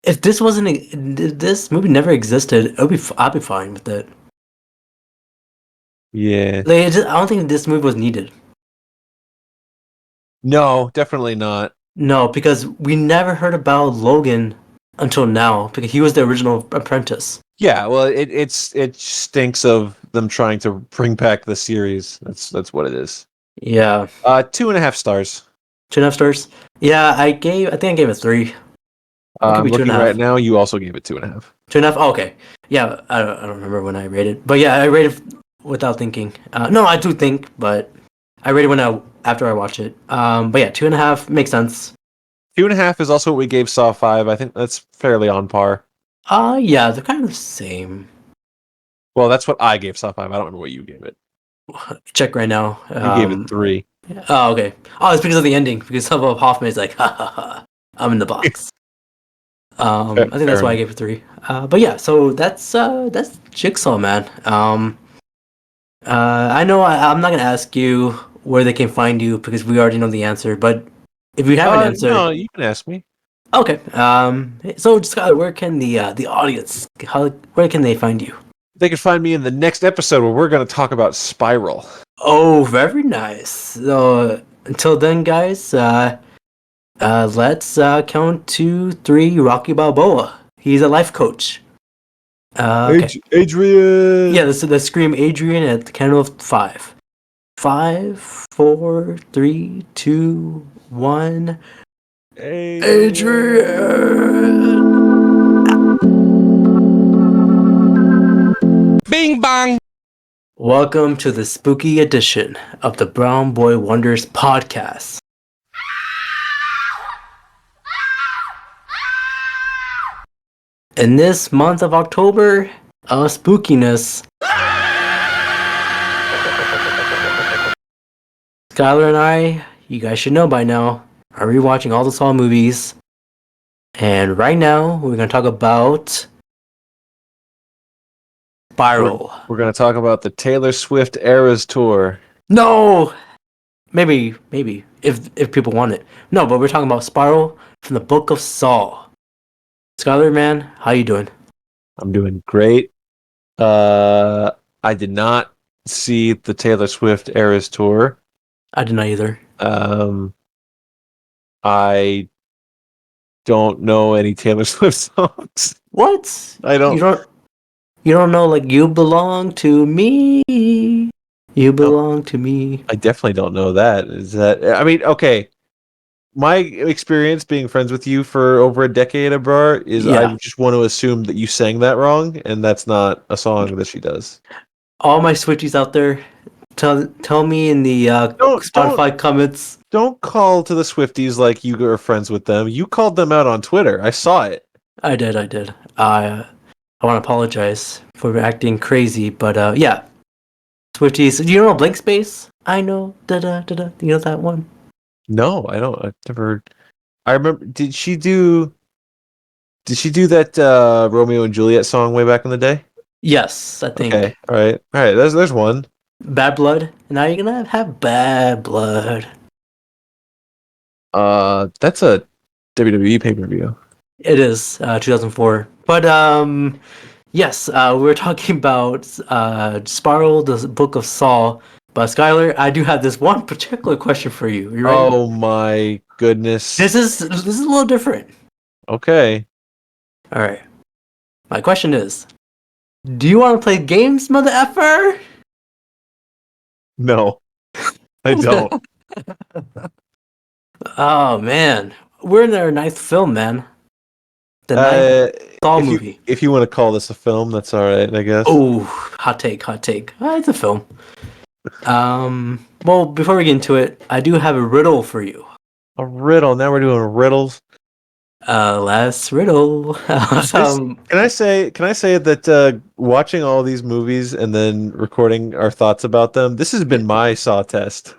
If this this movie never existed, I'd be fine with it. Yeah. Like, I don't think this movie was needed. No, definitely not. No, because we never heard about Logan until now, because he was the original apprentice. Yeah, well, it stinks of them trying to bring back the series. That's what it is. Yeah. 2.5 stars. 2.5 stars. Yeah, I think I gave it 3. I'm looking right now. You also gave it 2.5. 2.5. Oh, okay. Yeah, I don't remember when I rated, but yeah, I rated without thinking. No, I do think, but I rated after I watched it. But yeah, 2.5 makes sense. 2.5 is also what we gave Saw 5. I think that's fairly on par. Yeah, they're kind of the same. Well, that's what I gave Saw 5. I don't remember what you gave it. Check right now. You gave it 3. Oh, okay. Oh, it's because of the ending. Because of Hoffman is like, ha ha ha, I'm in the box. I think that's why I gave it 3. But yeah, so that's Jigsaw, man. I know I'm not gonna ask you where they can find you because we already know the answer. But if you have an answer, No, you can ask me. okay. So Skyler, where can the audience? Where can they find you? They can find me in the next episode where we're going to talk about Spiral. Oh, very nice. So until then, guys, let's count 2, 3. Rocky Balboa. He's a life coach. Okay. Adrian. Yeah, let's scream Adrian at the count of 5. 5, 4, 3, 2, 1. Adrian. Bing bong. Welcome to the spooky edition of the Brown Boy Wonders podcast. In this month of October of spookiness, Skyler and I, you guys should know by now, are rewatching all the Saw movies. And right now, we're going to talk about Spiral. We're going to talk about the Taylor Swift Eras Tour. No! Maybe, if people want it. No, but we're talking about Spiral from the Book of Saw. Skyler, man, how you doing? I'm doing great. I did not see the Taylor Swift Eras Tour. I did not either. I don't know any Taylor Swift songs. What? I don't. You don't know, like, You Belong to Me. You belong to me. I definitely don't know that. I mean, okay. My experience being friends with you for over a decade, Abrar, is Yeah. I just want to assume that you sang that wrong, and that's not a song that she does. All my Swifties out there, tell me in the Spotify comments. Don't call to the Swifties like you are friends with them. You called them out on Twitter. I saw it. I did. I want to apologize for acting crazy, but yeah. Swifties, do you know Blank Space? I know, da-da, you know that one? No, I don't. I've never. I remember. Did she do that Romeo and Juliet song way back in the day? Yes, I think. Okay. All right. There's one. Bad Blood. Now you're gonna have Bad Blood. That's a WWE pay-per-view. It is 2004. But yes, we're talking about Spiral, the Book of Saw. But Skyler, I do have this one particular question for you. You ready? Oh my goodness. This is a little different. Okay. All right. My question is, do you want to play games, mother effer? No. I don't. Oh man, we're in our 9th film, man. The 9th Saw movie. If you want to call this a film, that's all right, I guess. Oh, hot take. It's a film. Well, before we get into it, I do have a riddle for you. A riddle. Now we're doing riddles. Last riddle. Can I say that watching all these movies and then recording our thoughts about them, this has been my Saw test.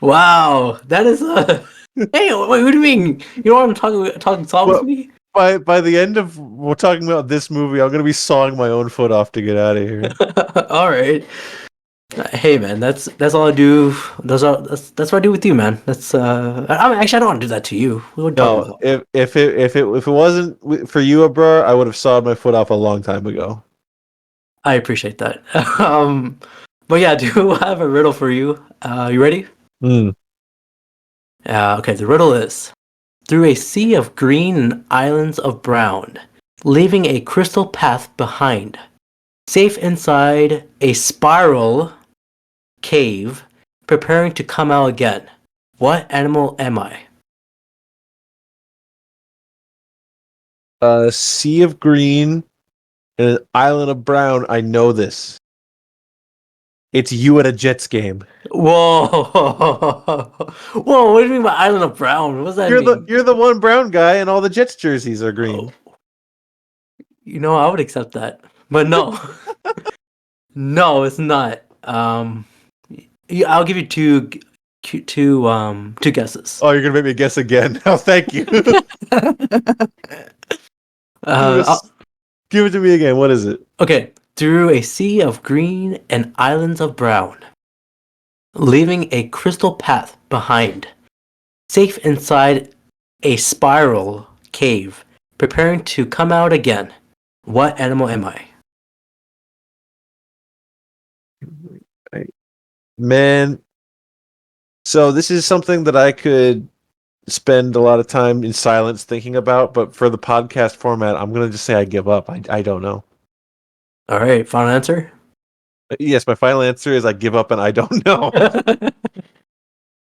Wow, that is a. Hey, wait, what do you mean? You don't want to talk Saw with me? By the end of we're talking about this movie, I'm gonna be sawing my own foot off to get out of here. All right. Hey man, that's all I do. That's what I do with you, man. That's I mean, actually I don't want to do that to you. No, if it wasn't for you, Abrar, I would have sawed my foot off a long time ago. I appreciate that. But yeah, I do have a riddle for you. You ready? Okay, the riddle is: through a sea of green and islands of brown, leaving a crystal path behind, safe inside a spiral cave, preparing to come out again. What animal am I? A sea of green and an island of brown. I know this. It's you at a Jets game. Whoa! Whoa! What do you mean by island of brown? What does that mean? You're the one brown guy, and all the Jets jerseys are green. Oh. You know, I would accept that, but no, no, it's not. I'll give you two two guesses. Oh, you're gonna make me guess again. Oh, thank you. Give it to me again. What is it? Okay. Through a sea of green and islands of brown, leaving a crystal path behind, safe inside a spiral cave, preparing to come out again. What animal am I? Man, so this is something that I could spend a lot of time in silence thinking about, but for the podcast format, I'm gonna just say I give up. I don't know. All right, final answer. Yes, my final answer is I give up and I don't know.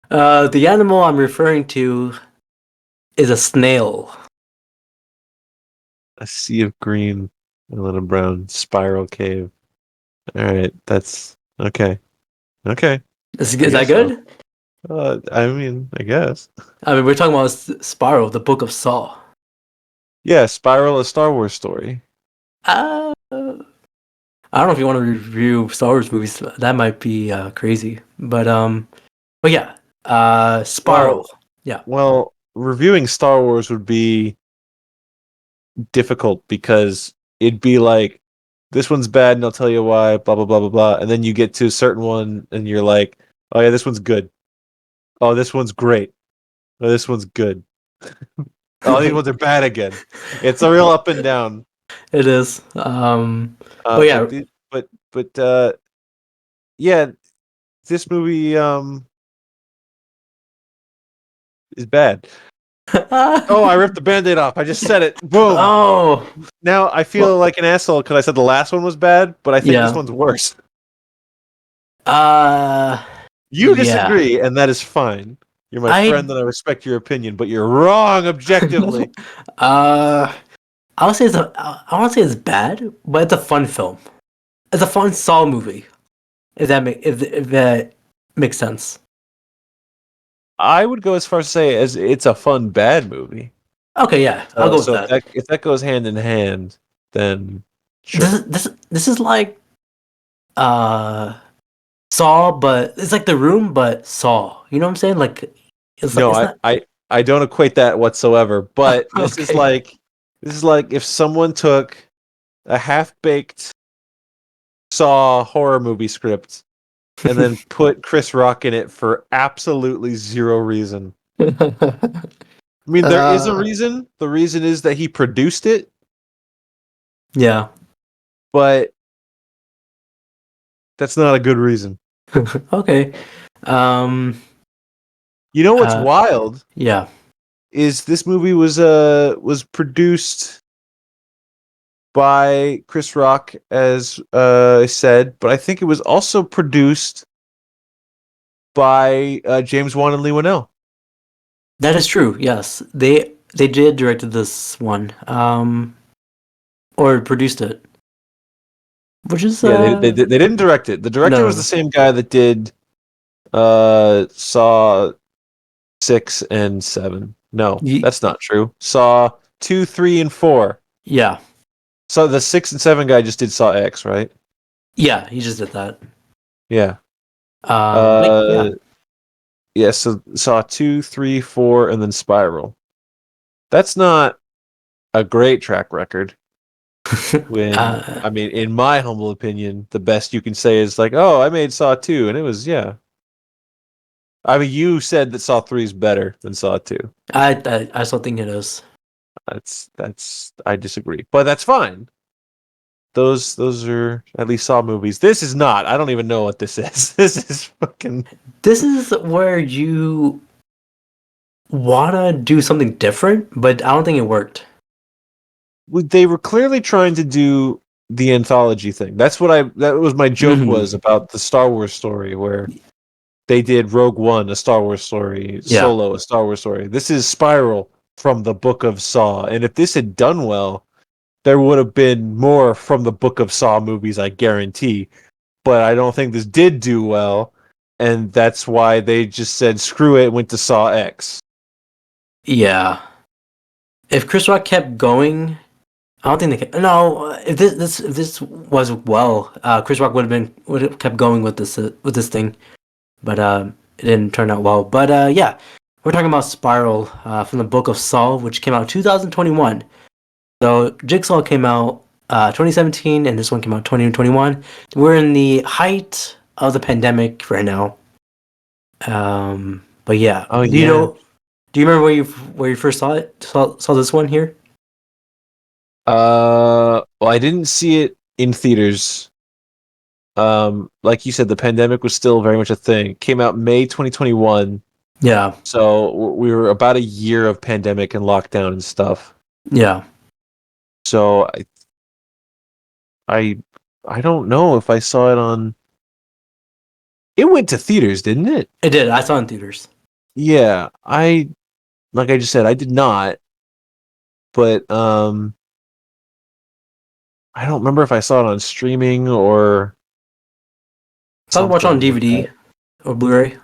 The animal I'm referring to is a snail. A sea of green and a little brown spiral cave. All right, that's okay. Okay. Is I that guess so. good? I mean, I guess. I mean, we're talking about Spiral, the Book of Saw. Yeah, Spiral, a Star Wars story. I don't know if you want to review Star Wars movies. That might be crazy, but yeah, Spiral. Well, reviewing Star Wars would be difficult because it'd be like, this one's bad and I'll tell you why, blah, blah, blah, blah, blah. And then you get to a certain one and you're like, oh yeah, this one's good. Oh, this one's great. Oh, this one's good. Oh, these ones are bad again. It's a real up and down. It is. But yeah, but yeah, this movie is bad. Oh, I ripped the Band-Aid off. I just said it. Boom. Oh, Now I feel like an asshole because I said the last one was bad, but I think this one's worse. You disagree, and that is fine. You're my friend, and I respect your opinion, but you're wrong objectively. I want to say it's bad, but it's a fun film. It's a fun Saw movie. If that makes sense. I would go as far as to say as it's a fun bad movie. Okay, yeah, I'll go with that. If that goes hand in hand, then sure. This is like Saw, but it's like The Room, but Saw. You know what I'm saying? Like, I don't equate that whatsoever. But this is like if someone took a half-baked Saw horror movie script and then put Chris Rock in it for absolutely zero reason. I mean, there is a reason. The reason is that he produced it. Yeah. But that's not a good reason. Okay. You know what's wild? Yeah. Is this movie was produced by Chris Rock, as I said, but I think it was also produced by James Wan and Lee Winnell. That is true. Yes, they did directed this one, or produced it, which is they didn't direct it. The director was the same guy that did Saw 6 and 7. No, that's not true. Saw 2, 3, and 4. Yeah. So the 6 and 7 guy just did Saw X, right? Yeah, he just did that. Yeah. Yeah, so Saw 2, 3, 4, and then Spiral. That's not a great track record. When I mean, in my humble opinion, the best you can say is like, oh, I made Saw 2, and it was, yeah. I mean, you said that Saw 3 is better than Saw 2. I still think it is. That's I disagree, but that's fine. Those are at least Saw movies. This is not. I don't even know what this is. This is fucking. This is where you wanna do something different, but I don't think it worked. They were clearly trying to do the anthology thing. That was my joke was about the Star Wars story, where they did Rogue One, a Star Wars story, Solo, a Star Wars story. This is Spiral from the Book of Saw, and if this had done well, there would have been more from the Book of Saw movies, I guarantee. But I don't think this did do well, and that's why they just said screw it and went to Saw X. Yeah. If Chris Rock kept going, I don't think they could. No, if this was well, Chris Rock would have kept going with this thing. But it didn't turn out well. But yeah, we're talking about Spiral from the Book of Saw, which came out 2021. So Jigsaw came out 2017, and this one came out 2021. We're in the height of the pandemic right now. But yeah, Oh, do you yeah. know? Do you remember where you first saw it? Saw this one here? Well, I didn't see it in theaters. Like you said, the pandemic was still very much a thing. Came out May 2021, Yeah, so we were about a year of pandemic and lockdown and stuff. yeah. So I don't know if I saw it on. It went to theaters, didn't it? It did. I saw it in theaters. Yeah, like I just said, I did not. But I don't remember if I saw it on streaming or. Saw it watch on something like DVD that. or Blu-ray.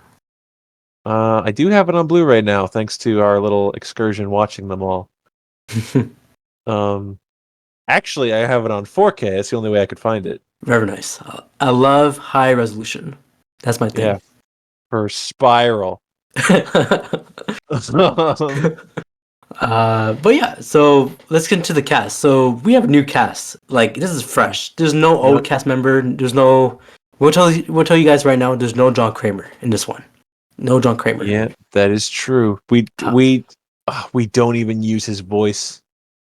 I do have it on Blu-ray now, thanks to our little excursion watching them all. Actually, I have it on 4K. That's the only way I could find it. Very nice. I love high resolution. That's my thing. Yeah, for Spiral. But yeah, so let's get into the cast. So we have a new cast. Like this is fresh. There's no old cast member. There's no. We'll tell you guys right now. There's no John Kramer in this one. No John Kramer. Yeah, that is true. We don't even use his voice.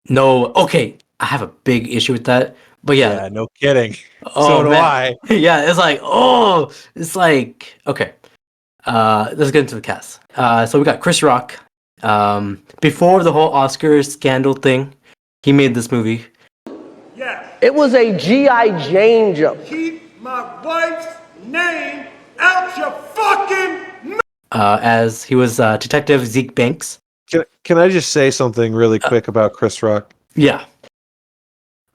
No. Okay, I have a big issue with that. But yeah. No kidding. Oh, So do man. I. Yeah, it's like okay. Let's get into the cast. So we got Chris Rock. Before the whole Oscar scandal thing, he made this movie. Yes. It was a G.I. Jane joke. Keep my wife's name out your fucking As he was Detective Zeke Banks. Can I just say something really quick about Chris Rock? Yeah.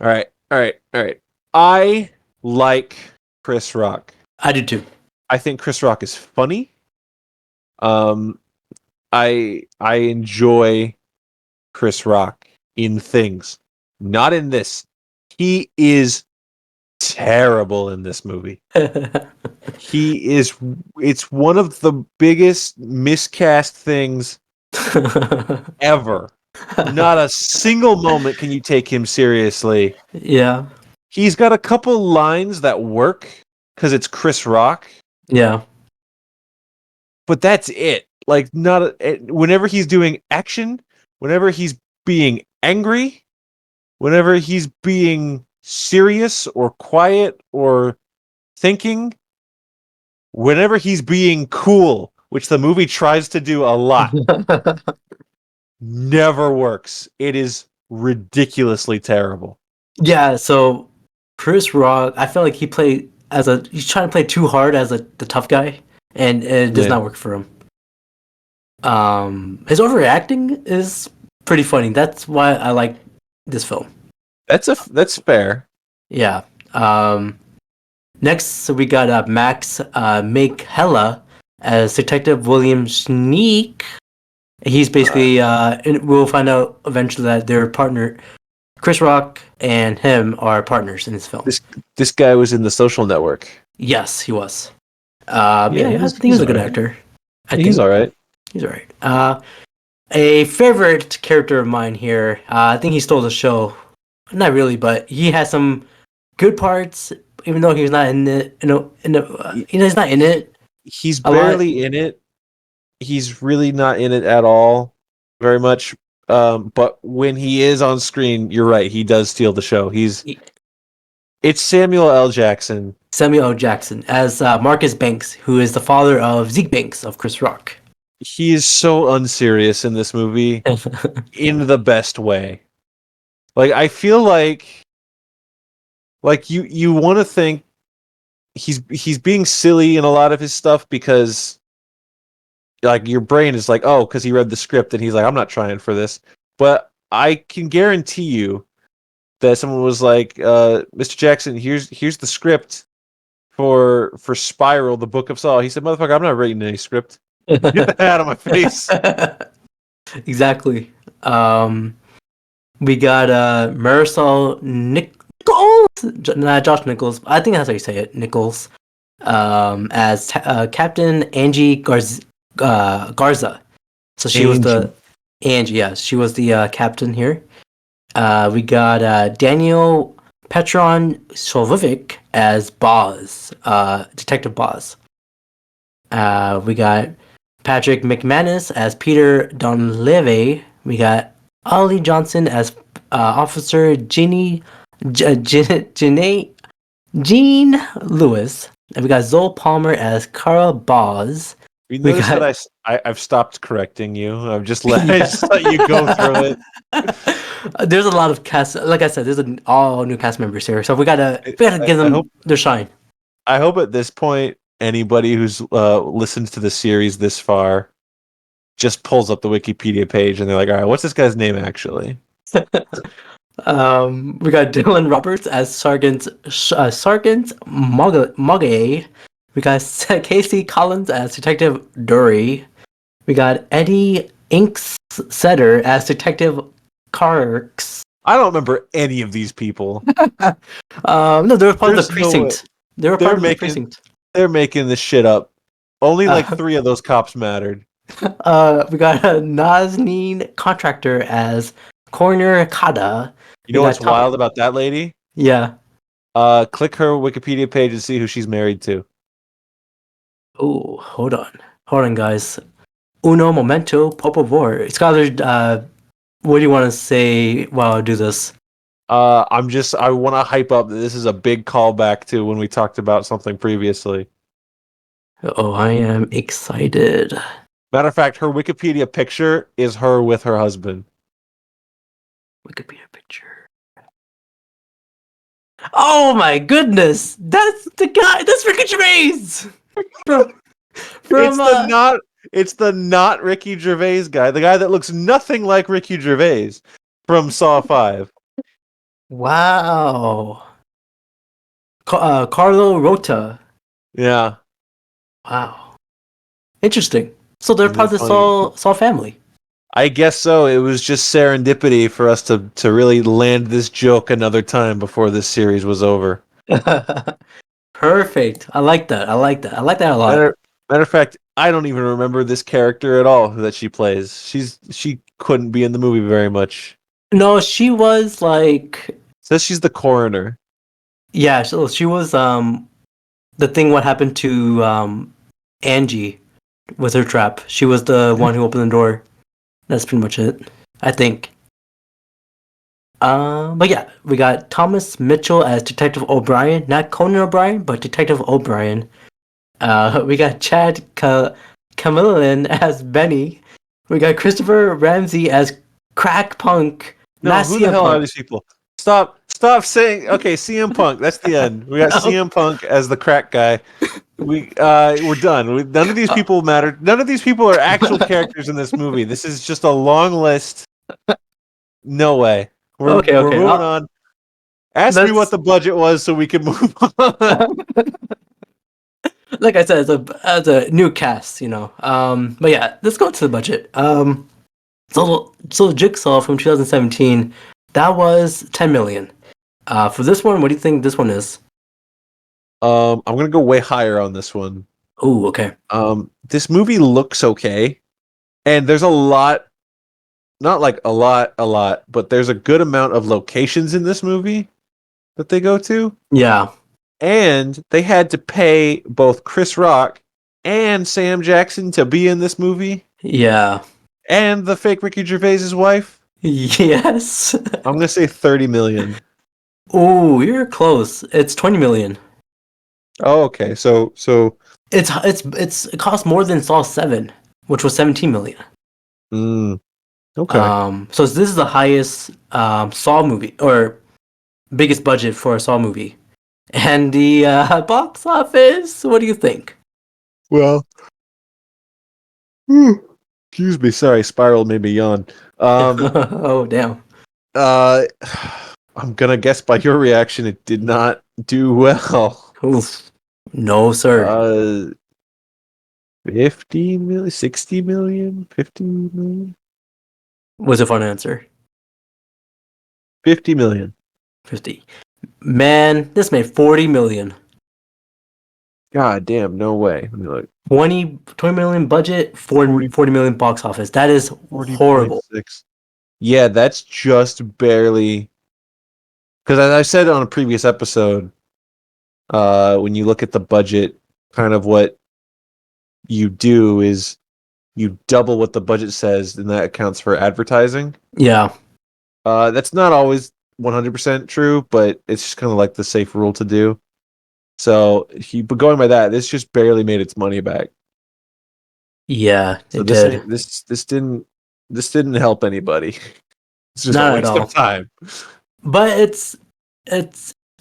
All right. I like Chris Rock. I do too. I think Chris Rock is funny. I enjoy Chris Rock in things. Not in this. He is terrible in this movie. It's one of the biggest miscast things ever. Not a single moment can you take him seriously. Yeah. He's got a couple lines that work because it's Chris Rock, Yeah. but that's it. Like, whenever he's doing action, whenever he's being angry, whenever he's being serious or quiet or thinking, whenever he's being cool, which the movie tries to do a lot, never works. It is ridiculously terrible. Yeah, so Chris Rock, I feel like he's trying to play too hard as the tough guy, and it does not work for him. His overreacting is pretty funny. That's why I like this film. That's fair. Yeah. Next we got Max Make-Hella as Detective William Sneak. He's basically we'll find out eventually that their partner Chris Rock and him are partners in this film. This guy was in The Social Network. Yes, he was. I think he's a good actor. He's all right. He's all right. A favorite character of mine here. I think he stole the show. Not really, but he has some good parts, even though he's not in it. He's not in it. He's barely in it. He's really not in it at all, very much. But when he is on screen, you're right. He does steal the show. It's Samuel L. Jackson. Samuel L. Jackson as Marcus Banks, who is the father of Zeke Banks of Chris Rock. He is so unserious in this movie, in the best way. Like, I feel like you want to think he's being silly in a lot of his stuff because, like, your brain is like, oh, because he read the script and he's like, I'm not trying for this. But I can guarantee you that someone was like, Mr. Jackson, here's the script for Spiral, the Book of Saw. He said, motherfucker, I'm not reading any script. Get that out of my face. Exactly. We got Marisol Nichols, not Josh Nichols. I think that's how you say it, Nichols, as Captain Angie Garza. So she was the Angie. Yeah, she was the captain here. We got Daniel Petron Solvovic as Boz, Detective Boz. We got Patrick McManus as Peter Donlevy. We got Ollie Johnson as Officer Jean Lewis. And we got Zoe Palmer as Cara Boz. You We notice got- that I've stopped correcting you. I've just Yeah. I just let you go through it. There's a lot of cast. Like I said, there's all new cast members here, so we gotta give I them hope- their shine. I hope at this point anybody who's listened to the series this far just pulls up the Wikipedia page and they're like, all right, what's this guy's name actually? We got Dylan Roberts as Sergeant Mogay. We got Casey Collins as Detective Dury. We got Eddie Inksetter as Detective Karks. I don't remember any of these people. No, they were part of There's the no way. precinct. They were They're part of the making- precinct. They're making this shit up. Only like 3 of those cops mattered. We got Nazneen Contractor as Coroner Kada. You know We got what's Tom- wild about that lady? Yeah. Click her Wikipedia page and see who she's married to. Oh, hold on, guys. Uno momento, por favor. Skyler, what do you want to say while I do this? I want to hype up that this is a big callback to when we talked about something previously. Oh, I am excited. Matter of fact, her Wikipedia picture is her with her husband. Wikipedia picture. Oh my goodness! That's the guy. That's Ricky Gervais. It's the not Ricky Gervais guy, the guy that looks nothing like Ricky Gervais from Saw 5. Wow. Carlo Rota. Yeah. Wow. Interesting. So they're Isn't part of it the funny? Saw family. I guess so. It was just serendipity for us to really land this joke another time before this series was over. Perfect. I like that. I like that a lot. Matter of fact, I don't even remember this character at all that she plays. She couldn't be in the movie very much. No, she was like, Says she's the coroner. yeah. So she was the thing. What happened to Angie with her trap? She was the one who opened the door. That's pretty much it, I think. But yeah, we got Thomas Mitchell as Detective O'Brien, not Conan O'Brien, but Detective O'Brien. We got Chad Camillin as Benny. We got Christopher Ramsey as Crack Punk. No, not who the CM hell Punk. are these people? Stop saying. Okay, CM Punk. That's the end. We got CM Punk as the crack guy. We're done. None of these people matter. None of these people are actual characters in this movie. This is just a long list. No way. We're moving on. Ask me what the budget was so we can move on. Like I said, as a new cast, you know. But yeah, let's go to the budget. So Jigsaw from 2017, that was 10 million. For this one, what do you think this one is? I'm gonna go way higher on this one. Oh, okay. This movie looks okay, and there's a lot, not like a lot, but there's a good amount of locations in this movie that they go to. Yeah. And they had to pay both Chris Rock and Sam Jackson to be in this movie, Yeah. and the fake Ricky Gervais's wife. Yes. I'm gonna say 30 million. Oh, you're close. It's 20 million. Oh, okay. So It costs more than Saw 7, which was 17 million. Okay. So this is the highest Saw movie or biggest budget for a Saw movie. And the box office, what do you think? Well, excuse me. Sorry, Spiral made me yawn. Oh, damn. I'm gonna guess by your reaction, it did not do well. Oof. No, sir. 50 million, 60 million, 50 million, Was a fun answer. 50 million. 50. Man, this made 40 million. God damn, no way. Let me look. 20 million budget, 40 million box office. That is horrible. 40.6. Yeah, that's just barely. Because as I said on a previous episode, when you look at the budget, kind of what you do is you double what the budget says, and that accounts for advertising. Yeah. That's not always 100% true, but it's just kind of like the safe rule to do. So, but going by that, this just barely made its money back. Yeah, So it this did. ain't, this didn't help anybody. It's just Not a at waste all. of time. But it's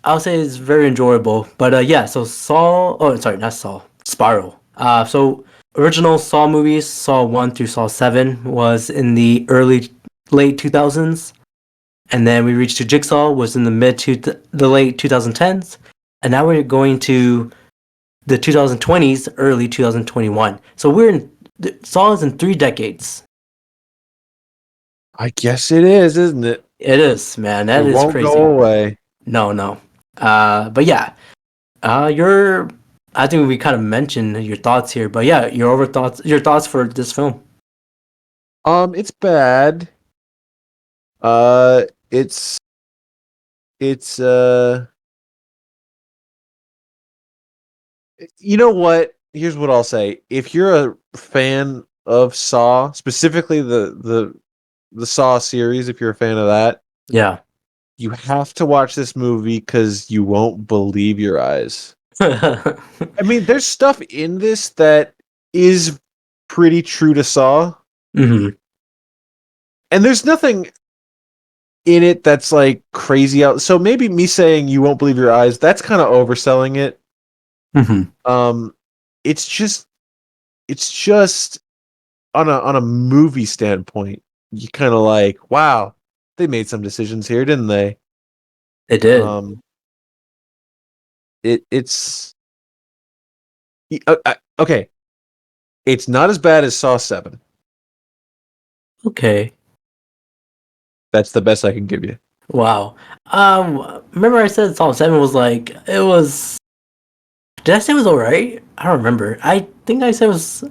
I'll say it's very enjoyable. But yeah, so Saw, oh sorry, not Saw, Spiral. So original Saw movies, Saw 1 through Saw 7 was in the late 2000s. And then we reached to Jigsaw was in the late 2010s. And now we're going to the 2020s, early 2021. So Saw is in 3 decades. I guess it is, isn't it? It is, man. That It is won't crazy. go away. No. But yeah, I think we kind of mentioned your thoughts here, but yeah, your thoughts for this film. It's bad. It's you know what? Here's what I'll say. If you're a fan of Saw, specifically the Saw series, if you're a fan of that, Yeah. you have to watch this movie because you won't believe your eyes. I mean, there's stuff in this that is pretty true to Saw, hmm and there's nothing in it that's like crazy out. So maybe me saying you won't believe your eyes, that's kind of overselling it. hmm It's just on a movie standpoint, you kind of like, wow, they made some decisions here, didn't they? It did. It's okay. It's not as bad as Saw 7. Okay. That's the best I can give you. Wow. Remember I said Saw 7 was like it was. Did I say it was alright? I don't remember. I think I said it was.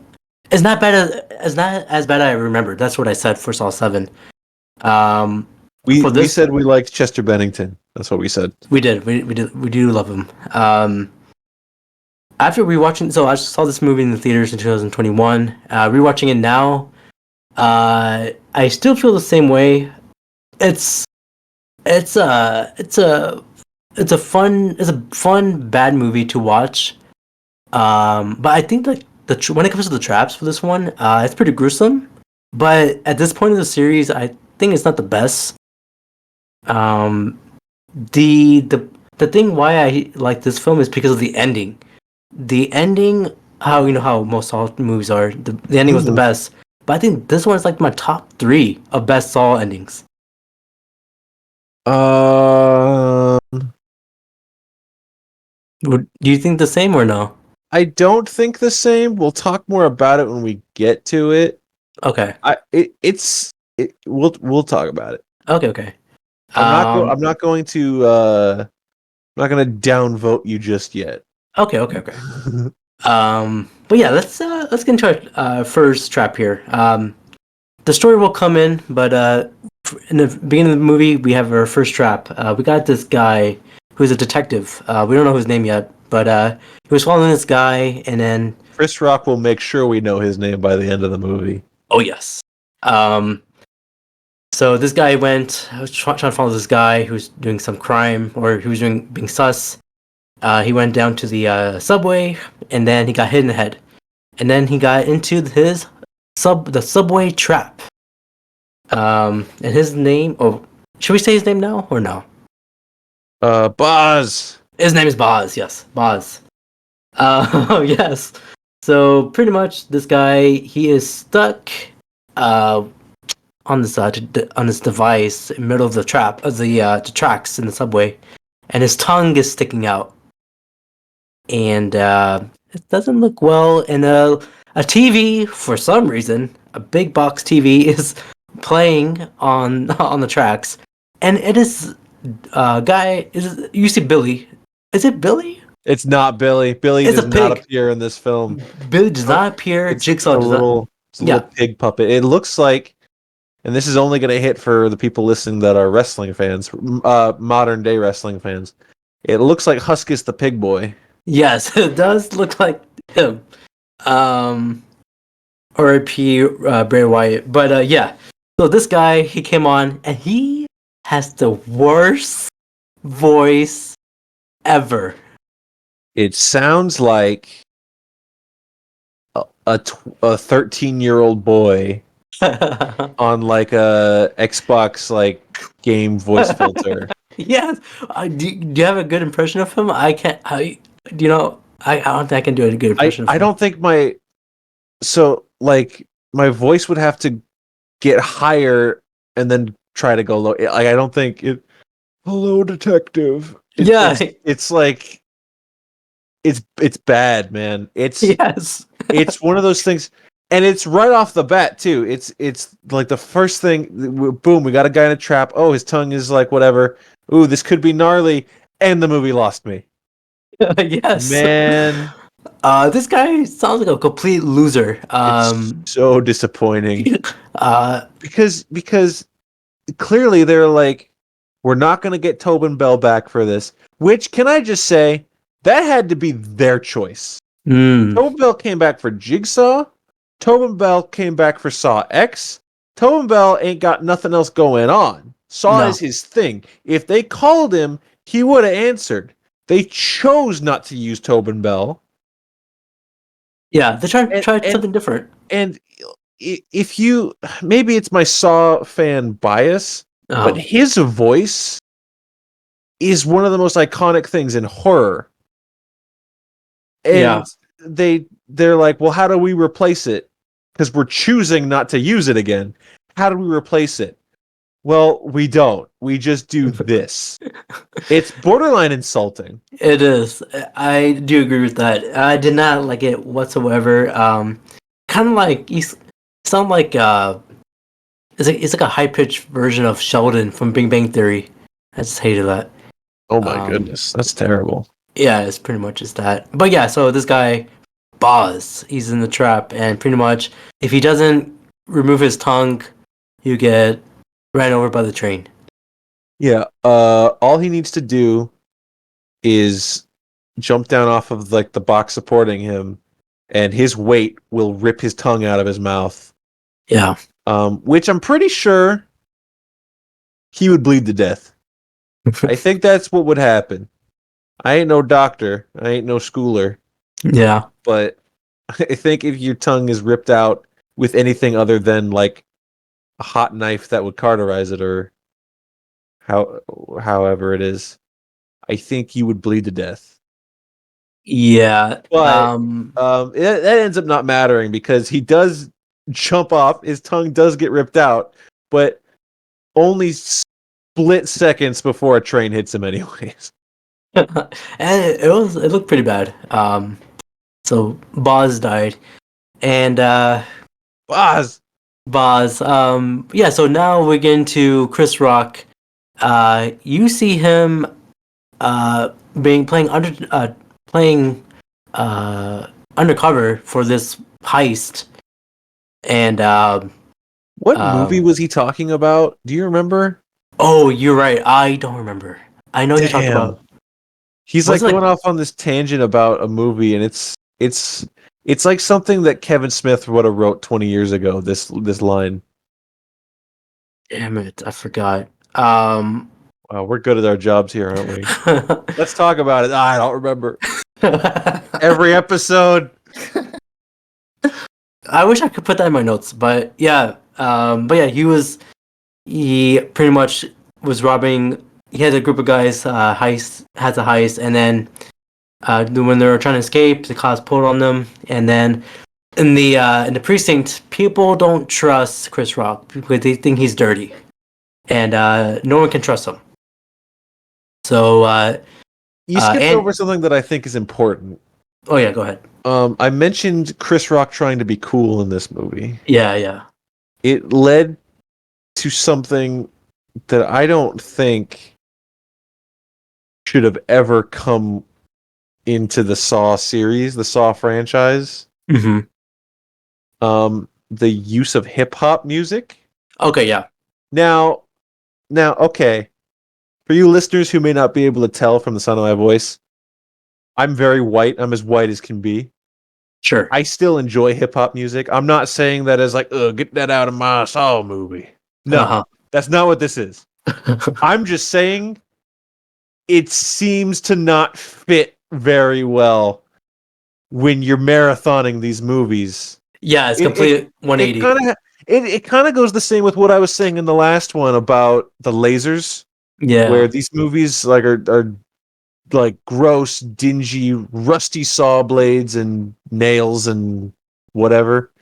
It's not as bad as I remember. That's what I said for Saw 7. We For this, said we liked Chester Bennington. That's what we said. we did. We do love him. After rewatching, so I saw this movie in the theaters in 2021. Rewatching it now, I still feel the same way. It's a fun bad movie to watch. But I think like when it comes to the traps for this one, it's pretty gruesome. But at this point in the series, I think it's not the best. The thing why I like this film is because of the ending. The ending, how how most Saw movies are. The ending was the best, but I think this one's like my top 3 of best Saw endings. Um, Do you think the same or no? I don't think the same. We'll talk more about it when we get to it. Okay. We'll talk about it. Okay. I'm not going to downvote you just yet. Okay. But yeah, let's get into our first trap here. The story will come in, but in the beginning of the movie, we have our first trap. We got this guy who's a detective. We don't know his name yet, but he was following this guy, and then Chris Rock will make sure we know his name by the end of the movie. oh yes. So this guy was trying to follow this guy who's doing some crime, or he was being sus. He went down to the subway, and then he got hit in the head, and then he got into the subway trap. And his name. Oh, should we say his name now or no? Boz. His name is Boz. Yes, Boz. Yes. So pretty much, this guy, he is stuck on this device in the middle of the trap of the tracks in the subway, and his tongue is sticking out, and it doesn't look well. And a TV, for some reason, a big box TV is playing on the tracks, and it is guy is you see Billy. Is it Billy It's not Billy. Billy It's does a not pig. appear in this film. Billy does not appear. It's Jigsaw a does not. little, it's a little pig puppet. It looks like, and this is only going to hit for the people listening that are wrestling fans, modern day wrestling fans. It looks like Huskus the Pig Boy. Yes, it does look like him. R.I.P. Bray Wyatt. But yeah, so this guy, he came on and he has the worst voice ever. It sounds like a 13-year-old boy on like a Xbox like game voice filter. Yes. Do you have a good impression of him? I can't. I don't think I can do a good impression of him. I don't think my voice would have to get higher and then try to go low. Like I don't think it. Hello, detective. It's like it's bad, man. Yes. It's one of those things, and it's right off the bat too. It's like the first thing. Boom, we got a guy in a trap. Oh, his tongue is like whatever. Ooh, this could be gnarly, and the movie lost me. Yes. Man, This guy sounds like a complete loser. it's so disappointing. Uh, Because clearly they're like, we're not going to get Tobin Bell back for this. Which, can I just say, that had to be their choice. Tobin Bell came back for Jigsaw. Tobin Bell came back for Saw X. Tobin Bell ain't got nothing else going on. Saw is his thing. If they called him, he would have answered. They chose not to use Tobin Bell. Yeah, they tried something different. And if you, maybe it's my Saw fan bias, but his voice is one of the most iconic things in horror. And they're like, well, how do we replace it? Because we're choosing not to use it again. How do we replace it? Well, we don't. We just do this. It's borderline insulting. It is. I do agree with that. I did not like it whatsoever. Kind of like you sound like it's like a high pitched version of Sheldon from Big Bang Theory. I just hated that. Oh my goodness, that's terrible. Yeah, it's pretty much just that. But yeah, so this guy, Boz, he's in the trap, and pretty much if he doesn't remove his tongue, you get ran over by the train. Yeah, all he needs to do is jump down off of like the box supporting him, and his weight will rip his tongue out of his mouth. Yeah. Which I'm pretty sure he would bleed to death. I think that's what would happen. I ain't no doctor. I ain't no schooler. Yeah. But I think if your tongue is ripped out with anything other than like a hot knife that would cauterize it or however it is, I think you would bleed to death. Yeah. But that ends up not mattering because he does jump off. His tongue does get ripped out, but only split seconds before a train hits him anyways. And it looked pretty bad. So Boz died. And Boz. Yeah, so now we're getting to Chris Rock. You see him playing undercover for this heist. And what movie was he talking about? Do you remember? Oh, you're right. I don't remember. I know you talked about. He's like going off on this tangent about a movie, and it's like something that Kevin Smith would have wrote 20 years ago. This line. Damn it! I forgot. Wow, we're good at our jobs here, aren't we? Let's talk about it. I don't remember. Every episode. I wish I could put that in my notes, but yeah. He pretty much was robbing. He had a group of guys has a heist, and then when they were trying to escape, the cops pulled on them, and then in the precinct, people don't trust Chris Rock because they think he's dirty, and no one can trust him. So you skipped over something that I think is important. Oh yeah, go ahead. I mentioned Chris Rock trying to be cool in this movie. Yeah. It led to something that I don't think should have ever come into the Saw series, the Saw franchise. Mm-hmm. The use of hip hop music. Okay, yeah. Now, okay. For you listeners who may not be able to tell from the sound of my voice, I'm very white. I'm as white as can be. Sure. I still enjoy hip hop music. I'm not saying that as like, get that out of my Saw movie. No, Uh-huh. that's not what this is. I'm just saying it seems to not fit very well when you're marathoning these movies. Yeah, it's It complete 180. it kind of goes the same with what I was saying in the last one about the lasers, Yeah. where these movies like are like gross, dingy, rusty saw blades and nails and whatever.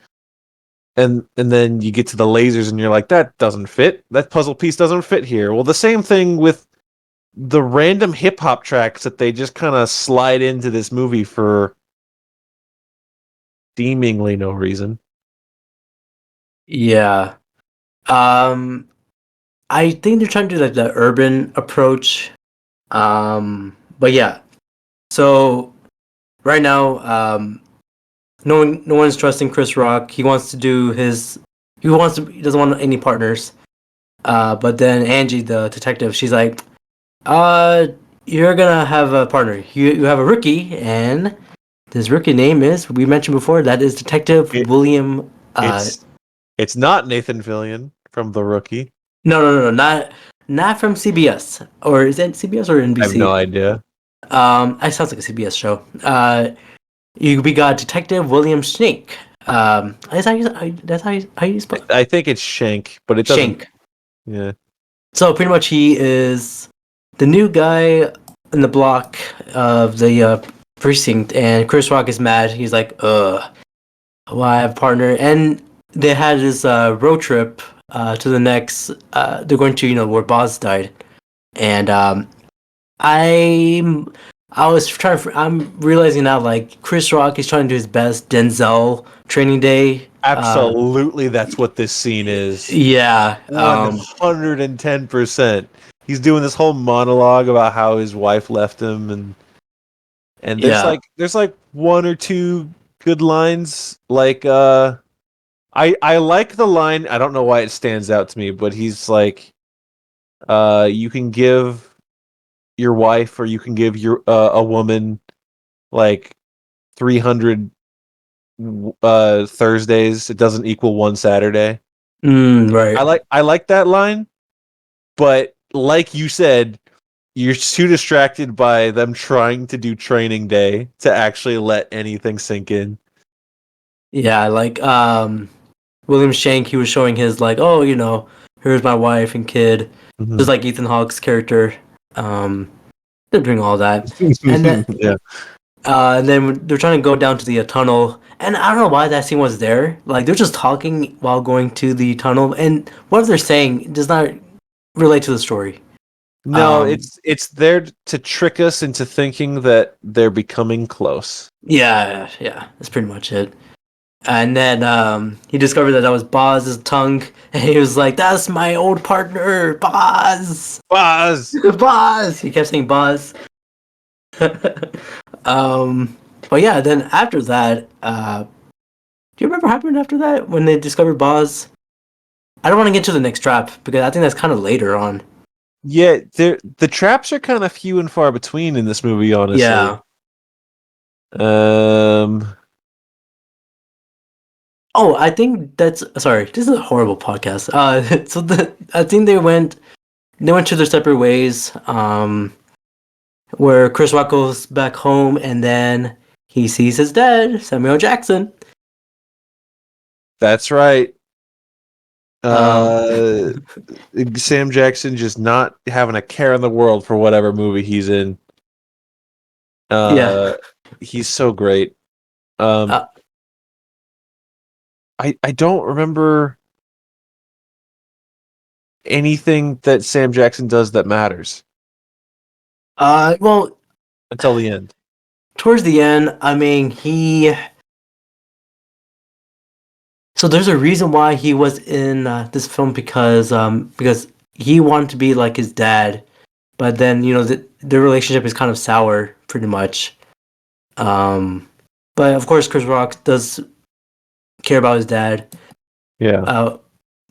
And then you get to the lasers and you're like, that doesn't fit. That puzzle piece doesn't fit here. Well, the same thing with the random hip hop tracks that they just kind of slide into this movie for seemingly no reason. Yeah. I think they're trying to do like the urban approach. But yeah. So right now, no one's trusting Chris Rock. He wants to do he doesn't want any partners. But then Angie, the detective, she's like, you're gonna have a partner. You have a rookie, and this rookie name is, we mentioned before, that is Detective William. It's not Nathan Fillion from The Rookie. No, not from CBS, or is it CBS or NBC? I have no idea. It sounds like a CBS show. We got Detective William Snake. That's how you spell it? I think it's Shank, but it doesn't. Shank. Yeah. So pretty much he is the new guy in the block of the precinct, and Chris Rock is mad. He's like, well, I have a partner. And they had this road trip to the next, they're going to, where Boz died. And I'm realizing now, like, Chris Rock is trying to do his best Denzel Training Day. Absolutely, that's what this scene is. Yeah. 110%. He's doing this whole monologue about how his wife left him, and there's like one or two good lines. Like I like the line. I don't know why it stands out to me, but he's like, you can give your wife, or you can give your a woman like 300 Thursdays. It doesn't equal one Saturday. Right. I like that line, but like you said, you're too distracted by them trying to do Training Day to actually let anything sink in. Yeah, like William Shank, he was showing his like, oh, here's my wife and kid, just like Ethan Hawke's character. They're doing all that, and then Yeah. And then they're trying to go down to the tunnel, and I don't know why that scene was there. Like they're just talking while going to the tunnel, and what they're saying does not relate to the story. No, it's there to trick us into thinking that they're becoming close. Yeah, that's pretty much it. And then he discovered that was Boz's tongue, and he was like, "That's my old partner, Boz." Buzz! Boz. He kept saying Boz. But yeah, then after that, do you remember what happened after that when they discovered Boz? I don't want to get to the next trap because I think that's kind of later on. Yeah, the traps are kind of few and far between in this movie, honestly. Yeah. Oh, I think that's sorry. This is a horrible podcast. I think they went to their separate ways. Where Chris Rock goes back home and then he sees his dad, Samuel Jackson. That's right. Sam Jackson just not having a care in the world for whatever movie he's in. Yeah. He's so great. I don't remember anything that Sam Jackson does that matters. Well, until the end. Towards the end, I mean, so there's a reason why he was in this film because he wanted to be like his dad, but then the relationship is kind of sour, pretty much. But of course, Chris Rock does care about his dad. Yeah.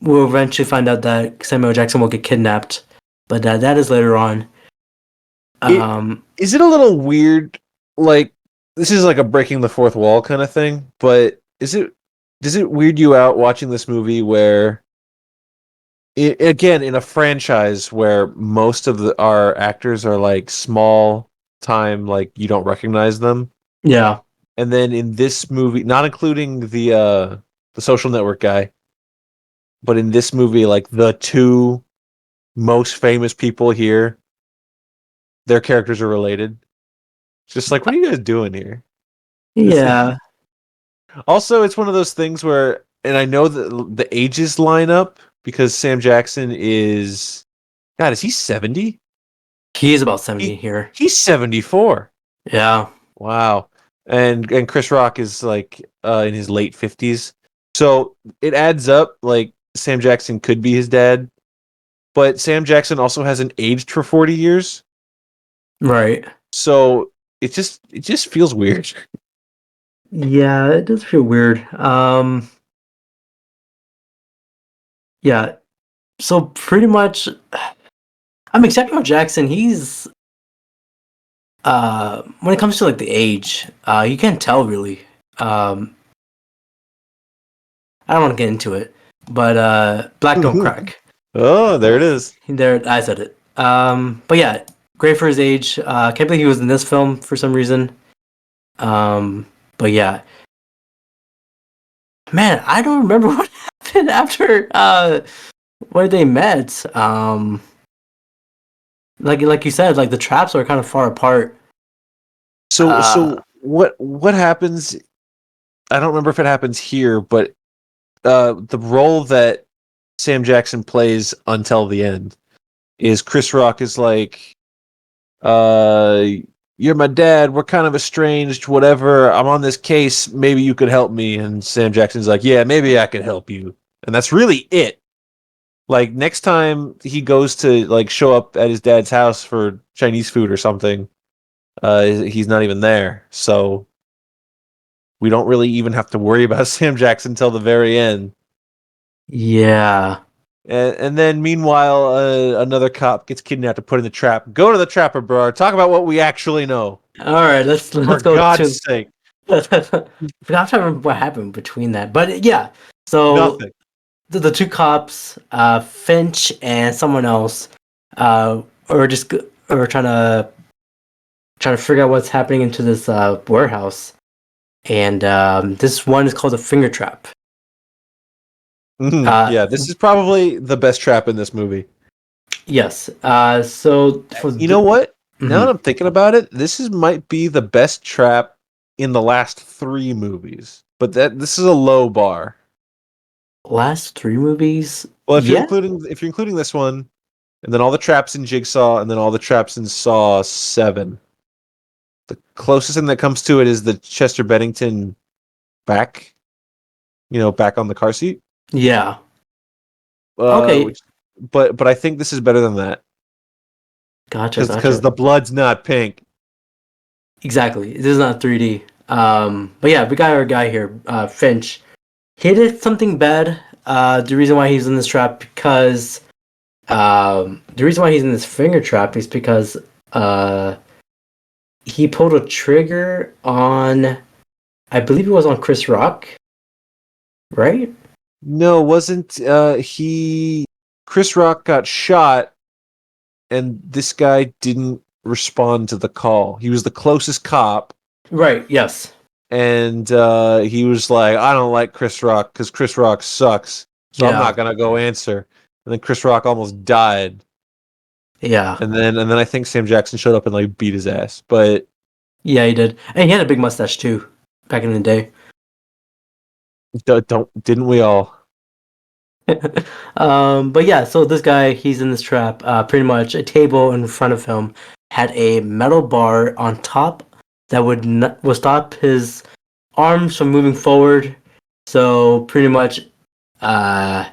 We'll eventually find out that Samuel Jackson will get kidnapped, but that is later on. Is it a little weird? Like, this is like a breaking the fourth wall kind of thing, but does it weird you out watching this movie where, again, in a franchise where most of our actors are like small time, like you don't recognize them, Yeah. and then in this movie, not including the Social Network guy, but in this movie, like the two most famous people here, their characters are related. It's just like, what are you guys doing here? Yeah. Also, it's one of those things where, and I know that the ages line up because Sam Jackson is, God, is he 70? He is about 70 here. He's 74. Yeah. Wow. And Chris Rock is like in his late 50s. So it adds up, like Sam Jackson could be his dad, but Sam Jackson also hasn't aged for 40 years. Right. So it just feels weird. Yeah, it does feel weird. Yeah. So pretty much, I mean, Samuel Jackson, he's when it comes to like the age, you can't tell really. I don't want to get into it, but black don't crack. Oh, there it is. There, I said it. But yeah, great for his age. Can't believe he was in this film for some reason. But yeah, man, I don't remember what happened after when they met. Like you said, like the traps are kind of far apart. So what happens? I don't remember if it happens here, but the role that Sam Jackson plays until the end is Chris Rock is like, you're my dad, we're kind of estranged, whatever, I'm on this case, maybe you could help me. And Sam Jackson's like, yeah, maybe I could help you. And that's really it. Like, next time he goes to like show up at his dad's house for Chinese food or something, he's not even there. So we don't really even have to worry about Sam Jackson till the very end. Yeah. And then, meanwhile, another cop gets kidnapped and put in the trap. Go to the trap, Abrar. Talk about what we actually know. All right, let's For go God's sake. I'm trying to remember what happened between that, but yeah. So Nothing. the two cops, Finch and someone else, are trying to figure out what's happening into this warehouse, and this one is called a finger trap. Yeah, this is probably the best trap in this movie. Yes. So You know what? Now that I'm thinking about it, might be the best trap in the last 3 movies. But this is a low bar. Last 3 movies. Well, if you're including this one, and then all the traps in Jigsaw, and then all the traps in Saw 7, the closest thing that comes to it is the Chester Bennington back on the car seat. Yeah. Okay. But I think this is better than that. Gotcha. Because the blood's not pink. Exactly. This is not 3D. But yeah, we got our guy here, Finch. He did something bad. The reason why he's in this trap because the reason why he's in this finger trap is because he pulled a trigger on, I believe it was on Chris Rock, right? No, wasn't he? Chris Rock got shot, and this guy didn't respond to the call. He was the closest cop. Right, yes. And he was like, I don't like Chris Rock because Chris Rock sucks, so I'm not going to go answer. And then Chris Rock almost died. Yeah. And then I think Sam Jackson showed up and like beat his ass. But yeah, he did. And he had a big mustache too, back in the day. Didn't we all? But yeah, so this guy, he's in this trap. Pretty much a table in front of him had a metal bar on top that would stop his arms from moving forward. So pretty much on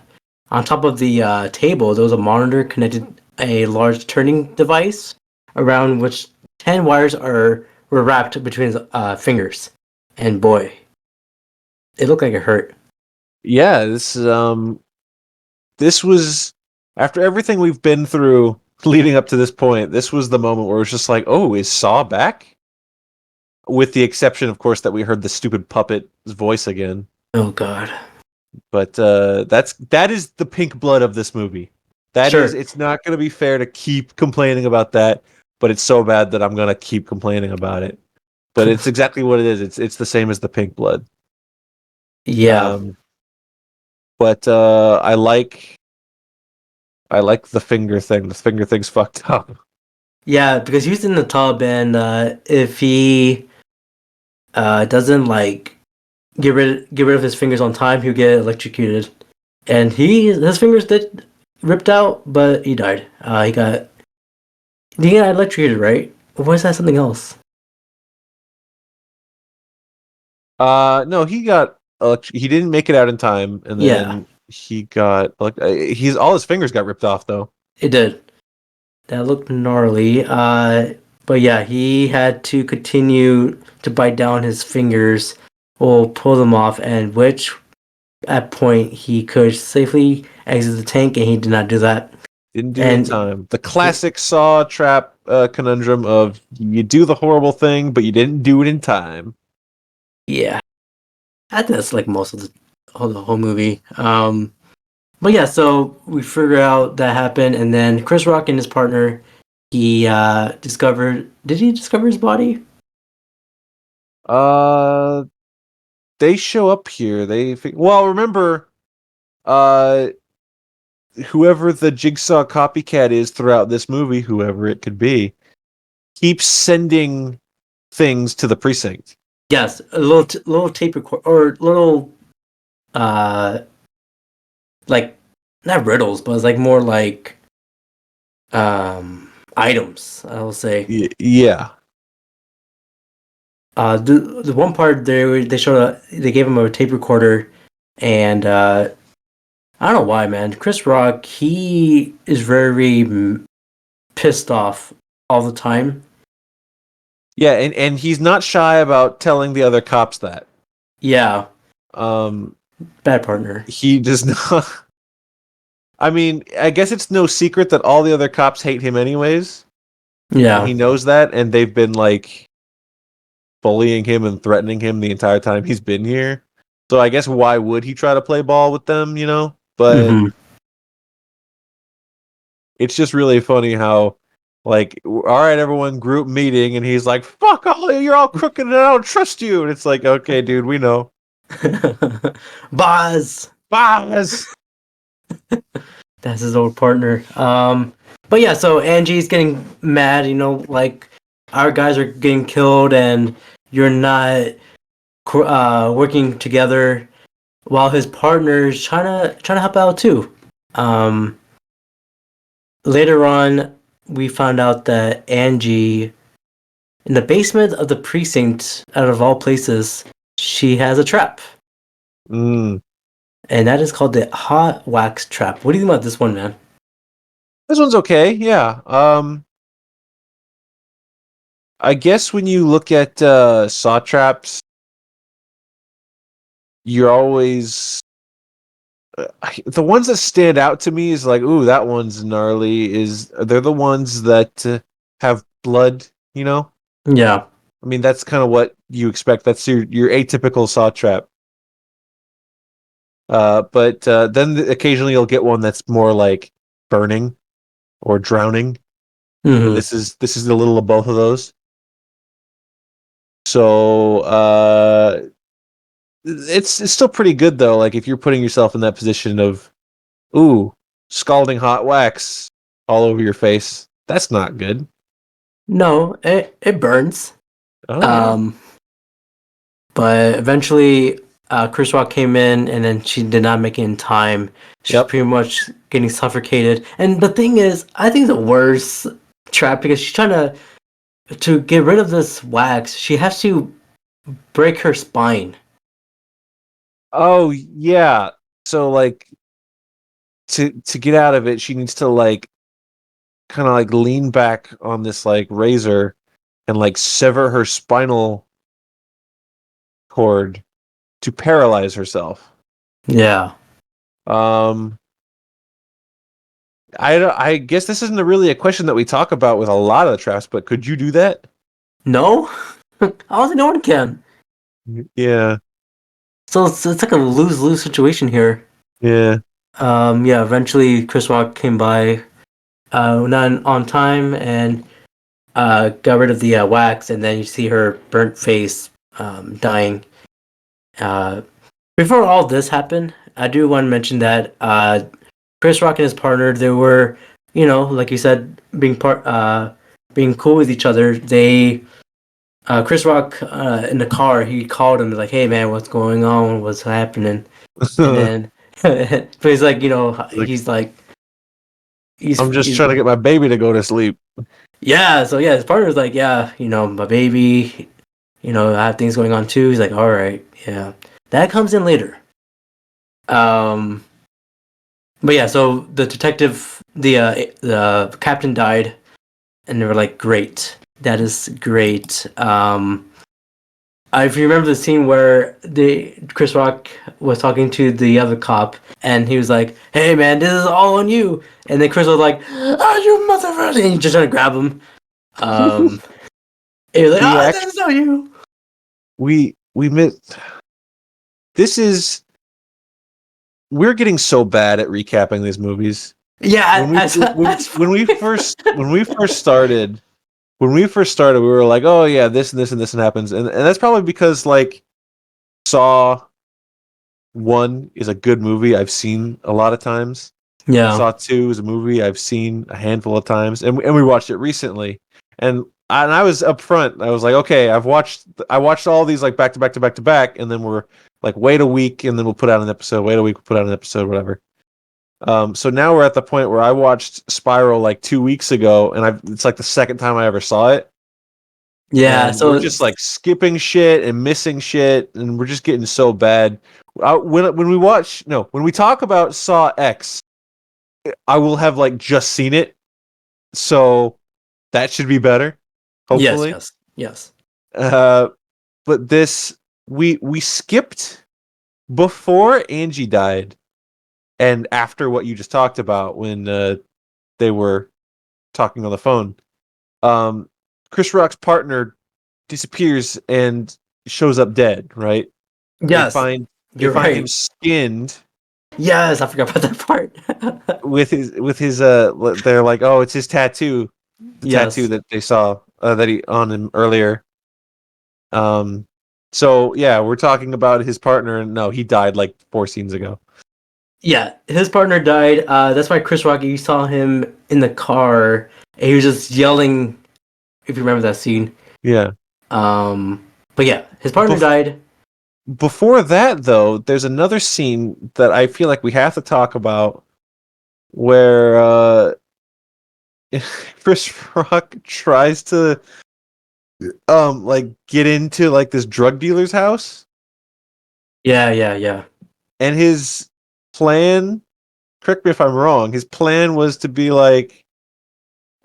top of the table, there was a monitor connected a large turning device around which 10 wires are were wrapped between his fingers, and boy, it looked like it hurt. Yeah, this was after everything we've been through leading up to this point. This was the moment where it was just like, oh, is Saw back? With the exception, of course, that we heard the stupid puppet's voice again. Oh God! But that is the pink blood of this movie. That is, Sure. it's not going to be fair to keep complaining about that, but it's so bad that I'm going to keep complaining about it. But it's exactly what it is. It's the same as the pink blood. Yeah. But I like the finger thing. The finger thing's fucked up. Yeah, because he's in the tub, and if he doesn't like get rid of his fingers on time, he'll get electrocuted. And his fingers did ripped out, but he died. He got electrocuted, right? Or was that something else? No, he got he didn't make it out in time, and then he got he's all his fingers got ripped off though. It did. That looked gnarly. But yeah, he had to continue to bite down his fingers or pull them off, and which at point he could safely exit the tank, and he did not do that. Didn't do it in time. The classic Saw trap conundrum of you do the horrible thing, but you didn't do it in time. Yeah, I think that's like most of the whole movie. But yeah, so we figure out that happened, and then Chris Rock and his partner, he discovered. Did he discover his body? They show up here. Remember, whoever the Jigsaw copycat is throughout this movie, whoever it could be, keeps sending things to the precinct. Yes, a little tape record or little, like not riddles, but it's like more like, items. I will say. Yeah. The one part they showed they gave him a tape recorder, and I don't know why, man. Chris Rock, he is very pissed off all the time. Yeah, and he's not shy about telling the other cops that. Yeah. Bad partner. He does not. I mean, I guess it's no secret that all the other cops hate him anyways. Yeah. And he knows that, and they've been like bullying him and threatening him the entire time he's been here. So I guess why would he try to play ball with them, you know? But it's just really funny how, like, all right, everyone, group meeting, and he's like, fuck all of you, you're all crooked and I don't trust you. And it's like, okay, dude, we know. Boz! That's his old partner. But yeah, so Angie's getting mad, like, our guys are getting killed and you're not working together, while his partner's trying to help out too. Later on, we found out that Angie, in the basement of the precinct, out of all places, she has a trap. And that is called the hot wax trap. What do you think about this one, man? This one's okay, yeah. I guess when you look at saw traps, you're always the ones that stand out to me is like, ooh, that one's gnarly. They're the ones that have blood, you know? Yeah. I mean, that's kind of what you expect. That's your atypical saw trap. But then occasionally you'll get one that's more like burning or drowning. Mm-hmm. This is a little of both of those. So it's still pretty good though. Like if you're putting yourself in that position of, ooh, scalding hot wax all over your face, that's not good. No, it burns. Oh, yeah. But eventually, Chris Rock came in, and then she did not make it in time. She's pretty much getting suffocated. And the thing is, I think the worst trap, because she's trying to get rid of this wax, she has to break her spine. Oh yeah. So like to get out of it, she needs to like kind of like lean back on this like razor and like sever her spinal cord to paralyze herself. Yeah. I guess this isn't really a question that we talk about with a lot of the traps, but could you do that? No? I don't think no one can. Yeah. So it's like a lose-lose situation here. Yeah. Yeah, eventually Chris Rock came by not on time and got rid of the wax, and then you see her burnt face dying. Before all this happened, I do want to mention that Chris Rock and his partner, they were, like you said, being cool with each other. They Chris Rock in the car, he called him like, "Hey man, what's going on? What's happening?" And then, but he's like, he's like, I'm just trying to get my baby to go to sleep. yeah. So yeah, his partner's like, yeah, my baby, I have things going on too. He's like, all right, yeah, that comes in later. But yeah, so the detective, the captain died, and they were like, great, that is great. If you remember the scene where Chris Rock was talking to the other cop, and he was like, "Hey man, this is all on you," and then Chris was like, "Oh, you motherfucker!" and he just tried to grab him. He was like, "Oh, this is on you." We missed. We're getting so bad at recapping these movies. Yeah, when we first started, we were like, oh yeah, this and this and this happens, and that's probably because like Saw 1 is a good movie I've seen a lot of times. Yeah. Saw 2 is a movie I've seen a handful of times, and we watched it recently, and I was upfront. I was like, okay, I watched all these like back to back to back to back, and then we're like, wait a week, and then we'll put out an episode. Wait a week, we'll put out an episode, whatever. So now we're at the point where I watched Spiral like 2 weeks ago, and it's like the second time I ever saw it. Yeah, and so we're just like skipping shit and missing shit, and we're just getting so bad. When we talk about Saw X, I will have like just seen it, so that should be better. Hopefully, yes. But this we skipped before Angie died, and after what you just talked about when they were talking on the phone. Chris Rock's partner disappears and shows up dead, right? Yes, they find him skinned. Yes, I forgot about that part. with his they're like, oh, it's his tattoo, tattoo that they saw that he on him earlier. So yeah, we're talking about his partner, and no, he died like 4 scenes ago. Yeah, his partner died. That's why Chris Rock, you saw him in the car, and he was just yelling. If you remember that scene. Yeah. But yeah, his partner died. Before that, though, there's another scene that I feel like we have to talk about, where Chris Rock tries to like get into like this drug dealer's house. Yeah. And his plan, correct me if I'm wrong, his plan was to be like,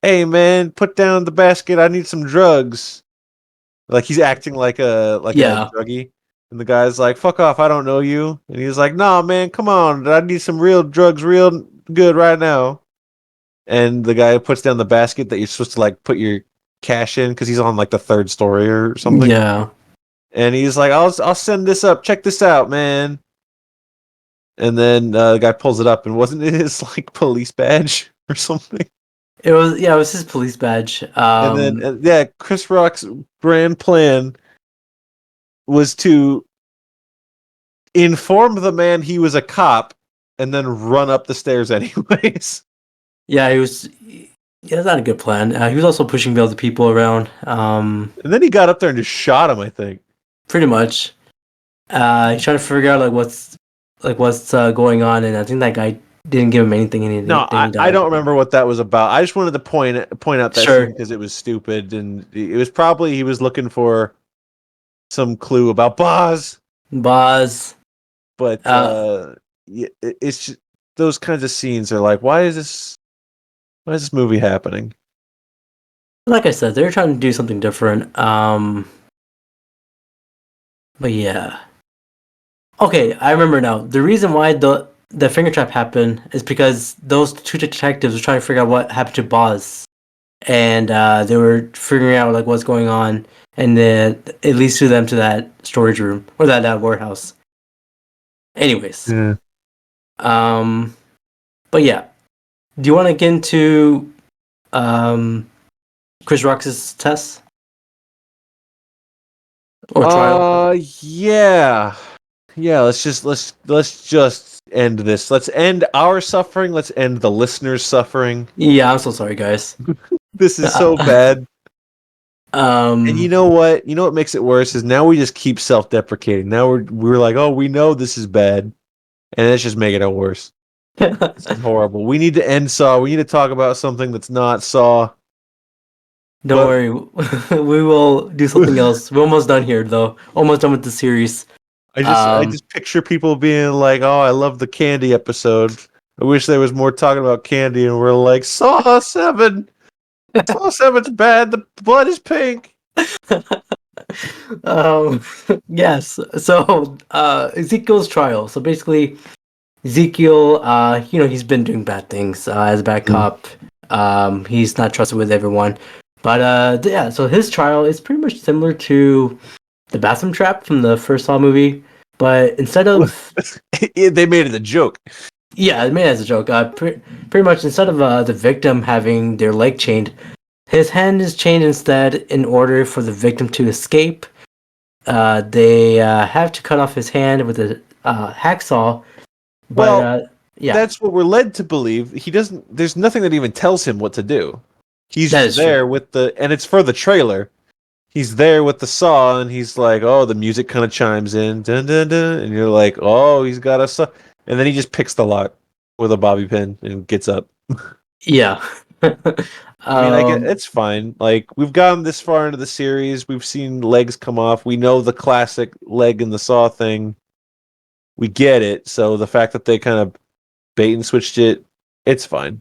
hey man, put down the basket, I need some drugs. Like he's acting like a druggie. And the guy's like, fuck off, I don't know you. And he's like, nah man, come on, I need some real drugs real good right now. And the guy puts down the basket that you're supposed to like put your cash in, because he's on like the 3rd story or something. Yeah. And he's like, I'll send this up, check this out, man. And then the guy pulls it up, and wasn't it his like police badge or something? It was his police badge. And then Chris Rock's grand plan was to inform the man he was a cop and then run up the stairs anyways. Yeah, he was. Yeah, that's not a good plan. He was also pushing the other people around. And then he got up there and just shot him, I think. Pretty much. He's trying to figure out what's going on, and I think that guy didn't give him anything. No, I don't remember what that was about. I just wanted to point out that scene because it was stupid, and it was probably he was looking for some clue about Boz. But it's just, those kinds of scenes are like, why is this movie happening? Like I said, they're trying to do something different. But yeah. Okay, I remember now. The reason why the finger trap happened is because those two detectives were trying to figure out what happened to Boz, and they were figuring out like what's going on, and then it leads to them to that storage room or that warehouse. Anyways, Yeah. but yeah, do you want to get into Chris Rock's test or trial? Yeah. Yeah, let's just end this. Let's end our suffering. Let's end the listeners' suffering. Yeah, I'm so sorry, guys. This is so bad. And Um, you know what? You know what makes it worse is now we just keep self-deprecating. Now we're like, oh, we know this is bad, and it's just making it worse. This is horrible. We need to end Saw. We need to talk about something that's not Saw. don't But- worry, we will do something else. We're almost done here, though. Almost done with the series. I just picture people being like, "Oh, I love the candy episode. I wish there was more talking about candy." And we're like, "Saw 7. Saw 7's bad. The blood is pink." Yes. So, Ezekiel's trial. So basically, Ezekiel, he's been doing bad things as a bad cop. He's not trusted with everyone. But yeah, so his trial is pretty much similar to the bathroom trap from the first Saw movie, but instead of They made it a joke. yeah, I made it as a joke. Pretty much instead of the victim having their leg chained, his hand is chained instead in order for the victim to escape. They have to cut off his hand with a hacksaw. But Well, yeah, That's what we're led to believe. He doesn't. There's nothing that even tells him what to do. He's That is there with and it's for the trailer. He's there with the saw, and he's like, "Oh, the music kind of chimes in, dun dun dun," and you're like, "Oh, he's got a saw," and then he just picks the lock with a bobby pin and gets up. yeah. I mean, I get it's fine. Like we've gotten this far into the series, we've seen legs come off. We know the classic leg in the saw thing. We get it. So the fact that they kind of bait and switched it, it's fine.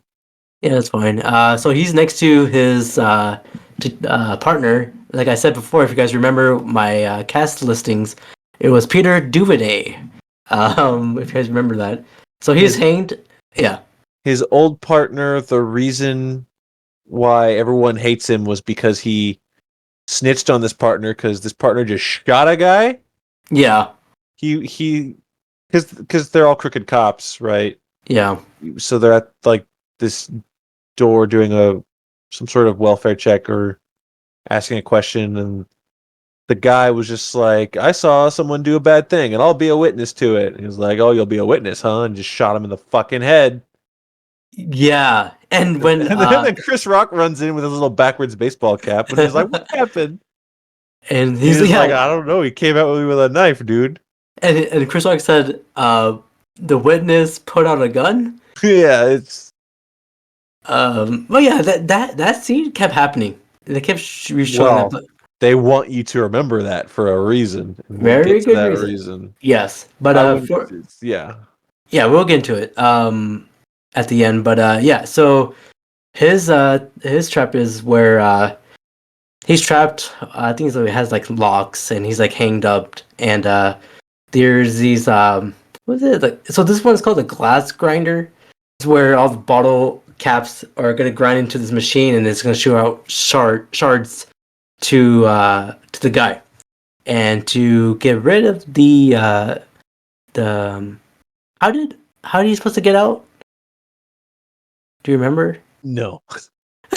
Yeah, that's fine. So he's next to his partner. Like I said before, if you guys remember my cast listings, it was Peter Duviday. If you guys remember that. So he's hanged. Yeah. His old partner, the reason why everyone hates him was because he snitched on this partner because this partner just shot a guy. Yeah. He because they're all crooked cops, right? Yeah. So they're at like this door doing some sort of welfare check or asking a question, and the guy was just like, "I saw someone do a bad thing, and I'll be a witness to it." And he was like, "Oh, you'll be a witness, huh?" And just shot him in the fucking head. Yeah. And when And then Chris Rock runs in with his little backwards baseball cap, and he's like, "What happened?" and He's he's like, "I don't know. He came out with me with a knife, dude." and Chris Rock said, the witness put out a gun. Yeah, it's Well, yeah, that scene kept happening. They kept showing Well, that. But they want you to remember that for a reason. And we'll very get to good that reason. Yes, but yeah. yeah, we'll get into it at the end. But yeah, so his trap is where he's trapped. I think he has like locks, and he's like hanged up, and there's these what is it? Like, so this one's called a glass grinder. It's where all the bottle caps are gonna grind into this machine, and it's gonna shoot out shards to the guy. And to get rid of the how are you supposed to get out? Do you remember? No.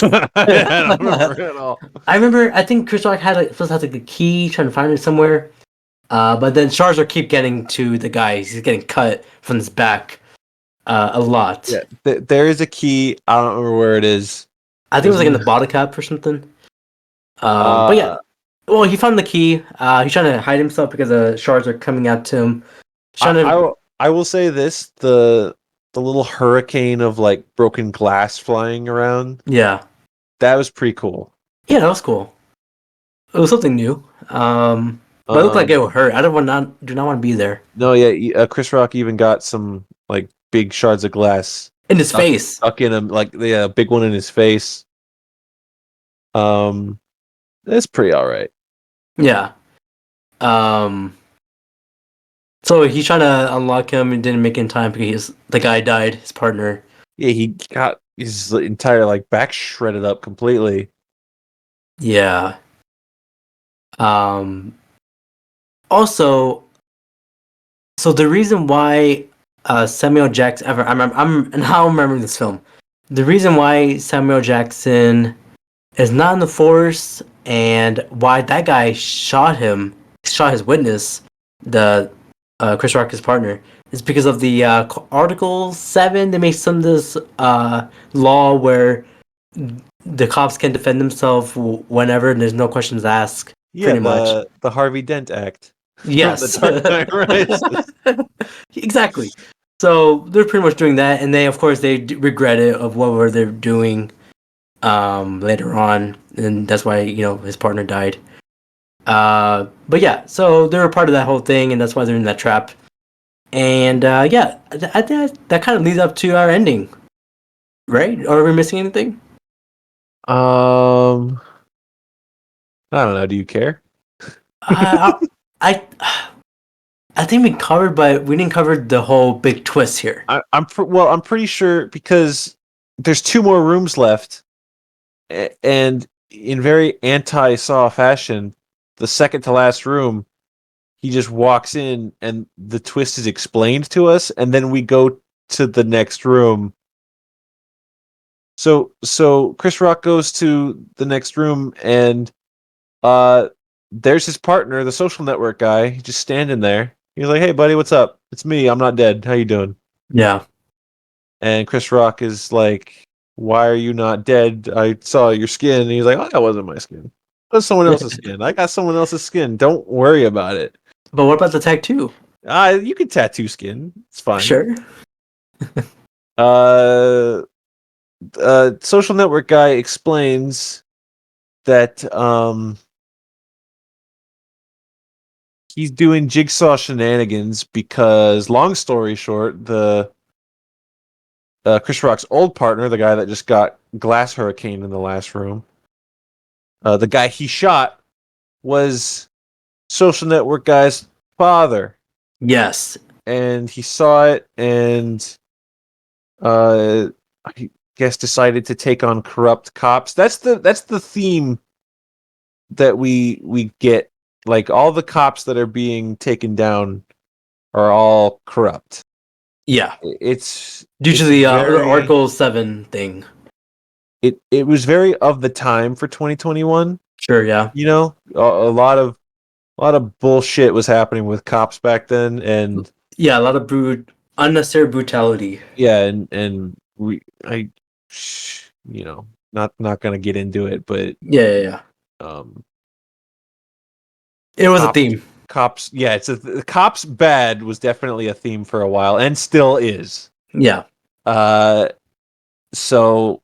I don't remember at all. I remember. I think Chris Rock had supposed to have like a key, trying to find it somewhere. But then shards are keep getting to the guy. He's getting cut from his back a lot. Yeah, there is a key. I don't remember where it is. I think it was like in the bottle cap or something. But yeah, well, he found the key. He's trying to hide himself because the shards are coming out to him. I will say this: the little hurricane of like broken glass flying around. Yeah, That was pretty cool. yeah, that was cool. It was something new. But it looked like it would hurt. I do not want to be there. No, yeah, Chris Rock even got some like big shards of glass In his face. stuck in him, like a big one in his face. It's pretty all right. Yeah. So he's trying to unlock him and didn't make it in time because the guy died, his partner. Yeah, he got his entire like back shredded up completely. Yeah. Also, so the reason why Samuel Jackson, I'm now remembering this film. The reason why Samuel Jackson is not in the force and why that guy shot his witness, the Chris Rock's partner, is because of the Article 7. They made some of this law where the cops can defend themselves whenever and there's no questions asked. Yeah, Pretty much. the Harvey Dent Act. Yes. From The Dark Knight Rises. Exactly. So they're pretty much doing that, and of course they regret it of what were they doing later on, and that's why his partner died. But yeah, so they're a part of that whole thing, and that's why they're in that trap. And yeah, I think that kind of leads up to our ending, right? Or are we missing anything? I don't know. Do you care? I I think we covered, but we didn't cover the whole big twist here. I'm pretty sure because there's 2 more rooms left, and in very anti-Saw fashion, the second to last room, he just walks in and the twist is explained to us, and then we go to the next room. So Chris Rock goes to the next room, and there's his partner, the Social Network guy, just standing there. He's like, "Hey, buddy, what's up? It's me. I'm not dead. How you doing?" Yeah. And Chris Rock is like, "Why are you not dead? I saw your skin." And he's like, "Oh, that wasn't my skin. That was someone else's skin. I got someone else's skin. Don't worry about it." But what about the tattoo? You can tattoo skin. It's fine. Sure. Social Network guy explains that he's doing jigsaw shenanigans because, long story short, the Chris Rock's old partner, the guy that just got glass hurricane in the last room, the guy he shot was Social Network guy's father. Yes. And he saw it, and I guess decided to take on corrupt cops. That's the theme that we get. Like, all the cops that are being taken down are all corrupt. Yeah. It's due to the Article 7 thing. It was very of the time for 2021. Sure, yeah. A lot of bullshit was happening with cops back then, and yeah, a lot of unnecessary brutality. Yeah, and not gonna get into it, but yeah. It was a theme. Cops, yeah, the cops bad was definitely a theme for a while, and still is. Yeah. So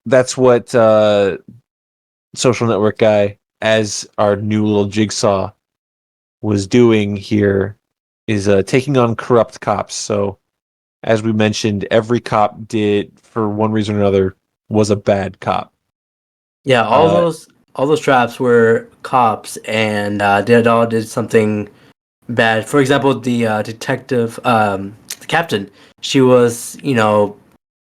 that's what Social Network guy, as our new little jigsaw, was doing here, is taking on corrupt cops. So, as we mentioned, every cop did, for one reason or another, was a bad cop. Yeah, all those traps were cops, and they all did something bad. For example, the detective, the captain, she was,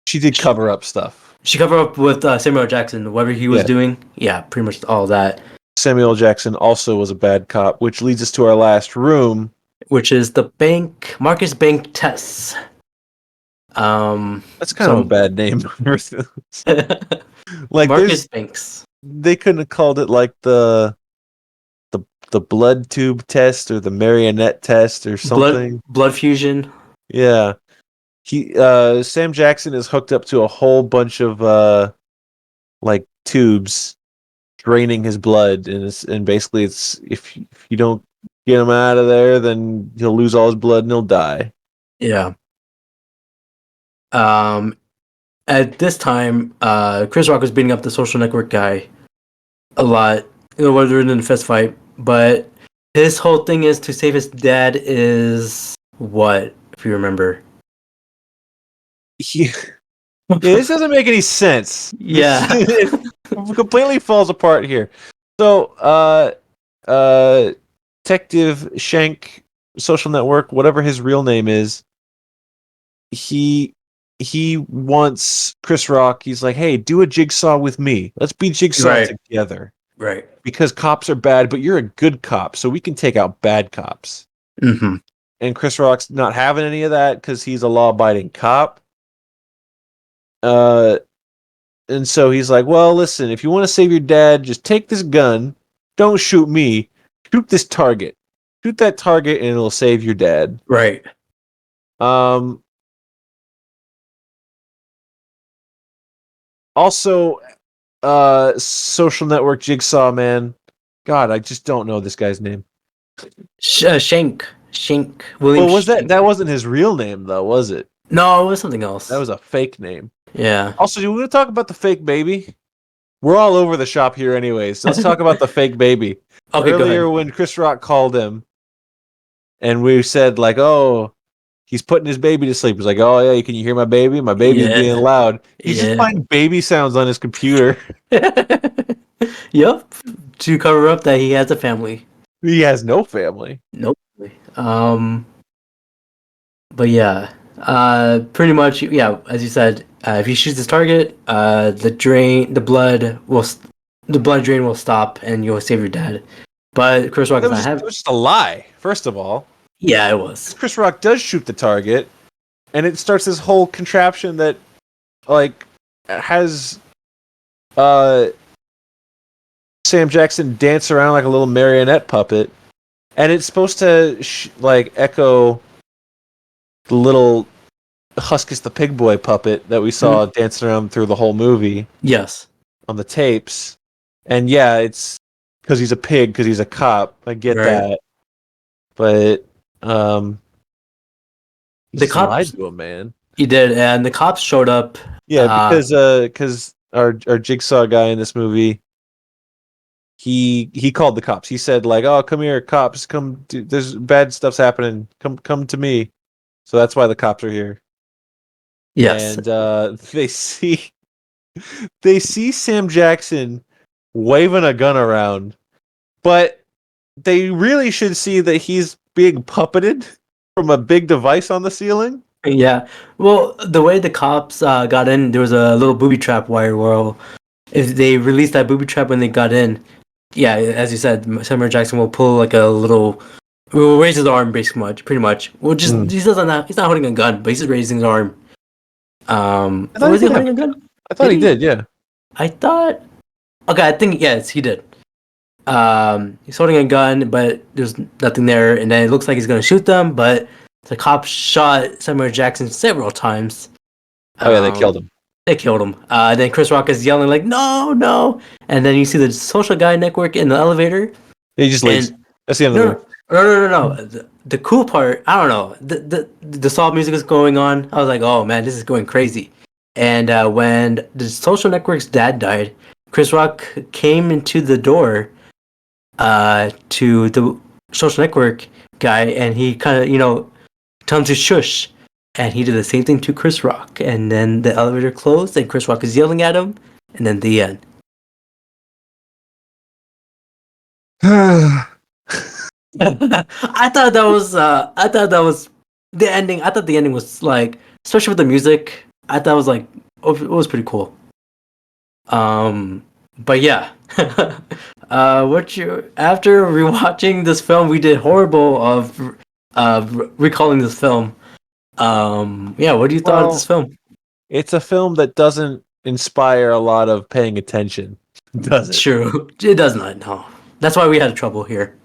she did cover up stuff. She covered up with Samuel Jackson, whatever he was doing. Yeah, pretty much all that. Samuel Jackson also was a bad cop, which leads us to our last room, which is the Marcus Bank tests. That's kind of a bad name. Like, Marcus Banks. They couldn't have called it like the blood tube test or the marionette test or something. Blood fusion. Yeah. Sam Jackson is hooked up to a whole bunch of like tubes draining his blood, and basically it's if you don't get him out of there, then he'll lose all his blood and he'll die. Yeah. At this time, Chris Rock was beating up the Social Network guy a lot. While they're in a fist fight, but his whole thing is to save his dad. Is what, if you remember? Yeah, this doesn't make any sense. Yeah. It completely falls apart here. So, Detective Shank, Social Network, whatever his real name is, he wants Chris Rock. He's like, hey, do a jigsaw with me. Let's be jigsaw Right. together. Right. Because cops are bad, but you're a good cop, so we can take out bad cops. Mm-hmm. And Chris Rock's not having any of that because he's a law-abiding cop. And so he's like, well, listen, if you want to save your dad, just take this gun. Don't shoot me. Shoot this target. Shoot that target and it'll save your dad. Right. Also, Social Network Jigsaw Man. God, I just don't know this guy's name. Shank. William Well, was Shank. that wasn't his real name though, was it? No, it was something else. That was a fake name. Yeah. Also, do we want to talk about the fake baby? We're all over the shop here anyways. So let's talk about the fake baby. Okay, go Earlier ahead. when Chris Rock called him and we said like, oh, he's putting his baby to sleep. He's like, oh yeah, can you hear my baby? My baby's Yeah. being loud. He's just Yeah. finding baby sounds on his computer. Yep. To cover up that he has a family. He has no family. Nope. But yeah. Pretty much, yeah, as you said, if he shoots his target, the blood drain will stop and you'll save your dad. But Chris Rock That does was, not just, have. that was just a lie, first of all. Yeah, it was. Chris Rock does shoot the target, and it starts this whole contraption that, like, has Sam Jackson dance around like a little marionette puppet, and it's supposed to echo the little Huskus the Pig Boy puppet that we saw dancing around through the whole movie. Yes. On the tapes, and yeah, it's because he's a pig, because he's a cop. I get that, but the just cops lied to him, man. He did, and the cops showed up. Yeah, because our Jigsaw guy in this movie, he called the cops. He said like, "Oh, come here, cops! Come! There's bad stuff's happening. Come to me." So that's why the cops are here. Yes, And they see Sam Jackson waving a gun around, but they really should see that he's being puppeted from a big device on the ceiling. yeah. Well, the way the cops got in, there was a little booby trap wire. Well, if they released that booby trap when they got in, yeah, as you said, Samuel Jackson will pull like a little, will raise his arm, pretty much. Well, just he's not holding a gun, but he's just raising his arm. Was he holding a gun? I thought he did. Yeah. I thought. Okay, I think yes, he did. He's holding a gun, but there's nothing there, and then it looks like he's gonna shoot them, but the cops shot Samuel Jackson several times. Oh yeah, they killed him. They killed him. Then Chris Rock is yelling like, "No, no!" And then you see the Social Guy Network in the elevator. He just leaves. That's the end of the movie. No. The cool part, I don't know. The soft music is going on. I was like, "Oh man, this is going crazy." And when the Social Network's dad died, Chris Rock came into the door to the Social Network guy, and he kind of, told him to shush. And he did the same thing to Chris Rock. And then the elevator closed, and Chris Rock is yelling at him, and then the end. I thought that was the ending. I thought the ending was like, especially with the music, I thought it was like, it was pretty cool. But yeah. After rewatching this film, we did horrible of recalling this film. Yeah, what do you thought of this film? It's a film that doesn't inspire a lot of paying attention, does it? True. It does not, no. That's why we had trouble here.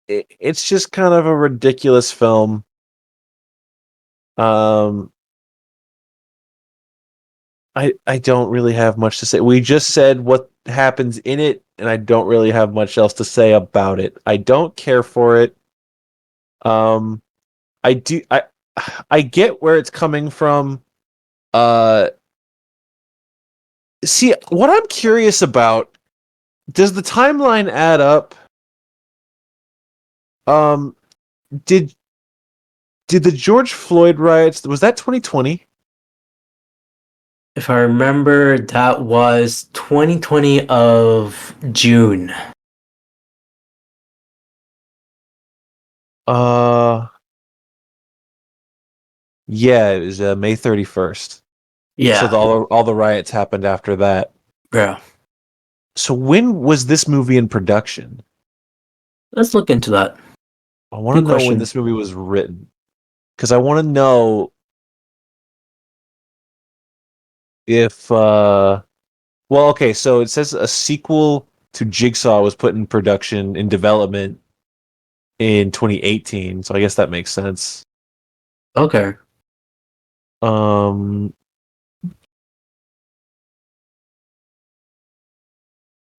It's just kind of a ridiculous film. I don't really have much to say. We just said what happens in it, and I don't really have much else to say about it. I don't care for it. I get where it's coming from. See, what I'm curious about, does the timeline add up? Did the George Floyd riots, was that 2020? If I remember, that was 2020 of June. Uh, yeah, it was May 31st. So Yeah, all the riots happened after that. bro. So when was this movie in production? Let's look into that. I want to Good know when question. this movie was written because I want to know if well, okay, so it says a sequel to Jigsaw was put in production in development in 2018, so I guess that makes sense. Okay. Um,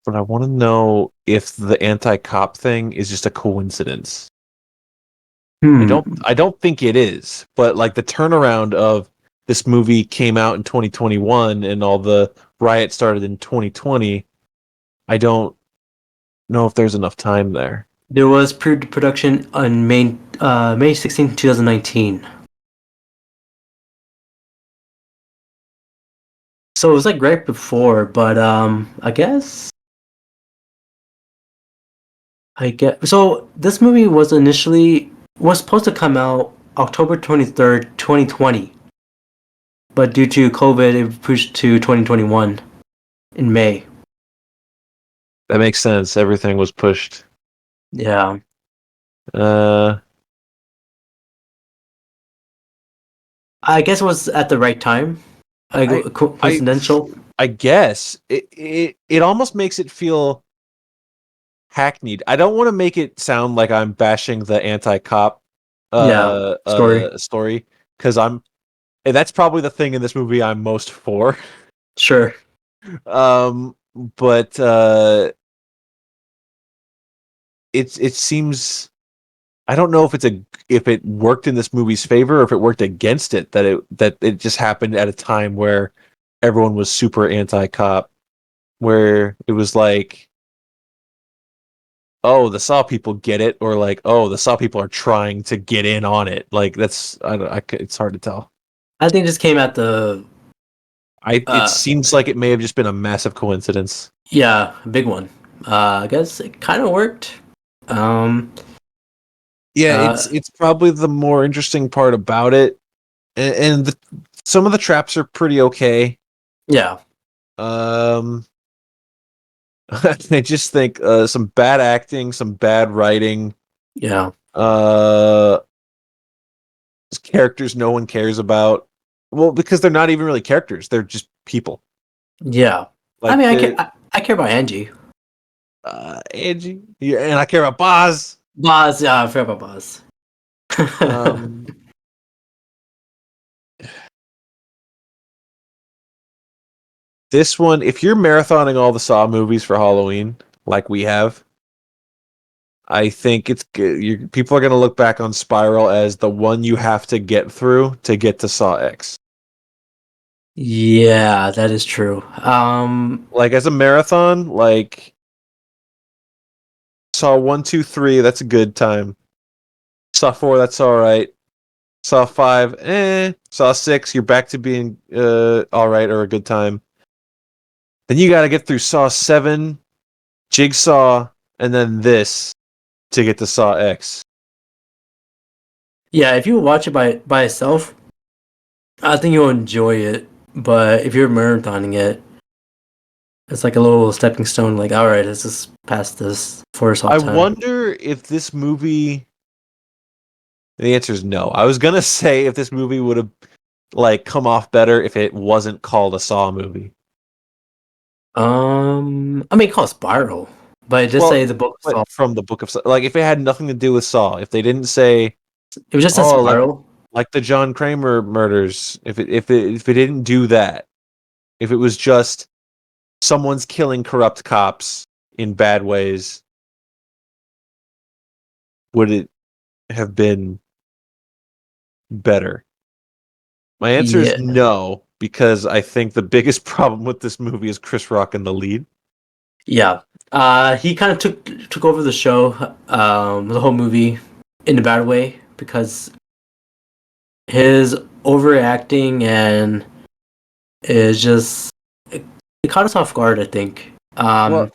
but I want to know if the anti-cop thing is just a coincidence. Hmm. I don't think it is, but like the turnaround of this movie came out in 2021 and all the riots started in 2020. I don't know if there's enough time there. There was pre-production on May 16, 2019. So it was like right before, but I get so this movie was supposed to come out October 23rd, 2020, but due to COVID, it pushed to 2021 in May. That makes sense. Everything was pushed. Yeah. Uh, I guess it was at the right time. I I Coincidental. I guess it almost makes it feel hackneyed. I don't want to make it sound like I'm bashing the anti-cop Yeah. Story. story because and that's probably the thing in this movie I'm most for. Sure. Um, but it seems I don't know if it worked in this movie's favor or if it worked against it that it just happened at a time where everyone was super anti-cop, where it was like, oh, the Saw people get it, or like, oh, the Saw people are trying to get in on it. Like that's it's hard to tell. I think this came at the It seems like it may have just been a massive coincidence. yeah, big one. I guess it kind of worked. Um, Yeah, uh, it's probably the more interesting part about it, and some of the traps are pretty okay. yeah, Um, I just think some bad acting, some bad writing, yeah, uh, characters no one cares about. Well, because they're not even really characters; they're just people. yeah. I Like mean, the I care about Angie. Angie, yeah, and I care about Boz. Boz, yeah, I care about Boz. Um, this one, if you're marathoning all the Saw movies for Halloween, like we have, I think it's good. People are going to look back on Spiral as the one you have to get through to get to Saw X. Yeah, that is true. Like as a marathon, like Saw 1, 2, 3, that's a good time. Saw 4, that's all right. Saw 5, eh. Saw 6, you're back to being all right or a good time. Then you got to get through Saw 7, Jigsaw, and then this to get to Saw X. yeah, if you watch it by itself, I think you'll enjoy it. But if you're marathoning it, it's like a little stepping stone. Like, all right, let's just pass this for I some time. wonder if this movie. The answer is no. I was gonna say if this movie would have like come off better if it wasn't called a Saw movie. I mean, called Spiral, but it just Well, say the book of Saw. but from the Book of Saw, like if it had nothing to do with Saw, if they didn't say, It was just a oh, Spiral. like the John Kramer murders, if it didn't do that, if it was just someone's killing corrupt cops in bad ways, would it have been better? My answer is Yeah, no, because I think the biggest problem with this movie is Chris Rock in the lead. yeah. He kind of took over the show, the whole movie, in a bad way because his overacting and is just it caught us off guard. I think. Well,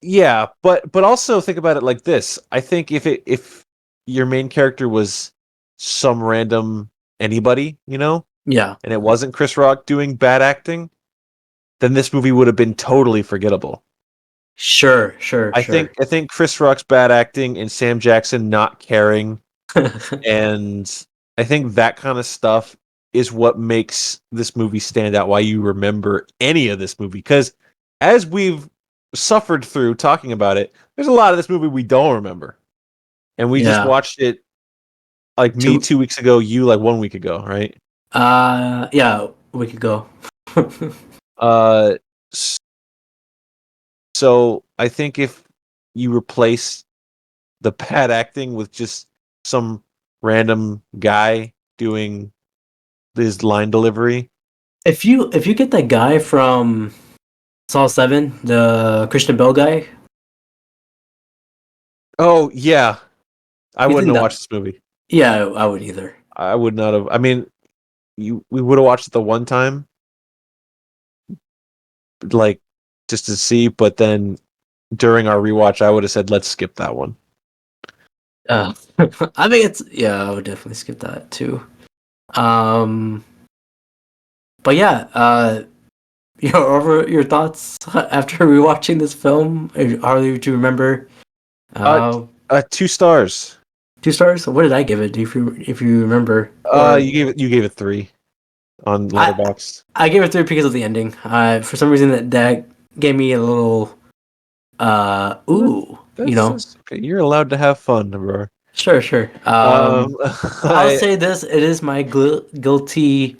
yeah, but also think about it like this. I think if your main character was some random anybody, Yeah. and it wasn't Chris Rock doing bad acting, then this movie would have been totally forgettable. Sure. I think Chris Rock's bad acting and Sam Jackson not caring, and I think that kind of stuff is what makes this movie stand out. Why you remember any of this movie? Because as we've suffered through talking about it, there's a lot of this movie we don't remember, and we just watched it. Like me 2 weeks ago, you like 1 week ago, right? Yeah, a week ago. So I think if you replace the bad acting with just some random guy doing his line delivery. If you get that guy from Saw 7, the Christian Bale guy. Oh yeah, I You wouldn't think have that- watched this movie. Yeah, I wouldn't either. I would not have. I mean, we would have watched it the one time, like just to see. But then during our rewatch, I would have said, "Let's skip that one." I think I would definitely skip that too. But yeah, over your thoughts after rewatching this film. Harley, do you remember? 2 stars. 2 stars. What did I give it? If you remember? You gave it 3 on Letterboxd. I gave it 3 because of the ending. For some reason that gave me a little Okay, you're allowed to have fun, bro. Sure. I'll say this: it is my guilty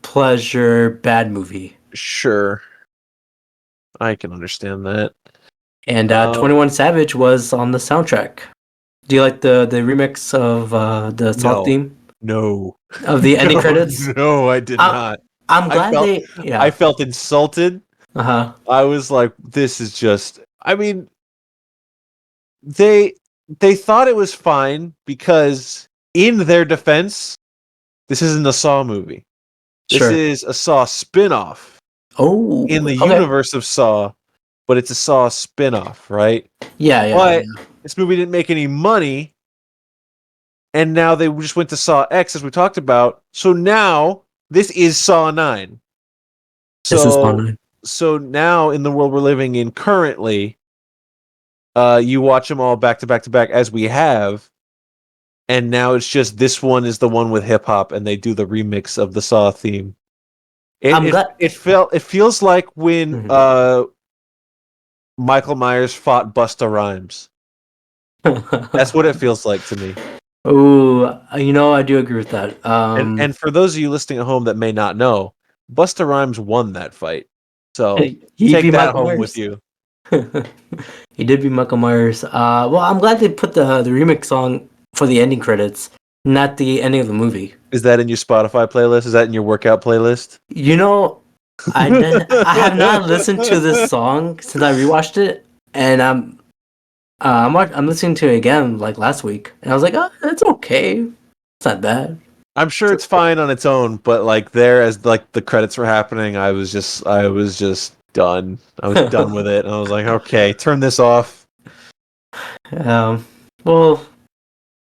pleasure bad movie. Sure, I can understand that. And 21 Savage was on the soundtrack. Do you like the remix of the song theme? No. Of the ending credits? No, I did not. I'm glad I felt insulted. Uh-huh. I was like, this is just. I mean, they thought it was fine because, in their defense, this isn't a Saw movie. This is a Saw spin-off. Oh, in the universe of Saw, but it's a Saw spin-off, right? Yeah. But this movie didn't make any money, and now they just went to Saw X, as we talked about. So now this is Saw 9. This is Saw 9. So now, in the world we're living in currently, you watch them all back to back to back as we have, and now it's just this one is the one with hip hop, and they do the remix of the Saw theme. It feels like when Michael Myers fought Busta Rhymes. That's what it feels like to me. Oh, I do agree with that. And for those of you listening at home that may not know, Busta Rhymes won that fight. So take that home with you. He did beat Michael Myers. Well, I'm glad they put the remix song for the ending credits, not the ending of the movie. Is that in your Spotify playlist? Is that in your workout playlist? I have not listened to this song since I rewatched it, and I'm listening to it again like last week, and I was like, oh, it's okay, it's not bad. I'm sure it's fine on its own, but like there, as like the credits were happening, I was just done. I was done with it, and I was like, okay, turn this off. Well,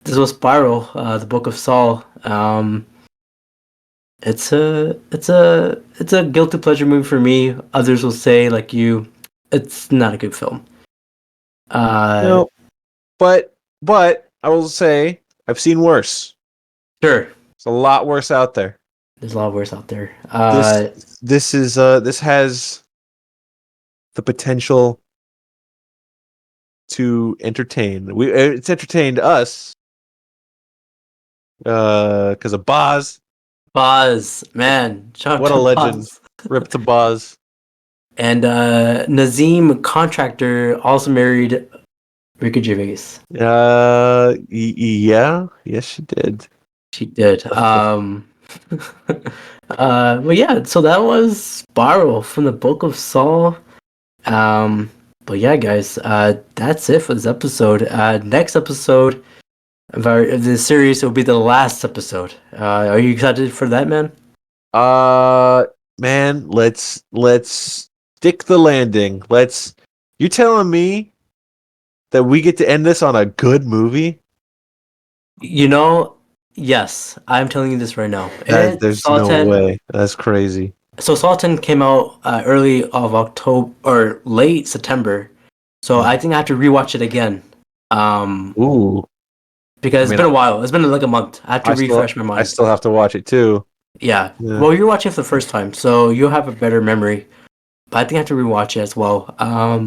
this was Spiral, the Book of Saul. It's a guilty pleasure movie for me. Others will say, like you, it's not a good film. No, but I will say I've seen worse. Sure, there's a lot worse out there. There's a lot worse out there. This has the potential to entertain. It's entertained us because of Boz. Boz, man, what a legend! Rip to Boz. And Nazim Contractor also married Ricky Gervais. Yeah, yes, she did. She did. Well, yeah. So that was Spiral from the Book of Saul. But yeah, guys, that's it for this episode. Next episode of the series will be the last episode. Are you excited for that, man? man, let's stick the landing. You're telling me that we get to end this on a good movie? You know, yes, I'm telling you this right now. There's no way. That's crazy. So Sultan came out early of October or late September. So I think I have to rewatch it again. Ooh. Because it's been a while. It's been like a month. I have to refresh my I mind. still have to watch it too. Yeah. Yeah. Well, you're watching it for the first time, so you'll have a better memory. But I think I have to rewatch it as well.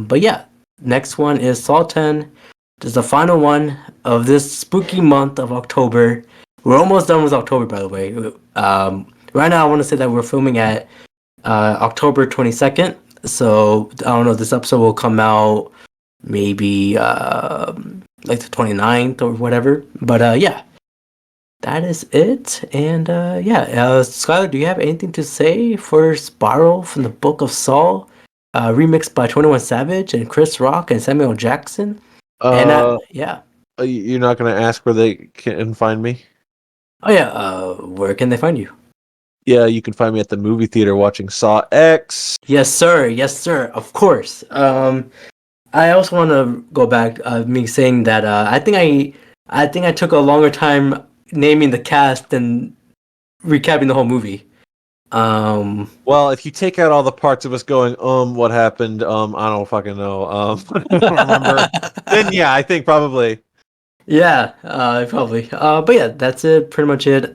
But yeah, next one is Sultan. This is the final one of this spooky month of October. We're almost done with October, by the way. Right now, I want to say that we're filming at October 22nd. So I don't know. This episode will come out maybe like the 29th or whatever. But yeah, that is it. And Skyler, do you have anything to say for Spiral from the Book of Saul, remixed by 21 Savage and Chris Rock and Samuel Jackson? Yeah. You're not gonna ask where they can find me? Oh yeah. Where can they find you? Yeah, you can find me at the movie theater watching Saw X. Yes, sir. Yes, sir. Of course. I also want to go back. Me saying that I think I took a longer time naming the cast than recapping the whole movie. Well, if you take out all the parts of us going, what happened? I don't fucking know. I don't remember. Then yeah, I think probably. Yeah, probably. But yeah, that's it. Pretty much it.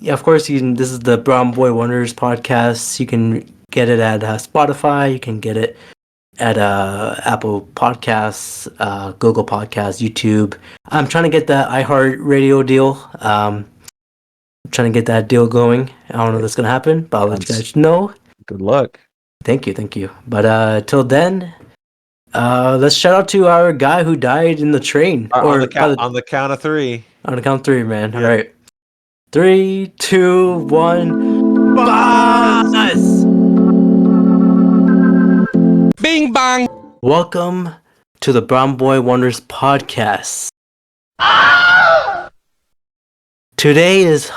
Yeah, of course, this is the Brown Boy Wonders podcast. You can get it at Spotify. You can get it at Apple Podcasts, Google Podcasts, YouTube. I'm trying to get that iHeartRadio deal. Trying to get that deal going. I don't know if that's gonna happen, but I'll let you guys know. Good luck. Thank you. But till then, let's shout out to our guy who died in the train. On the count of three. On the count of three, man. Yeah. All right. 3, 2, 1. Buzz! Bing bang. Welcome to the Brown Boy Wonders podcast. Today is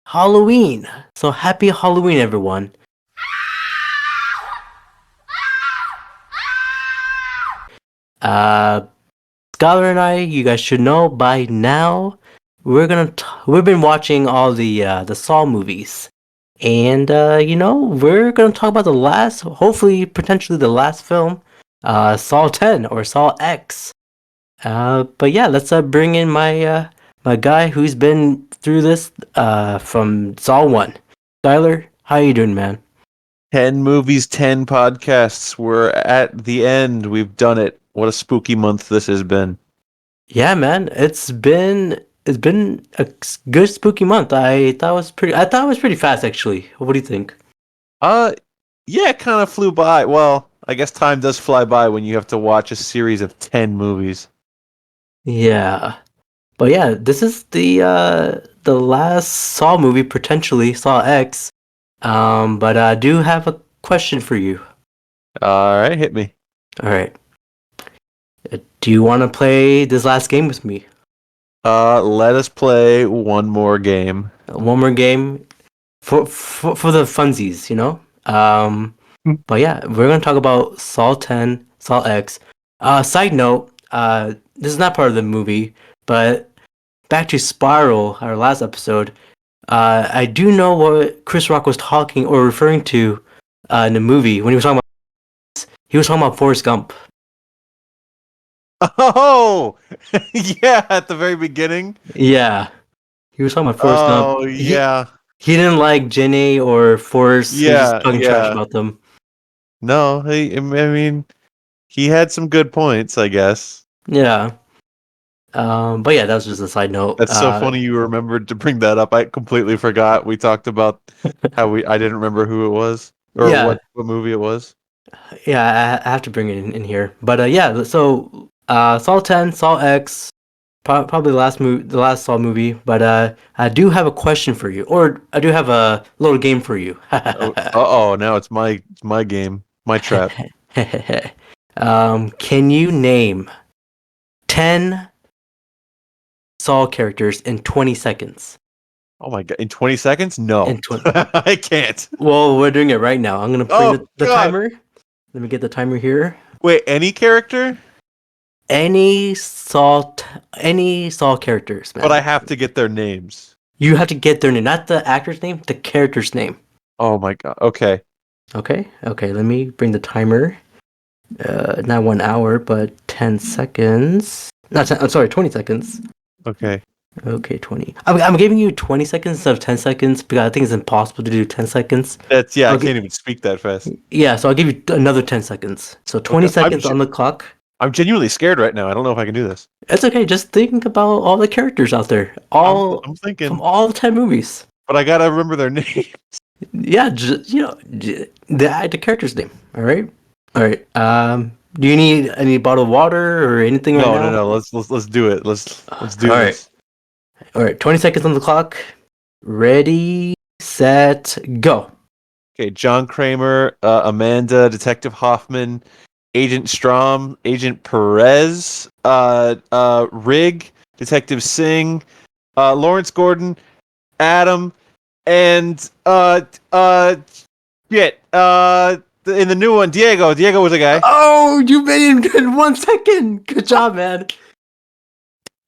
Halloween, so happy Halloween, everyone. Skyler and I, you guys should know by now, we've been watching all the Saw movies, and we're gonna talk about the last, hopefully, potentially the last film, Saw 10 or Saw X. But yeah, let's bring in my guy who's been through this from Saw 1. Skyler, how you doing, man? 10 movies, 10 podcasts. We're at the end. We've done it. What a spooky month this has been. Yeah, man, it's been a good spooky month. I thought it was pretty fast, actually. What do you think? Yeah, it kind of flew by. Well, I guess time does fly by when you have to watch a series of 10 movies. Yeah, but yeah, this is the last Saw movie, potentially Saw X. But I do have a question for you. All right, hit me. All right. Do you want to play this last game with me? Let us play one more game. One more game for the funsies, you know. But yeah, we're gonna talk about Saw 10, Saw X. Side note, this is not part of the movie, but back to Spiral, our last episode. I do know what Chris Rock was talking or referring to in the movie when he was talking about Forrest Gump. Oh, yeah, at the very beginning. Yeah, he was talking about Forrest Gump. Oh, yeah. He didn't like Jenny or Forrest. He was just talking trash about them. No, I mean, he had some good points, I guess. Yeah. But yeah, that was just a side note. That's so funny you remembered to bring that up. I completely forgot. We talked about how I didn't remember who it was or what movie it was. Yeah, I have to bring it in here. But yeah, so Saw 10, Saw X, probably the last Saw movie. But I do have a question for you, or I do have a little game for you. Now it's my game, my trap. Can you name 10 Saw characters in 20 seconds? Oh my god! In 20 seconds? No, In 20 I can't. Well, we're doing it right now. I'm gonna bring Oh, the God. timer. Let me get the timer here. Wait, any character? Any Saw characters, man. But I have to get their names. You have to get their name, not the actor's name, the character's name. Oh my god. Okay. Okay. Let me bring the timer. Not 1 hour, but 10 seconds. Not 10, I'm sorry, 20 seconds. Okay. Okay, 20. I'm giving you 20 seconds instead of 10 seconds because I think it's impossible to do 10 seconds. I Okay. can't even speak that fast. Yeah, so I'll give you another 10 seconds. So 20 Okay, seconds on the clock. I'm genuinely scared right now. I don't know if I can do this. It's okay. Just think about all the characters out there. All I'm thinking, from all 10 movies. but I gotta remember their name. Yeah, the character's name. All right. Do you need any bottled water or anything right now? No. Let's do it. Let's do All right. this. All right. 20 seconds on the clock. Ready, set, go. Okay, John Kramer, Amanda, Detective Hoffman, Agent Strom, Agent Perez, Rig, Detective Singh, Lawrence Gordon, Adam, and in the new one, Diego. Diego was a guy. Oh, you made it in 1 second. Good job, man.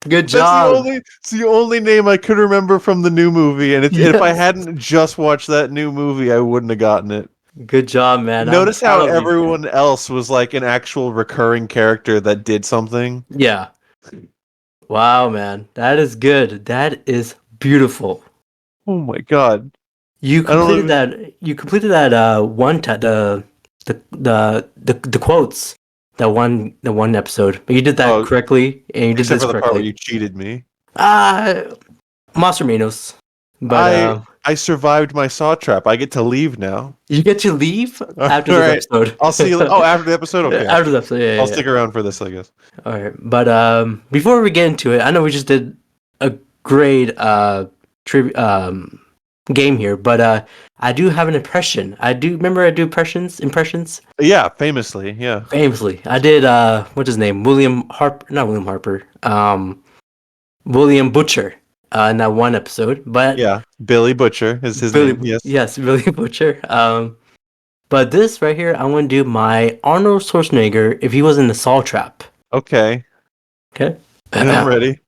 Good job. It's the only name I could remember from the new movie, and if I hadn't just watched that new movie, I wouldn't have gotten it. Good job, man. Notice I'm how proud of you. everyone else was like an actual recurring character that did something. Yeah. Wow, man. That is good. That is beautiful. Oh my god. You I don't completed that. You completed that the quotes that one episode. But you did that correctly, and you did Except this for the part where correctly. you cheated me. Mas o menos. But I survived my saw trap. I get to leave now. you get to leave after Alright. this episode. I'll see you. Oh, after the episode. Okay. After the episode, yeah. I'll stick around for this, I guess. All right, but before we get into it, I know we just did a great game here, but I do have an impression. I do impressions. Yeah, famously. Yeah. Famously, I did what's his name? Not William Harper. William Butcher. In that one episode, but Yeah, Billy Butcher is his name. Yes. Billy Butcher. But this right here, I want to do my Arnold Schwarzenegger if he was in the Saw Trap. Okay. Okay. I'm ready.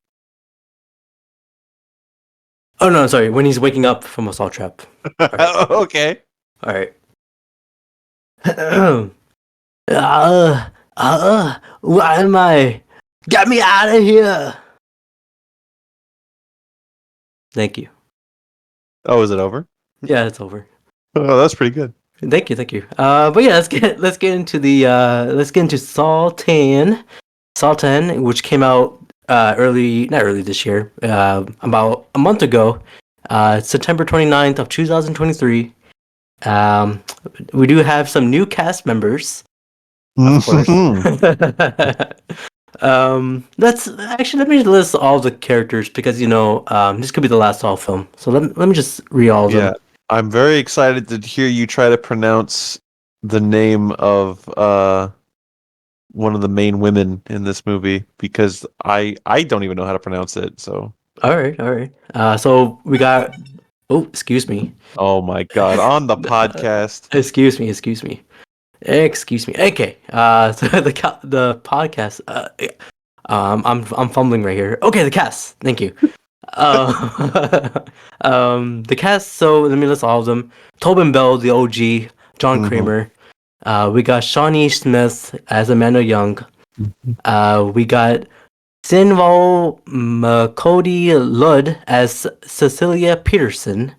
Oh no, sorry. When he's waking up from a Saw Trap. Okay. All right. Why am I? Get me out of here! Thank you. Oh, is it over? Yeah, it's over. Oh, that's pretty good. Thank you. But yeah, let's get into Saw 10, which came out not early this year, about a month ago, September 29th of 2023. We do have some new cast members, of course. Let me list all the characters because this could be the last Saw film. So let me just read all of them. I'm very excited to hear you try to pronounce the name of one of the main women in this movie because I don't even know how to pronounce it. So all right. So we got. Oh, excuse me. Oh my god! On the podcast. Excuse me. Okay. So the podcast. I'm fumbling right here. Okay, the cast. Thank you. The cast. So let me list all of them. Tobin Bell, the OG. John Kramer. We got Shawnee Smith as Amanda Young. We got Sinval Makodi Ludd as Cecilia Peterson.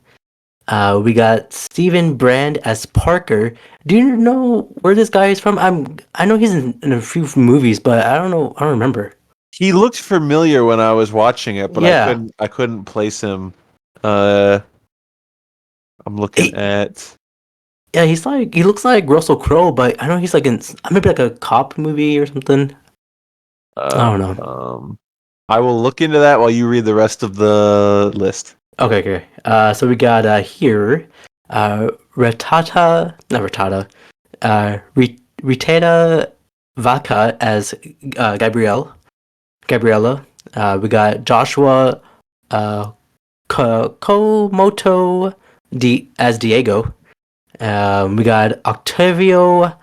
We got Stephen Brand as Parker. Do you know where this guy is from? I know he's in a few movies, but I don't know. I don't remember. He looked familiar when I was watching it, but Yeah. I couldn't place him. I'm looking at. Yeah, he looks like Russell Crowe, but I know he's like in maybe like a cop movie or something. I don't know. I will look into that while you read the rest of the list. Okay. So we got Ritata Vaca as Gabriella. We got Joshua Komoto as Diego. We got Octavio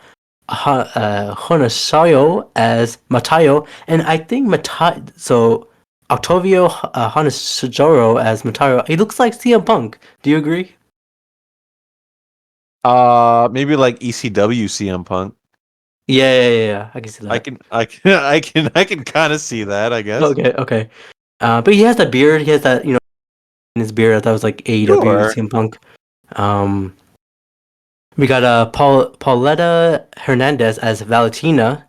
Honosayo as Matayo, and I think Octavio Honosajoro as Matayo. He looks like CM Punk. Do you agree? Maybe like ECW CM Punk. Yeah. I can see that. I can kind of see that, I guess. Okay. But he has that beard. He has that, in his beard. I thought it was like AEW Sure. CM Punk. We got Pauletta Hernandez as Valentina.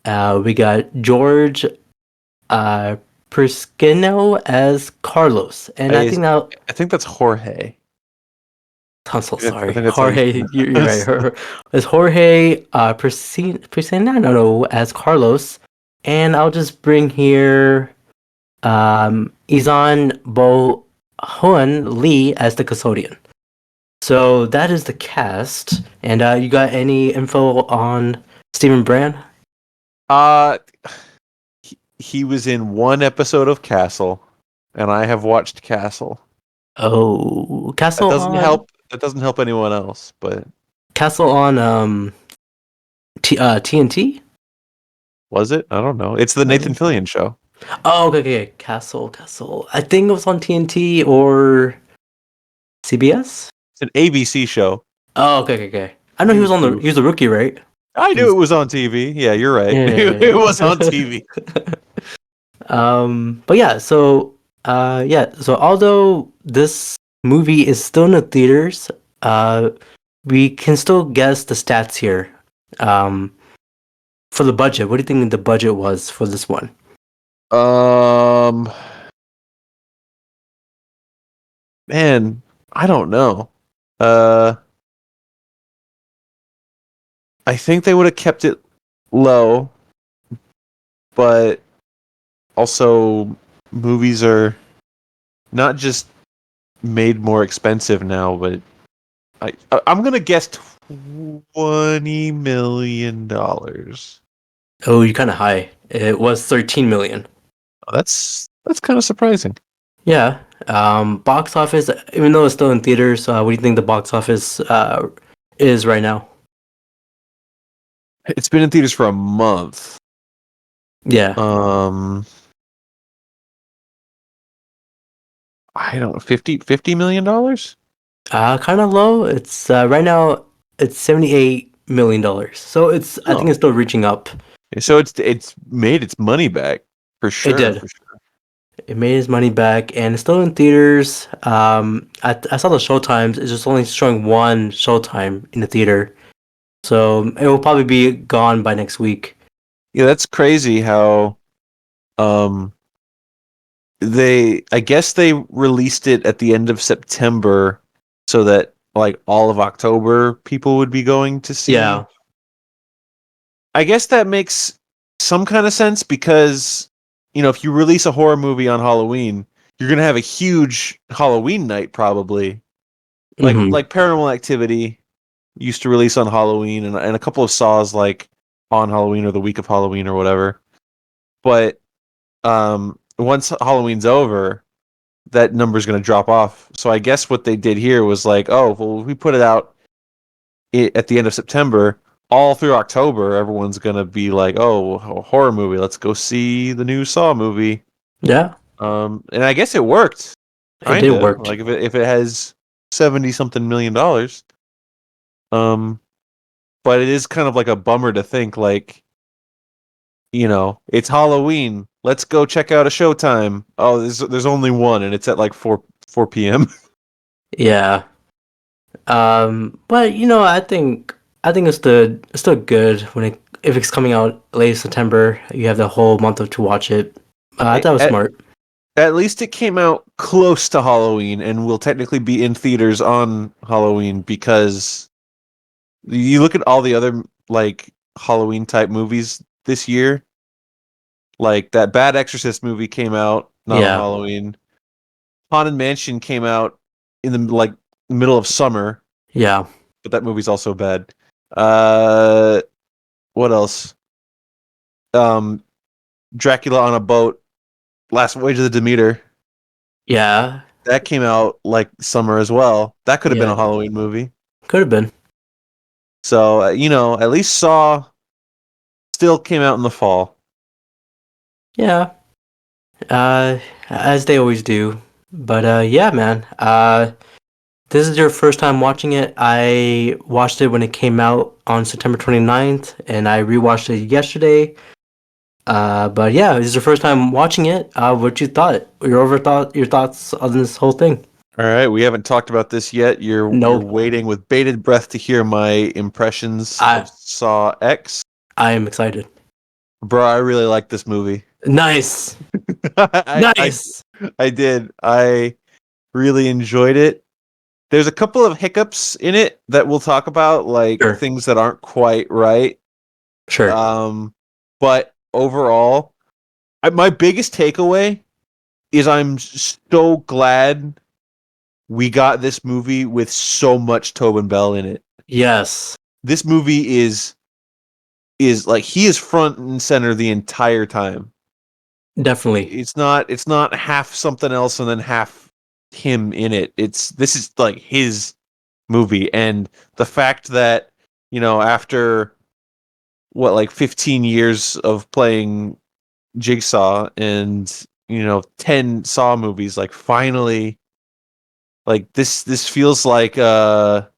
We got George Priscino as Carlos, and I think now I think that's Jorge. I'm so I sorry, think that's how you Jorge. You're right. pronounce It's Jorge Priscino as Carlos, and I'll just bring here Izan Bo Hoon Lee as the custodian. So that is the cast, and you got any info on Stephen Brand? He was in one episode of Castle, and I have watched Castle. Oh, That doesn't help anyone else, but Castle on TNT. was it? I don't know. It's the Nathan Fillion show. Oh, okay. Castle. I think it was on TNT or CBS. It's an ABC show. Oh, okay. I know he was on the. He was a rookie, right? I knew it was on TV. Yeah, you're right. Yeah. It was on TV. But yeah. So, So although this movie is still in the theaters, we can still guess the stats here. For the budget, what do you think the budget was for this one? Man, I don't know. I think they would have kept it low, but also movies are not just made more expensive now, but I'm gonna guess $20 million. Oh, you're kind of high. It was 13 million. Oh, that's kind of surprising. Yeah. Box office, even though it's still in theaters, what do you think the box office is right now? It's been in theaters for a month. Yeah. I don't know, $50 million? Kind of low. It's right now it's $78 million. So I think it's still reaching up. So it's made its money back for sure. It did. For sure. It made his money back, and it's still in theaters. I saw the showtimes. It's just only showing one showtime in the theater, so it will probably be gone by next week. Yeah, that's crazy how I guess they released it at the end of September so that like all of October people would be going to see. Yeah. I guess that makes some kind of sense because if you release a horror movie on Halloween, you're going to have a huge Halloween night probably. Like Paranormal Activity used to release on Halloween and a couple of Saws like on Halloween or the week of Halloween or whatever. But once Halloween's over, that number's going to drop off. So I guess what they did here was like, oh, well, if we put it out at the end of September, all through October, everyone's going to be like, oh, a horror movie. Let's go see the new Saw movie. Yeah. And I guess it worked. It did work. Like if it has $70-something million. But it is kind of like a bummer to think like, it's Halloween. Let's go check out a Showtime. Oh, there's only one, and it's at like 4 p.m. Yeah. But I think it's still good if it's coming out late September. You have the whole month to watch it. I thought it was smart. At least it came out close to Halloween and will technically be in theaters on Halloween because you look at all the other like Halloween type movies this year. Like that Bad Exorcist movie came out not on Halloween. Haunted Mansion came out in the middle of summer. Yeah. But that movie's also bad. What else? Dracula on a Boat. Last Voyage of the Demeter. Yeah. that came out like summer as well. That could have been Yeah. a Halloween movie. Could have been. So at least Saw still came out in the fall. Yeah. As they always do. But yeah, man. This is your first time watching it. I watched it when it came out on September 29th, and I rewatched it yesterday. But yeah, this is your first time watching it. What you thought? Your thoughts on this whole thing? All right, we haven't talked about this yet. You're Nope. waiting with bated breath to hear my impressions of Saw X. I am excited. Bro, I really like this movie. Nice. Nice. I did. I really enjoyed it. There's a couple of hiccups in it that we'll talk about, like Sure. things that aren't quite right. Sure. But overall, my biggest takeaway is I'm so glad we got this movie with so much Tobin Bell in it. Yes. This movie is like he is front and center the entire time. Definitely. It's not half something else and then half him in it. This is like his movie, and the fact that after like 15 years of playing Jigsaw and 10 Saw movies, like finally, like this feels like a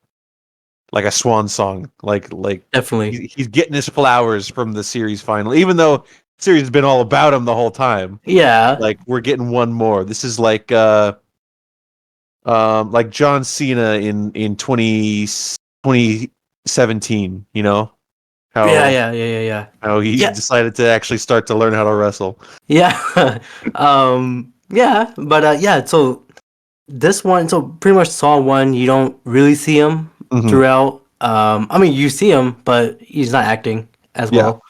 swan song. Like Definitely. he's getting his flowers from the series finally, even though the series has been all about him the whole time. Yeah. Like we're getting one more. This is like John Cena in 2017, how Yeah. how he Yeah. decided to actually start to learn how to wrestle. Yeah. Yeah. But yeah. So this one, so pretty much Saw 1, you don't really see him Mhm. throughout. I mean, you see him, but he's not acting as Yeah. well.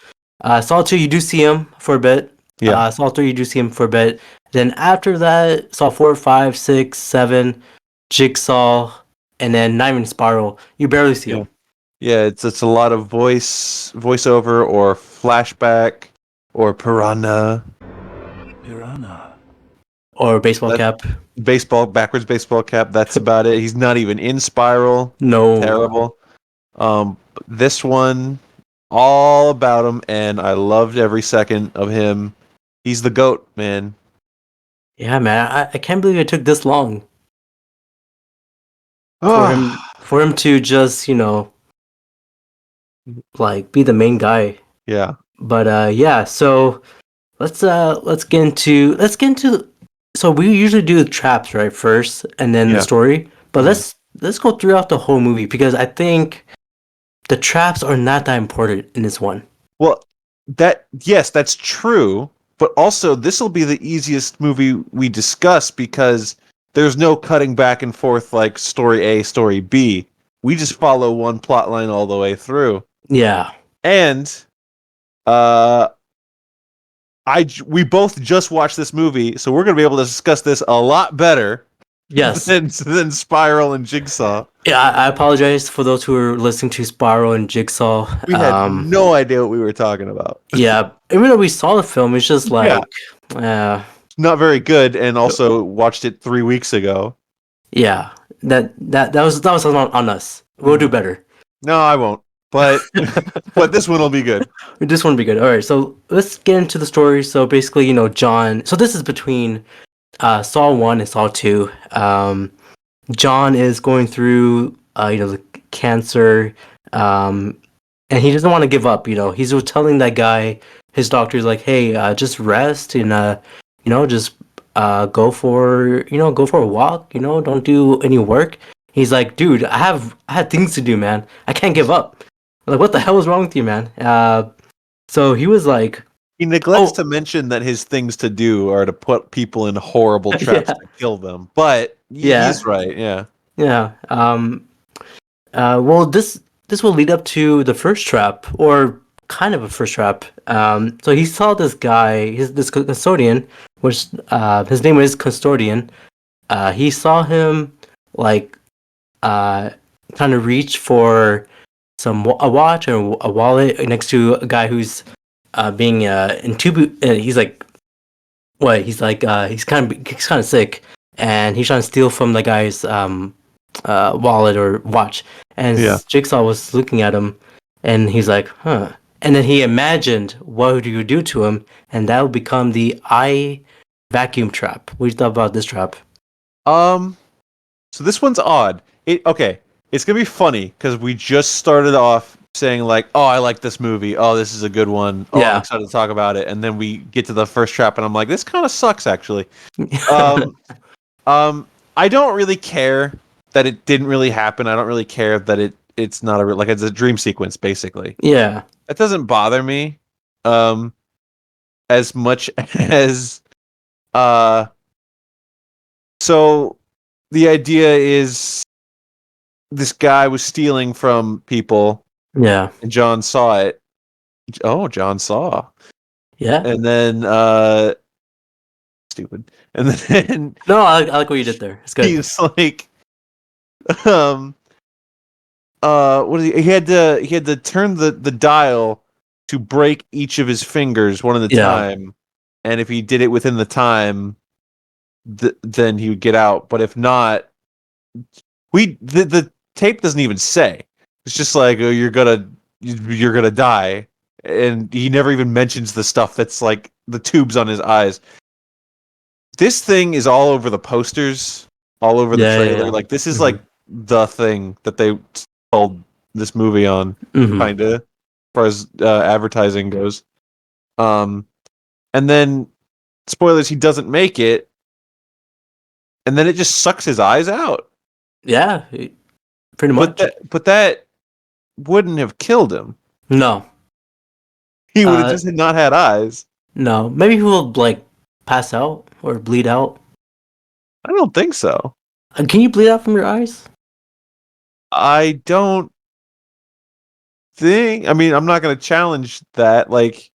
Saw 2, you do see him for a bit. Yeah. Saw 3, you do see him for a bit. Then after that, Saw 4, 5, 6, 7, Jigsaw, and then not even Spiral. You barely see him. Yeah, it's a lot of voiceover or flashback or piranha. Or baseball cap. Backwards baseball cap. That's about it. He's not even in Spiral. No. Terrible. This one, all about him, and I loved every second of him. He's the GOAT, man. Yeah, man. I can't believe it took this long for him to just, like be the main guy. Yeah. But yeah, so let's get into so we usually do the traps right first and then Yeah. the story. But let's go throughout the whole movie because I think the traps are not that important in this one. Well, that's true, but also this will be the easiest movie we discuss because there's no cutting back and forth like story A, story B. We just follow one plot line all the way through. Yeah. And we both just watched this movie, so we're going to be able to discuss this a lot better. Yes. than Spiral and Jigsaw. Yeah, I apologize for those who are listening to Spiral and Jigsaw. We had no idea what we were talking about. Yeah, even though we saw the film, it's just like, not very good, and also watched it 3 weeks ago. Yeah, that was on us. We'll do better. No, I won't. But but this one will be good. This one will be good. All right, so let's get into the story. So basically, John. So this is between Saw 1 and Saw 2. John is going through the cancer, and he doesn't want to give up. He's telling that guy, his doctor's like, hey, just rest and just go for a walk. Don't do any work. He's like, dude, I had things to do, man. I can't give up. I'm like, what the hell is wrong with you, man? So he was like, he neglects to mention that his things to do are to put people in horrible traps to kill them. But he's right. Yeah. Yeah. Well, this will lead up to the first trap, or kind of a first trap. So he saw this guy, this custodian, which his name is Custodian. He saw him like trying to reach for a watch or a wallet next to a guy who's being intubated. He's like, what? He's like he's kind of sick, and he's trying to steal from the guy's wallet or watch. And Yeah. Jigsaw was looking at him, and he's like, "Huh." And then he imagined what would you do to him, and that would become the eye vacuum trap. What do you thought about this trap? So this one's odd. Okay. It's gonna be funny because we just started off saying like, "Oh, I like this movie. Oh, this is a good one. Oh, I'm Yeah. excited to talk about it." And then we get to the first trap, and I'm like, "This kind of sucks, actually." Um, I don't really care that it didn't really happen. I don't really care that it's not like it's a dream sequence, basically. Yeah. That doesn't bother me, as much as So the idea is this guy was stealing from people, Yeah. and John saw it. Oh, John saw, Yeah. and then stupid, and then No, I like what you did there. It's good. he's like, um, what is he? He had to turn the dial to break each of his fingers one at a Yeah. time, and if he did it within the time, then he would get out. But if not, the tape doesn't even say. It's just like, oh, you're gonna die, and he never even mentions the stuff that's like the tubes on his eyes. This thing is all over the posters, all over the trailer. Yeah. Like this is like the thing that they sold this movie on, Mhm. kind of, as far as advertising goes. And then spoilers, he doesn't make it, and then it just sucks his eyes out. Yeah, pretty much. But that wouldn't have killed him. No, He would have just not had eyes. no. Maybe he will like pass out or bleed out. I don't think so. Can you bleed out from your eyes? I don't think. I mean, I'm not going to challenge that. Like,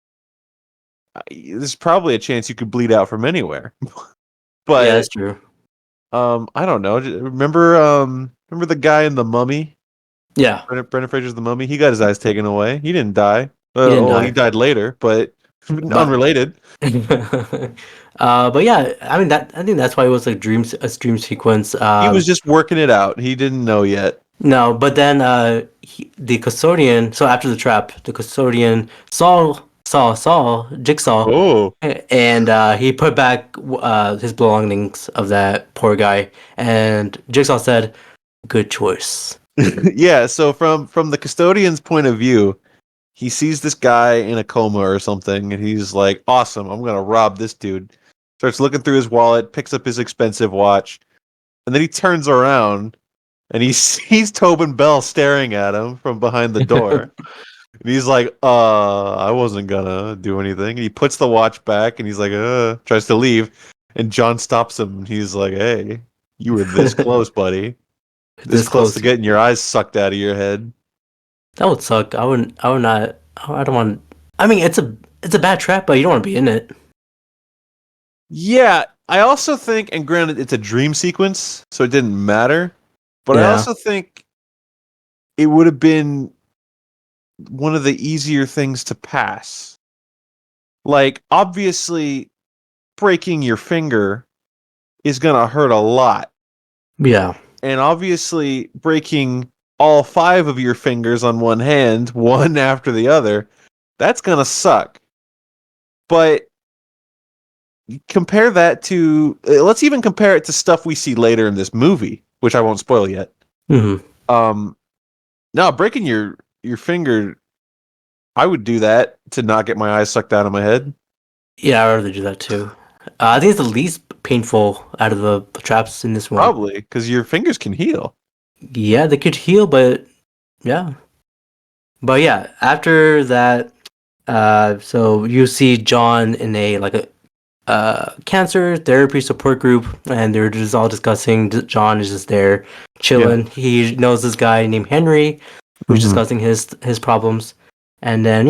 there's probably a chance you could bleed out from anywhere. But Yeah, that's true. I don't know. Remember the guy in The Mummy? Yeah, Brendan Fraser's The Mummy. He got his eyes taken away. He didn't die. didn't die. He died later, but unrelated. But yeah, I mean I think that's why it was a dream sequence. He was just working it out. He didn't know yet. No, but then the custodian. So after the trap, the custodian saw Jigsaw, Oh, and he put back his belongings of that poor guy. And Jigsaw said, "Good choice." yeah. So from the custodian's point of view, he sees this guy in a coma or something, and he's like, "Awesome! I'm gonna rob this dude." Starts looking through his wallet, picks up his expensive watch, and then he turns around and he sees Tobin Bell staring at him from behind the door. And he's like, I wasn't gonna do anything. And he puts the watch back and he's like, tries to leave. And John stops him and he's like, hey, you were this close, buddy. This close to getting your eyes sucked out of your head. That would suck. I would not. I don't want. I mean, it's a bad trap, but you don't want to be in it. Yeah, I also think, and granted, it's a dream sequence, so it didn't matter. But I Yeah. also think it would have been one of the easier things to pass. Like, obviously, breaking your finger is going to hurt a lot. Yeah. And obviously, breaking all 5 of your fingers on one hand, one after the other, that's going to suck. But compare that to, let's even compare it to stuff we see later in this movie, which I won't spoil yet. Mm-hmm. No, breaking your finger, I would do that to not get my eyes sucked out of my head. Yeah, I'd rather do that too. I think it's the least painful out of the traps in this one. Probably, because your fingers can heal. Yeah, they could heal, but yeah. But yeah, after that, so you see John in a cancer therapy support group, and they're just all discussing. John is just there chilling. Yeah. He knows this guy named Henry, who's discussing his problems. And then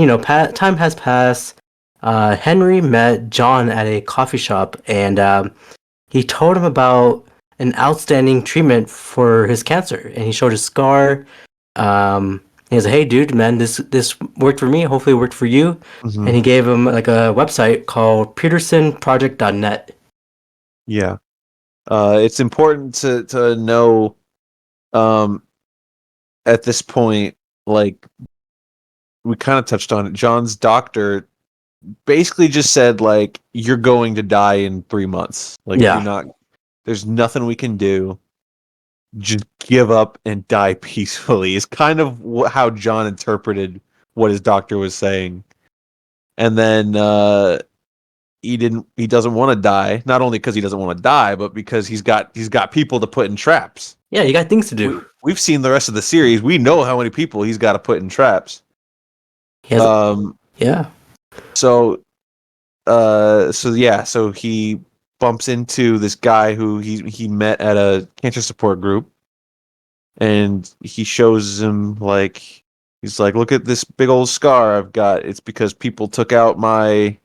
time has passed. Henry met John at a coffee shop, and he told him about an outstanding treatment for his cancer, and he showed his scar. He was like, "Hey, dude, man, this worked for me. Hopefully, it worked for you." Mm-hmm. And he gave him like a website called PetersonProject.net. Yeah. It's important to know at this point, like we kind of touched on it. John's doctor basically just said like you're going to die in 3 months. Like Yeah. you're not. There's nothing we can do. Just give up and die peacefully. Is kind of how John interpreted what his doctor was saying. And then he doesn't want to die, not only because he doesn't want to die, but because he's got people to put in traps. Yeah, you got things to do. We've seen the rest of the series. We know how many people he's got to put in traps. He has yeah. So he bumps into this guy who he met at a cancer support group, and he shows him like he's like, look at this big old scar I've got. It's because people took out my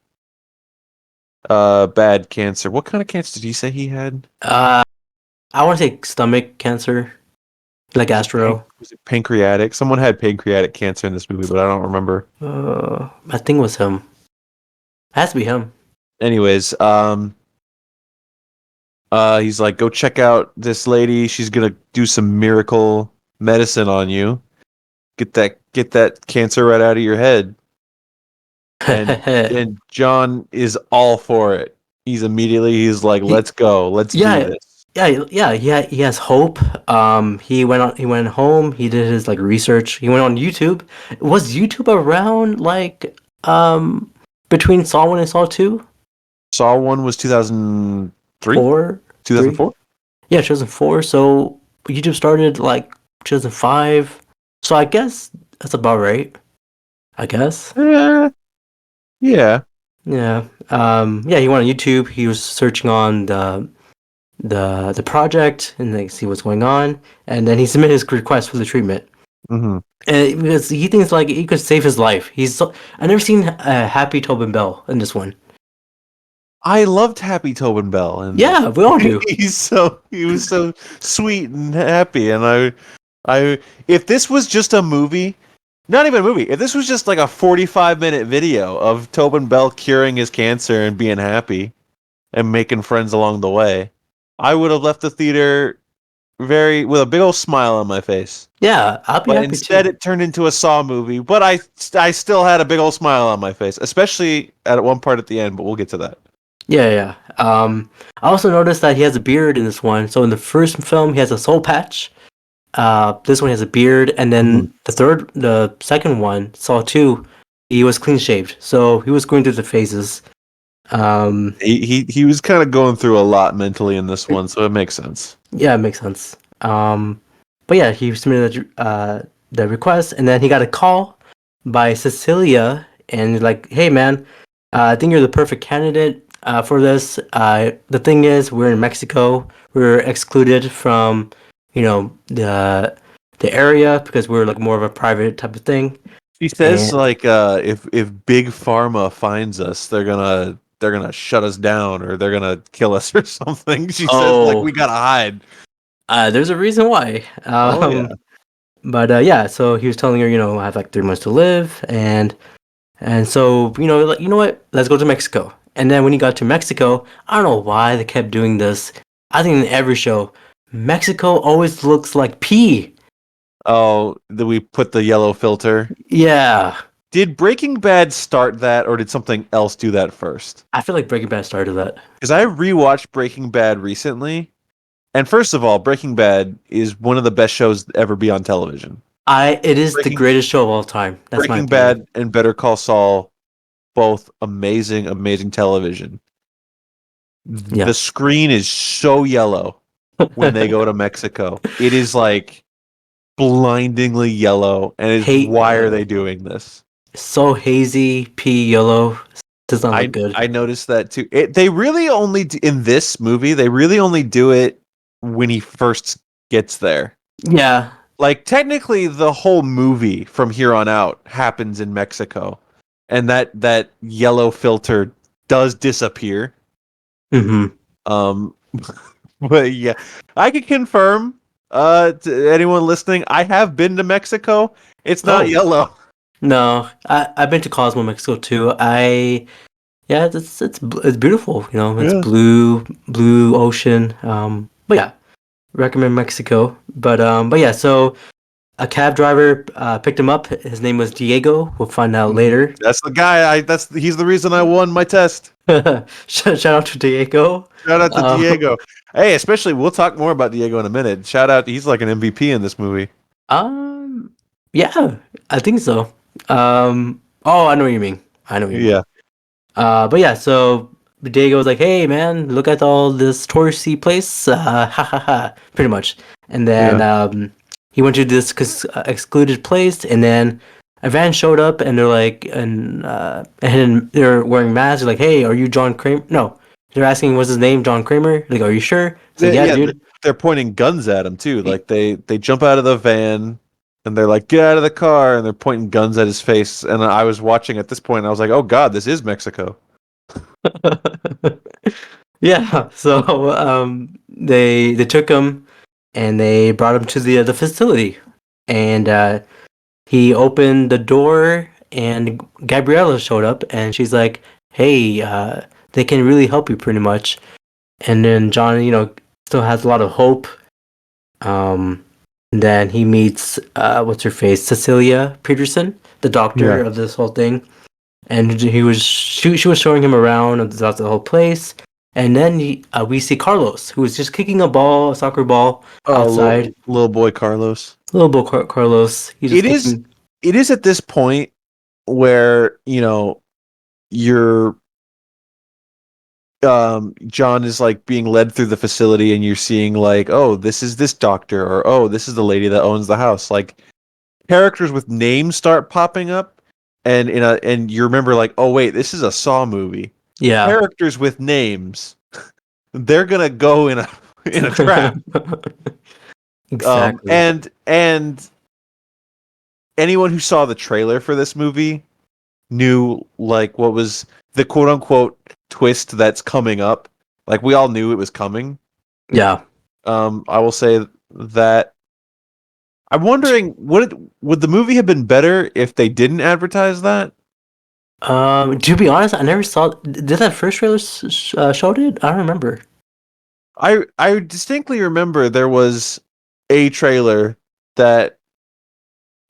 bad cancer. What kind of cancer did he say he had? I want to say stomach cancer, like Astro. Was it pancreatic? Someone had pancreatic cancer in this movie, but I don't remember. I think it was him. It has to be him. Anyways, he's like, go check out this lady. She's gonna do some miracle medicine on you. Get that cancer right out of your head. And John is all for it. He's like, let's go. Let's do this. Yeah. He has hope. He went home. He did his like research. He went on YouTube. Was YouTube around like between Saw 1 and Saw 2? Saw 1 was 2003? 2004? Yeah, 2004. So YouTube started like 2005. So I guess that's about right. I guess. Yeah. Yeah. He went on YouTube. He was searching on the project and like see what's going on, and then he submitted his request for the treatment. Mm-hmm. And because he thinks like he could save his life. I never seen Happy Tobin Bell in this one. I loved Happy Tobin Bell, and yeah, we all do. he was so sweet and happy, and I if this was just a movie, not even a movie, if this was just like a 45-minute video of Tobin Bell curing his cancer and being happy and making friends along the way, I would have left the theater with a big old smile on my face. Yeah, I'll be but happy instead too. it turned into a Saw movie, but I still had a big old smile on my face, especially at one part at the end, but we'll get to that. Yeah. I also noticed that he has a beard in this one. So in the first film, he has a soul patch. This one has a beard, and then the second one, Saw 2, he was clean shaved. So he was going through the phases. He was kind of going through a lot mentally in this one, so it makes sense. Yeah, it makes sense. But yeah, he submitted the request, and then he got a call by Cecilia, and like, hey man, I think you're the perfect candidate for this. The thing is, we're in Mexico. We're excluded from, the area because we're like more of a private type of thing. She says if Big Pharma finds us, they're gonna shut us down or they're gonna kill us or something. She says like we gotta hide. There's a reason why. But so he was telling her, I have like 3 months to live, and so like, you know what? Let's go to Mexico. And then when he got to Mexico, I don't know why they kept doing this. I think in every show, Mexico always looks like pee. Oh, that we put the yellow filter. Yeah. Did Breaking Bad start that, or did something else do that first? I feel like Breaking Bad started that. Because I rewatched Breaking Bad recently, and first of all, Breaking Bad is one of the best shows to ever be on television. It is the greatest show of all time. That's Breaking Bad and Better Call Saul, both amazing, amazing television. Yeah. The screen is so yellow when they go to Mexico. It is like blindingly yellow, and why are they doing this? So hazy, pea yellow. Does not look good. I noticed that too. They really only in this movie. They really only do it when he first gets there. Yeah. Like technically, the whole movie from here on out happens in Mexico, and that yellow filter does disappear. Mm-hmm. But yeah, I can confirm to anyone listening, I have been to Mexico. It's not yellow. No, I've been to Cosmo, Mexico too. I Yeah, it's beautiful. You know, it's Yeah. blue ocean. But yeah, recommend Mexico. But yeah, so a cab driver picked him up. His name was Diego. We'll find out later. That's the guy. He's the reason I won my test. Shout out to Diego. Shout out to Um, Diego. Hey, especially we'll talk more about Diego in a minute. Shout out, he's like an MVP in this movie. um, yeah, I think so. Oh, I know what you mean. I know what you mean. Yeah. But yeah, so Diego was like, "Hey, man, look at all this touristy place." Ha ha ha, pretty much. And then he went to this excluded place, and then a van showed up, and they're like, and they're wearing masks. They're like, "Hey, are you John Kramer?" No, they're asking, "What's his name?" John Kramer. Like, "Are you sure?" It's like, "Yeah, dude." They're pointing guns at him too. Like they jump out of the van and they're like, "Get out of the car!" and they're pointing guns at his face. And I was watching at this point, and I was like, "Oh God, this is Mexico." Yeah, so they took him and they brought him to the facility, and he opened the door, and Gabriella showed up, and she's like, "Hey, they can really help you pretty much." And then John, still has a lot of hope. And then he meets what's her face, Cecilia Peterson, the doctor of this whole thing, and she was showing him around throughout the whole place. And then we see Carlos, who was just kicking a soccer ball outside. Little boy Carlos. Little boy Carlos. It is at this point where you're John is like being led through the facility, and you're seeing like, oh, this is this doctor, or oh, this is the lady that owns the house. Like characters with names start popping up, and and you remember like, oh wait, this is a Saw movie. Yeah. Characters with names, they're gonna go in a trap. Exactly. And anyone who saw the trailer for this movie knew like what was the quote unquote twist that's coming up. Like we all knew it was coming. Yeah. I will say that I'm wondering would the movie have been better if they didn't advertise that? To be honest, I never saw. Did that first trailer showed it? I don't remember. I distinctly remember there was a trailer that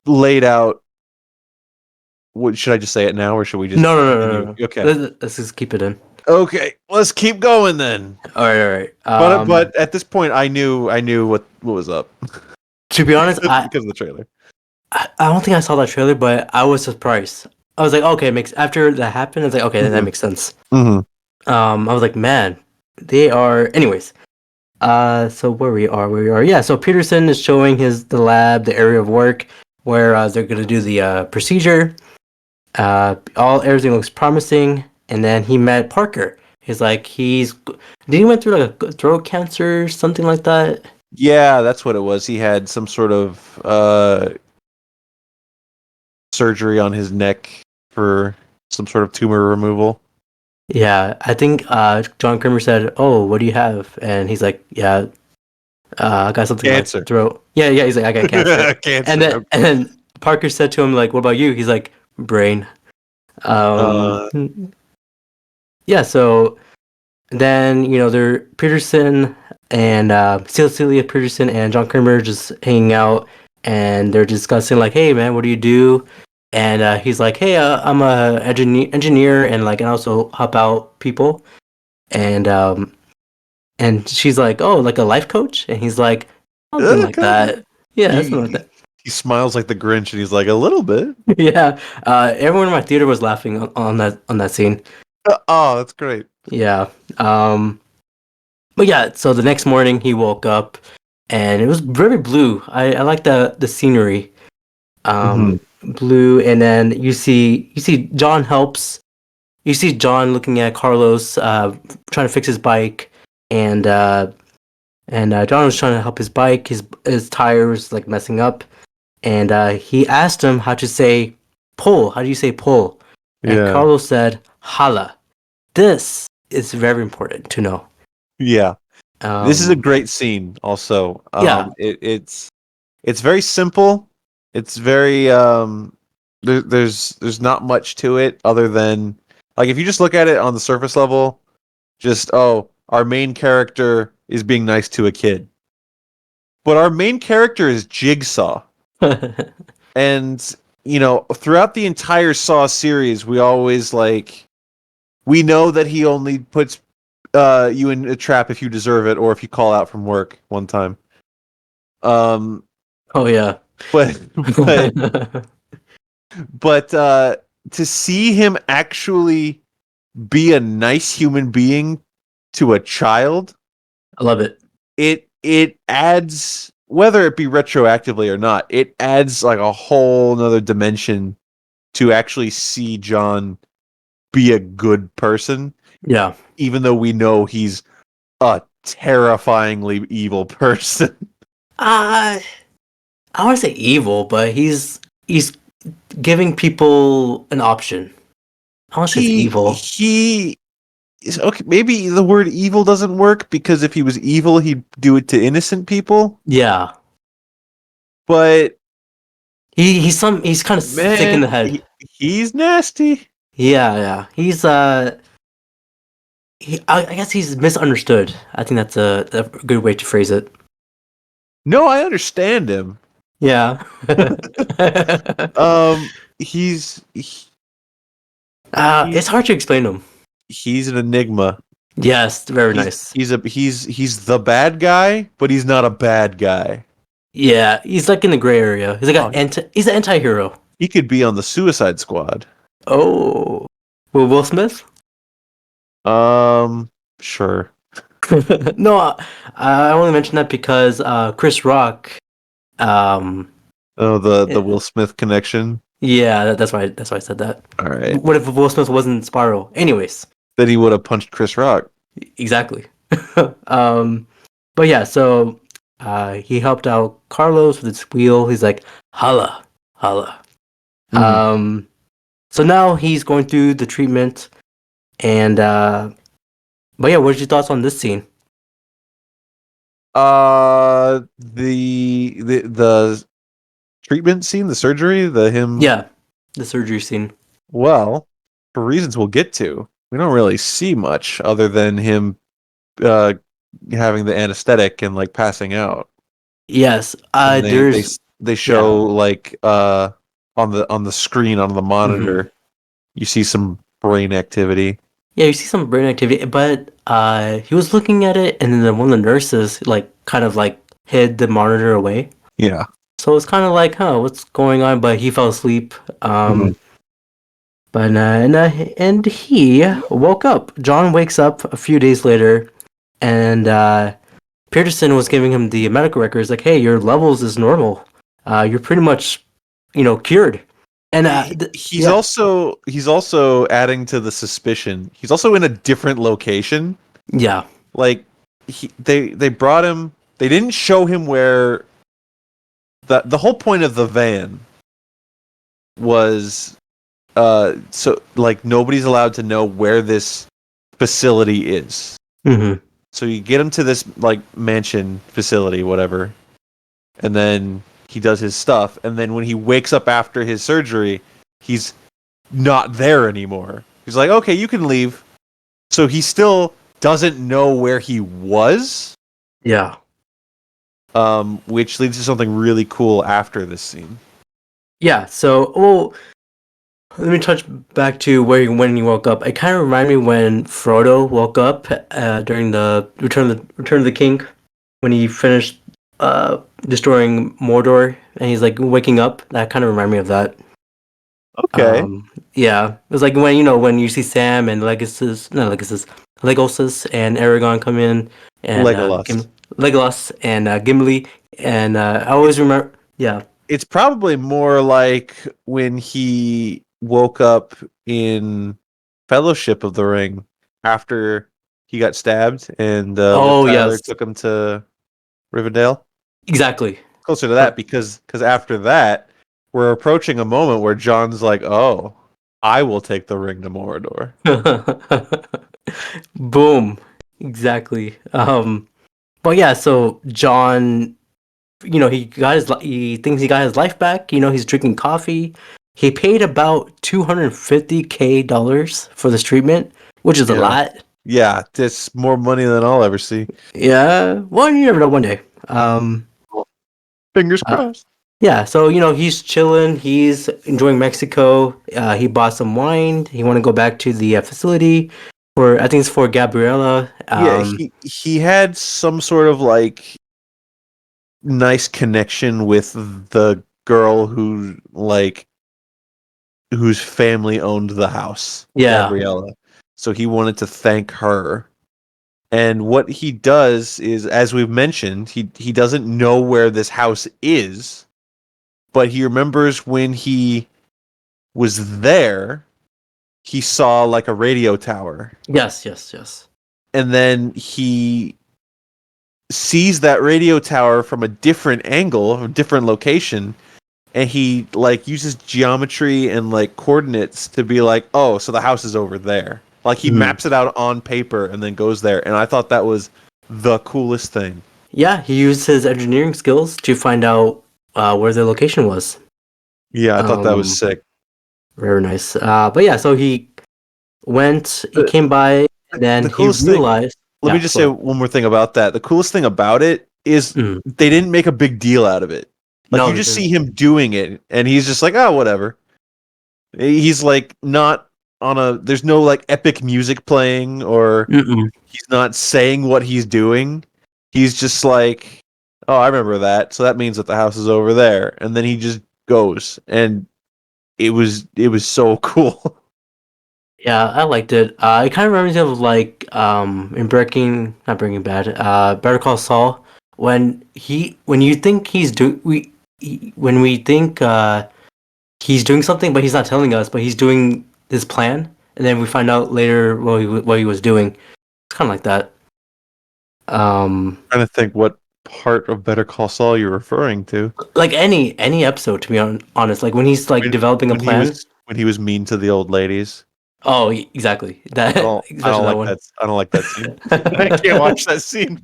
laid out. What should I just say it now, or should we just? No. Okay, let's just keep it in. Okay, let's keep going then. All right. But at this point, I knew what was up. To be honest, because of the trailer. I don't think I saw that trailer, but I was surprised. I was like, okay, after that happened, I was like, okay, then that makes sense. Mm-hmm. I was like, man, they are. Anyways, so where we are. Yeah, so Peterson is showing the lab, the area of work where they're gonna do the procedure. Everything looks promising, and then he met Parker. He's like, did he went through like a throat cancer, something like that? Yeah, that's what it was. He had some sort of surgery on his neck for some sort of tumor removal. Yeah, I think John Kramer said, "Oh, what do you have?" And he's like, "Yeah, I got something Cancer. in my throat." Yeah, he's like, "I got cancer." Cancer. And then Parker said to him, like, "What about you?" He's like, "Brain." Yeah. So then they're Peterson and Cecilia Peterson and John Kramer just hanging out, and they're discussing like, "Hey, man, what do you do?" And he's like, "Hey, I'm a engineer, and like, and also help out people." And she's like, "Oh, like a life coach?" And he's like, "Something like that." Yeah, something like that. He smiles like the Grinch, and he's like, "A little bit." Yeah. Everyone in my theater was laughing on that scene. Oh, that's great. Yeah. But yeah, so the next morning he woke up, and it was very blue. I like the scenery. Blue, and then you see John helps. You see John looking at Carlos, trying to fix his bike, and John was trying to help his bike. His tire was like messing up, and he asked him how to say pull. How do you say pull? And Carlos said hala. This is very important to know. Yeah, this is a great scene. Also, yeah, it's very simple. It's very there's not much to it other than Like if you just look at it on the surface level, just our main character is being nice to a kid. But our main character is Jigsaw. And throughout the entire Saw series, we always we know that he only puts you in a trap if you deserve it or if you call out from work one time. Oh yeah. But but to see him actually be a nice human being to a child, I love it. It adds, whether it be retroactively or not, it adds like a whole nother dimension to actually see John be a good person. Yeah. Even though we know he's a terrifyingly evil person. I want to say evil, but he's giving people an option. I want to say it's evil. He is okay. Maybe the word evil doesn't work because if he was evil, he'd do it to innocent people. Yeah. But He's kind of sick in the head. He's nasty. Yeah. He's I guess he's misunderstood. I think that's a good way to phrase it. No, I understand him. Yeah. It's hard to explain him. He's an enigma. Yes, very nice. He's the bad guy, but he's not a bad guy. Yeah, he's like in the gray area. He's like he's an anti-hero. He could be on the Suicide Squad. Oh. Will Smith? Sure. No, I only mentioned that because Chris Rock. The Will Smith connection. Yeah, that's why I said that. All right. What if Will Smith wasn't Sparrow? Anyways. Then he would have punched Chris Rock. Exactly. But yeah, so he helped out Carlos with his wheel. He's like, holla. Mm. So now he's going through the treatment, and but yeah, what's your thoughts on this scene? The treatment scene, the surgery, Yeah, the surgery scene. Well, for reasons we'll get to, we don't really see much other than him having the anesthetic and like passing out. Yes, they show on the screen on the monitor, you see some brain activity. Yeah, you see some brain activity, but he was looking at it, and then one of the nurses kind of hid the monitor away. Yeah. So it's kind of like, what's going on? But he fell asleep. But and he woke up. John wakes up a few days later, and Peterson was giving him the medical records, like, "Hey, your levels is normal. You're pretty much, cured." And he's also adding to the suspicion. He's also in a different location. Yeah. Like they brought him. They didn't show him where. The whole point of the van was so nobody's allowed to know where this facility is. Mm-hmm. So you get him to this mansion facility, whatever, and then he does his stuff, and then when he wakes up after his surgery, he's not there anymore. He's like, okay, you can leave. So he still doesn't know where he was. Yeah. Which leads to something really cool after this scene. Yeah, so, let me touch back to when he woke up. It kind of reminded me when Frodo woke up during the Return of the King, when he finished destroying Mordor, and he's waking up. That kind of reminded me of that. Okay. Yeah, it was like when you see Sam and Legos and Aragorn come in, and Legolas and Gimli, and I always remember. Yeah, it's probably more like when he woke up in Fellowship of the Ring after he got stabbed, and Tyler took him to Rivendell. Exactly. Closer to that, because after that, we're approaching a moment where John's like, "Oh, I will take the ring to Mordor." Boom. Exactly. But yeah, so John, he thinks he got his life back. He's drinking coffee. he paid about $250K for this treatment, which is a Yeah. lot. Yeah, that's more money than I'll ever see. Yeah, well, you never know. One day. Fingers Uh, crossed. Yeah, so he's chilling. He's enjoying Mexico. He bought some wine. He want to go back to the facility for I think it's for Gabriella. Yeah, he had some sort of like nice connection with the girl whose family owned the house, Yeah. Gabriella. So he wanted to thank her. And what he does is, as we've mentioned, he doesn't know where this house is, but he remembers when he was there, he saw like a radio tower. Yes, yes, yes. And then he sees that radio tower from a different angle, a different location, and he like uses geometry and like coordinates to be like, oh, so the house is over there. Like he maps it out on paper and then goes there. And I thought that was the coolest thing. Yeah, he used his engineering skills to find out where the location was. Yeah, I thought that was sick. Very nice. But yeah, so he came by, and then the he coolest thing- realized. Let me just say one more thing about that. The coolest thing about it is they didn't make a big deal out of it. Like No, you they just didn't. see him doing it, and he's just like, oh, whatever. He's like not on a. There's no like epic music playing, or he's not saying what he's doing. He's just like, oh, I remember that. So that means that the house is over there, and then he just goes, and it was so cool. Yeah, I liked it. It kind of reminds me of like in not Breaking Bad, Better Call Saul, when you think when we think he's doing something, but he's not telling us, but he's doing this plan, and then we find out later what he was doing. It's kind of like that. I'm trying to think what part of Better Call Saul you're referring to. Like any episode, to be honest, like when he's like developing a plan. When he was mean to the old ladies. Oh, exactly. That I don't like one. that. I don't like that scene. I can't watch that scene.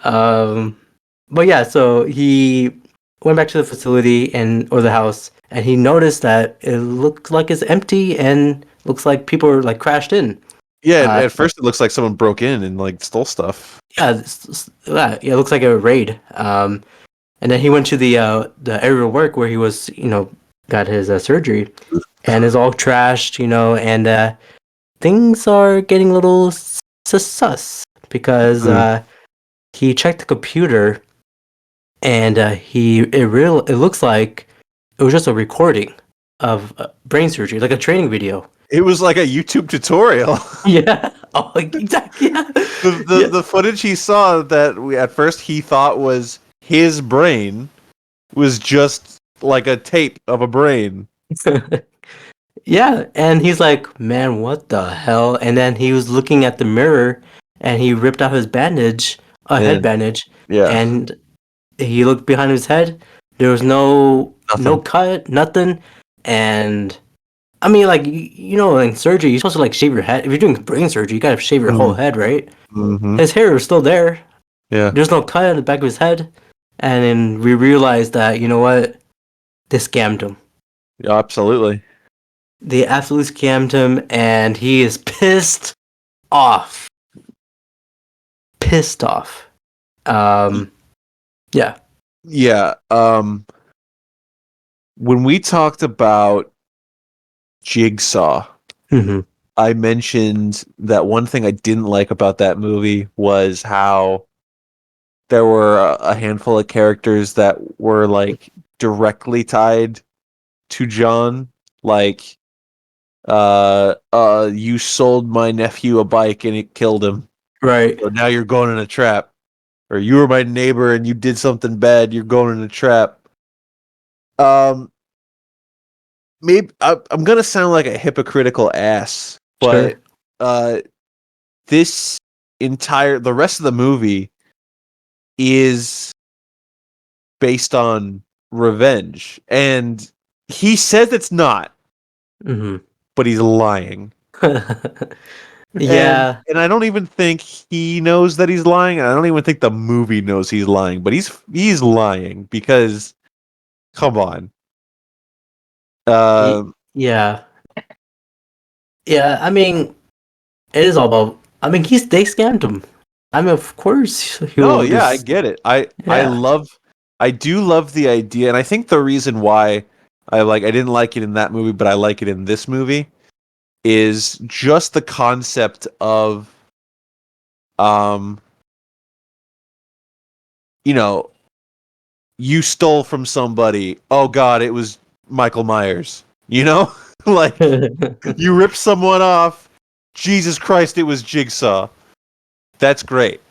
But yeah, so he went back to the facility or the house, and he noticed that it looked like it's empty and looks like people are like crashed in. Yeah, at first it looks like someone broke in and like stole stuff. Yeah, it looks like a raid. And then he went to the area of work where he was, got his surgery, and is all trashed, and things are getting a little sus because he checked the computer, and it looks like it was just a recording of brain surgery, like a training video. It was like a YouTube tutorial. Yeah. Oh, exactly. Yeah. The footage he saw that at first he thought was his brain was just like a tape of a brain. Yeah, and he's like, man, what the hell? And then he was looking at the mirror, and he ripped out his head bandage. Yeah. And he looked behind his head. There was no cut, nothing. And I mean, like, in surgery, you're supposed to like shave your head. If you're doing brain surgery, you gotta shave your whole head, right? Mm-hmm. His hair was still there. Yeah. There's no cut on the back of his head. And then we realized that, you know what? They scammed him. Yeah, absolutely. They absolutely scammed him, and he is pissed off. Pissed off. Yeah. Yeah. When we talked about Jigsaw, I mentioned that one thing I didn't like about that movie was how there were a handful of characters that were like directly tied to John, like you sold my nephew a bike and it killed him, right? So now you're going in a trap, or you were my neighbor and you did something bad, you're going in a trap. Maybe I'm gonna sound like a hypocritical ass, but the rest of the movie is based on revenge, and he says it's not, but he's lying. Yeah, and I don't even think he knows that he's lying, and I don't even think the movie knows he's lying, but he's lying because, come on, Yeah. Yeah, I mean, it is all about. I mean, they scammed him. I mean, of course No, he'll yeah, I just. get it. Yeah. I do love the idea, and I think the reason why I didn't like it in that movie, but I like it in this movie is just the concept of um you know, you stole from somebody. Oh God, it was Michael Myers. You know, like you ripped someone off. Jesus Christ, it was Jigsaw. That's great.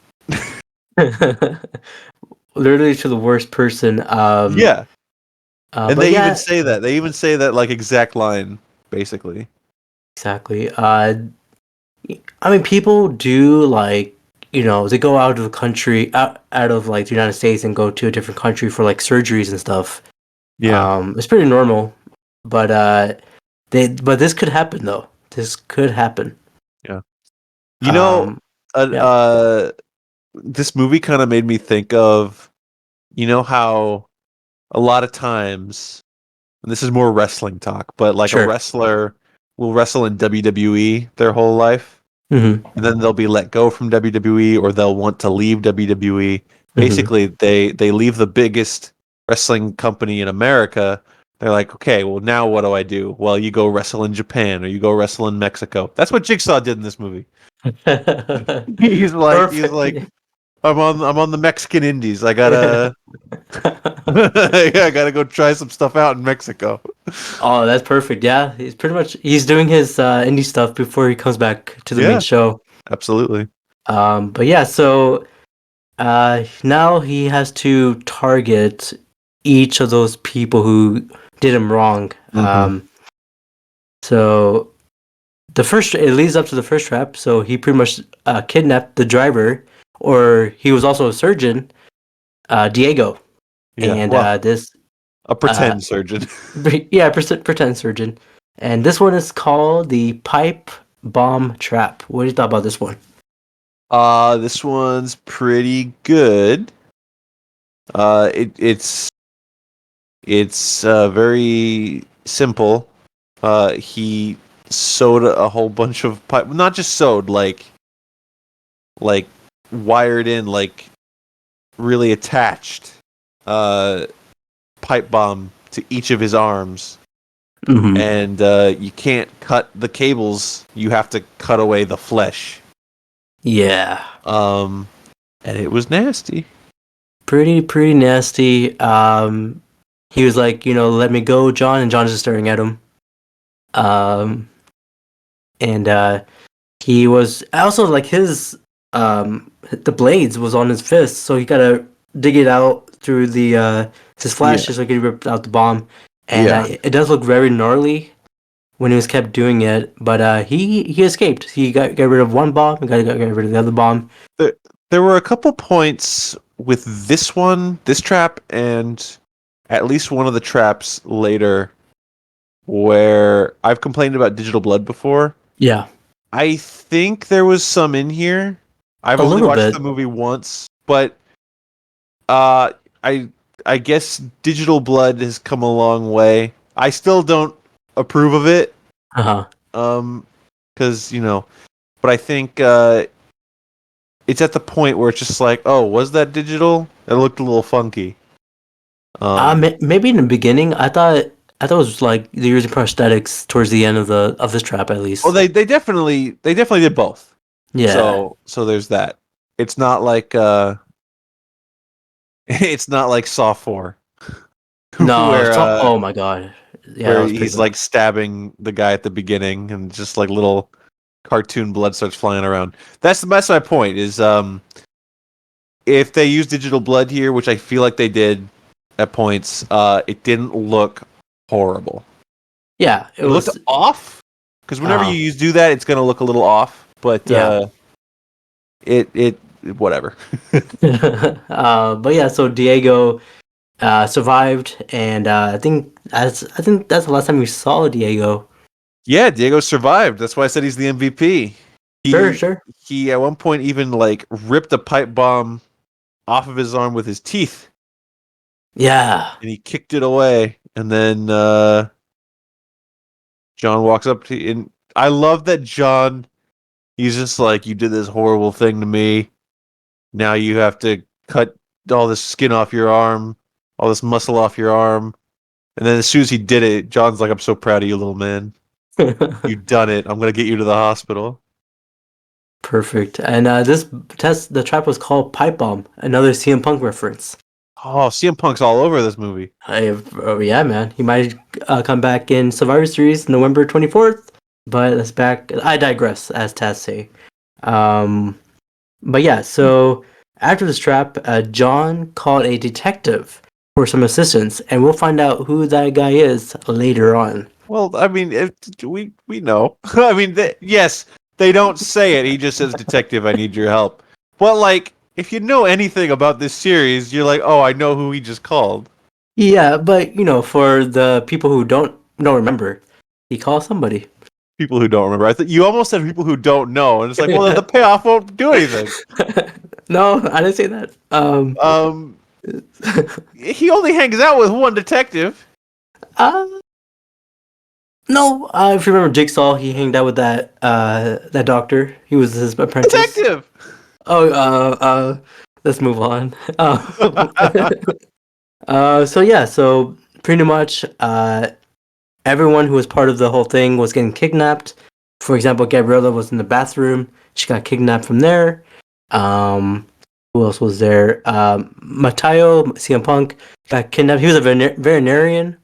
Literally to the worst person. Yeah, and But they even yeah, say that. They even say that like exact line, basically. exactly. I mean, people do like they go out of the country, out of like the United States, and go to a different country for like surgeries and stuff. Yeah, It's pretty normal, but but this could happen though. This could happen. yeah. You know, Um, uh, yeah, uh this movie kind of made me think of, how a lot of times, and this is more wrestling talk, but like a sure. wrestler will wrestle in WWE their whole life, Mm-hmm. and then they'll be let go from WWE or they'll want to leave WWE. Mm-hmm. Basically, they leave the biggest wrestling company in America. They're like, okay, well now what do I do? Well, you go wrestle in Japan or you go wrestle in Mexico. That's what Jigsaw did in this movie. He's like, Perfect. I'm on the Mexican Indies. I gotta I gotta go try some stuff out in Mexico. Oh, that's perfect. Yeah, he's doing his indie stuff before he comes back to the main Yeah, show. absolutely. But yeah, so now he has to target each of those people who did him wrong. Hmm. So it leads up to the first trap. So he pretty much kidnapped the driver, or he was also a surgeon, Diego, Yeah. and Well, this a uh, pretend surgeon. yeah, pretend surgeon, and this one is called the pipe bomb trap. What do you thought about this one? This one's pretty good. It's very simple. He sewed a whole bunch of pipe, not just sewed, like wired in, like really attached uh pipe bomb to each of his arms. Mm-hmm. And you can't cut the cables. You have to cut away the flesh. Yeah, Um, and it was nasty. pretty nasty. He was like, let me go, John, and John's just staring at him. Um, and he was also like the blades was on his fist, so he gotta dig it out through the his flash Yeah, just so he could rip out the bomb. And yeah. it does look very gnarly when he was kept doing it, but he escaped. He got rid of one bomb and got rid of the other bomb. There were a couple points with this trap, and at least one of the traps later where I've complained about digital blood before. Yeah, I think there was some in here. I've a only little watched bit. the movie once, but uh, I I guess digital blood has come a long way. I still don't approve of it, Uh huh. um, because but I think it's at the point where it's just like, oh, was that digital? It looked a little funky. Maybe in the beginning, I thought it was like they're using prosthetics towards the end of this trap at Oh, least. they definitely did both. Yeah. So there's that. It's not like it's not like Saw 4 No. where Oh my god. Yeah, that where was pretty he's bad. like stabbing the guy at the beginning and just like little cartoon blood starts flying around. That's my point is if they use digital blood here, which I feel like they did at points, it didn't look horrible. Yeah, it It looked was. off because whenever Uh, you do that, it's going to look a little off. But yeah. it whatever. But yeah, so Diego survived, and I think that's the last time we saw Diego. Yeah, Diego survived. That's why I said he's the MVP. Sure, He sure. he at one point even like ripped a pipe bomb off of his arm with his teeth Yeah. and he kicked it away and then John walks up to, and I love that John. He's just like, you did this horrible thing to me. Now you have to cut all this skin off your arm, all this muscle off your arm. And then as soon as he did it, John's like, I'm so proud of you, little man. You've done it. I'm going to get you to the hospital. Perfect. And the trap was called Pipe Bomb, another CM Punk reference. Oh, CM Punk's all over this movie. Yeah, man. He might come back in Survivor Series November 24th, but that's back. I digress, as Taz say. But yeah, so after this trap, John called a detective for some assistance, and we'll find out who that guy is later on. Well, I mean, we know. I mean, yes, they don't say it. He just says, "Detective, I need your help." But like, if you know anything about this series, you're like, "Oh, I know who he just called." Yeah, but for the people who don't remember, he called somebody. People who don't remember. I thought you almost said people who don't know, and it's like, well, the payoff won't do anything. No, I didn't say that. He only hangs out with one detective. No. If you remember Jigsaw, he hanged out with that doctor. He was his apprentice. Detective. Oh, let's move on. So pretty much, everyone who was part of the whole thing was getting kidnapped. For example, Gabriella was in the bathroom. She got kidnapped from there. Who else was there? Matayo, CM Punk, got kidnapped. He was a veterinarian,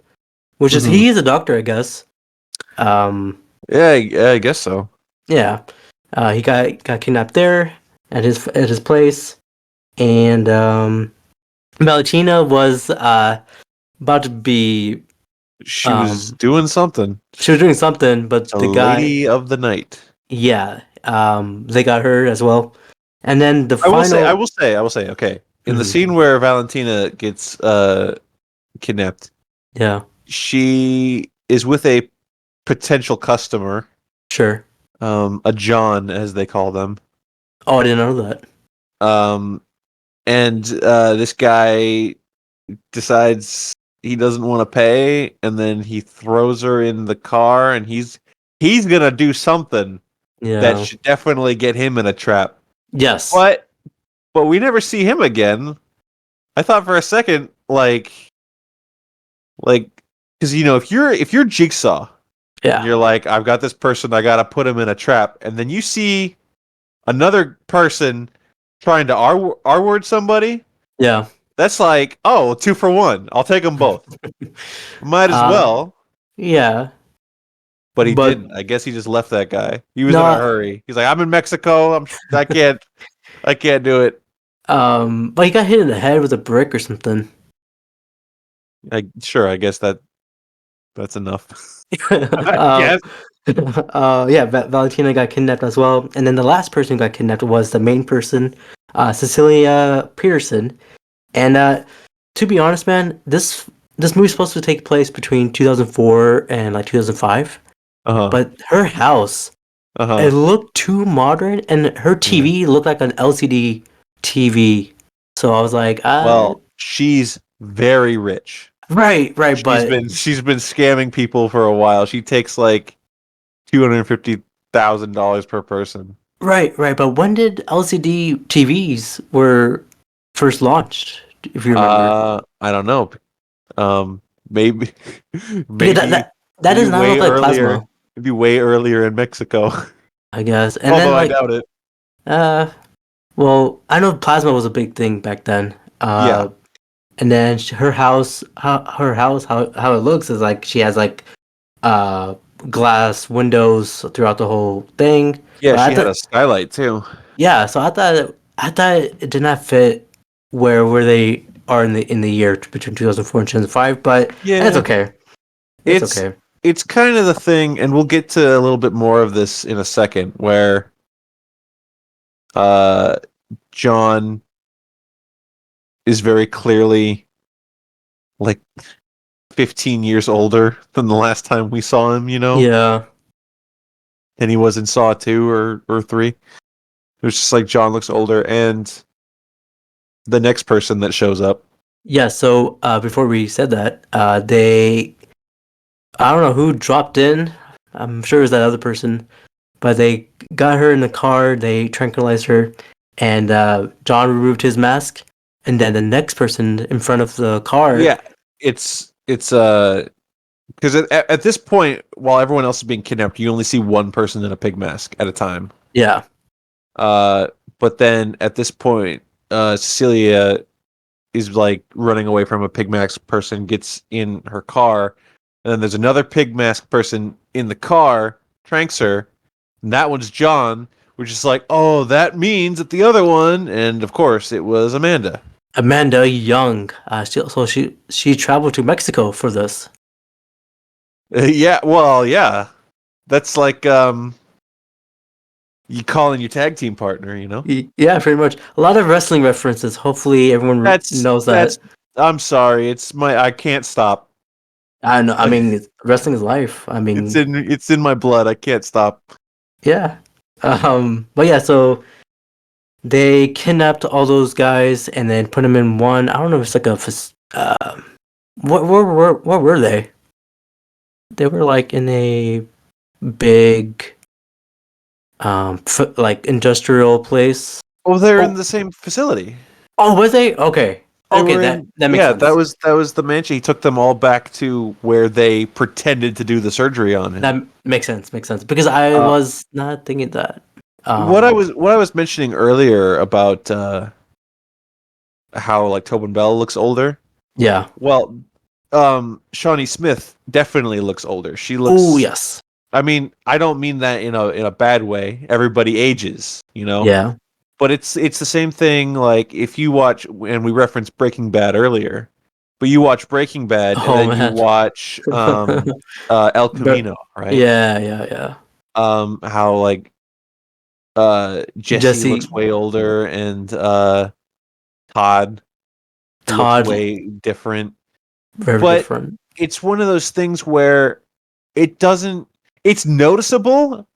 which is he is a doctor, I guess. Yeah, I guess so. Yeah, he got kidnapped there at his place, and Valentina was about to be. She was doing something. She was doing something, but the guy, Lady of the Night. Yeah, they got her as well, and then the final. I will say. Okay, in the scene where Valentina gets kidnapped, yeah, she is with a potential customer. Sure. A John, as they call them. Oh, I didn't know that. And this guy decides he doesn't want to pay, and then he throws her in the car, and he's gonna do something that should definitely get him in a trap. Yes. But we never see him again. I thought for a second, like, because if you're Jigsaw, yeah, you're like, I've got this person, I gotta put him in a trap, and then you see another person trying to R-word somebody. Yeah. That's like, 2 for 1. I'll take them both. Might as well. Yeah. But he didn't. I guess he just left that guy. He was in a hurry. He's like, I'm in Mexico. I can't do it. But he got hit in the head with a brick or something. I guess that's enough. Yes. Valentina got kidnapped as well, and then the last person who got kidnapped was the main person, Cecilia Peterson. And to be honest, man, this movie's supposed to take place between 2004 and like 2005. But her house, it looked too modern, and her TV looked like an LCD TV. So I was like, well, she's very rich. Right, but she's been scamming people for a while. She takes like $250,000 per person. Right. But when did LCD TVs were first launched? If you remember, I don't know. Maybe that does not look like plasma. It'd be way earlier in Mexico. I guess. And although then, I doubt it. Well, I know plasma was a big thing back then. Yeah. And then her house, how it looks is like she has like glass windows throughout the whole thing. Yeah, she had a skylight too. Yeah, so I thought it did not fit where they are in the year between 2004 and 2005, but yeah, it's okay. It's okay. It's kind of the thing, and we'll get to a little bit more of this in a second, where John is very clearly like 15 years older than the last time we saw him, Yeah. And he was in Saw 2 or 3. It was just like John looks older, and the next person that shows up. Yeah, so before we said that, I don't know who dropped in I'm sure it was that other person. But they got her in the car, they tranquilized her, and John removed his mask, and then the next person in front of the car. Yeah, it's because at this point, while everyone else is being kidnapped, you only see one person in a pig mask at a time. Yeah. But then at this point, Cecilia is like running away from a pig mask person, gets in her car, and then there's another pig mask person in the car, tranks her, and that one's John, which is like, oh, that means that the other one, and of course it was Amanda. Amanda Young. She traveled to Mexico for this. Yeah. That's like you calling your tag team partner, you know? Yeah, pretty much. A lot of wrestling references. Hopefully, everyone knows that. I'm sorry, I can't stop. I know. I mean, wrestling is life. I mean, It's in my blood. I can't stop. yeah. But yeah, so they kidnapped all those guys and then put them in one. I don't know if it's like what were they? They were like in a big like industrial place. Oh, they're in the same facility. Oh, was they? Okay. Okay, that makes sense. that was the mansion. He took them all back to where they pretended to do the surgery on him. That makes sense. Because I was not thinking that. What I was mentioning earlier about how like Tobin Bell looks older. Yeah. Well, Shawnee Smith definitely looks older. She looks. Oh yes. I mean, I don't mean that in a bad way. Everybody ages, you know. Yeah. But it's the same thing. Like if you watch, and we referenced Breaking Bad earlier, but you watch Breaking Bad and then you watch El Camino, right? Yeah. How like Jesse looks way older, and Todd looks way different. Very different. It's one of those things where it doesn't. It's noticeable,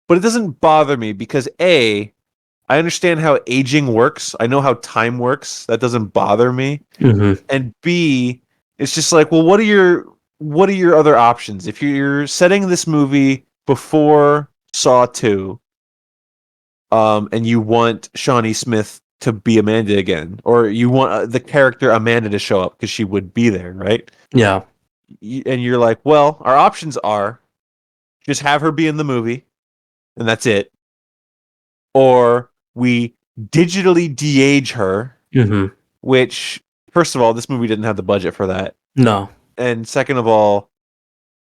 but it doesn't bother me because I understand how aging works. I know how time works. That doesn't bother me. Mm-hmm. And B, it's just like, well, what are your other options? If you're setting this movie before Saw 2, and you want Shawnee Smith to be Amanda again, or you want the character Amanda to show up because she would be there, right? Yeah. And you're like, well, our options are just have her be in the movie, and that's it. Or we digitally de-age her, which, first of all, this movie didn't have the budget for that. No. And second of all,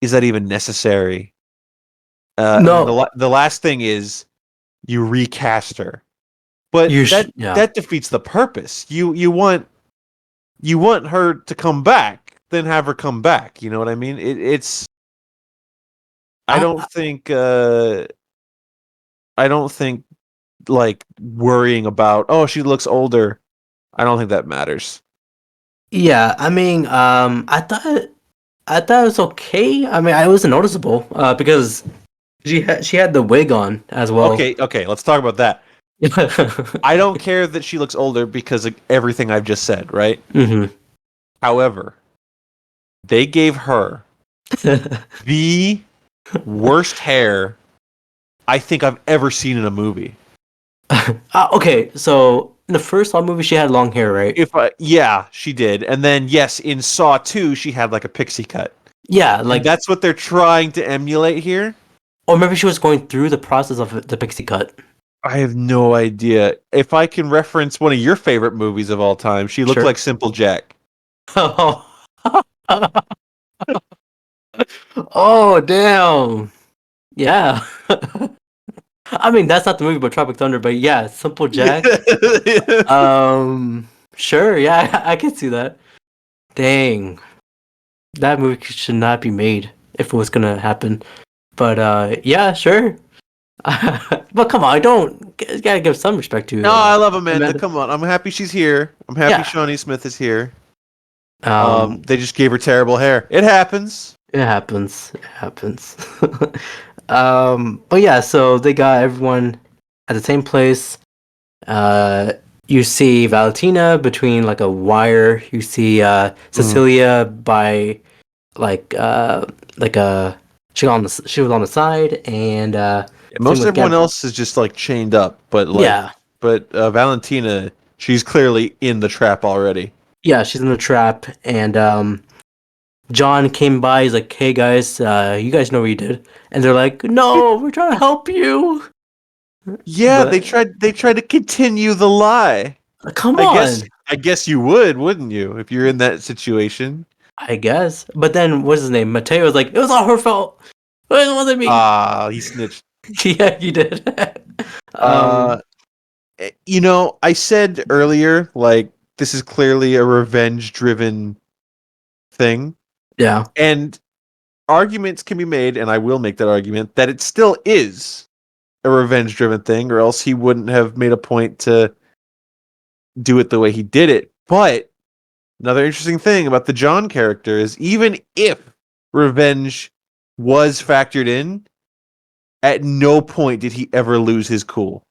is that even necessary? No. The last thing is you recast her, but that defeats the purpose. You want her to come back, then have her come back. You know what I mean? I don't think like worrying about she looks older. I don't think that matters. Yeah, I mean, I thought it was okay. I mean, it wasn't noticeable because she had the wig on as well. Okay, let's talk about that. I don't care that she looks older because of everything I've just said, right? Mm-hmm. However, they gave her the worst hair I think I've ever seen in a movie. Okay, so in the first Saw movie, she had long hair, right? Yeah, she did, and then yes, in Saw 2, she had like a pixie cut. Yeah, like and that's what they're trying to emulate here. Or maybe she was going through the process of the pixie cut. I have no idea. If I can reference one of your favorite movies of all time, she looked like Simple Jack. Oh, damn. Yeah. I mean, that's not the movie, but Tropic Thunder. But yeah, Simple Jack. Sure. Yeah, I can see that. Dang, that movie should not be made if it was gonna happen. But yeah, sure. But come on, gotta give some respect to. No, I love Amanda. Come on, I'm happy she's here. I'm happy Shawnee Smith is here. They just gave her terrible hair. It happens. It happens. But yeah, so they got everyone at the same place. You see Valentina between like a wire. You see Cecilia by like a she was on the side, and Most same with everyone else is just like chained up, but Yeah, Valentina, she's clearly in the trap already. yeah, she's in the trap, and John came by. He's like, "Hey guys, you guys know what you did?" And they're like, "No, we're trying to help you." Yeah, But they tried to continue the lie. come I on, guess you would, wouldn't you, if you're in that situation? I guess. But then what's his name? Mateo was like, "It was all her fault. It wasn't me." Ah, he snitched. Yeah, he did. Uh, I said earlier, like, this is clearly a revenge-driven thing, Yeah. and arguments can be made, and I will make that argument, that it still is a revenge-driven thing, or else he wouldn't have made a point to do it the way he did it. But another interesting thing about the John character is even if revenge was factored in, at no point did he ever lose his cool.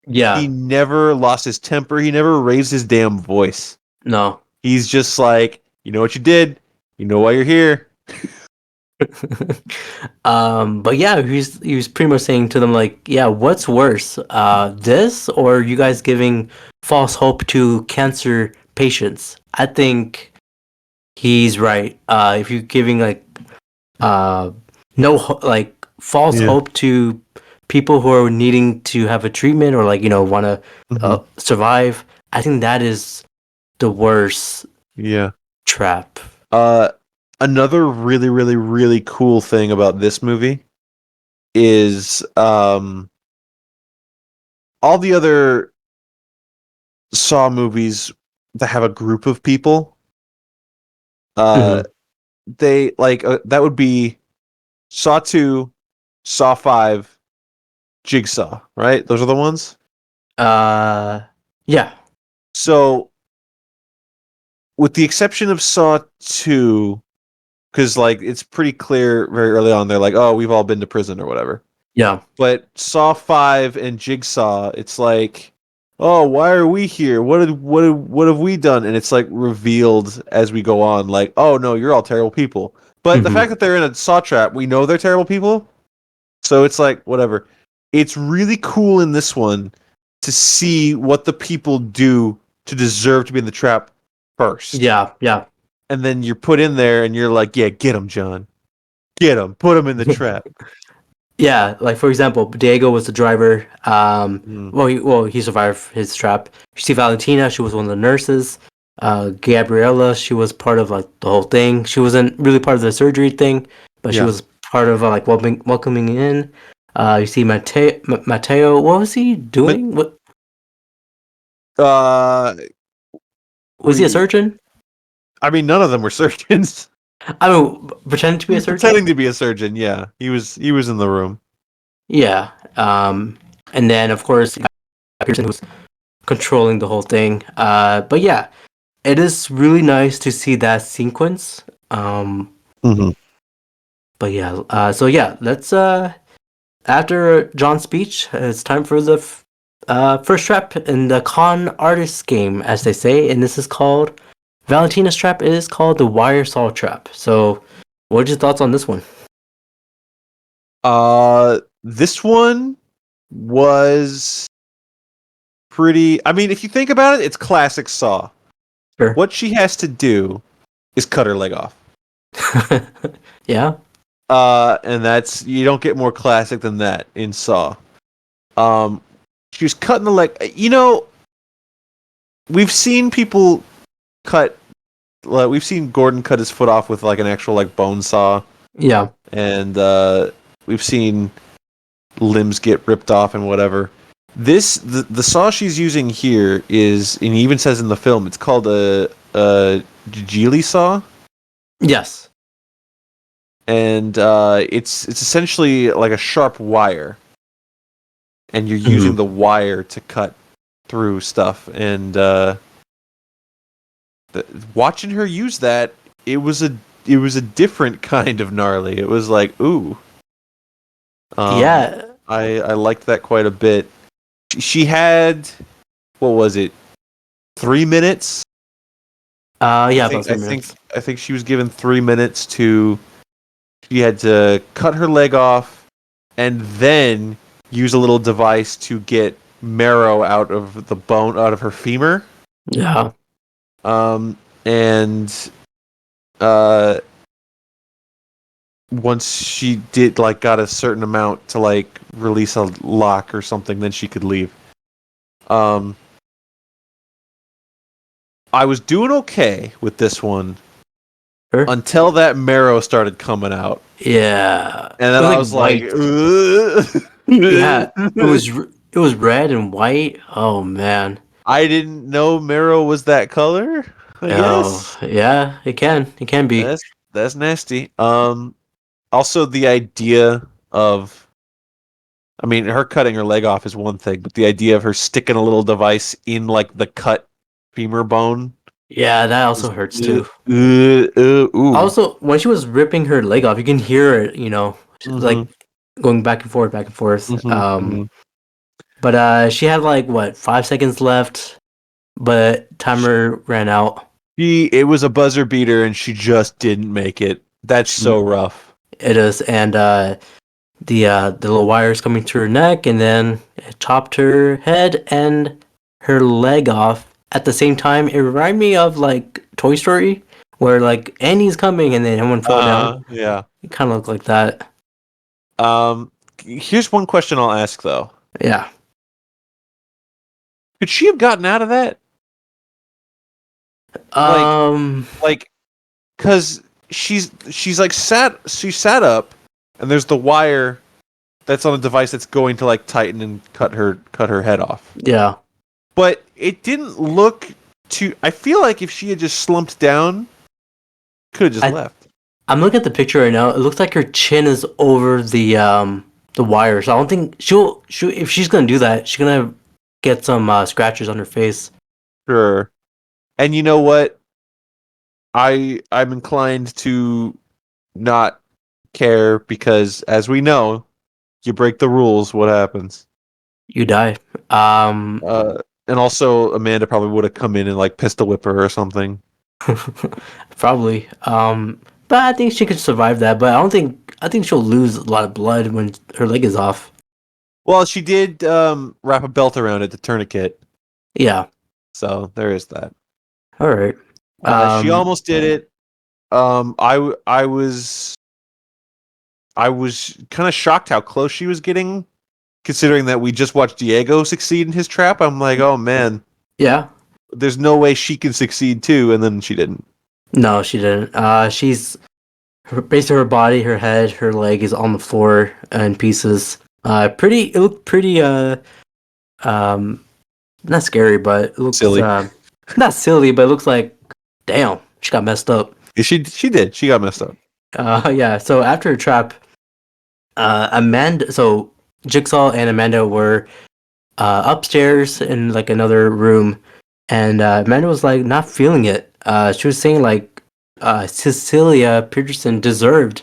Yeah. He never lost his temper. He never raised his damn voice. No. He's just like, you know what you did. You know why you're here. But yeah, he was pretty much saying to them like, yeah, what's worse, this or you guys giving false hope to cancer patients? I think he's right. If you're giving like like false hope to people who are needing to have a treatment or like want to survive, I think that is the worst Yeah. trap. Another really, really, really cool thing about this movie is all the other Saw movies that have a group of people. They like that would be Saw 2, Saw 5, Jigsaw, right? Those are the ones? Yeah. So, with the exception of Saw 2, because like it's pretty clear very early on, they're like, oh, we've all been to prison or whatever. Yeah. But Saw 5 and Jigsaw, it's like, oh, why are we here? What have we done? And it's like revealed as we go on, like, oh no, you're all terrible people. But the fact that they're in a Saw trap, we know they're terrible people. So it's like, whatever. It's really cool in this one to see what the people do to deserve to be in the trap first. Yeah. Yeah. And then you're put in there and you're like, yeah, get him, John. Get him. Put him in the trap. Yeah, like for example, Diego was the driver. He survived his trap. You see Valentina, she was one of the nurses. Gabriella, she was part of like the whole thing. She wasn't really part of the surgery thing, but she was part of like welcoming in. You see Mateo. What was he doing? What was he a surgeon? I mean, none of them were surgeons. I mean, pretending to be a surgeon. Pretending to be a surgeon, yeah. He was in the room. Yeah. And then of course Pearson was controlling the whole thing. But yeah, it is really nice to see that sequence. But yeah, so yeah, let's after John's speech, it's time for the first trap in the con artist game, as they say, and this is called Valentina's trap is called the wire saw trap. So, what are your thoughts on this one? This one was pretty. I mean, if you think about it, it's classic Saw. Sure. What she has to do is cut her leg off. Yeah. And that's, you don't get more classic than that in Saw. She was cutting the leg. We've seen people cut. Like, we've seen Gordon cut his foot off with like an actual like bone saw. Yeah. And we've seen limbs get ripped off and whatever. The saw she's using here is, and he even says in the film, it's called a Jigili saw. Yes. And it's essentially like a sharp wire, and you're using the wire to cut through stuff. And watching her use that, it was a different kind of gnarly. It was like, ooh. Yeah. I liked that quite a bit. She had, what was it, 3 minutes? Yeah, about 3 minutes. I think she was given 3 minutes to She had to cut her leg off and then use a little device to get marrow out of the bone, out of her femur. Yeah. And once she did got a certain amount to release a lock or something, then she could leave. I was doing okay with this one until that marrow started coming out. Yeah. And then I was like, yeah, it was red and white. Oh man. I didn't know marrow was that color. I guess. Yeah, it can be. That's nasty. Also the idea of, I mean, her cutting her leg off is one thing, but the idea of her sticking a little device in the cut femur bone. Yeah, that also hurts too. Ooh. Also, when she was ripping her leg off, you can hear it, like going back and forth, back and forth. But she had 5 seconds left, but timer ran out. It was a buzzer beater, and she just didn't make it. That's so rough. It is, and the little wires coming to her neck, and then it chopped her head and her leg off at the same time. It reminded me of Toy Story, where Annie's coming and then everyone fell down. Yeah, it kind of looked like that. Here's one question I'll ask though. Yeah, could she have gotten out of that? Because she's sat up, and there's the wire that's on a device that's going to tighten and cut her head off. Yeah. But it didn't look too. I feel like if she had just slumped down, could have just left. I'm looking at the picture right now. It looks like her chin is over the wire. So I don't think she'll if she's gonna do that, she's gonna get some scratches on her face. Sure. And you know what? I'm inclined to not care because, as we know, you break the rules, what happens? You die. And also, Amanda probably would have come in and pistol whip her or something. Probably. But I think she could survive that. But I think she'll lose a lot of blood when her leg is off. Well, she did wrap a belt around it, the tourniquet. Yeah. So there is that. All right. She almost did it. I was kind of shocked how close she was getting, considering that we just watched Diego succeed in his trap. I'm like, oh man. Yeah. There's no way she can succeed too, and then she didn't. No, she didn't. She's based on her body, her head, her leg is on the floor in pieces. It looked pretty not scary, but it looks silly. Not silly, but it looks like, damn, she got messed up. She did. She got messed up. Yeah. So after her trap, so Jigsaw and Amanda were upstairs in another room, and Amanda was not feeling it. She was saying Cecilia Peterson deserved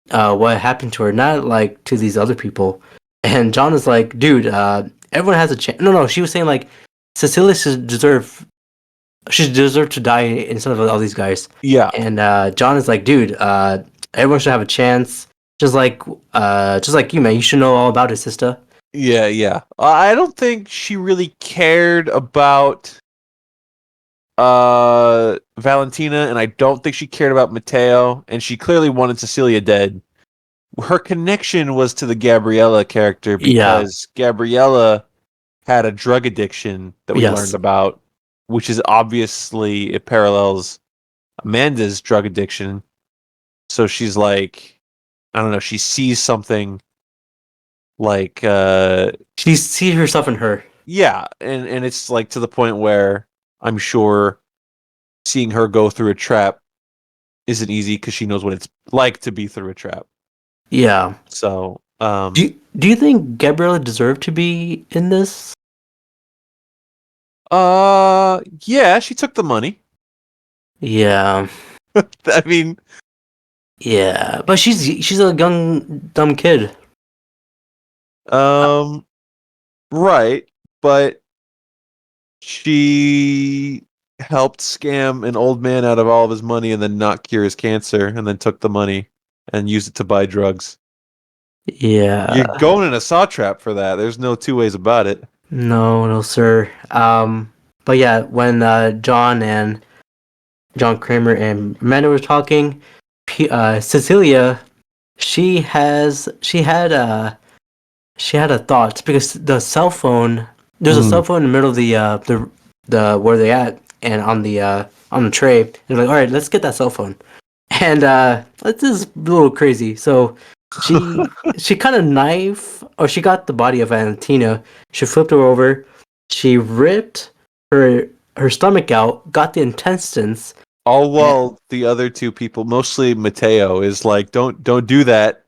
what happened to her, not to these other people. And John is like, dude, everyone has a chance. No, she was saying Cecilia should deserve to die instead of all these guys. Yeah. And John is like, dude, everyone should have a chance. Just like you, man. You should know all about it, sister. Yeah. I don't think she really cared about Valentina, and I don't think she cared about Mateo, and she clearly wanted Cecilia dead. Her connection was to the Gabriella character because Gabriella had a drug addiction that we learned about, which is obviously, it parallels Amanda's drug addiction. So she's I don't know, she sees something she sees herself in her. Yeah, and it's to the point where I'm sure seeing her go through a trap isn't easy because she knows what it's like to be through a trap. Yeah. So, do you think Gabriella deserved to be in this? Yeah, she took the money. Yeah. I mean, yeah, but she's a young dumb kid. Right, but she helped scam an old man out of all of his money and then not cure his cancer and then took the money and use it to buy drugs. Yeah. You're going in a saw trap for that. There's no two ways about it. No, sir. But yeah, when John Kramer and Amanda were talking, Cecilia, she had a thought because the cell phone. There's a cell phone in the middle of the where they at and on the tray. They're like, all right, let's get that cell phone, and this is a little crazy. So she got a knife, or she got the body of Valentina. She flipped her over. She ripped her stomach out, got the intestines. All while the other two people, mostly Mateo, is like, don't do that.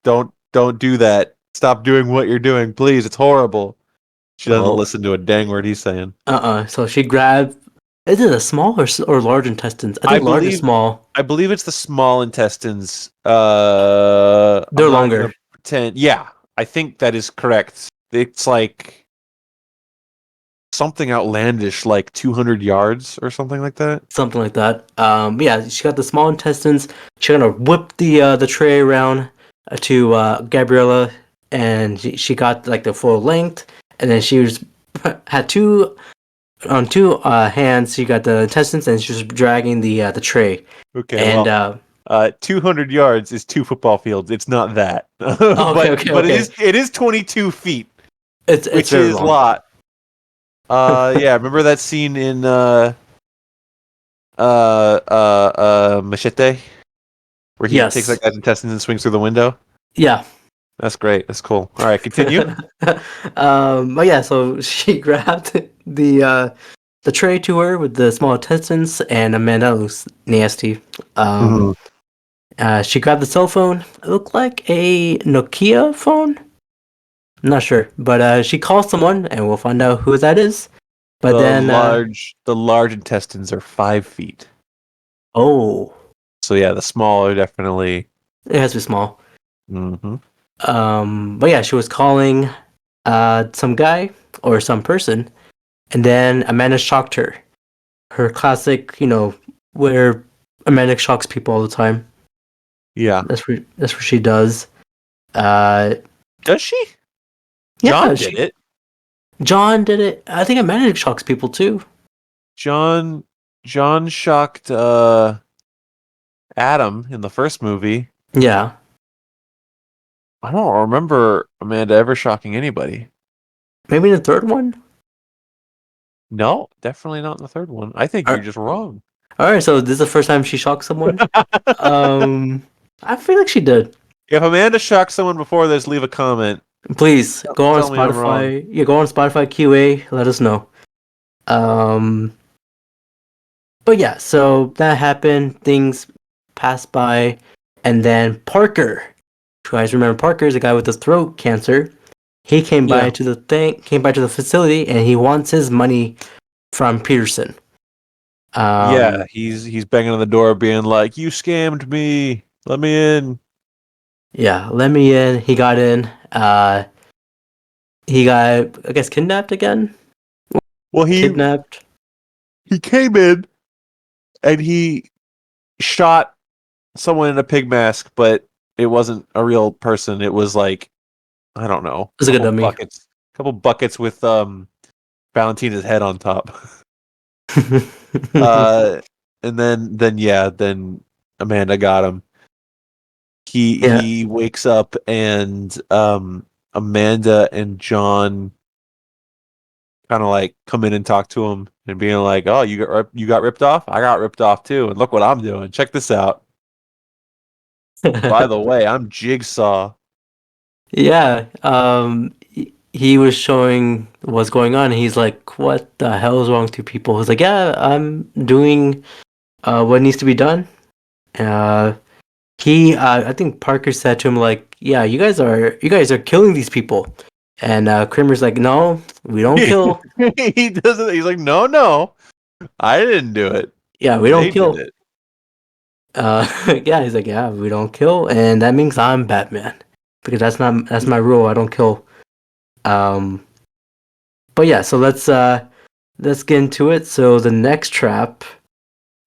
Don't do that. Stop doing what you're doing, please. It's horrible. She doesn't listen to a dang word he's saying. So she grabbed. Is it a small or large intestines? I think large or small. I believe it's the small intestines. They're longer. Yeah, I think that is correct. It's like something outlandish, like 200 yards or something like that. Something like that. Yeah, she got the small intestines. She kind of whipped the tray around to Gabriella, and she got like the full length. And then she had two hands. She got the intestines, and she was dragging the tray. Okay. And 200 yards is 2 football fields. It's not that. But it is 22 feet. It's which is a lot. Yeah, remember that scene in Machete, where he takes that guy's intestines and swings through the window? Yeah. That's great. That's cool. All right, continue. But yeah, so she grabbed the tray to her with the small intestines, and Amanda looks nasty. She grabbed the cell phone. It looked like a Nokia phone. I'm not sure, but she calls someone, and we'll find out who that is. But the large intestines are 5 feet. Oh. So yeah, the small are definitely. It has to be small. Mm-hmm. But yeah, she was calling some guy or some person, and then Amanda shocked her. Her classic, where Amanda shocks people all the time. Yeah, that's what she does. Does she? Yeah, John did it. John did it. I think Amanda shocks people too. John shocked Adam in the first movie. Yeah. I don't remember Amanda ever shocking anybody. Maybe the third one? No, definitely not in the third one. I think you're just wrong. All right, so this is the first time she shocked someone? I feel like she did. If Amanda shocked someone before this, leave a comment. Please, go on Spotify. Yeah, go on Spotify QA. Let us know. But yeah, so that happened. Things passed by. And then Parker. You guys remember Parker is the guy with the throat cancer. He came by to the facility, and he wants his money from Peterson. Yeah, he's banging on the door, being like, "You scammed me. Let me in." Yeah, let me in. He got in. He got, I guess, kidnapped again. Well, kidnapped. He came in, and he shot someone in a pig mask, but it wasn't a real person. It was like, I don't know. It was like a dummy. Couple buckets with Valentina's head on top. And then Amanda got him. He wakes up, and Amanda and John kind of like come in and talk to him and being like, "Oh, you got ripped off? I got ripped off too, and look what I'm doing. Check this out." By the way, I'm Jigsaw. Yeah, he was showing what's going on. He's like, "What the hell is wrong with you people?" He's like, "Yeah, I'm doing what needs to be done." I think Parker said to him like, "Yeah, you guys are killing these people," and Kramer's like, "No, we don't kill." He doesn't. He's like, "No, I didn't do it. Yeah, we don't kill." Did it. Yeah, he's like, "Yeah, we don't kill," and that means I'm Batman because that's my rule. I don't kill. But yeah, so let's get into it. So the next trap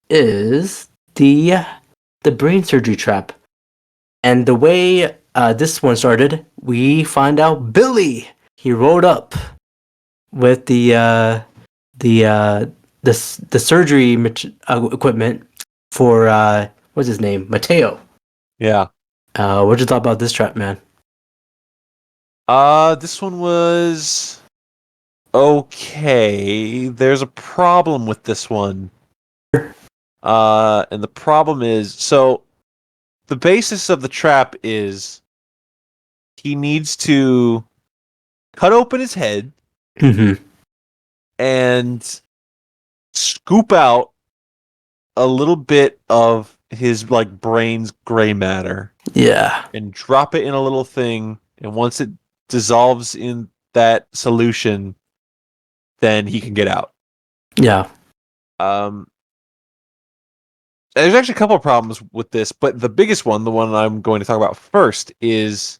is the brain surgery trap. And the way this one started, we find out Billy, he rolled up with the surgery equipment for what's his name, Mateo. Yeah. What you thought about this trap, man? This one was okay. There's a problem with this one. And the problem is, so the basis of the trap is he needs to cut open his head Mm-hmm. and scoop out a little bit of his like brain's gray matter Yeah. and drop it in a little thing, and once it dissolves in that solution, then he can get out. Yeah. There's actually a couple of problems with this, but the biggest one, the one I'm going to talk about first, is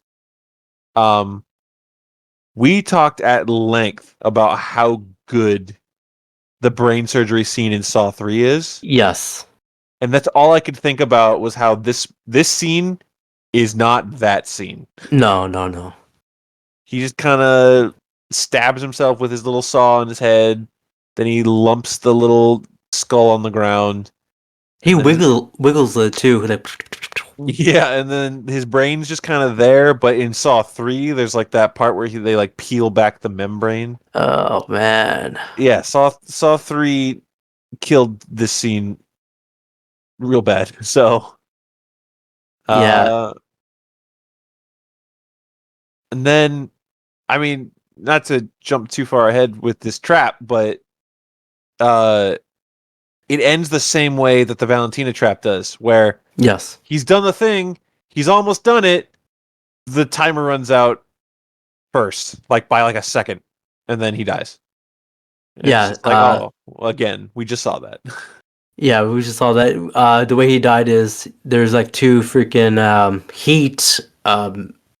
we talked at length about how good the brain surgery scene in Saw 3 is. Yes. And that's all I could think about was how this scene is not that scene. No. He just kind of stabs himself with his little saw in his head. Then he lumps the little skull on the ground. He wiggles it too. Like, Yeah, and then his brain's just kind of there. But in Saw 3, there's like that part where they like peel back the membrane. oh man. Yeah, Saw 3 killed this scene real bad. So, Yeah. And then, I mean, not to jump too far ahead with this trap, but it ends the same way that the Valentina trap does, where Yes. he's done the thing, he's almost done it, the timer runs out first, like by like a second, and then he dies. And Yeah, it's just like, oh, well, again, we just saw that. Yeah, we just saw that. The way he died is there's like two freaking heat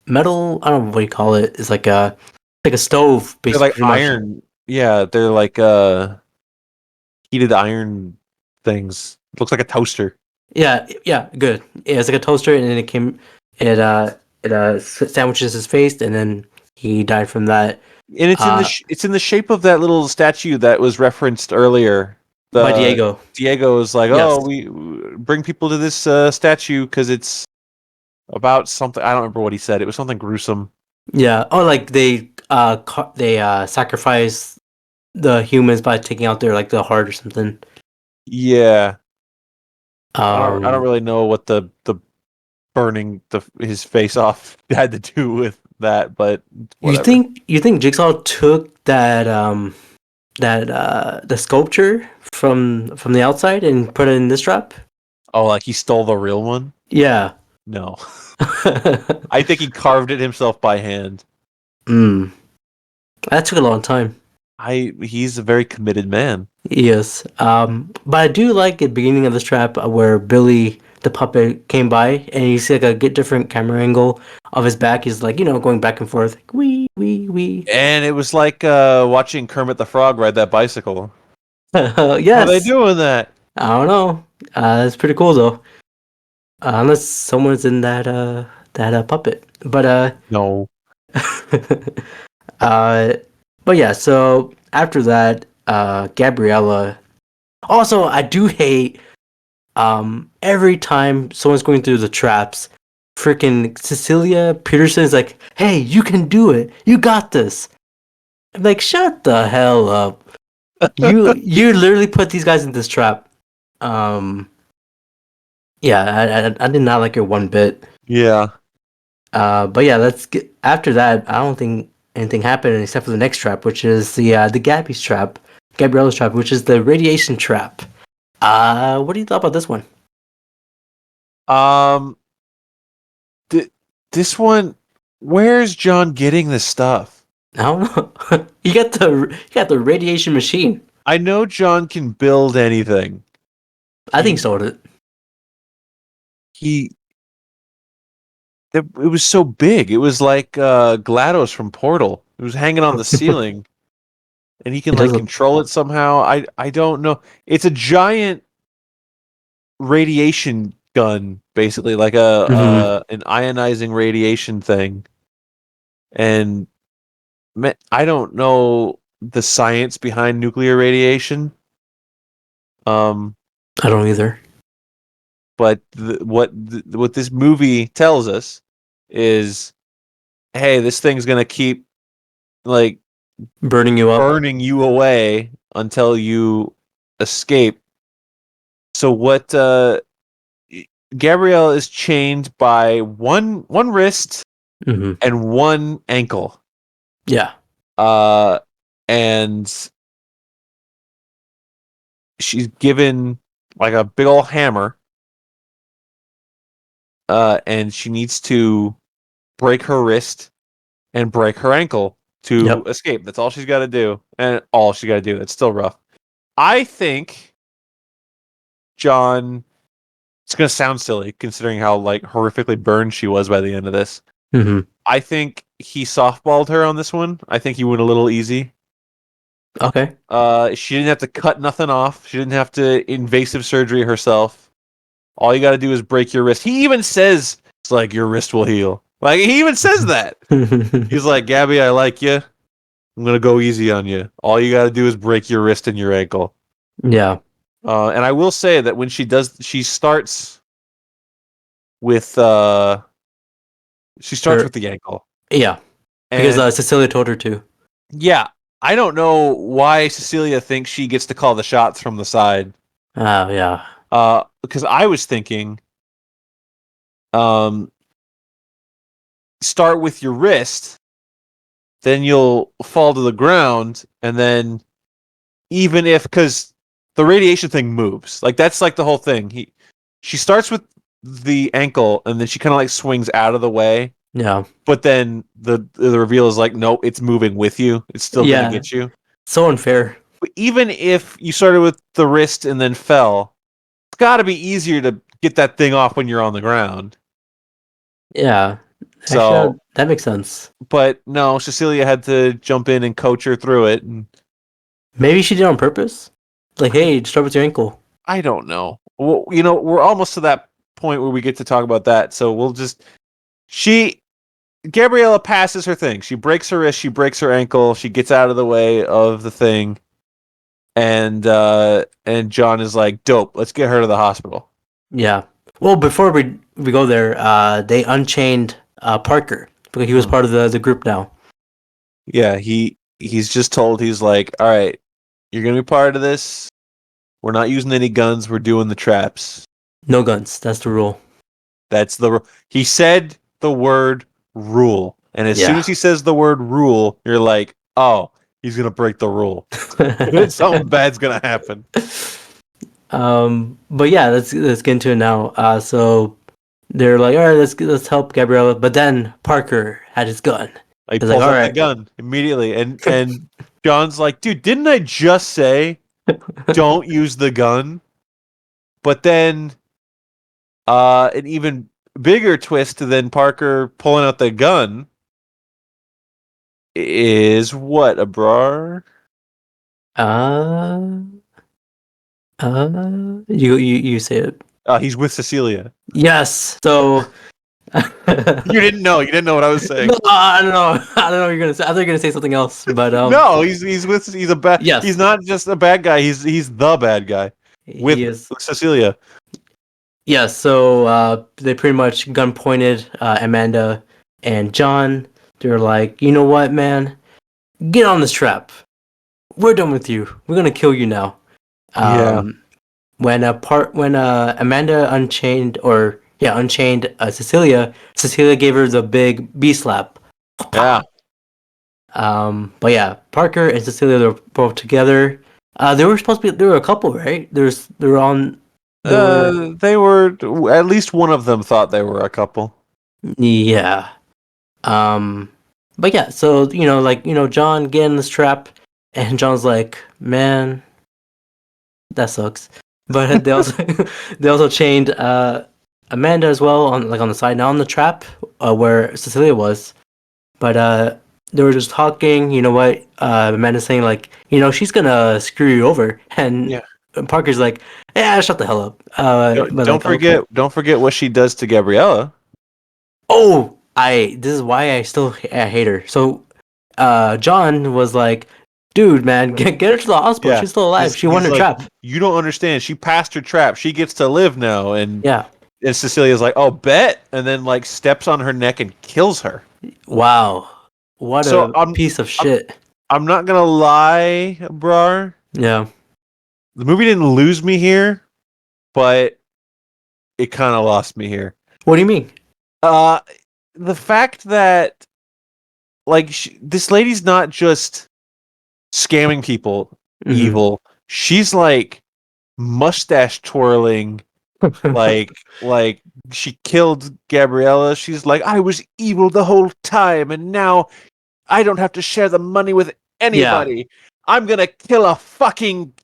metal. I don't know what you call it. It's like a stove, They're basically. like iron. Yeah, they're like heated iron things. It looks like a toaster. Yeah, good. Yeah, it's like a toaster, and then it sandwiches his face, and then he died from that. And it's in the shape of that little statue that was referenced earlier. By Diego. Diego is like, Yes. oh, we bring people to this statue because it's about something. I don't remember what he said. It was something gruesome. Yeah. Oh, like they sacrifice the humans by taking out their like the heart or something. Yeah, I don't Um, really know what the burning his face off had to do with that, but whatever. you think Jigsaw took that the sculpture from the outside and put it in this trap? Oh, like he stole the real one? Yeah. No, I think he carved it himself by hand. That took a long time. He's a very committed man. Yes. But I do like the beginning of this trap where Billy the puppet came by and you see like a different camera angle of his back. He's like, going back and forth, like, wee wee wee. And it was like watching Kermit the Frog ride that bicycle. Yes. How are they doing that? I don't know. It's pretty cool though. Unless someone's in that puppet. But No. but yeah, so after that, Gabriella. Also, I do hate every time someone's going through the traps, freaking Cecilia Peterson is like, "Hey, you can do it. You got this." I'm like, "Shut the hell up." You literally put these guys in this trap. Yeah, I did not like it one bit. Yeah. But yeah, let's get after that. I don't think anything happened except for the next trap, which is the Gabriella's trap, which is the radiation trap. What do you thought about this one? This one, where's John getting this stuff? I don't know. You got the radiation machine. I know John can build anything. I think so. It was so big. It was like GLaDOS from Portal. It was hanging on the ceiling, and he can like control it somehow. I don't know. It's a giant radiation gun, basically, like an ionizing radiation thing. And I don't know the science behind nuclear radiation. I don't either. But what this movie tells us is, hey, this thing's gonna keep like Burning you up. burning you away until you escape. So what? Gabrielle is chained by one wrist and one ankle. Yeah. And she's given like a big old hammer. And she needs to break her wrist and break her ankle to escape. That's all she's got to do. And all she got to do. It's still rough. I think John, it's going to sound silly considering how like horrifically burned she was by the end of this. I think he softballed her on this one. I think he went a little easy. Okay. She didn't have to cut nothing off. She didn't have to invasive surgery herself. All you got to do is break your wrist. He even says, it's like, your wrist will heal. Like, he even says that. He's like, Gabby, I like you. I'm going to go easy on you. All you got to do is break your wrist and your ankle. Yeah. And I will say that when she does, she starts with with the ankle. Yeah. Because Cecilia told her to. Yeah. I don't know why Cecilia thinks she gets to call the shots from the side. Oh, yeah. Because I was thinking, start with your wrist, then you'll fall to the ground, and then even if, because the radiation thing moves, like that's like the whole thing. She starts with the ankle, and then she kind of like swings out of the way. Yeah. But then the reveal is like, no, it's moving with you. It's still gonna get you. So unfair. But even if you started with the wrist and then fell, it's got to be easier to get that thing off when you're on the ground. Yeah. So actually, that makes sense. But no, Cecilia had to jump in and coach her through it. And maybe she did on purpose. Like, hey, start with your ankle. I don't know. Well, you know, we're almost to that point where we get to talk about that. So we'll just Gabriella passes her thing. She breaks her wrist. She breaks her ankle. She gets out of the way of the thing. And John is like, dope, let's get her to the hospital. Yeah. Well, before we go there, they unchained Parker because he was part of the group now. Yeah, he's just told, he's like, all right, you're going to be part of this. We're not using any guns. We're doing the traps. No guns. That's the rule. He said the word rule. And as soon as he says the word rule, you're like, oh, he's going to break the rule. Something bad's going to happen. But yeah, let's get into it now. So they're like, all right, let's help Gabriella. But then Parker had his gun. He pulls out the gun immediately. And John's like, dude, didn't I just say don't use the gun? But then an even bigger twist than Parker pulling out the gun is what, Abrar? You say it. He's with Cecilia. Yes. So You didn't know what I was saying. No, I don't know. I don't know what you're gonna say. I thought you were gonna say something else, but no, he's a bad. Yes. He's not just a bad guy. He's the bad guy with Cecilia. Yes. So they pretty much gun pointed Amanda and John. They're like, you know what, man? Get on this trap. We're done with you. We're gonna kill you now. When Amanda unchained Cecilia gave her the big B slap. Yeah. But yeah, Parker and Cecilia, they're both together. They were a couple, right? They were at least one of them thought they were a couple. Yeah. But yeah, so John get in this trap, and John's like, man, that sucks. But they also chained Amanda as well on the side, not on the trap where Cecilia was. But they were just talking. You know what? Amanda's saying she's gonna screw you over, and Parker's like, yeah, shut the hell up. Don't forget what she does to Gabriella. Oh, this is why I hate her. So, John was like, dude, man, get her to the hospital. She's still alive. She won her trap. You don't understand. She passed her trap. She gets to live now. And Yeah. And Cecilia's like, oh, bet. And then like steps on her neck and kills her. Wow. What a piece of shit. I'm not going to lie, Abrar. Yeah. The movie didn't lose me here, but it kind of lost me here. What do you mean? The fact that like this lady's not just scamming people evil. She's like mustache twirling like she killed Gabriella. She's like, I was evil the whole time and now I don't have to share the money with anybody. Yeah. I'm gonna kill a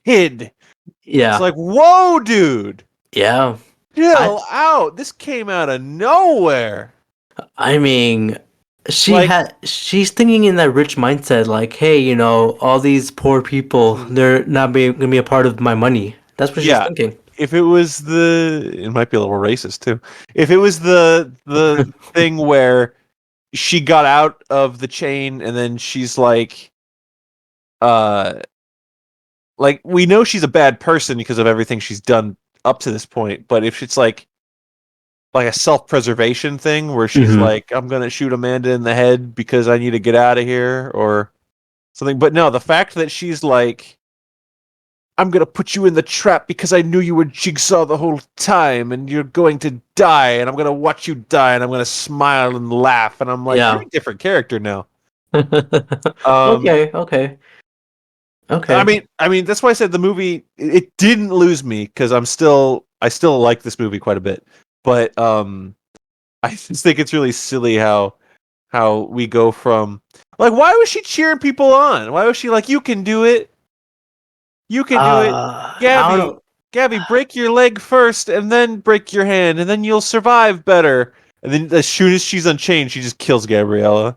kid. Yeah. It's like, whoa, dude. Yeah. Chill out. This came out of nowhere. I mean, she's thinking in that rich mindset, like, hey, you know, all these poor people, they're not gonna be a part of my money. That's what she's thinking. If it was it might be a little racist too. If it was the thing where she got out of the chain and then she's like we know she's a bad person because of everything she's done up to this point, but if it's like a self-preservation thing where she's like, I'm gonna shoot Amanda in the head because I need to get out of here or something, but no, the fact that she's like, I'm gonna put you in the trap because I knew you were Jigsaw the whole time and you're going to die and I'm gonna watch you die and I'm gonna smile and laugh and I'm like, you're a different character now. Okay. I mean that's why I said the movie it didn't lose me because I still like this movie quite a bit. But I just think it's really silly how we go from like, why was she cheering people on? Why was she like, you can do it? You can do it. Gabby, break your leg first and then break your hand and then you'll survive better. And then as soon as she's unchained, she just kills Gabriella.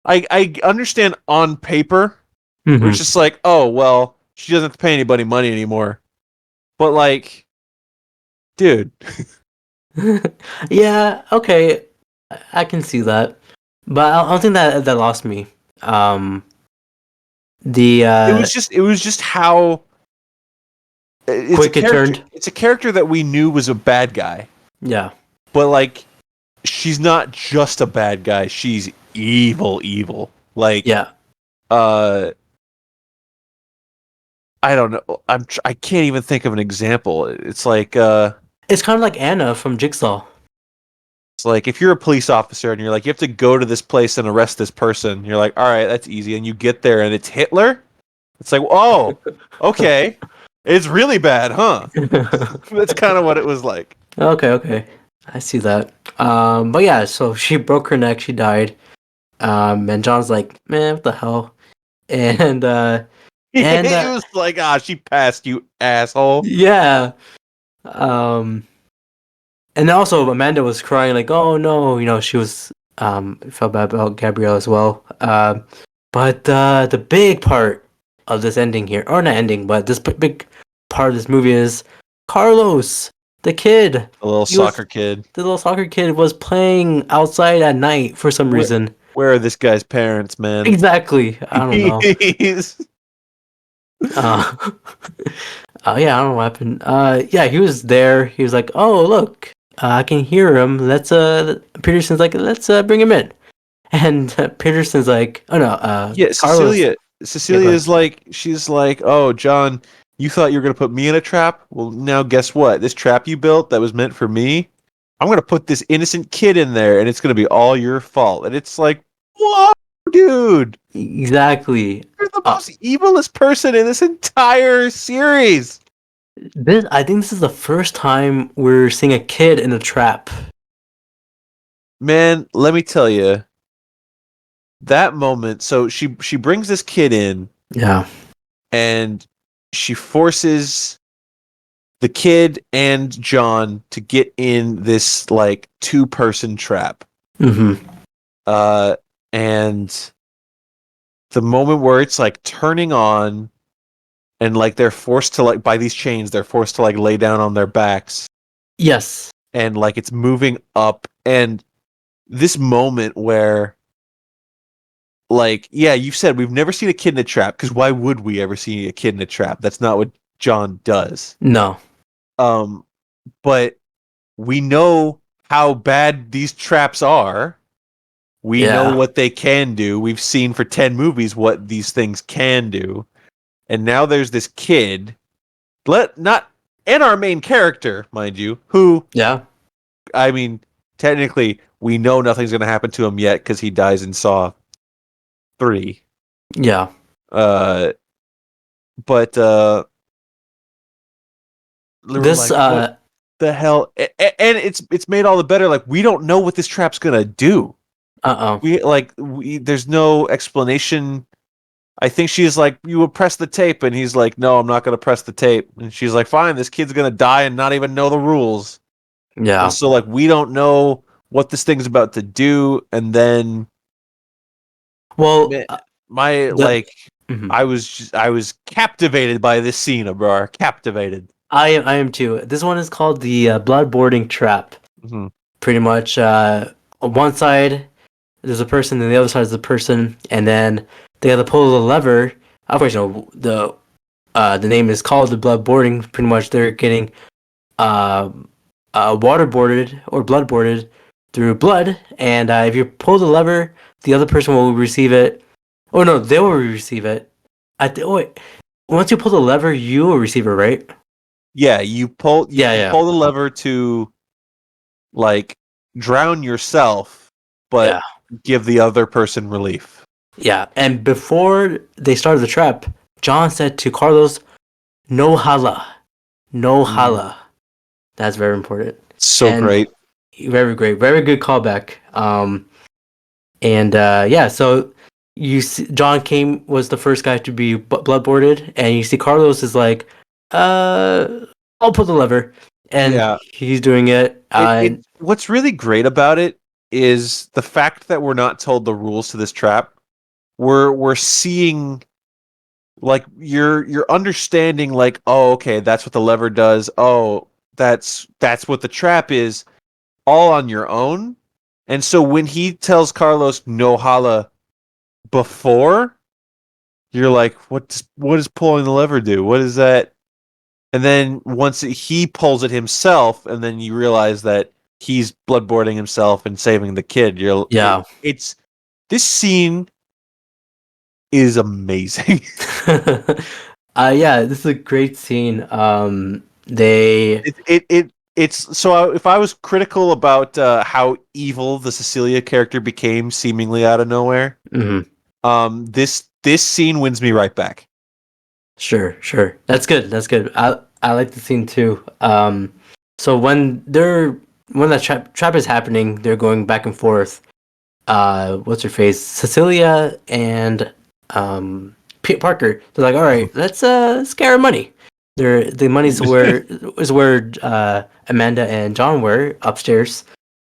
I understand on paper, where it's just like, oh, well, she doesn't have to pay anybody money anymore. But like, dude. Yeah, okay. I can see that. But I don't think that lost me. It was just how quick it turned. It's a character that we knew was a bad guy. Yeah. But like, she's not just a bad guy. She's evil. Like, yeah. I don't know. I can't even think of an example. It's like it's kind of like Anna from Jigsaw. It's like if you're a police officer and you're like, you have to go to this place and arrest this person. You're like, all right, that's easy. And you get there and it's Hitler. It's like, oh, okay. It's really bad, huh? That's kind of what it was like. Okay. I see that. But yeah, so she broke her neck, she died. And John's like, man, what the hell? And it was like, she passed, you asshole. Yeah. And also Amanda was crying like, oh no, you know, she was felt bad about Gabrielle as well. But the big part of this ending here, or not ending, but this big part of this movie is Carlos, the kid. The little soccer kid. The little soccer kid was playing outside at night for some reason. Where are this guy's parents, man? Exactly. I don't know. Yeah, I don't know what happened. Yeah, he was there. He was like, oh, look, I can hear him. Peterson's like, let's bring him in. And Peterson's like, oh no, yeah, Carlos. Cecilia is like, she's like, oh, John, you thought you were going to put me in a trap? Well, now guess what? This trap you built that was meant for me, I'm going to put this innocent kid in there and it's going to be all your fault. And it's like, whoa, dude. Exactly. You're the most evilest person in this entire series. I think this is the first time we're seeing a kid in a trap. Man, let me tell you, that moment. So she brings this kid in. Yeah. And she forces the kid and John to get in this like 2-person trap. And the moment where it's like turning on and like they're forced to like by these chains, they're forced to like lay down on their backs, Yes. and like it's moving up, and this moment where like, yeah, you've said we've never seen a kid in a trap, because why would we ever see a kid in a trap? That's not what John does. No. But we know how bad these traps are. We know what they can do. We've seen for 10 movies what these things can do. And now there's this kid, and our main character, mind you, who, Yeah. I mean, technically, we know nothing's going to happen to him yet because he dies in Saw 3. Yeah. But This what the hell? And it's made all the better. Like, we don't know what this trap's gonna do. There's no explanation. I think she's like, you will press the tape, and he's like, no, I'm not gonna press the tape. And she's like, fine, this kid's gonna die and not even know the rules. Yeah. And so like, we don't know what this thing's about to do, and then, well, mhm. I was captivated by this scene, Abrar. Captivated. I am too. This one is called the bloodboarding trap. Mm-hmm. Pretty much, on one side there's a person, and the other side is the person, and then they have to pull the lever. Of course, the name is called the bloodboarding. Pretty much, they're getting waterboarded or bloodboarded through blood, and if you pull the lever, the other person will receive it. Oh no, they will receive it. Once you pull the lever, you will receive it, right? Yeah, you pull the Yeah. lever to like drown yourself, but give the other person relief. Yeah, and before they started the trap, John said to Carlos, "No hala, no hala." That's very important. So great. Very great. Very good callback. So you see, John was the first guy to be bloodboarded, and you see Carlos is like, I'll pull the lever, and he's doing it. What's really great about it is the fact that we're not told the rules to this trap. We're seeing, like, you're understanding, like, oh, okay, that's what the lever does. Oh, that's what the trap is, all on your own. And so when he tells Carlos no hala before, you're like, what does pulling the lever do? What is that? And then once he pulls it himself, and then you realize that he's bloodboarding himself and saving the kid. This scene is amazing. This is a great scene. It's so if I was critical about how evil the Cecilia character became seemingly out of nowhere, this scene wins me right back. Sure. That's good. I like the scene too. So when that trap is happening, they're going back and forth. What's her face? Cecilia and Parker. They're like, all right, let's scare money. The money's where Amanda and John were upstairs.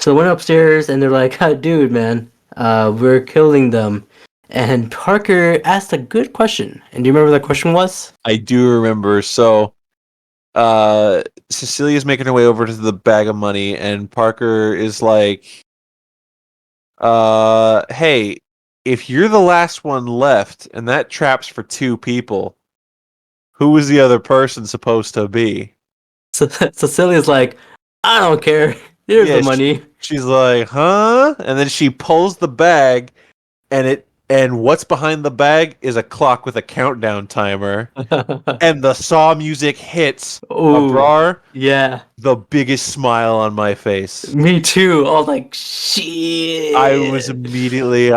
So they went upstairs, and they're like, dude, man, we're killing them. And Parker asked a good question. And do you remember what that question was? I do remember. So Cecilia's making her way over to the bag of money, and Parker is like, hey, if you're the last one left and that trap's for 2 people, who was the other person supposed to be? So Cecilia's like, I don't care. Here's the money. She's like, huh? And then she pulls the bag, and what's behind the bag is a clock with a countdown timer. And the Saw music hits. Abrar, the biggest smile on my face. Me too. I was like, shit. I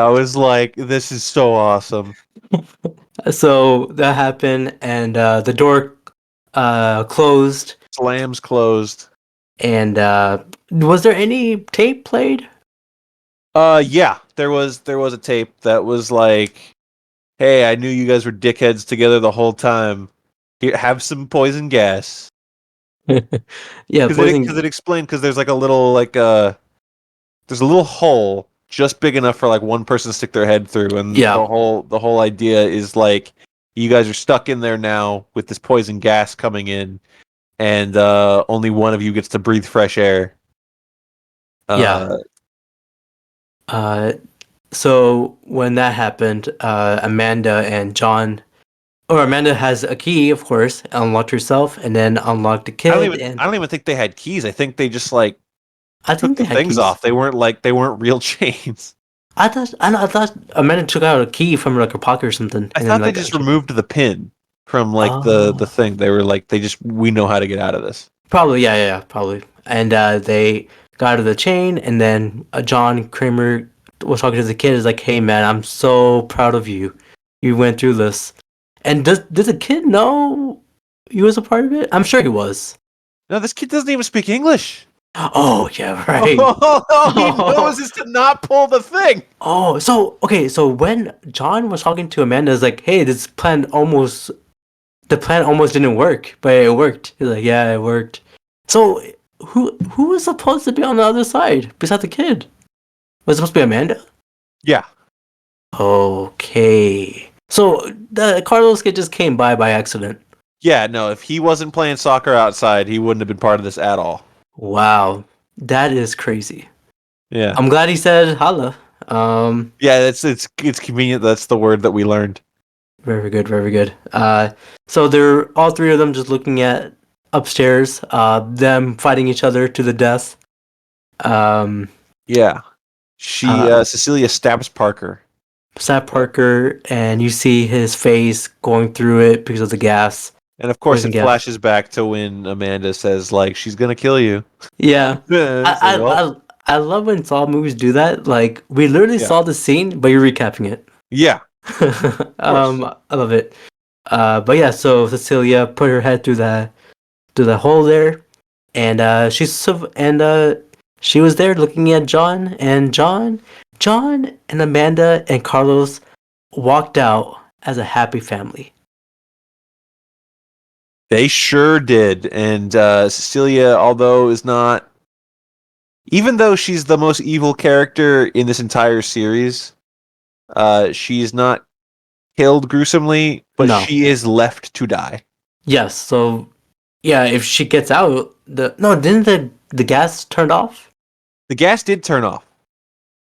was like, this is so awesome. So that happened, and the door closed. Slams closed. And was there any tape played? Yeah, there was a tape that was like, hey, I knew you guys were dickheads together the whole time. Here, have some poison gas. Yeah, because it explained, because there's like a little there's a little hole just big enough for like one person to stick their head through, and the whole idea is like, You guys are stuck in there now with this poison gas coming in, and only one of you gets to breathe fresh air. Yeah. So when that happened, Amanda and John, or Amanda has a key, of course, unlocked herself, and then unlocked the kid. I don't even think they had keys. I think they just like I took think the they had things keys. off. They weren't real chains. I thought Amanda took out a key from like her pocket or something. I and thought then, they like, just removed the pin from like the thing. They were like, we know how to get out of this. Probably, yeah, probably. And they got out of the chain, and then John Kramer was talking to the kid. Is like, "Hey, man, I'm so proud of you. You went through this." And does the kid know he was a part of it? I'm sure he was. No, this kid doesn't even speak English. Oh yeah, right. All he knows is to not pull the thing. Oh, so okay. So when John was talking to Amanda, it's like, "Hey, the plan almost didn't work, but it worked." He's like, "Yeah, it worked." So who was supposed to be on the other side besides the kid? Was it supposed to be Amanda? Yeah. Okay. So the Carlos kid just came by accident. Yeah, no, if he wasn't playing soccer outside, he wouldn't have been part of this at all. Wow, that is crazy. Yeah. I'm glad he said holla. Yeah, it's convenient. That's the word that we learned. Very good, very good. So they're all three of them just looking at upstairs, them fighting each other to the death. Yeah. She Cecilia stabs Parker. Sat Parker, and you see his face going through it because of the gas. And of course Poison it gas. flashes back to when Amanda says like she's gonna kill you. Yeah. It's like, well, I love when Saw movies do that. Like, we literally Yeah. saw the scene, but you're recapping it. yeah. I love it. But yeah, so Cecilia put her head through the hole there, and she was there looking at John, and John and Amanda and Carlos walked out as a happy family. They sure did. And Cecilia, although is not, even though she's the most evil character in this entire series, she is not killed gruesomely, but No. she is left to die. Yes, so yeah, if she gets out, didn't the gas turned off? The gas did turn off,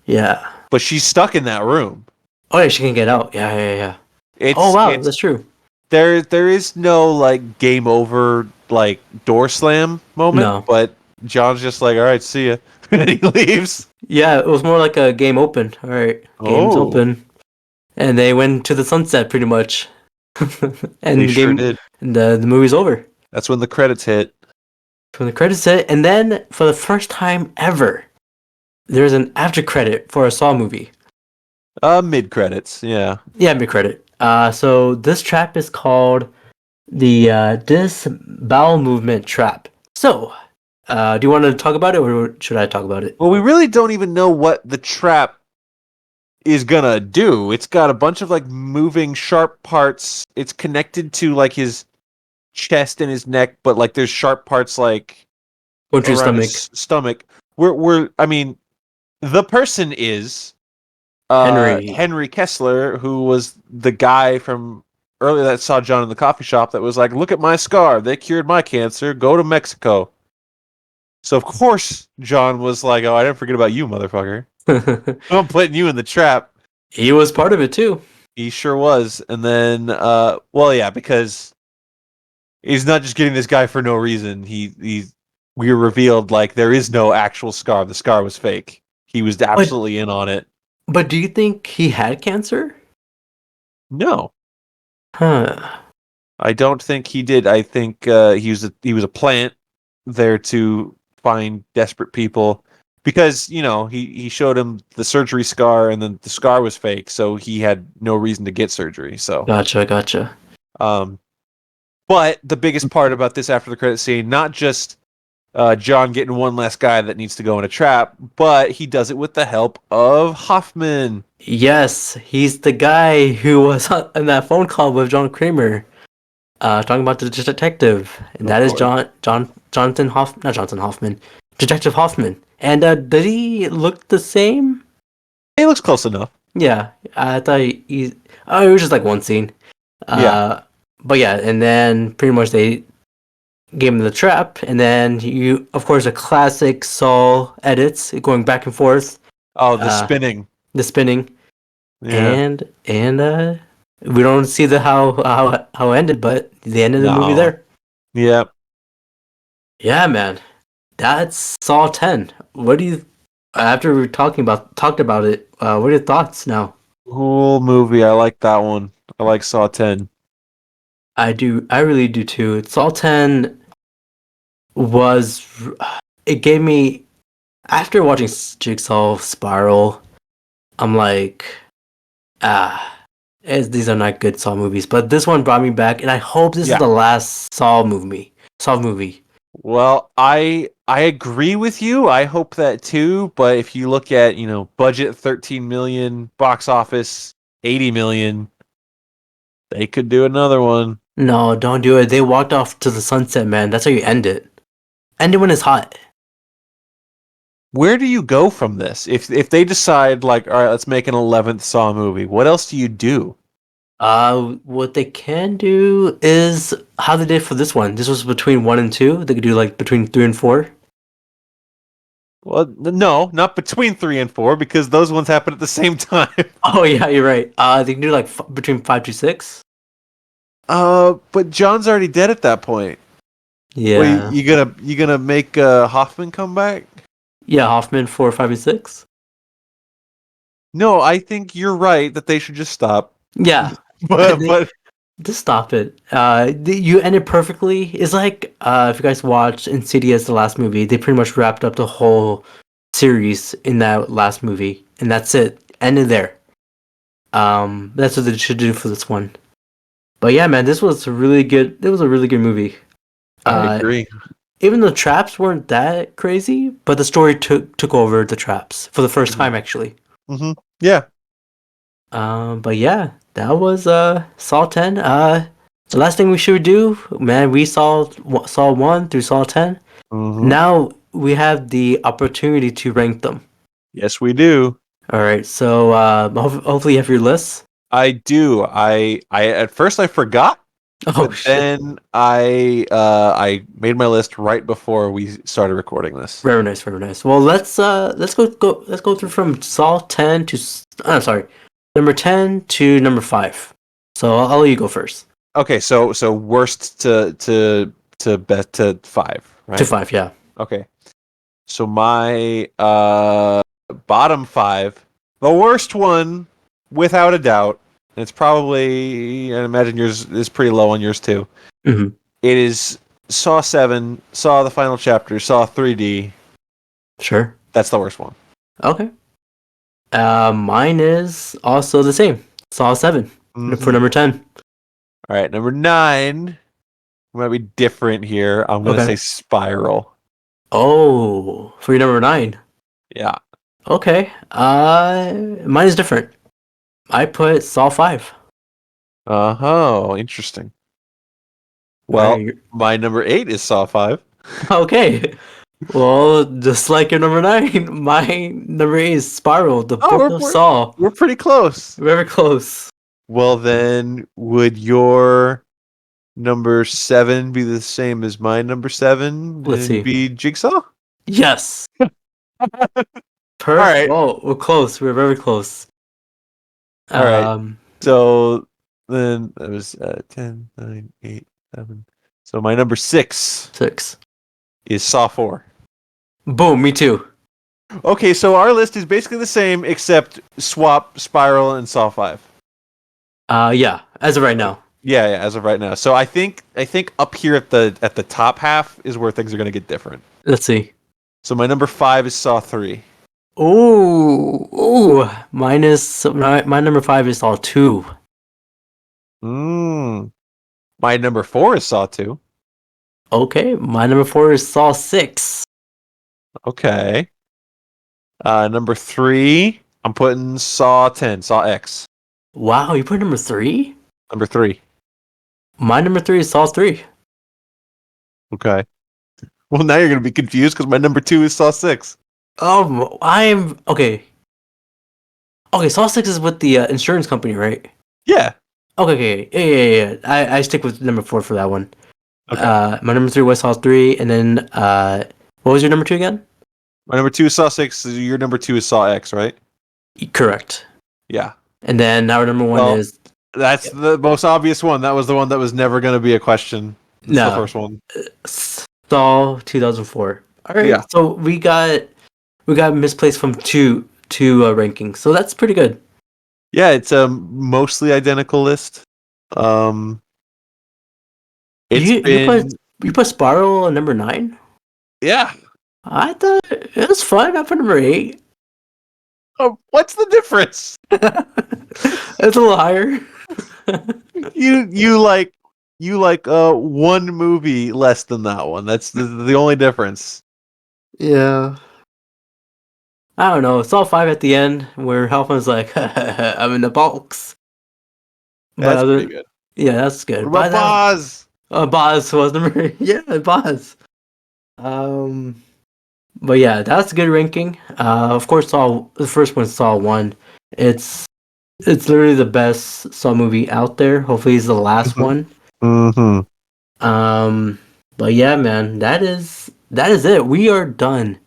Yeah. but she's stuck in that room. Oh yeah, she can get out. Yeah. It's, Oh wow, it's- that's true. there is no like game over like door slam moment, No. but John's just like, all right, see ya, and he leaves. Yeah, it was more like a game open. All right, game's Oh. open, and they went to the sunset pretty much. And They the sure game, did. the movie's over. That's when the credits hit. From the credits hit, and then for the first time ever, there's an after credit for a Saw movie. Mid credits, yeah. Yeah, mid credit. So this trap is called the disbowel movement trap. So, do you want to talk about it, or should I talk about it? Well, we really don't even know what the trap is gonna do. It's got a bunch of like moving sharp parts. It's connected to like his chest and his neck, but like there's sharp parts like Going to your around stomach. his stomach. I mean, the person is Henry Kessler, who was the guy from earlier that saw John in the coffee shop that was like, "Look at my scar. They cured my cancer. Go to Mexico." So of course John was like, "Oh, I didn't forget about you, motherfucker. I'm putting you in the trap." He was part of it too. He sure was. And then, well, yeah, because he's not just getting this guy for no reason. We were revealed like there is no actual scar. The scar was fake. He was absolutely in on it. But do you think he had cancer? No, Huh. I don't think he did. I think he was a plant there to find desperate people because he showed him the surgery scar and then the scar was fake, so he had no reason to get surgery. So Gotcha. but the biggest part about this after the credit scene, not just John getting one last guy that needs to go in a trap, but he does it with the help of Hoffman. Yes, he's the guy who was in that phone call with John Kramer, talking about the detective, and that is Detective Hoffman. And did he look the same? He looks close enough. Yeah, I thought it was just like one scene. But yeah, and then pretty much they gave him the trap, and then you, of course, a classic Saw edits going back and forth, Oh, the Uh, spinning. the spinning, Yeah. and we don't see the how it ended, but the end of the movie No. there. Yeah. Yeah, man, that's Saw 10. What do you? After we talked about it, what are your thoughts now? Cool movie. I like that one. I like Saw 10. I do. I really do too. Saw 10 was. It gave me after watching Jigsaw Spiral. I'm like, these are not good Saw movies. But this one brought me back, and I hope this is Yeah. the last Saw movie. Saw movie. Well, I agree with you. I hope that too. But if you look at, budget 13 million, box office 80 million, they could do another one. No, don't do it. They walked off to the sunset, man. That's how you end it. End it when it's hot. Where do you go from this? If they decide like, all right, let's make an 11th Saw movie, what else do you do? What they can do is how they did for this one. This was between 1 and 2. They could do like between 3 and 4. Well, no, not between 3 and 4 because those ones happen at the same time. Oh yeah, you're right. They can do like between 5 to 6. But John's already dead at that point. Yeah. Well, you gonna make Hoffman come back? Yeah, Hoffman 4, 5, and 6. No, I think you're right that they should just stop. Yeah. But Just stop it. You ended perfectly. It's like if you guys watched Insidious, the last movie, they pretty much wrapped up the whole series in that last movie, and that's it. Ended there. That's what they should do for this one. But yeah, man, this was really good. It was a really good movie. I agree. Even the traps weren't that crazy, but the story took over the traps for the first time, actually. Mm-hmm. Yeah. But yeah, that was Saw 10. The last thing we should do, man, we saw 1 through Saw 10. Mm-hmm. Now we have the opportunity to rank them. Yes, we do. All right, so hopefully you have your list. I do. I at first I forgot, Oh but shit! then I made my list right before we started recording this. Very nice, very nice. Well, let's go through from Saw 10 to number 10 to number 5. So I'll let you go first. Okay, so worst to bet to 5, right? To 5, yeah. Okay. So my bottom 5, the worst one without a doubt, and it's probably, I imagine yours is pretty low on yours too. Mm-hmm. It is Saw 7, Saw the Final Chapter, Saw 3D. Sure. That's the worst one. Okay. Mine is also the same. Saw 7 for number 10. All right, number 9 might be different here. I'm gonna say Spiral. Oh, for your number 9. Yeah. Okay. Mine is different. I put Saw 5. Oh, interesting. Well, my number 8 is Saw 5. Okay. Well, just like your number 9, my number 8 is Spiral, the Book of Saw. We're pretty close. Very close. Well, then, would your number 7 be the same as my number 7? Let's see. Be Jigsaw? Yes. Perfect. All right. Oh, we're close. We're very close. All right. So then that was 10, 9, 8, 7. So my number 6 is Saw 4. Boom, me too. Okay, so our list is basically the same except swap Spiral and Saw 5. Yeah, as of right now. Yeah, as of right now. So I think up here at the top half is where things are going to get different. Let's see. So my number 5 is Saw 3. Ooh. My number 5 is Saw 2. My number 4 is Saw 2. Okay, my number 4 is Saw 6. Okay. Number 3, I'm putting Saw 10, Saw X. Wow, you put number 3? Number 3. My number 3 is Saw 3. Okay. Well, now you're going to be confused because my number 2 is Saw 6. Okay. Okay, Saw 6 is with the insurance company, right? Yeah. Okay. Yeah. I stick with number 4 for that one. Okay. My number 3 was Saw 3, and then what was your number 2 again? My number 2 is Saw 6. Your number 2 is Saw X, right? Correct. Yeah. And then our number 1 Well, is That's the most obvious one. That was the one that was never going to be a question. It's No. the first one. Saw 2004. All right. Yeah. So we got misplaced from two rankings. So that's pretty good. Yeah, it's a mostly identical list. It's been You put Spiral on number 9? yeah. I thought it was fun. I put number 8. Oh, what's the difference? It's a little higher. You like one movie less than that one. That's the only difference. Yeah. I don't know. Saw 5 at the end where Halfman's like, I'm in the box. That's pretty good. Yeah, that's good. What about Boz? Boz was number Boz. But yeah, that's a good ranking. Of course, the first one, Saw 1. It's literally the best Saw movie out there. Hopefully, it's the last one. Mm-hmm. But yeah, man, that is it. We are done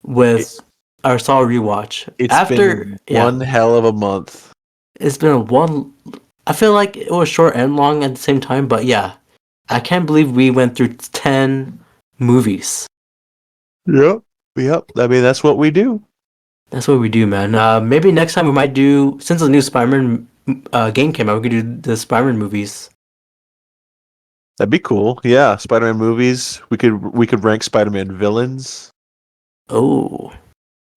with our Saw rewatch. It's been one hell of a month. It's been I feel like it was short and long at the same time, but yeah, I can't believe we went through 10 movies. Yep. I mean, that's what we do. That's what we do, man. Maybe next time we might do, since the new Spider-Man game came out, we could do the Spider-Man movies. That'd be cool. Yeah, Spider-Man movies. We could rank Spider-Man villains. Oh,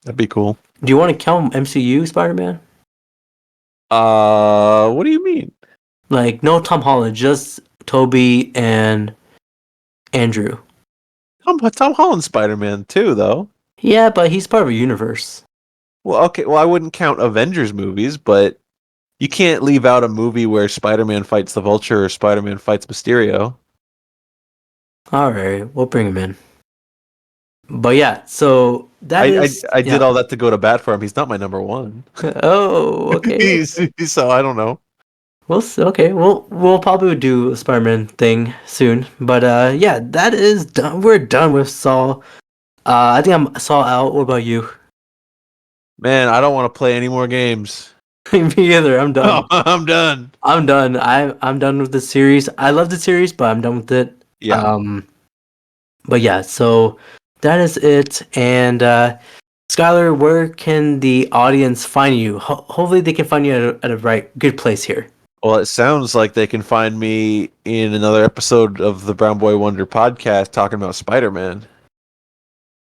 that'd be cool. Do you want to count MCU Spider-Man? What do you mean? Like, no Tom Holland, just Toby and Andrew. Tom Holland's Spider-Man too, though. Yeah, but he's part of a universe. Well, okay. Well, I wouldn't count Avengers movies, but you can't leave out a movie where Spider-Man fights the Vulture or Spider-Man fights Mysterio. All right, we'll bring him in. But yeah, so I did all that to go to bat for him. He's not my number 1. Oh, okay. So I don't know. We'll probably do a Spider-Man thing soon. But yeah, that is done. We're done with Saw. I think I'm Saw out. What about you? Man, I don't want to play any more games. Me either. I'm done. Oh, I'm done. I'm done. I'm done with the series. I love the series, but I'm done with it. Yeah. But yeah, so that is it. And Skyler, where can the audience find you? Hopefully, they can find you at a good place here. Well, it sounds like they can find me in another episode of the Brown Boy Wonder podcast talking about Spider-Man.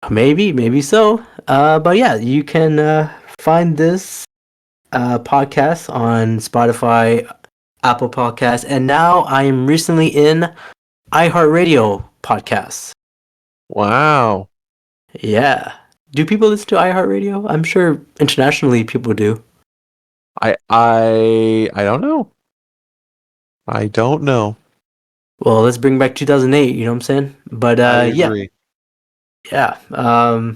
Maybe so. But yeah, you can find this podcast on Spotify, Apple Podcasts, and now I am recently in iHeartRadio podcasts. Wow. Yeah. Do people listen to iHeartRadio? I'm sure internationally people do. I don't know. I don't know. Well, let's bring back 2008, you know what I'm saying? But yeah. Yeah.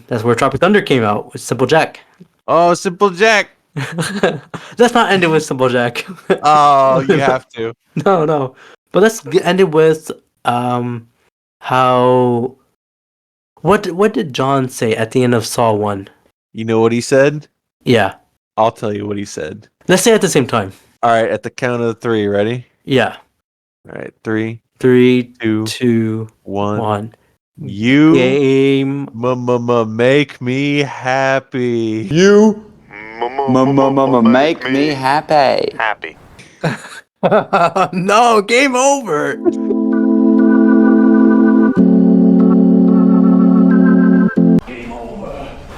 That's where Tropic Thunder came out with Simple Jack. Oh, Simple Jack. Let's not end it with Simple Jack. Oh, you have to. No. But let's end it with how what did John say at the end of Saw 1? You know what he said? Yeah. I'll tell you what he said. Let's say it at the same time. All right, at the count of 3, ready? Yeah. All right, 3, 2, 1. You game make me happy. You make me happy. No, game over.